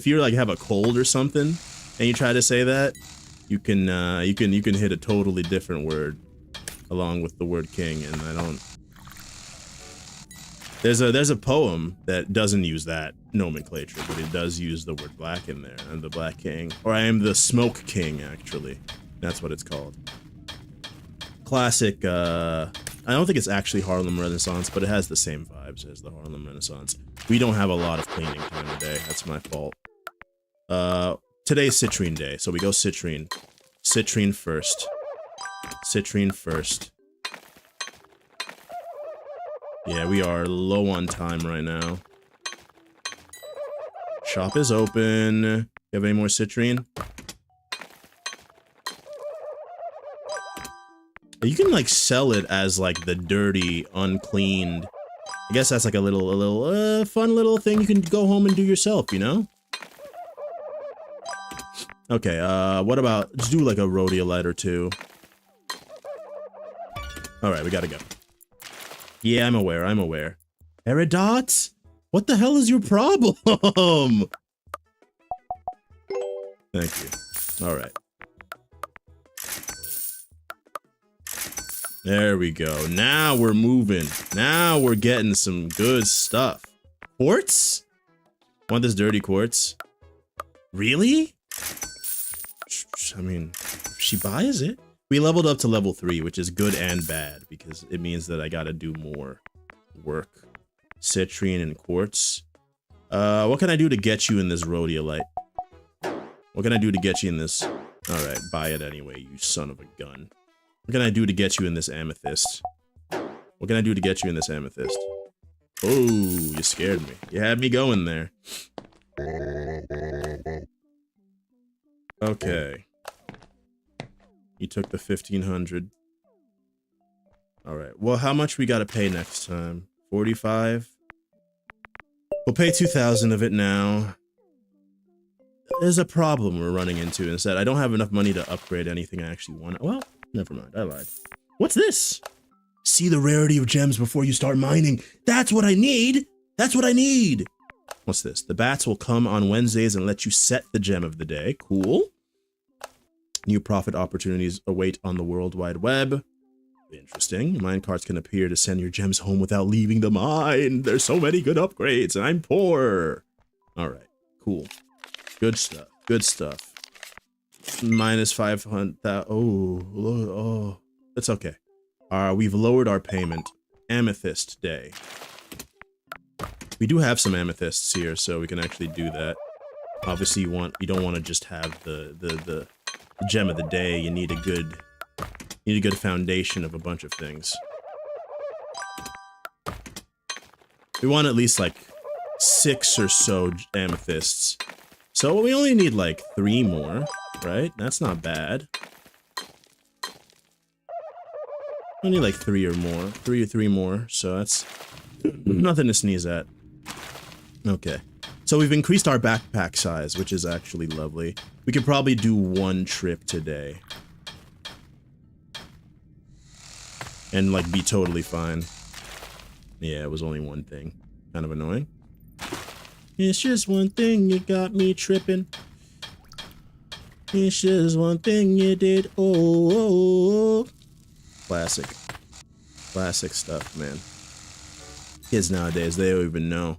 you're like have a cold or something and you try to say that, you can hit a totally different word along with the word king, and I don't. There's a poem that doesn't use that nomenclature, but it does use the word black in there. I'm the Black King, or I am the Smoke King, actually. That's what it's called. Classic. I don't think it's actually Harlem Renaissance, but it has the same vibes as the Harlem Renaissance. We don't have a lot of cleaning time today. That's my fault. Today's Citrine Day, so we go Citrine. Citrine first. Citrine first. Yeah, we are low on time right now. Shop is open. You have any more citrine? You can like sell it as like the dirty, uncleaned. I guess that's like a little fun little thing you can go home and do yourself, you know? Okay, what about just do like a rhodiolyte or 2. Alright, we gotta go. Yeah, I'm aware. Peridot? What the hell is your problem? Thank you. All right. There we go. Now we're moving. Now we're getting some good stuff. Quartz? Want this dirty quartz? Really? I mean, she buys it. We leveled up to level 3, which is good and bad because it means that I gotta do more work. Citrine and quartz. What can I do to get you in this rhodiolyte? What can I do to get you in this? Alright, buy it anyway, you son of a gun. What can I do to get you in this amethyst? What can I do to get you in this amethyst? Oh, you scared me. You had me going there. Okay. You took the 1500. Alright, well, how much we gotta pay next time? 45? We'll pay 2,000 of it now. There's a problem we're running into instead. I don't have enough money to upgrade anything I actually want. Well, never mind. I lied. What's this? See the rarity of gems before you start mining. That's what I need. That's what I need. What's this? The bats will come on Wednesdays and let you set the gem of the day. Cool. New profit opportunities await on the World Wide Web. Interesting. Minecarts can appear to send your gems home without leaving the mine. There's so many good upgrades and I'm poor. All right. Cool. Good stuff. Good stuff. Minus 500. Oh, it's okay. We've lowered our payment. Amethyst day. We do have some amethysts here, so we can actually do that. Obviously, you don't want to just have the gem of the day. You need a good foundation of a bunch of things. We want at least like 6 or so amethysts. So we only need like 3 more, right? That's not bad. We need like 3 or more. 3 more, so that's nothing to sneeze at. Okay. So we've increased our backpack size, which is actually lovely. We could probably do 1 trip today. And like be totally fine. Yeah, it was only 1 thing. Kind of annoying. It's just 1 thing you got me tripping. It's just 1 thing you did. Oh. Classic. Classic stuff, man. Kids nowadays, they don't even know.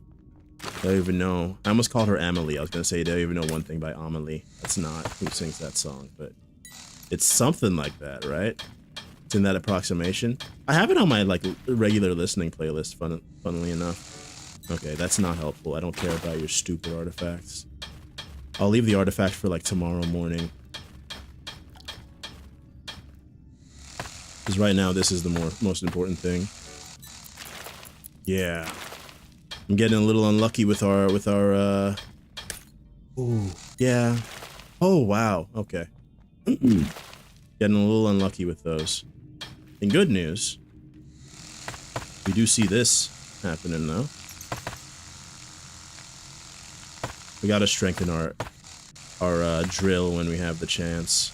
They don't even know. I almost called her Amelie. I was going to say they don't even know 1 thing by Amelie. That's not who sings that song, but it's something like that, right? It's in that approximation. I have it on my like regular listening playlist, funnily enough. Okay, that's not helpful. I don't care about your stupid artifacts. I'll leave the artifact for like tomorrow morning. Because right now, this is the most important thing. Yeah. I'm getting a little unlucky with our, ooh, yeah. Oh, wow. Okay. Getting a little unlucky with those. In good news, we do see this happening though. We gotta strengthen our drill when we have the chance.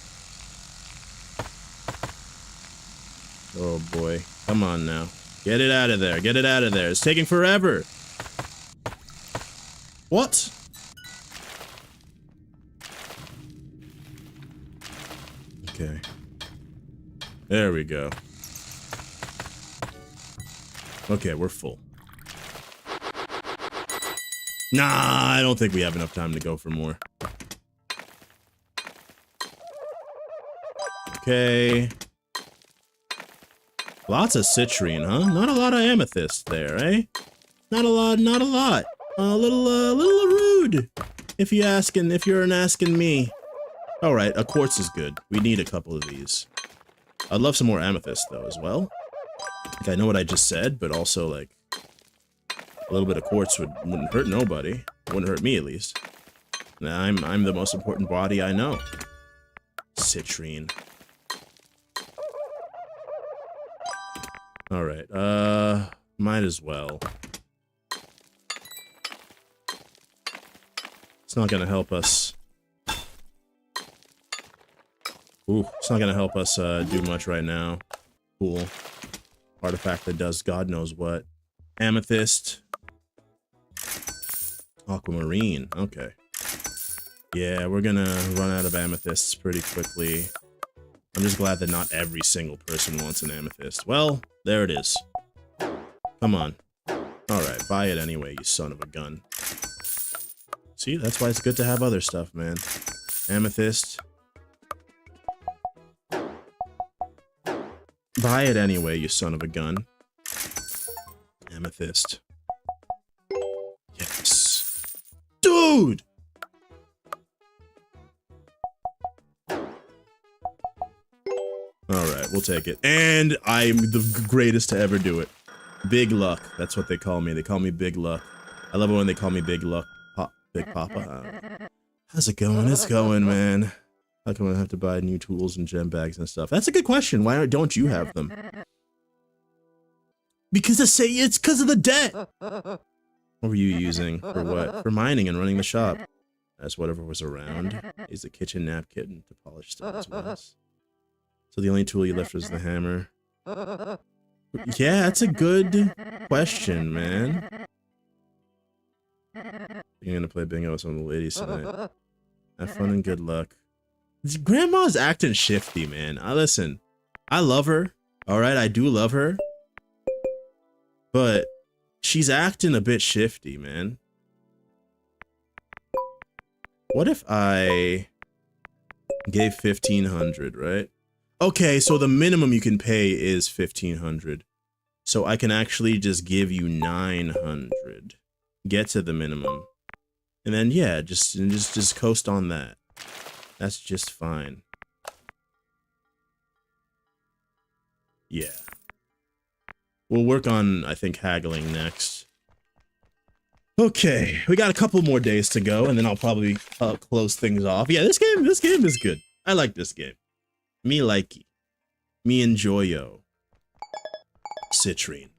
Oh boy. Come on now. Get it out of there. Get it out of there. It's taking forever. What? Okay. There we go. Okay, we're full. Nah, I don't think we have enough time to go for more. Okay. Lots of citrine, huh? Not a lot of amethyst there, eh? Not a lot, not a lot. A little rude. If you're asking me. Alright, a quartz is good. We need a couple of these. I'd love some more amethyst though as well. Like, I know what I just said, but also like a little bit of quartz wouldn't hurt nobody. Wouldn't hurt me at least. Now, I'm the most important body I know. Citrine. Alright, might as well. It's not gonna help us. Ooh, it's not gonna help us do much right now. Cool. Artifact that does God knows what. Amethyst. Aquamarine. Okay. Yeah, we're gonna run out of amethysts pretty quickly. I'm just glad that not every single person wants an amethyst. Well, there it is. Come on. Alright, buy it anyway, you son of a gun. See, that's why it's good to have other stuff, man. Amethyst. Buy it anyway, you son of a gun. Amethyst. Yes. Dude! Alright, we'll take it. And I'm the greatest to ever do it. Big Luck. That's what they call me. They call me Big Luck. I love it when they call me Big Luck. Big Papa. How's it going? It's going, man. How come I have to buy new tools and gem bags and stuff? That's a good question. Why don't you have them? Because it's because of the debt. What were you using? For what? For mining and running the shop. That's whatever was around. Is the kitchen napkin to polish stones once. So the only tool you left was the hammer. Yeah, that's a good question, man. You're gonna play bingo with some of the ladies tonight. Have fun and good luck. Grandma's acting shifty, man. Listen, I love her. Alright, I do love her. But she's acting a bit shifty, man. What if I gave 1,500, right? Okay, so the minimum you can pay is 1,500. So I can actually just give you 900. Get to the minimum. And then yeah, just coast on that. That's just fine. Yeah. We'll work on, I think, haggling next. Okay, we got a couple more days to go, and then I'll probably close things off. Yeah, this game is good. I like this game. Me likey. Me enjoyo. Citrine.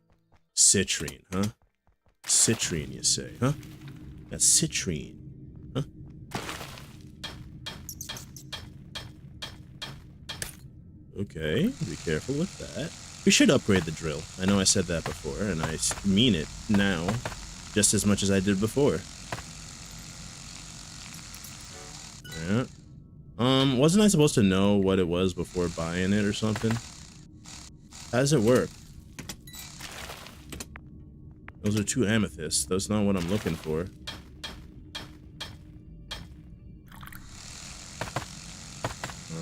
Citrine, huh? Citrine, you say, huh? That's citrine, huh? Okay, be careful with that. We should upgrade the drill. I know I said that before, and I mean it now, just as much as I did before. Yeah. Wasn't I supposed to know what it was before buying it or something? How does it work? Those are 2 amethysts. That's not what I'm looking for.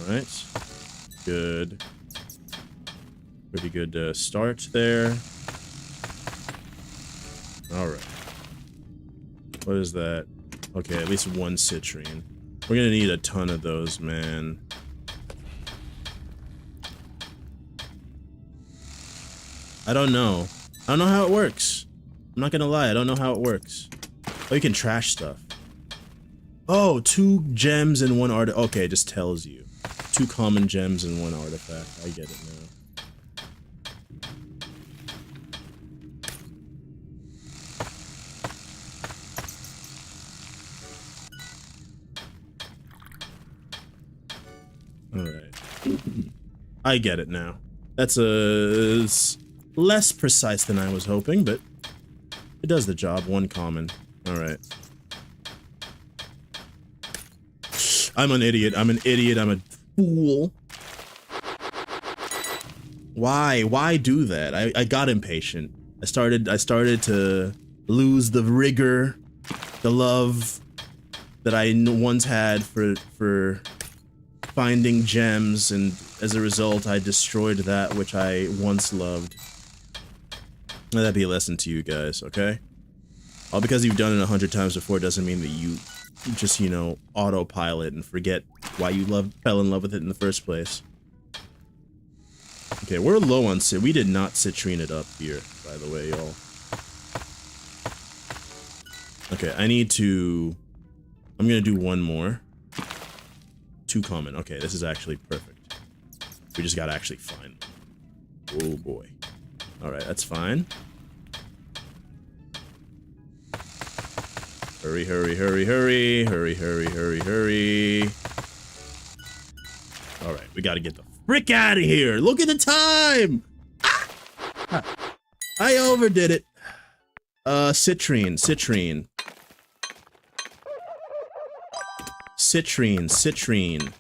Alright. Good. Pretty good start there. Alright. What is that? Okay, at least 1 citrine. We're gonna need a ton of those, man. I don't know. I don't know how it works. I'm not gonna lie, I don't know how it works. Oh, you can trash stuff. Oh, 2 gems and 1 art. Okay, it just tells you. 2 common gems and 1 artifact. I get it now. Alright. I get it now. That's less precise than I was hoping, but it does the job. 1 common. Alright. I'm an idiot. I'm an idiot. I'm a fool. Why? Why do that? I got impatient. I started to lose the rigor, the love that I once had for finding gems, and as a result, I destroyed that which I once loved. Let that be a lesson to you guys, okay? All because you've done it 100 times before doesn't mean that you just, you know, autopilot and forget why you fell in love with it in the first place. Okay, we're low on cit. We did not citrine it up here, by the way, y'all. Okay, I'm gonna do 1 more. 2 common. Okay, this is actually perfect. We just gotta actually find them. Oh boy. Alright, that's fine. Hurry, hurry, hurry, hurry. Hurry, hurry, hurry, hurry. Alright, we gotta get the frick out of here! Look at the time! Ah! I overdid it. Citrine. Citrine, citrine.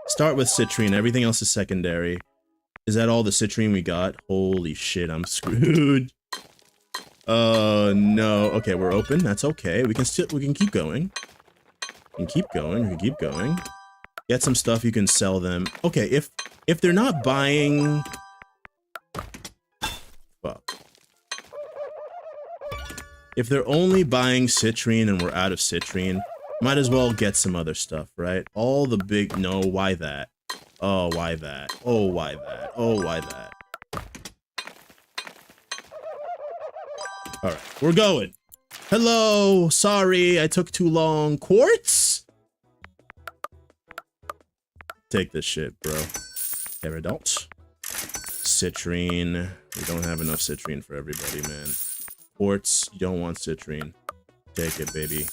Start with citrine, everything else is secondary. Is that all the citrine we got? Holy shit, I'm screwed. Oh no. Okay, we're open. That's okay. We can keep going. We can keep going. We can keep going. Get some stuff, you can sell them. Okay, if they're not buying... Fuck. If they're only buying citrine and we're out of citrine, might as well get some other stuff, right? All the big... No, why that? Oh, why that? Oh, why that? Oh, why that? Alright, we're going. Hello, sorry, I took too long. Quartz? Take this shit, bro. Peridot. Citrine. We don't have enough citrine for everybody, man. Quartz, you don't want citrine. Take it, baby.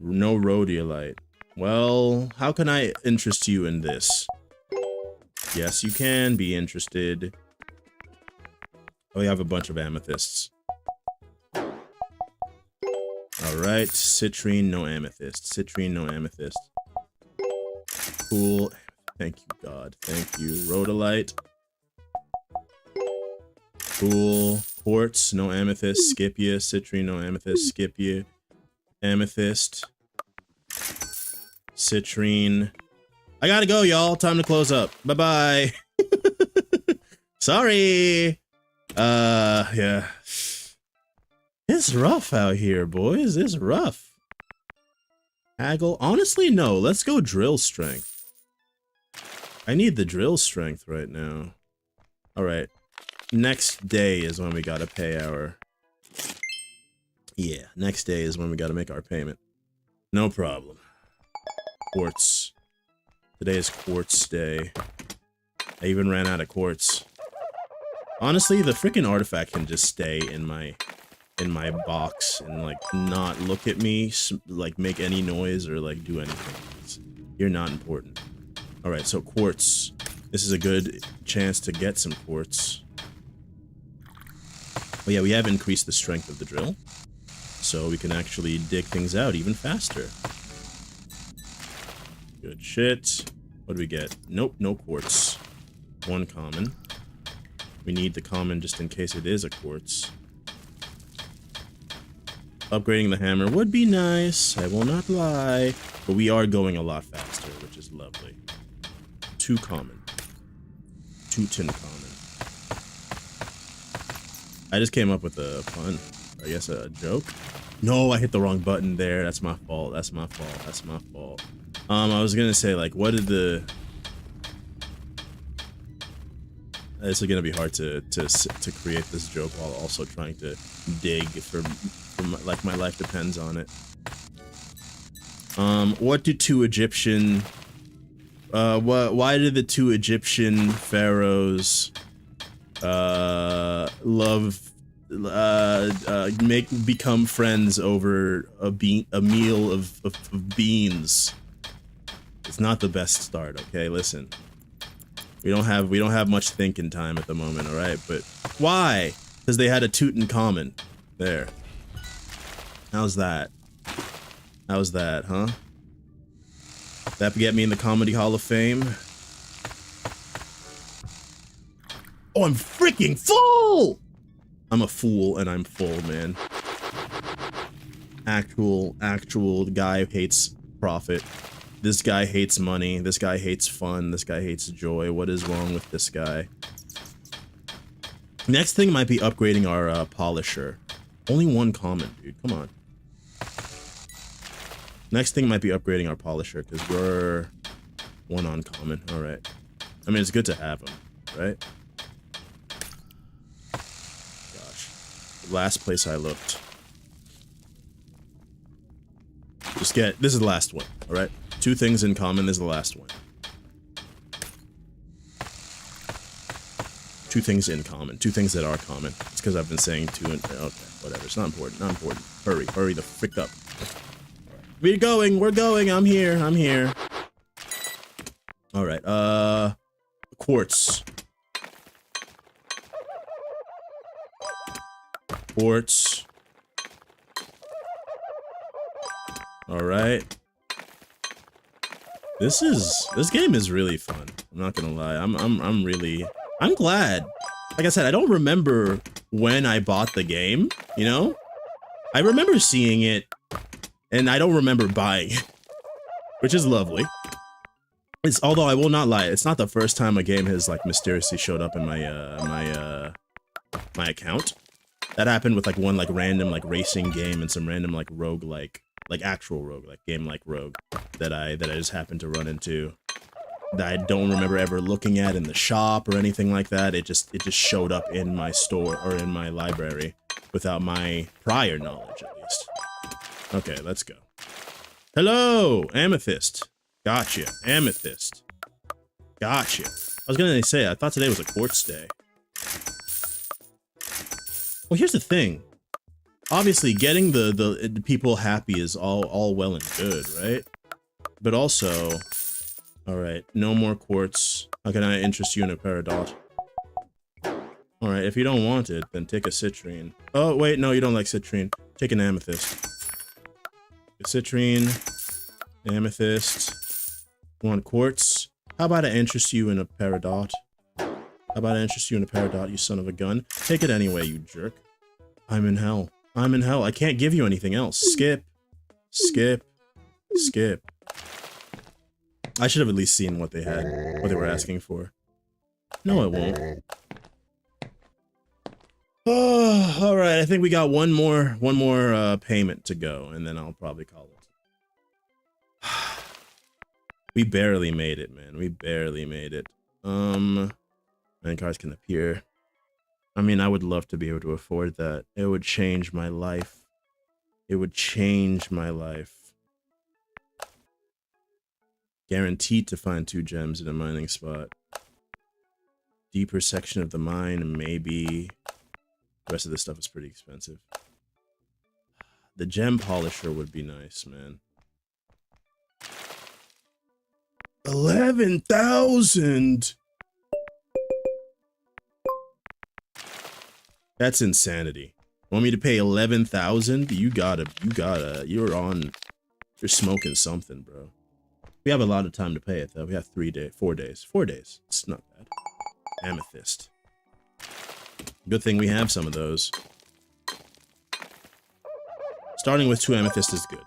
No rhodolite. Well, how can I interest you in this? Yes, you can be interested. Oh, we have a bunch of amethysts. Alright, citrine, no amethyst. Citrine, no amethyst. Cool. Thank you, God. Thank you. Rhodolite. Cool. Quartz, no amethyst. Skip you. Citrine, no amethyst. Skip you. Amethyst. Citrine. I gotta go, y'all. Time to close up. Bye-bye. Sorry. Yeah. It's rough out here, boys. It's rough. Haggle. Honestly, no. Let's go drill strength. I need the drill strength right now. Alright. Next day is when we gotta pay our... Yeah, next day is when we gotta make our payment. No problem. Quartz. Today is quartz day. I even ran out of quartz. Honestly, the freaking artifact can just stay in my box and like not look at me, like make any noise or like do anything. You're not important. All right, so quartz. This is a good chance to get some quartz. Oh yeah, we have increased the strength of the drill, so we can actually dig things out even faster. Good shit. What do we get? Nope, no quartz. One common. We need the common just in case it is a quartz. Upgrading the hammer would be nice, I will not lie, but we are going a lot faster, which is lovely. 2 common. 2 tin common. I just came up with a pun. I guess a joke? No, I hit the wrong button there. That's my fault. That's my fault. That's my fault. I was gonna say, like, what did the... It's gonna be hard to create this joke while also trying to dig for like my life depends on it. What do 2 Egyptian... why did the 2 Egyptian pharaohs become friends over a meal of beans? It's not the best start, okay? Listen. We don't have much thinking time at the moment, all right? But why? Because they had a Tutankhamun. There. How's that? How's that, huh? That get me in the Comedy Hall of Fame? Oh, I'm freaking full! I'm a fool and I'm full, man. Actual guy hates profit. This guy hates money. This guy hates fun. This guy hates joy. What is wrong with this guy? Next thing might be upgrading our polisher. Only 1 common, dude. Come on. Next thing might be upgrading our polisher, because we're 1 uncommon. Alright. I mean, it's good to have them, right? Gosh. Last place I looked. Just get... This is the last one, alright? 2 things in common, this is the last one. 2 things in common. 2 things that are common. It's because I've been saying 2 and... Okay, whatever. It's not important. Not important. Hurry. Hurry the frick up. We're going. We're going. I'm here. I'm here. Alright. Quartz. Quartz. All right. This game is really fun. I'm not gonna lie. I'm glad. Like I said, I don't remember when I bought the game, you know? I remember seeing it, and I don't remember buying it, which is lovely. Although I will not lie, it's not the first time a game has like mysteriously showed up in my my account. That happened with like one like random like racing game and some random like rogue like actual rogue like game like Rogue that I just happened to run into. That I don't remember ever looking at in the shop or anything like that. It just showed up in my store or in my library without my prior knowledge, at least. Okay, let's go. Hello, Amethyst. Gotcha, Amethyst. Gotcha. I was gonna say, I thought today was a quartz day. Well, here's the thing. Obviously, getting the people happy is all well and good, right? But also, all right, no more quartz. How can I interest you in a peridot? All right, if you don't want it, then take a citrine. Oh, wait, no, you don't like citrine. Take an amethyst. A citrine, amethyst. You want quartz? How about I interest you in a peridot? How about I interest you in a peridot, you son of a gun? Take it anyway, you jerk. I'm in hell. I'm in hell. I can't give you anything else. Skip. Skip. Skip. I should have at least seen what they had, what they were asking for. No, it won't. Oh, all right. I think we got one more payment to go, and then I'll probably call it. We barely made it, man. We barely made it. And cars can appear. I mean, I would love to be able to afford that. It would change my life. It would change my life. Guaranteed to find 2 gems in a mining spot. Deeper section of the mine, maybe. The rest of this stuff is pretty expensive. The gem polisher would be nice, man. 11,000. That's insanity. Want me to pay 11,000? You're smoking something, bro. We have a lot of time to pay it, though. We have 4 days. 4 days. It's not bad. Amethyst. Good thing we have some of those. Starting with 2 amethyst is good.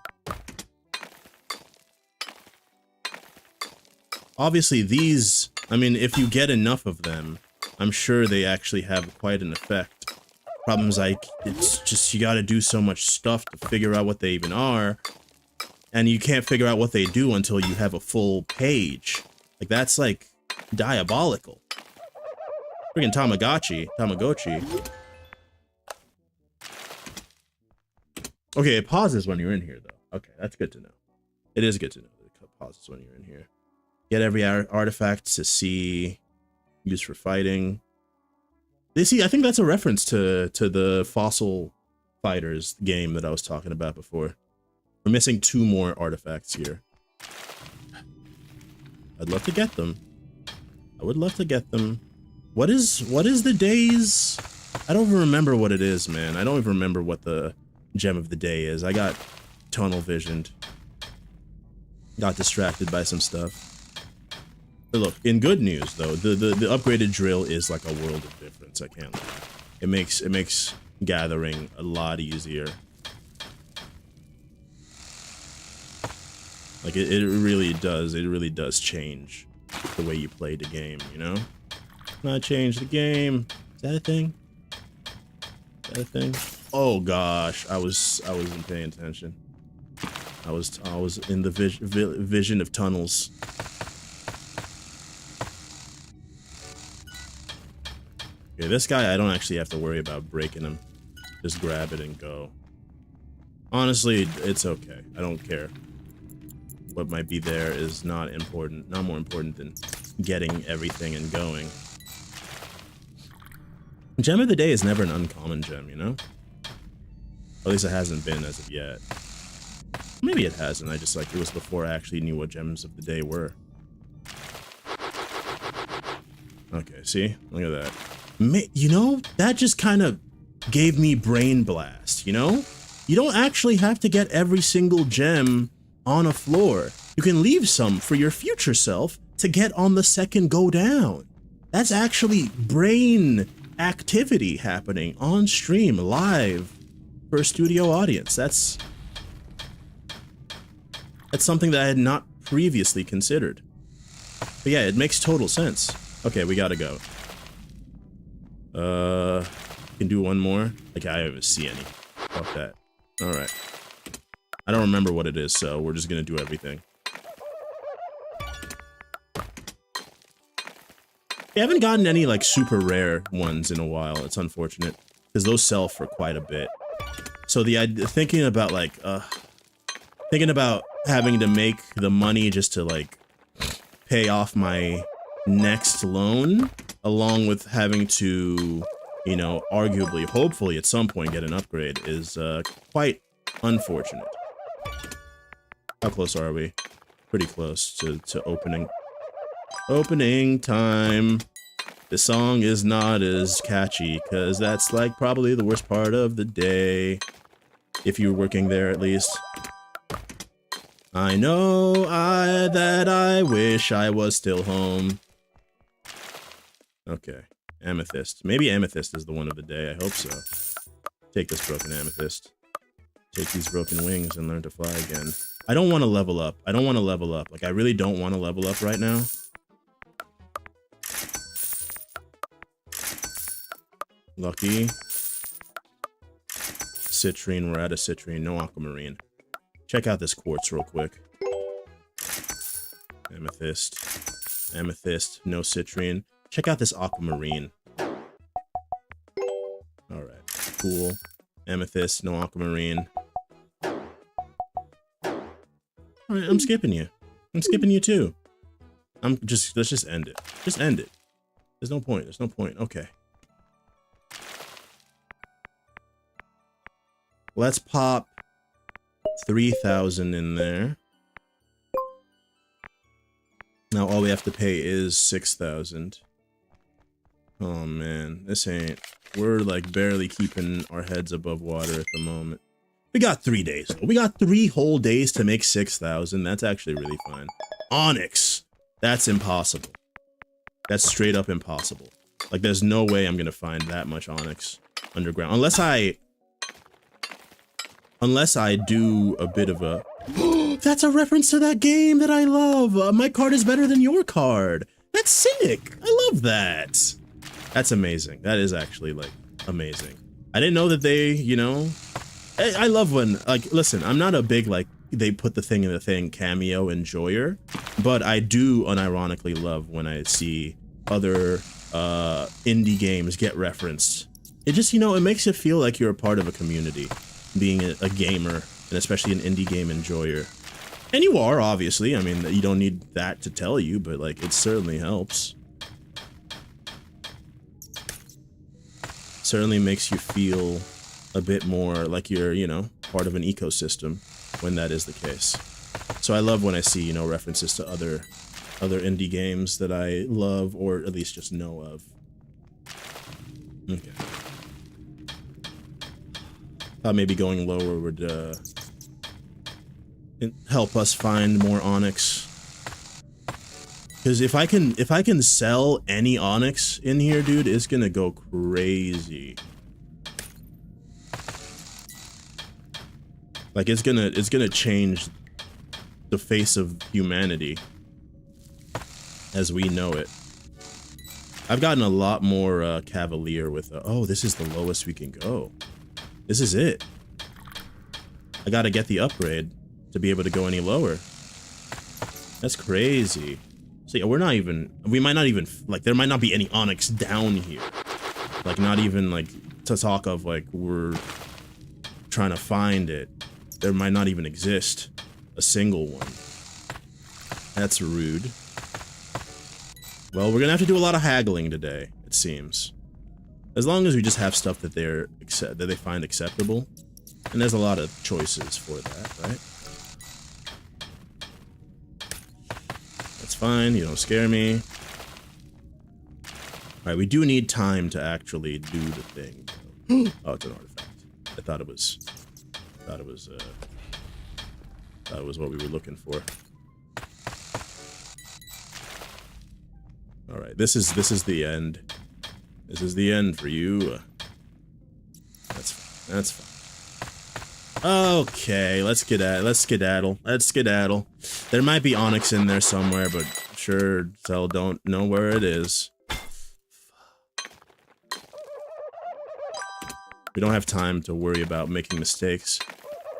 Obviously, these, I mean, if you get enough of them, I'm sure they actually have quite an effect. Problems like, it's just, you gotta do so much stuff to figure out what they even are. And you can't figure out what they do until you have a full page. Like, that's, like, diabolical. Friggin' Tamagotchi. Okay, it pauses when you're in here, though. Okay, that's good to know. It is good to know that it pauses when you're in here. Get every artifact to see. Used for fighting. They see, I think that's a reference to the Fossil Fighters game that I was talking about before. We're missing 2 more artifacts here. I'd love to get them. I would love to get them. What is the days? I don't even remember what it is, man. I don't even remember what the gem of the day is. I got tunnel visioned. Got distracted by some stuff. But look, in good news though, the upgraded drill is like a world of difference. I can't lie. It makes gathering a lot easier. Like it really does. It really does change the way you play the game, you know? Not change the game. Is that a thing? Is that a thing? Oh gosh, I wasn't paying attention. I was in the vision of tunnels. Okay, this guy I don't actually have to worry about breaking him. Just grab it and go. Honestly, it's okay. I don't care. What might be there is not important. Not more important than getting everything and going. Gem of the day is never an uncommon gem, you know? At least it hasn't been as of yet. Maybe it hasn't. I just like it was before I actually knew what gems of the day were. Okay, see? Look at that. You know, that just kind of gave me brain blast, you know? You don't actually have to get every single gem on a floor. You can leave some for your future self to get on the second go down. That's actually brain activity happening on stream live for a studio audience. That's something that I had not previously considered. But yeah, it makes total sense. Okay, we gotta go. Can do one more. Like, I don't even see any. Fuck that. Alright. I don't remember what it is, so we're just gonna do everything. I haven't gotten any, like, super rare ones in a while. It's unfortunate. Because those sell for quite a bit. So thinking about, like, thinking about having to make the money just to, like, pay off my next loan, along with having to, you know, arguably, hopefully at some point get an upgrade, is quite unfortunate. How close are we? Pretty close to opening. Opening time. The song is not as catchy, because that's, like, probably the worst part of the day. If you're working there, at least. I know that I wish I was still home. Okay. Amethyst. Maybe Amethyst is the one of the day. I hope so. Take this broken Amethyst. Take these broken wings and learn to fly again. I don't want to level up. I don't want to level up. Like, I really don't want to level up right now. Lucky. Citrine. We're out of citrine. No aquamarine. Check out this quartz real quick. Amethyst. Amethyst. No citrine. Check out this aquamarine. Alright. Cool. Amethyst. No aquamarine. Alright, I'm skipping you. I'm skipping you too. Let's just end it. Just end it. There's no point. There's no point. Okay. Let's pop 3,000 in there. Now all we have to pay is 6,000. Oh man, this ain't... We're like barely keeping our heads above water at the moment. We got 3 days. We got 3 whole days to make 6,000. That's actually really fine. Onyx! That's impossible. That's straight up impossible. Like, there's no way I'm gonna find that much onyx underground. Unless I do a bit of a... That's a reference to that game that I love! My card is better than your card! That's sick! I love that! That's amazing. That is actually, like, amazing. I didn't know that they, you know... I love when, like, listen, I'm not a big, like, they put the thing in the thing cameo enjoyer, but I do unironically love when I see other indie games get referenced. It just, you know, it makes it feel like you're a part of a community, being a gamer, and especially an indie game enjoyer. And you are, obviously. I mean, you don't need that to tell you, but, like, it certainly helps. Certainly makes you feel a bit more like you're, you know, part of an ecosystem when that is the case. So I love when I see, you know, references to other indie games that I love, or at least just know of. Okay. Thought maybe going lower would help us find more onyx. Because if I can sell any onyx in here, dude, it's gonna go crazy. Like, it's gonna change the face of humanity as we know it. I've gotten a lot more cavalier with oh, this is the lowest we can go. This is it. I gotta get the upgrade to be able to go any lower. That's crazy. So yeah, we might not even, like, there might not be any onyx down here. Like, not even, like, to talk of, like, we're trying to find it. There might not even exist a single one. That's rude. Well, we're gonna have to do a lot of haggling today, it seems. As long as we just have stuff that they find acceptable. And there's a lot of choices for that, right? That's fine, you don't scare me. Alright, we do need time to actually do the thing. Oh, it's an artifact. I thought it was That was what we were looking for. All right, this is the end. This is the end for you. That's fine. That's fine. Okay, let's skedaddle. Let's skedaddle. There might be onyx in there somewhere, but sure hell don't know where it is. We don't have time to worry about making mistakes.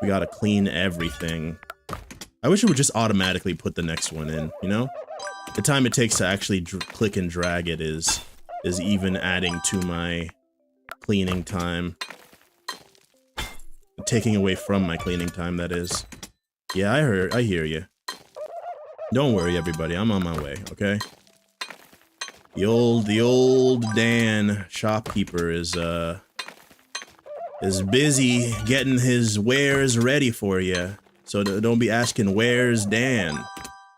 We gotta clean everything. I wish it would just automatically put the next one in, you know? The time it takes to actually click and drag it is even adding to my cleaning time. Taking away from my cleaning time, that is. Yeah, I hear you. Don't worry, everybody. I'm on my way, okay? The old Dan shopkeeper is busy getting his wares ready for you. So don't be asking, where's Dan?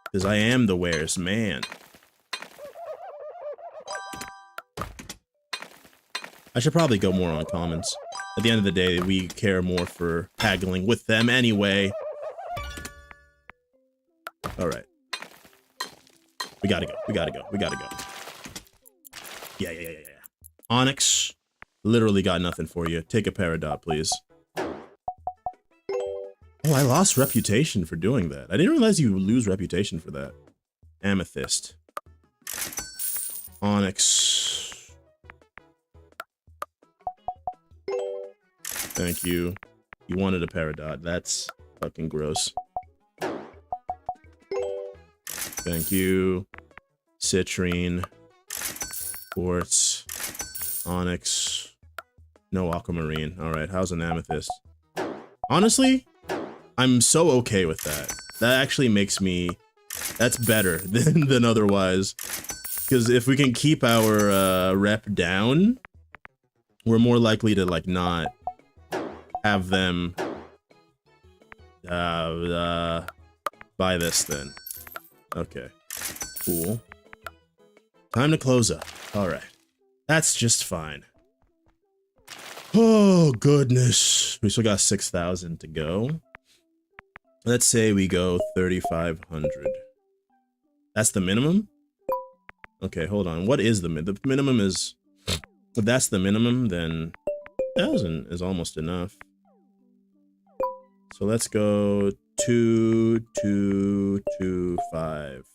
Because I am the where's man. I should probably go more on commons. At the end of the day, we care more for haggling with them anyway. Alright. We gotta go. We gotta go. We gotta go. Yeah. Onyx. Literally got nothing for you. Take a Peridot, please. Oh, I lost reputation for doing that. I didn't realize you lose reputation for that. Amethyst. Onyx. Thank you. You wanted a Peridot. That's fucking gross. Thank you. Citrine. Quartz. Onyx. No aquamarine. Alright, how's an amethyst? Honestly, I'm so okay with that. That actually makes me... That's better than otherwise. Because if we can keep our rep down, we're more likely to, like, not have them buy this then. Okay. Cool. Time to close up. Alright. That's just fine. Oh, goodness. We still got 6,000 to go. Let's say we go 3,500. That's the minimum? Okay, hold on. What is the minimum is... If that's the minimum, then 1,000 is almost enough. So let's go 2,225.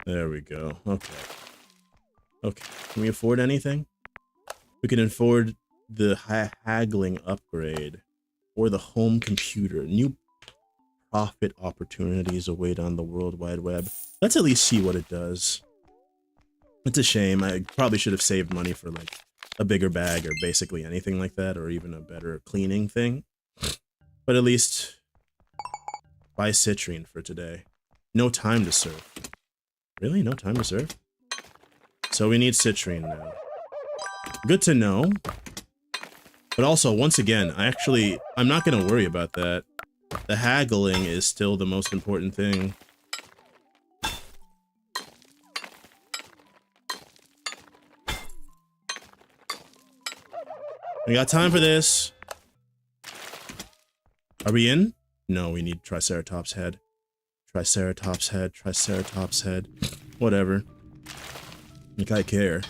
There we go. Okay. Okay. Can we afford anything? We can afford the haggling upgrade or the home computer. New profit opportunities await on the World Wide Web. Let's at least see what it does. It's a shame. I probably should have saved money for like a bigger bag or basically anything like that, or even a better cleaning thing. But at least buy citrine for today. No time to serve. Really? No time to serve? So we need citrine now. Good to know. But also, once again, I'm not going to worry about that. The haggling is still the most important thing. We got time for this. Are we in? No, we need Triceratops head. Triceratops head, Triceratops head. Whatever. Like I care.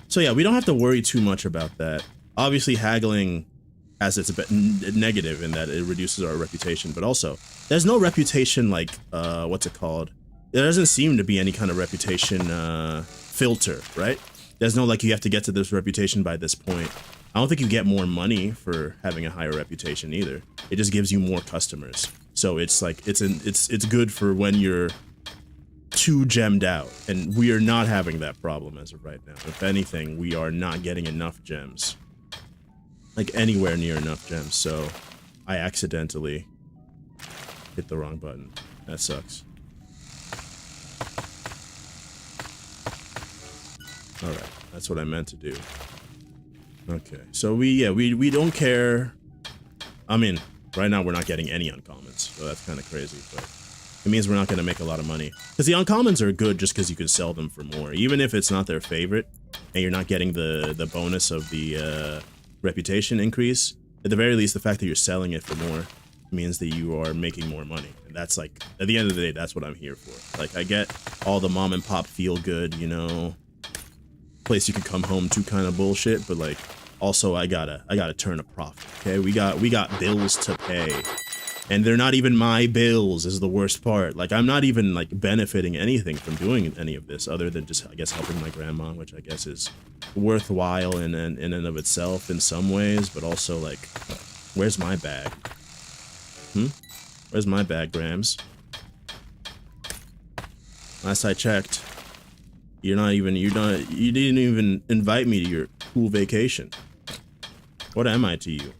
So yeah, we don't have to worry too much about that. Obviously, haggling has its negative in that it reduces our reputation, but also, there's no reputation like, what's it called? There doesn't seem to be any kind of reputation filter, right? There's no like, you have to get to this reputation by this point. I don't think you get more money for having a higher reputation either. It just gives you more customers. So it's like, it's good for when you're too gemmed out, and we are not having that problem as of right now. If anything, we are not getting enough gems. Like anywhere near enough gems, so I accidentally hit the wrong button. That sucks. Alright, that's what I meant to do. Okay, so we don't care. I mean, right now we're not getting any uncommons, so that's kind of crazy, but it means we're not going to make a lot of money. Because the uncommons are good just because you can sell them for more. Even if it's not their favorite, and you're not getting the bonus of the reputation increase, at the very least, the fact that you're selling it for more means that you are making more money. And that's like, at the end of the day, that's what I'm here for. Like, I get all the mom and pop feel good, you know, place you can come home to kind of bullshit, but like, also I gotta turn a profit. Okay, we got bills to pay. And they're not even my bills is the worst part. Like, I'm not even like benefiting anything from doing any of this other than just, I guess, helping my grandma, which I guess is worthwhile in and of itself in some ways, but also like, where's my bag? Where's my bag, Grams? Last I checked, you didn't even invite me to your cool vacation. What am I to you?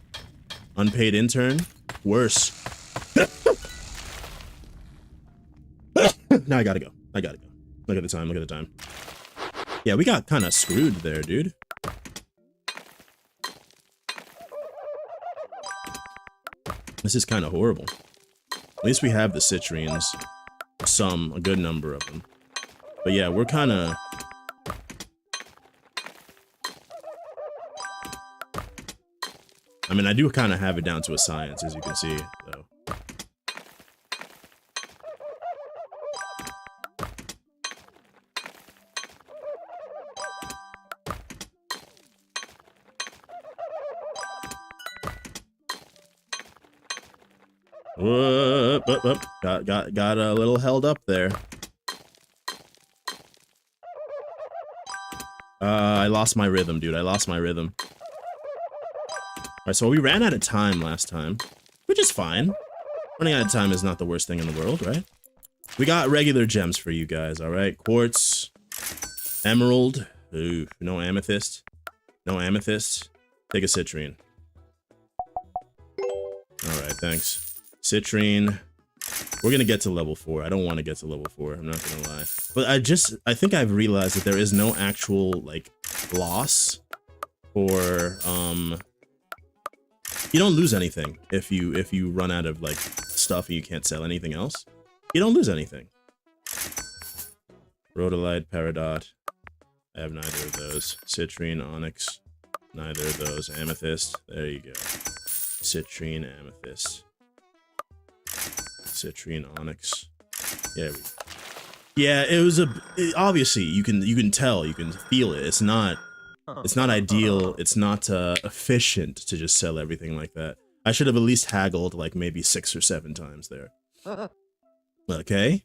Unpaid intern? Worse. Now I gotta go. Look at the time. Yeah, we got kind of screwed there, dude. This is kind of horrible. At least we have the citrines. A good number of them. But yeah, we're kind of... I mean, I do kind of have it down to a science, as you can see, though. Whoop, whoop, whoop. Got a little held up there. I lost my rhythm, dude. I lost my rhythm. Alright, so we ran out of time last time, which is fine. Running out of time is not the worst thing in the world, right? We got regular gems for you guys, alright? Quartz, emerald, ooh, no amethyst. No amethyst. Take a citrine. Alright, thanks. Citrine. We're gonna get to level 4. I don't want to get to level 4, I'm not gonna lie. But I think I've realized that there is no actual, like, loss or, you don't lose anything if you run out of like stuff and you can't sell anything else. You don't lose anything. Rhodolite, Peridot. I have neither of those. Citrine, Onyx. Neither of those. Amethyst. There you go. Citrine, Amethyst. Citrine, Onyx. Yeah. Yeah, it was obviously you can tell, you can feel it. It's not ideal. It's not efficient to just sell everything like that. I should have at least haggled like maybe 6 or 7 times there. Okay.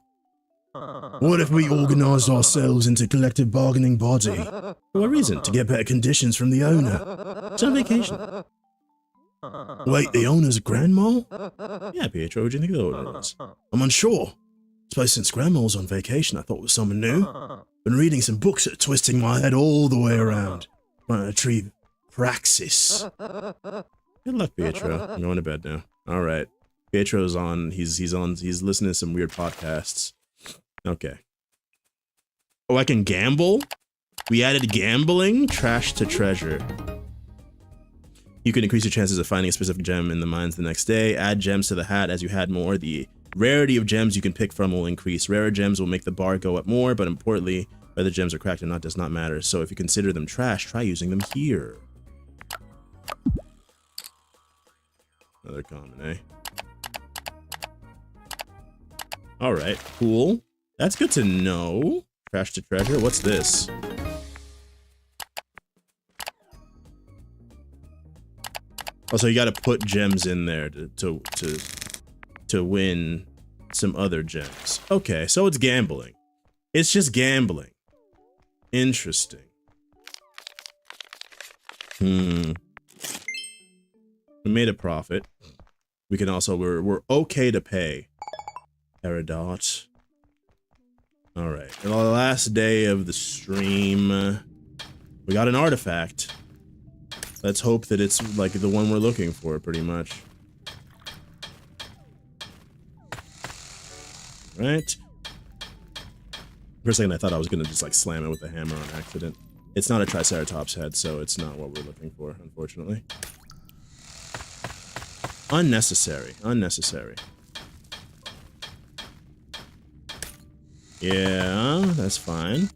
What if we organized ourselves into collective bargaining body? For what reason? To get better conditions from the owner. It's on vacation. Wait, the owner's grandma? Yeah, Pietro, what do you think the owner was? I'm unsure. Suppose since grandma's on vacation, I thought it was someone new. Been reading some books that are twisting my head all the way around. Trying to retrieve praxis. Good luck, Pietro. I'm going to bed now. All right. Pietro's on. He's listening to some weird podcasts. Okay. Oh, I can gamble? We added gambling? Trash to treasure. You can increase your chances of finding a specific gem in the mines the next day. Add gems to the hat as you add more. The rarity of gems you can pick from will increase. Rarer gems will make the bar go up more, but importantly, whether gems are cracked or not does not matter. So if you consider them trash, try using them here. Another common, eh? Alright, cool. That's good to know. Trash to treasure. What's this? Also, you gotta put gems in there to win some other gems. Okay, so it's gambling. It's just gambling. Interesting. We made a profit. We can also, we're okay to pay. Peridot. Alright, the last day of the stream, we got an artifact. Let's hope that it's like the one we're looking for, pretty much. Right? For a second I thought I was gonna just like slam it with a hammer on accident. It's not a Triceratops head, so it's not what we're looking for, unfortunately. Unnecessary. Unnecessary. Yeah, that's fine.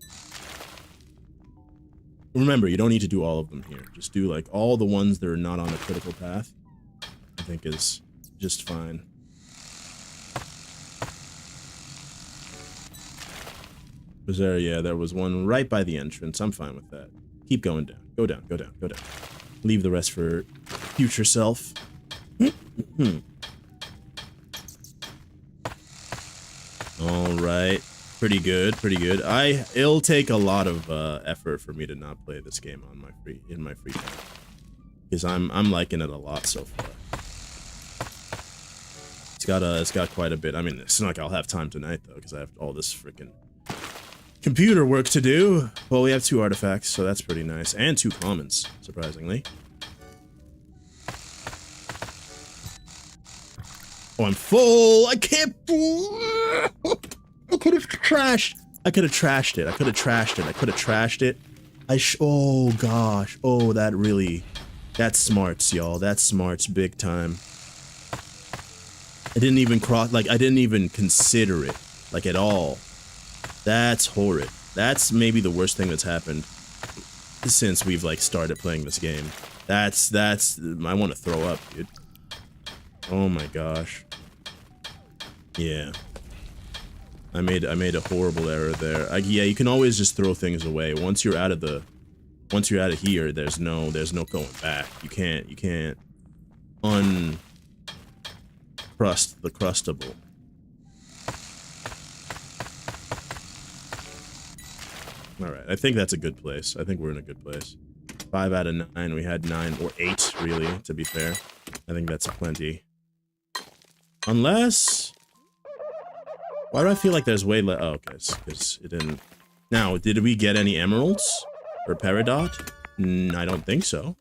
Remember, you don't need to do all of them here. Just do like all the ones that are not on the critical path. I think is just fine. Was there? Yeah, there was one right by the entrance. I'm fine with that. Keep going down. Go down, go down, go down. Leave the rest for future self. All right. Pretty good, pretty good. It'll take a lot of effort for me to not play this game on my free time. Because I'm liking it a lot so far. It's got quite a bit. I mean, it's not like I'll have time tonight though, because I have all this freaking computer work to do. Well, we have 2 artifacts, so that's pretty nice. And 2 commons, surprisingly. Oh, I'm full. I can't. I could have trashed. I could have trashed it. I could have trashed it. I could have trashed it. Oh gosh. Oh, that smarts, y'all. That smarts big time. I didn't even I didn't even consider it, like, at all. That's horrid. That's maybe the worst thing that's happened since we've, like, started playing this game. That's, I want to throw up, dude. Oh my gosh. Yeah. I made a horrible error there. Yeah, you can always just throw things away. Once you're out of here, there's no going back. You can't uncrust the crustable. Alright, I think that's a good place. I think we're in a good place. 5 out of 9. We had 9 or 8, really, to be fair. I think that's plenty. Unless... Why do I feel like there's way less? Oh, okay, because it didn't... Now, did we get any emeralds? Or peridot? I don't think so.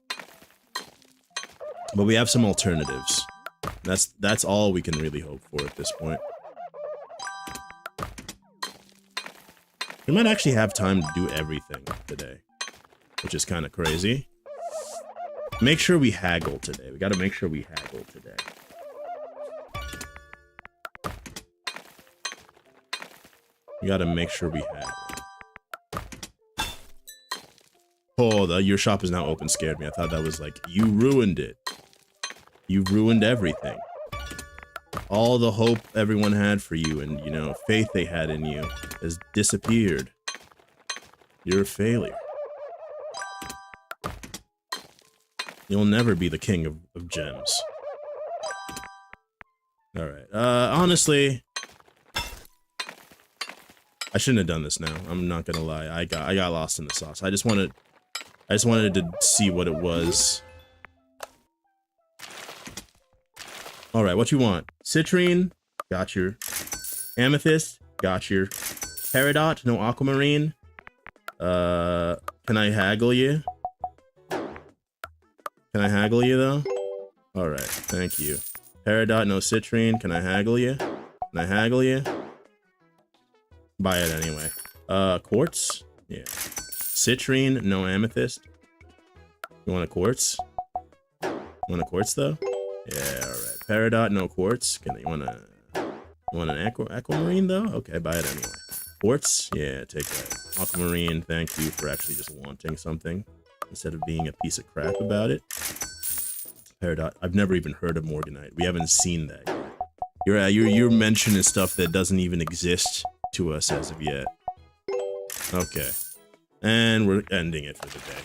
But we have some alternatives. That's all we can really hope for at this point. We might actually have time to do everything today, which is kind of crazy. Make sure we haggle today. We gotta make sure we haggle today. We gotta make sure we haggle. Oh, your shop is now open scared me. I thought that was like, you ruined it. You ruined everything. All the hope everyone had for you and, you know, faith they had in you has disappeared. You're a failure. You'll never be the king of gems. Alright, honestly... I shouldn't have done this now. I'm not gonna lie. I got lost in the sauce. I just wanted to see what it was. Alright, what you want? Citrine? Got your. Amethyst? Got your. Peridot? No aquamarine? Can I haggle you? Can I haggle you, though? Alright, thank you. Peridot, no citrine. Can I haggle you? Can I haggle you? Buy it anyway. Quartz? Yeah. Citrine, no amethyst. You want a quartz? You want a quartz, though? Yeah, alright. Peridot, no quartz. You want an aquamarine, though? Okay, buy it anyway. Quartz? Yeah, take that. Aquamarine, thank you for actually just wanting something instead of being a piece of crap about it. Peridot, I've never even heard of Morganite. We haven't seen that yet. You're mentioning stuff that doesn't even exist to us as of yet. Okay. And we're ending it for the day.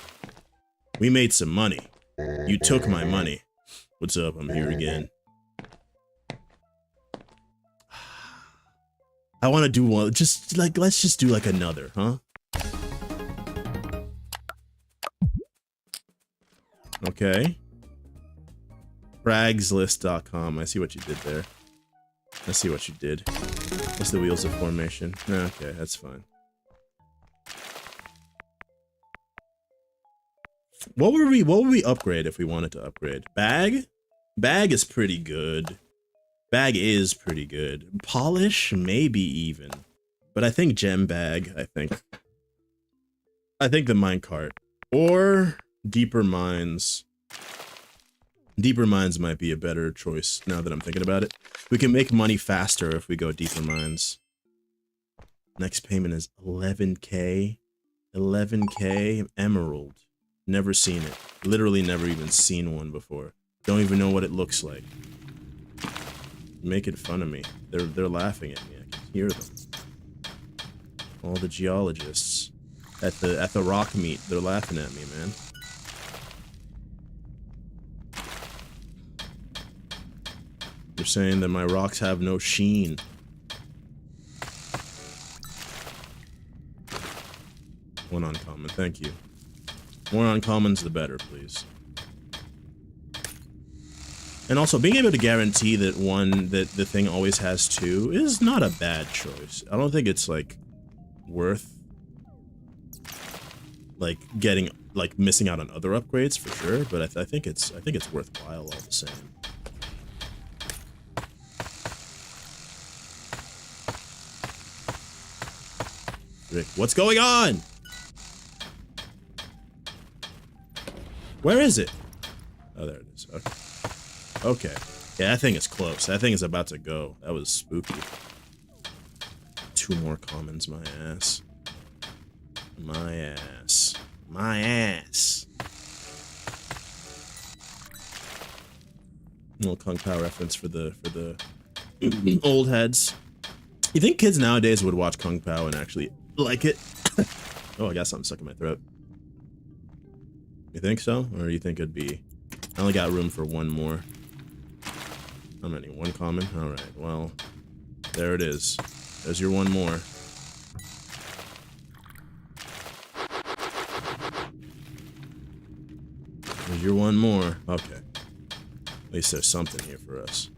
We made some money. You took my money. What's up? I'm here again. I want to do one. Just like, let's just do like another, huh? Okay. Fragslist.com. I see what you did there. I see what you did. That's the Wheels of Formation. Okay, that's fine. What would we upgrade if we wanted to upgrade? Bag? Bag is pretty good. Bag is pretty good. Polish? Maybe even. But I think gem bag, I think the minecart. Or deeper mines. Deeper mines might be a better choice now that I'm thinking about it. We can make money faster if we go deeper mines. Next payment is 11k. 11k emerald. Never seen it. Literally never even seen one before. Don't even know what it looks like. making fun of me. They're laughing at me. I can hear them. All the geologists at the rock meet, they're laughing at me, man. They're saying that my rocks have no sheen. One uncommon, thank you. More uncommons the better, please. And also, being able to guarantee that the thing always has two is not a bad choice. I don't think it's like worth like missing out on other upgrades for sure, but I think it's worthwhile all the same. Rick, what's going on? Where is it? Oh, there it is. Okay. Okay. Yeah, that thing is close. That thing is about to go. That was spooky. 2 more commons, my ass. My ass. My ass. Little Kung Pao reference for the old heads. You think kids nowadays would watch Kung Pao and actually like it? Oh, I got something stuck in my throat. You think so? Or do you think it'd be... I only got room for 1 more. How many? 1 common? Alright, well... There it is. There's your 1 more. There's your 1 more. Okay. At least there's something here for us.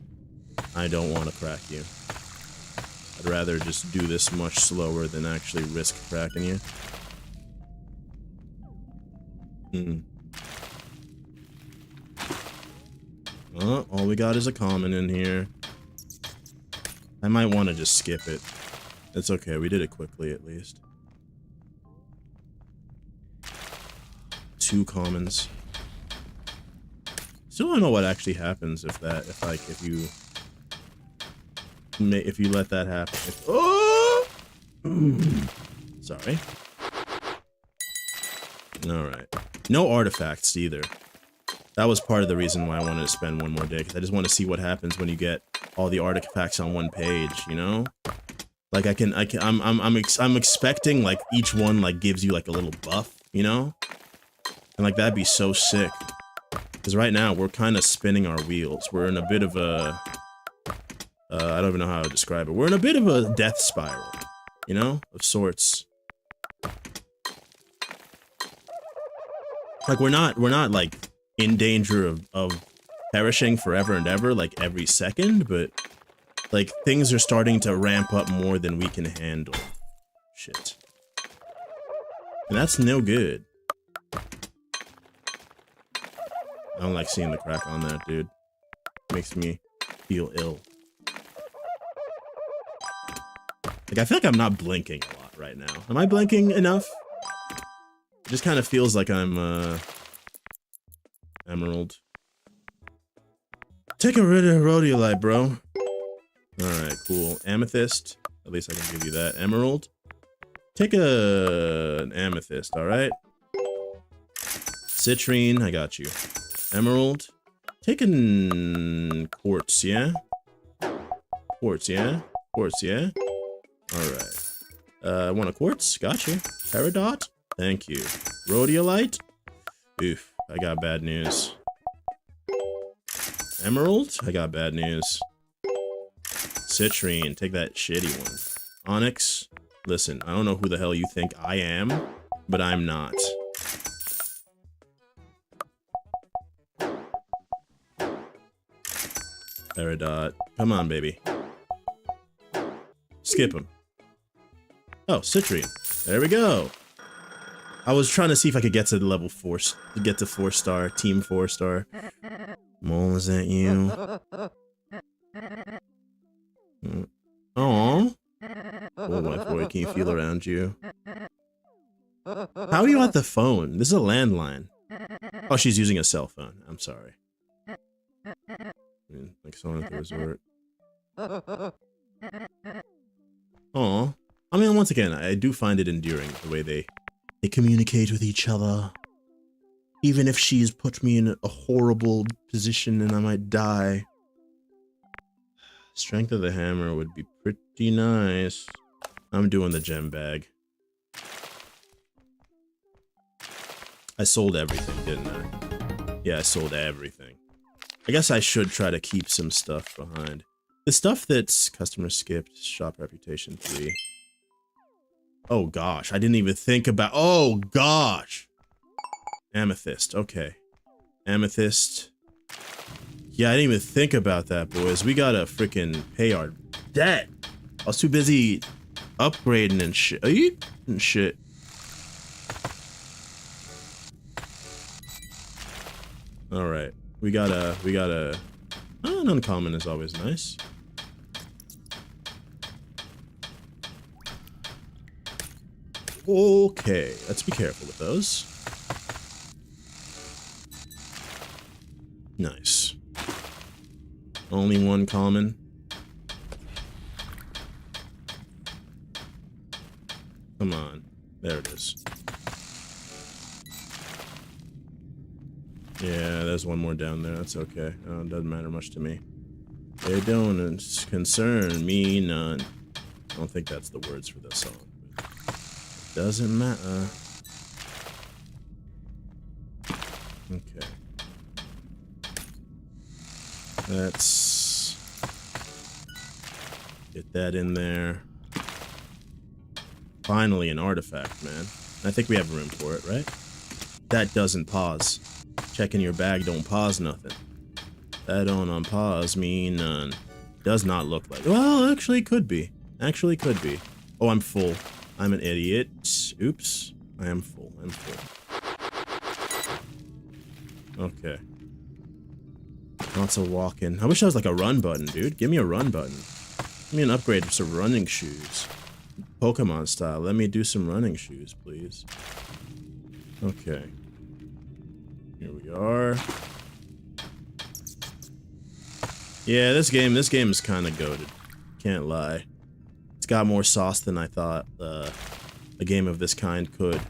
I don't want to crack you. I'd rather just do this much slower than actually risk cracking you. Oh, all we got is a common in here. I might want to just skip it. It's okay, we did it quickly at least. 2 commons. Still don't know what actually happens if you let that happen. Oh! Sorry. Alright. No artifacts either. That was part of the reason why I wanted to spend 1 more day, because I just want to see what happens when you get all the artifacts on 1 page, you know? Like I'm expecting like each one like gives you like a little buff, you know? And like that'd be so sick. Because right now we're kind of spinning our wheels. We're in a bit of a I don't even know how to describe it. We're in a bit of a death spiral, you know, of sorts. Like we're not like in danger of perishing forever and ever, like every second, but like things are starting to ramp up more than we can handle. Shit. And that's no good. I don't like seeing the crack on that, dude. Makes me feel ill. Like, I feel like I'm not blinking a lot right now. Am I blinking enough? It just kind of feels like I'm, Emerald. Take a rhodolite, bro. Alright, cool. Amethyst. At least I can give you that. Emerald. Take an amethyst, alright? Citrine, I got you. Emerald. Take an quartz, yeah? Quartz, yeah? Quartz, yeah? Alright. I want a quartz. Got you. Peridot. Thank you. Rhodolite. Oof. I got bad news. Emerald. I got bad news. Citrine. Take that shitty one. Onyx. Listen, I don't know who the hell you think I am, but I'm not. Peridot. Come on, baby. Skip him. Oh, Citrine. There we go. I was trying to see if I could get to the level 4, to get to 4-star, team 4-star. Mole, is that you? Aww. Oh, my boy, can you feel around you? How are you at the phone? This is a landline. Oh, she's using a cell phone. I'm sorry. I mean, like someone at the resort. Aw. I mean, once again, I do find it endearing the way they communicate with each other. Even if she's put me in a horrible position and I might die. Strength of the hammer would be pretty nice. I'm doing the gem bag. I sold everything, didn't I? Yeah, I sold everything. I guess I should try to keep some stuff behind. The stuff that's customer skipped, shop reputation 3. Oh gosh, I didn't even think about. Oh gosh. Amethyst, okay. Amethyst. Yeah, I didn't even think about that, boys. We gotta freaking pay our debt. I was too busy upgrading and shit. And shit. All right, we gotta. Oh, an uncommon is always nice. Okay, let's be careful with those. Nice. Only one common. Come on. There it is. Yeah, there's one more down there. That's okay. It doesn't matter much to me. They don't concern me none. I don't think that's the words for this song. Doesn't matter. Okay. Let's get that in there. Finally, an artifact, man. I think we have room for it, right? That doesn't pause. Checking your bag don't pause nothing. That don't unpause me none. Does not look like. Well, actually could be. Actually could be. Oh, I'm full. I'm an idiot. Oops. I am full. I'm full. Okay. Lots of walking. I wish I was like a run button, dude. Give me a run button. Give me an upgrade for some running shoes. Pokemon style. Let me do some running shoes, please. Okay. Here we are. Yeah, this game is kind of goated. Can't lie. It's got more sauce than I thought a game of this kind could.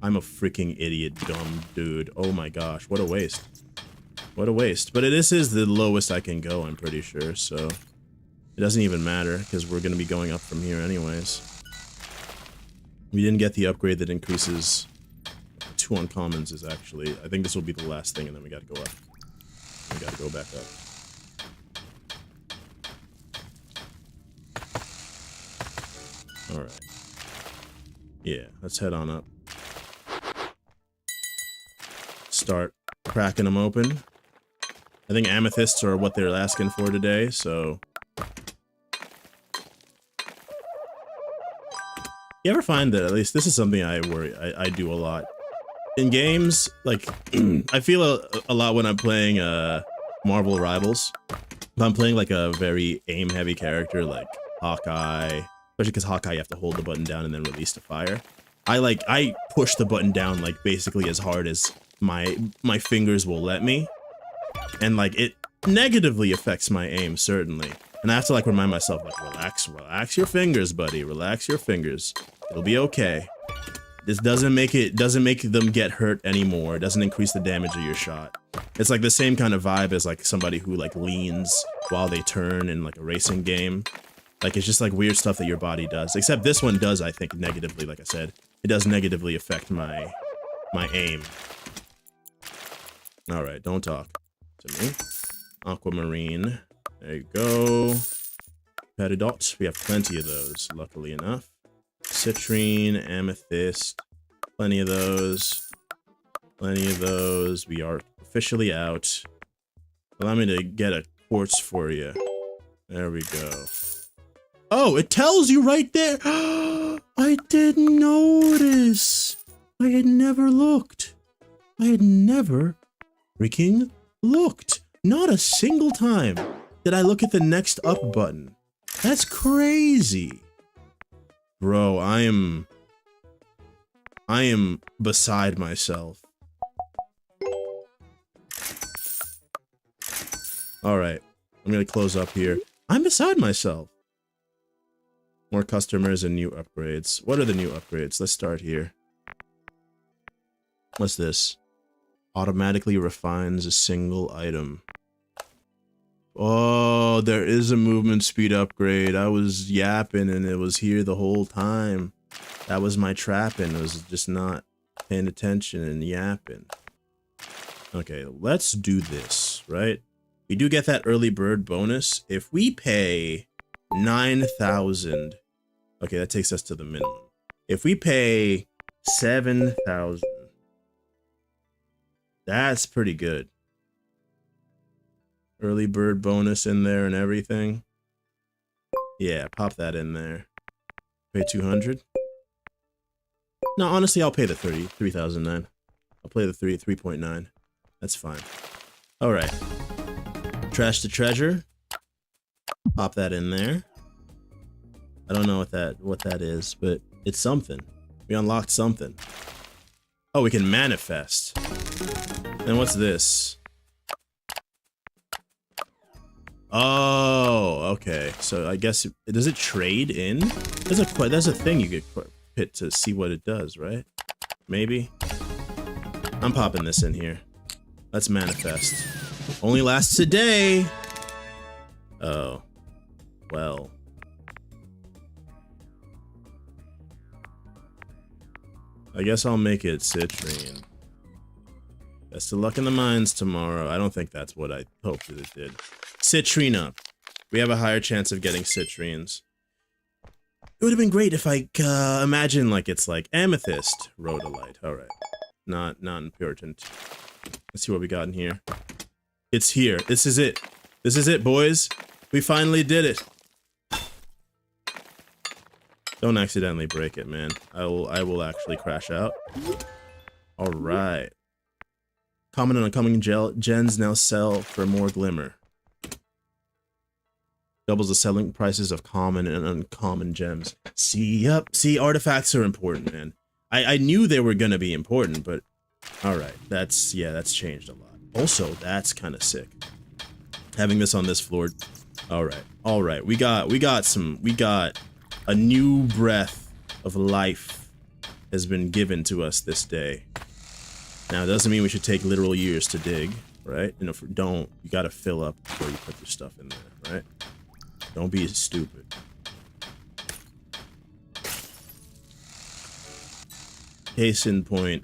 I'm a freaking idiot, dumb dude. Oh my gosh, what a waste. What a waste. But this is the lowest I can go, I'm pretty sure, so it doesn't even matter, because we're going to be going up from here anyways. We didn't get the upgrade that increases 2 uncommons is actually... I think this will be the last thing, and then we gotta go up. We gotta go back up. Alright. Yeah, let's head on up. Start cracking them open. I think amethysts are what they're asking for today, so... You ever find that, at least this is something I do a lot. In games, like, I feel a lot when I'm playing Marvel Rivals. If I'm playing like a very aim-heavy character like Hawkeye, especially because Hawkeye you have to hold the button down and then release the fire. I push the button down like basically as hard as my fingers will let me. And like it negatively affects my aim, certainly. And I have to like remind myself, like, relax your fingers, buddy. Relax your fingers. It'll be okay. This doesn't make them get hurt anymore. It doesn't increase the damage of your shot. It's like the same kind of vibe as like somebody who like leans while they turn in like a racing game. Like it's just like weird stuff that your body does. Except this one does, I think, negatively, like I said. It does negatively affect my aim. Alright, don't talk to me. Aquamarine. There you go. Peridot. We have plenty of those, luckily enough. Citrine, amethyst. Plenty of those. Plenty of those. We are officially out. Allow me to get a quartz for you. There we go. Oh, it tells you right there. I didn't notice. I had never looked. I had never freaking looked. Not a single time did I look at the next up button. That's crazy. Bro, I am beside myself. Alright, I'm gonna close up here. I'm beside myself. More customers and new upgrades. What are the new upgrades? Let's start here. What's this? Automatically refines a single item. Oh, there is a movement speed upgrade. I was yapping and it was here the whole time. That was my trapping. It was just not paying attention and yapping. Okay, let's do this, right? We do get that early bird bonus. If we pay 9,000, okay, that takes us to the minimum. If we pay 7,000, that's pretty good. Early bird bonus in there and everything. Yeah, pop that in there. Pay 200. No, honestly, I'll pay the 3,009. I'll play the 3.9. That's fine. All right. Trash the treasure. Pop that in there. I don't know what that is, but it's something. We unlocked something. Oh, we can manifest. And what's this? Oh, okay. So I guess does it trade in? There's a thing you could pit to see what it does, right? Maybe. I'm popping this in here. Let's manifest. Only lasts a day. Oh, well. I guess I'll make it citrine. Best of luck in the mines tomorrow. I don't think that's what I hoped that it did. Citrine up. We have a higher chance of getting citrines. It would have been great if I imagine like it's like amethyst rhodolite. All right, not important. Let's see what we got in here. It's here. This is it. This is it, boys. We finally did it. Don't accidentally break it, man. I will actually crash out. All right. Common and uncommon gens now sell for more glimmer. Doubles the selling prices of common and uncommon gems. See, yep. See, artifacts are important, man. I knew they were gonna be important, but all right. That's changed a lot. Also, that's kind of sick. Having this on this floor. All right. We got a new breath of life has been given to us this day. Now, it doesn't mean we should take literal years to dig, right? And if we don't, you gotta fill up before you put your stuff in there, right? Don't be stupid. Case in point.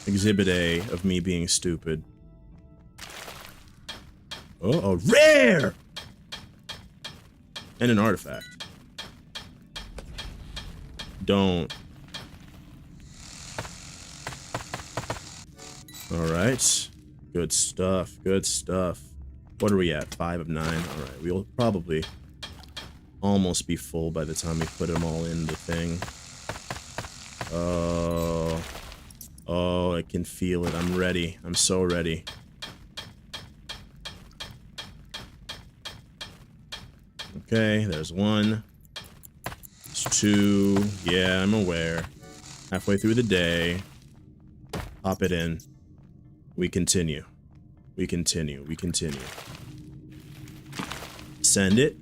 Exhibit A of me being stupid. Oh, a rare! And an artifact. Don't. Alright. Good stuff. Good stuff. What are we at? 5 of 9. Alright, we'll probably almost be full by the time we put them all in the thing. Oh, I can feel it. I'm ready. I'm so ready. Okay, there's 1. There's 2. Yeah, I'm aware. Halfway through the day. Pop it in. We continue. We continue. We continue. Send it.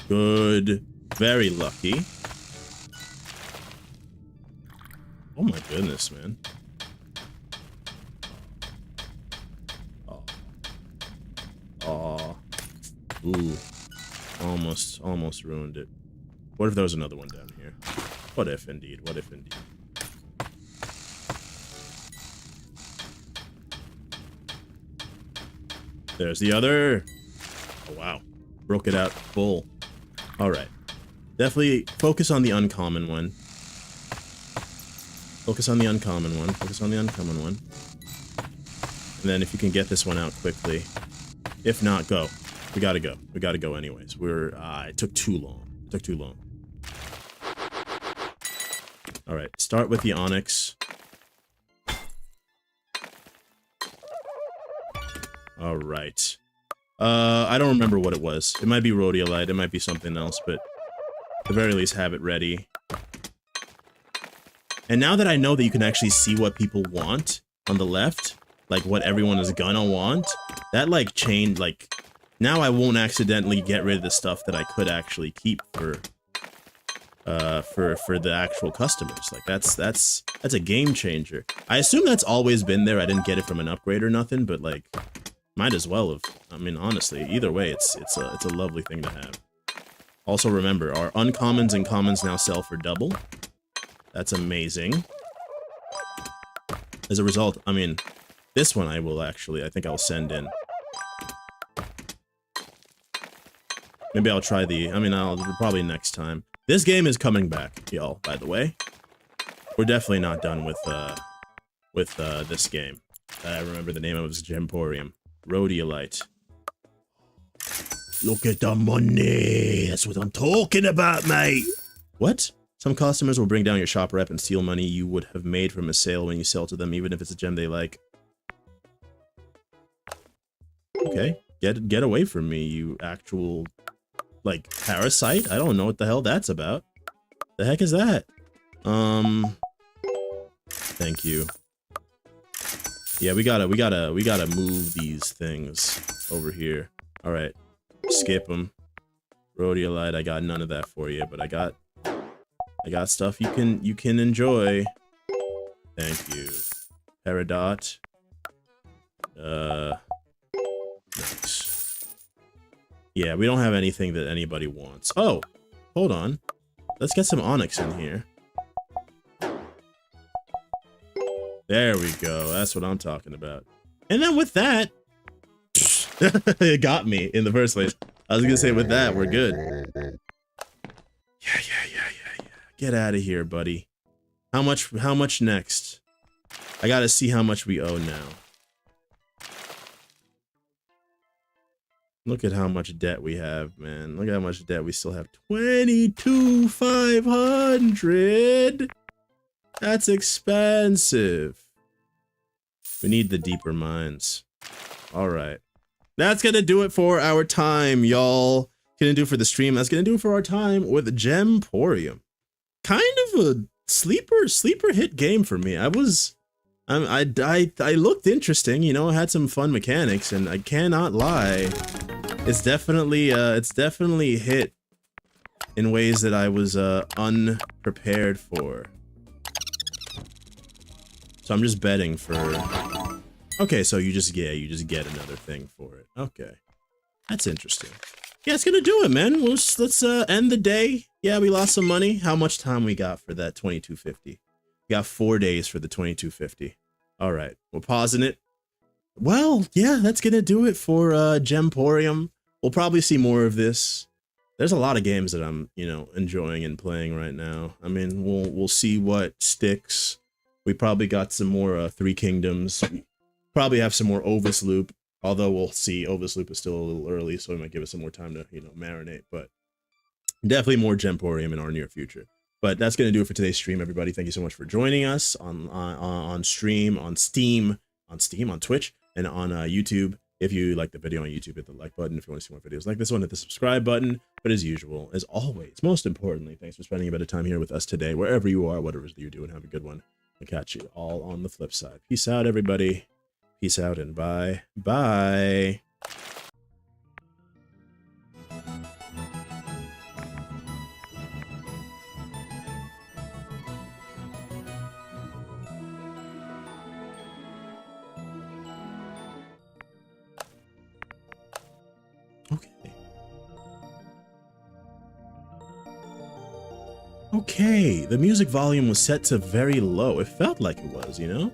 Good. Very lucky. Oh my goodness, man. Oh. Ooh. Almost ruined it. What if there was another one down here? What if indeed? What if indeed? There's the other. Oh, wow. Broke it out full. Alright. Definitely focus on the uncommon one. Focus on the uncommon one. Focus on the uncommon one. And then if you can get this one out quickly. If not, go. We gotta go. We gotta go anyways. It took too long. It took too long. Alright, start with the onyx. Alright. I don't remember what it was. It might be rhodolite, it might be something else, but at the very least have it ready. And now that I know that you can actually see what people want on the left, like what everyone is gonna want, that like changed, like, now I won't accidentally get rid of the stuff that I could actually keep for the actual customers. Like that's a game changer. I assume that's always been there. I didn't get it from an upgrade or nothing, but like Might as well have. I mean, honestly, either way, it's a lovely thing to have. Also, remember, our uncommons and commons now sell for double. That's amazing. As a result, I mean, this one I will actually, I think I'll send in. Maybe I'll try the, I mean, I'll probably next time. This game is coming back, y'all, by the way. We're definitely not done with this game. I remember the name of it was Gemporium. Rhodiolyte. Look at the money. That's what I'm talking about, mate. What? Some customers will bring down your shop rep and steal money you would have made from a sale when you sell to them, even if it's a gem they like. Okay, get away from me, you actual, like, parasite? I don't know what the hell that's about. The heck is that? Thank you. Yeah, we gotta move these things over here. All right, skip them. Rhodiolyte, I got none of that for you, but I got stuff you can enjoy. Thank you. Peridot. Nice. Yeah, we don't have anything that anybody wants. Oh, hold on. Let's get some onyx in here. There we go. That's what I'm talking about. And then with that, it got me in the first place. I was gonna say with that, we're good. Yeah. Get out of here, buddy. How much next? I gotta see how much we owe now. Look at how much debt we have, man. Look at how much debt we still have. 22,500. That's expensive. We need the deeper mines. All right. That's gonna do it for our time, y'all. Gonna do it for the stream. That's gonna do it for our time with Gemporium. Kind of a sleeper hit game for me. I looked interesting, you know, had some fun mechanics, and I cannot lie. It's definitely hit in ways that I was unprepared for. So I'm just betting for. Okay, so you just get another thing for it. Okay, that's interesting. Yeah, it's gonna do it, man. Let's end the day. Yeah, we lost some money. How much time we got for that 2250? We got 4 days for the 2250. All right, we're pausing it. Well, yeah, that's gonna do it for Gemporium. We'll probably see more of this. There's a lot of games that I'm, you know, enjoying and playing right now. I mean, we'll see what sticks. We probably got some more Three Kingdoms. Probably have some more Ovis Loop. Although we'll see, Ovis Loop is still a little early, so it might give us some more time to, you know, marinate. But definitely more Gemporium in our near future. But that's going to do it for today's stream, everybody. Thank you so much for joining us on stream, on Steam, on Twitch, and on YouTube. If you like the video on YouTube, hit the like button. If you want to see more videos like this one, hit the subscribe button. But as usual, as always, most importantly, thanks for spending a bit of time here with us today, wherever you are, whatever it is that you're doing. Have a good one. I'll catch you all on the flip side. Peace out, everybody. Peace out and bye. Bye. Okay, the music volume was set to very low. It felt like it was, you know?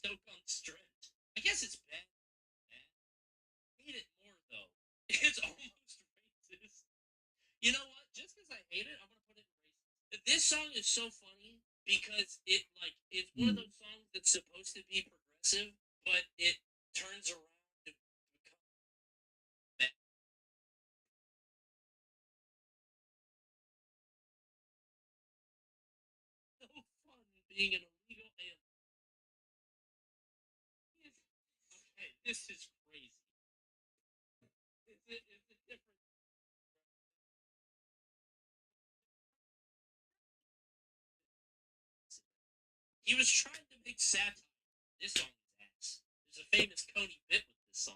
Choke on strength. I guess it's bad, man. I hate it more though. It's almost racist. You know what? Just because I hate it, I'm gonna put it in racist. This song is so funny because it's one of Hmm. those songs that's supposed to be progressive, but it turns around to become bad. So fun being an illegal alien. Okay, this is crazy. It's a different. He was trying to make satire. This song is ass. There's a famous Coney bit with this song.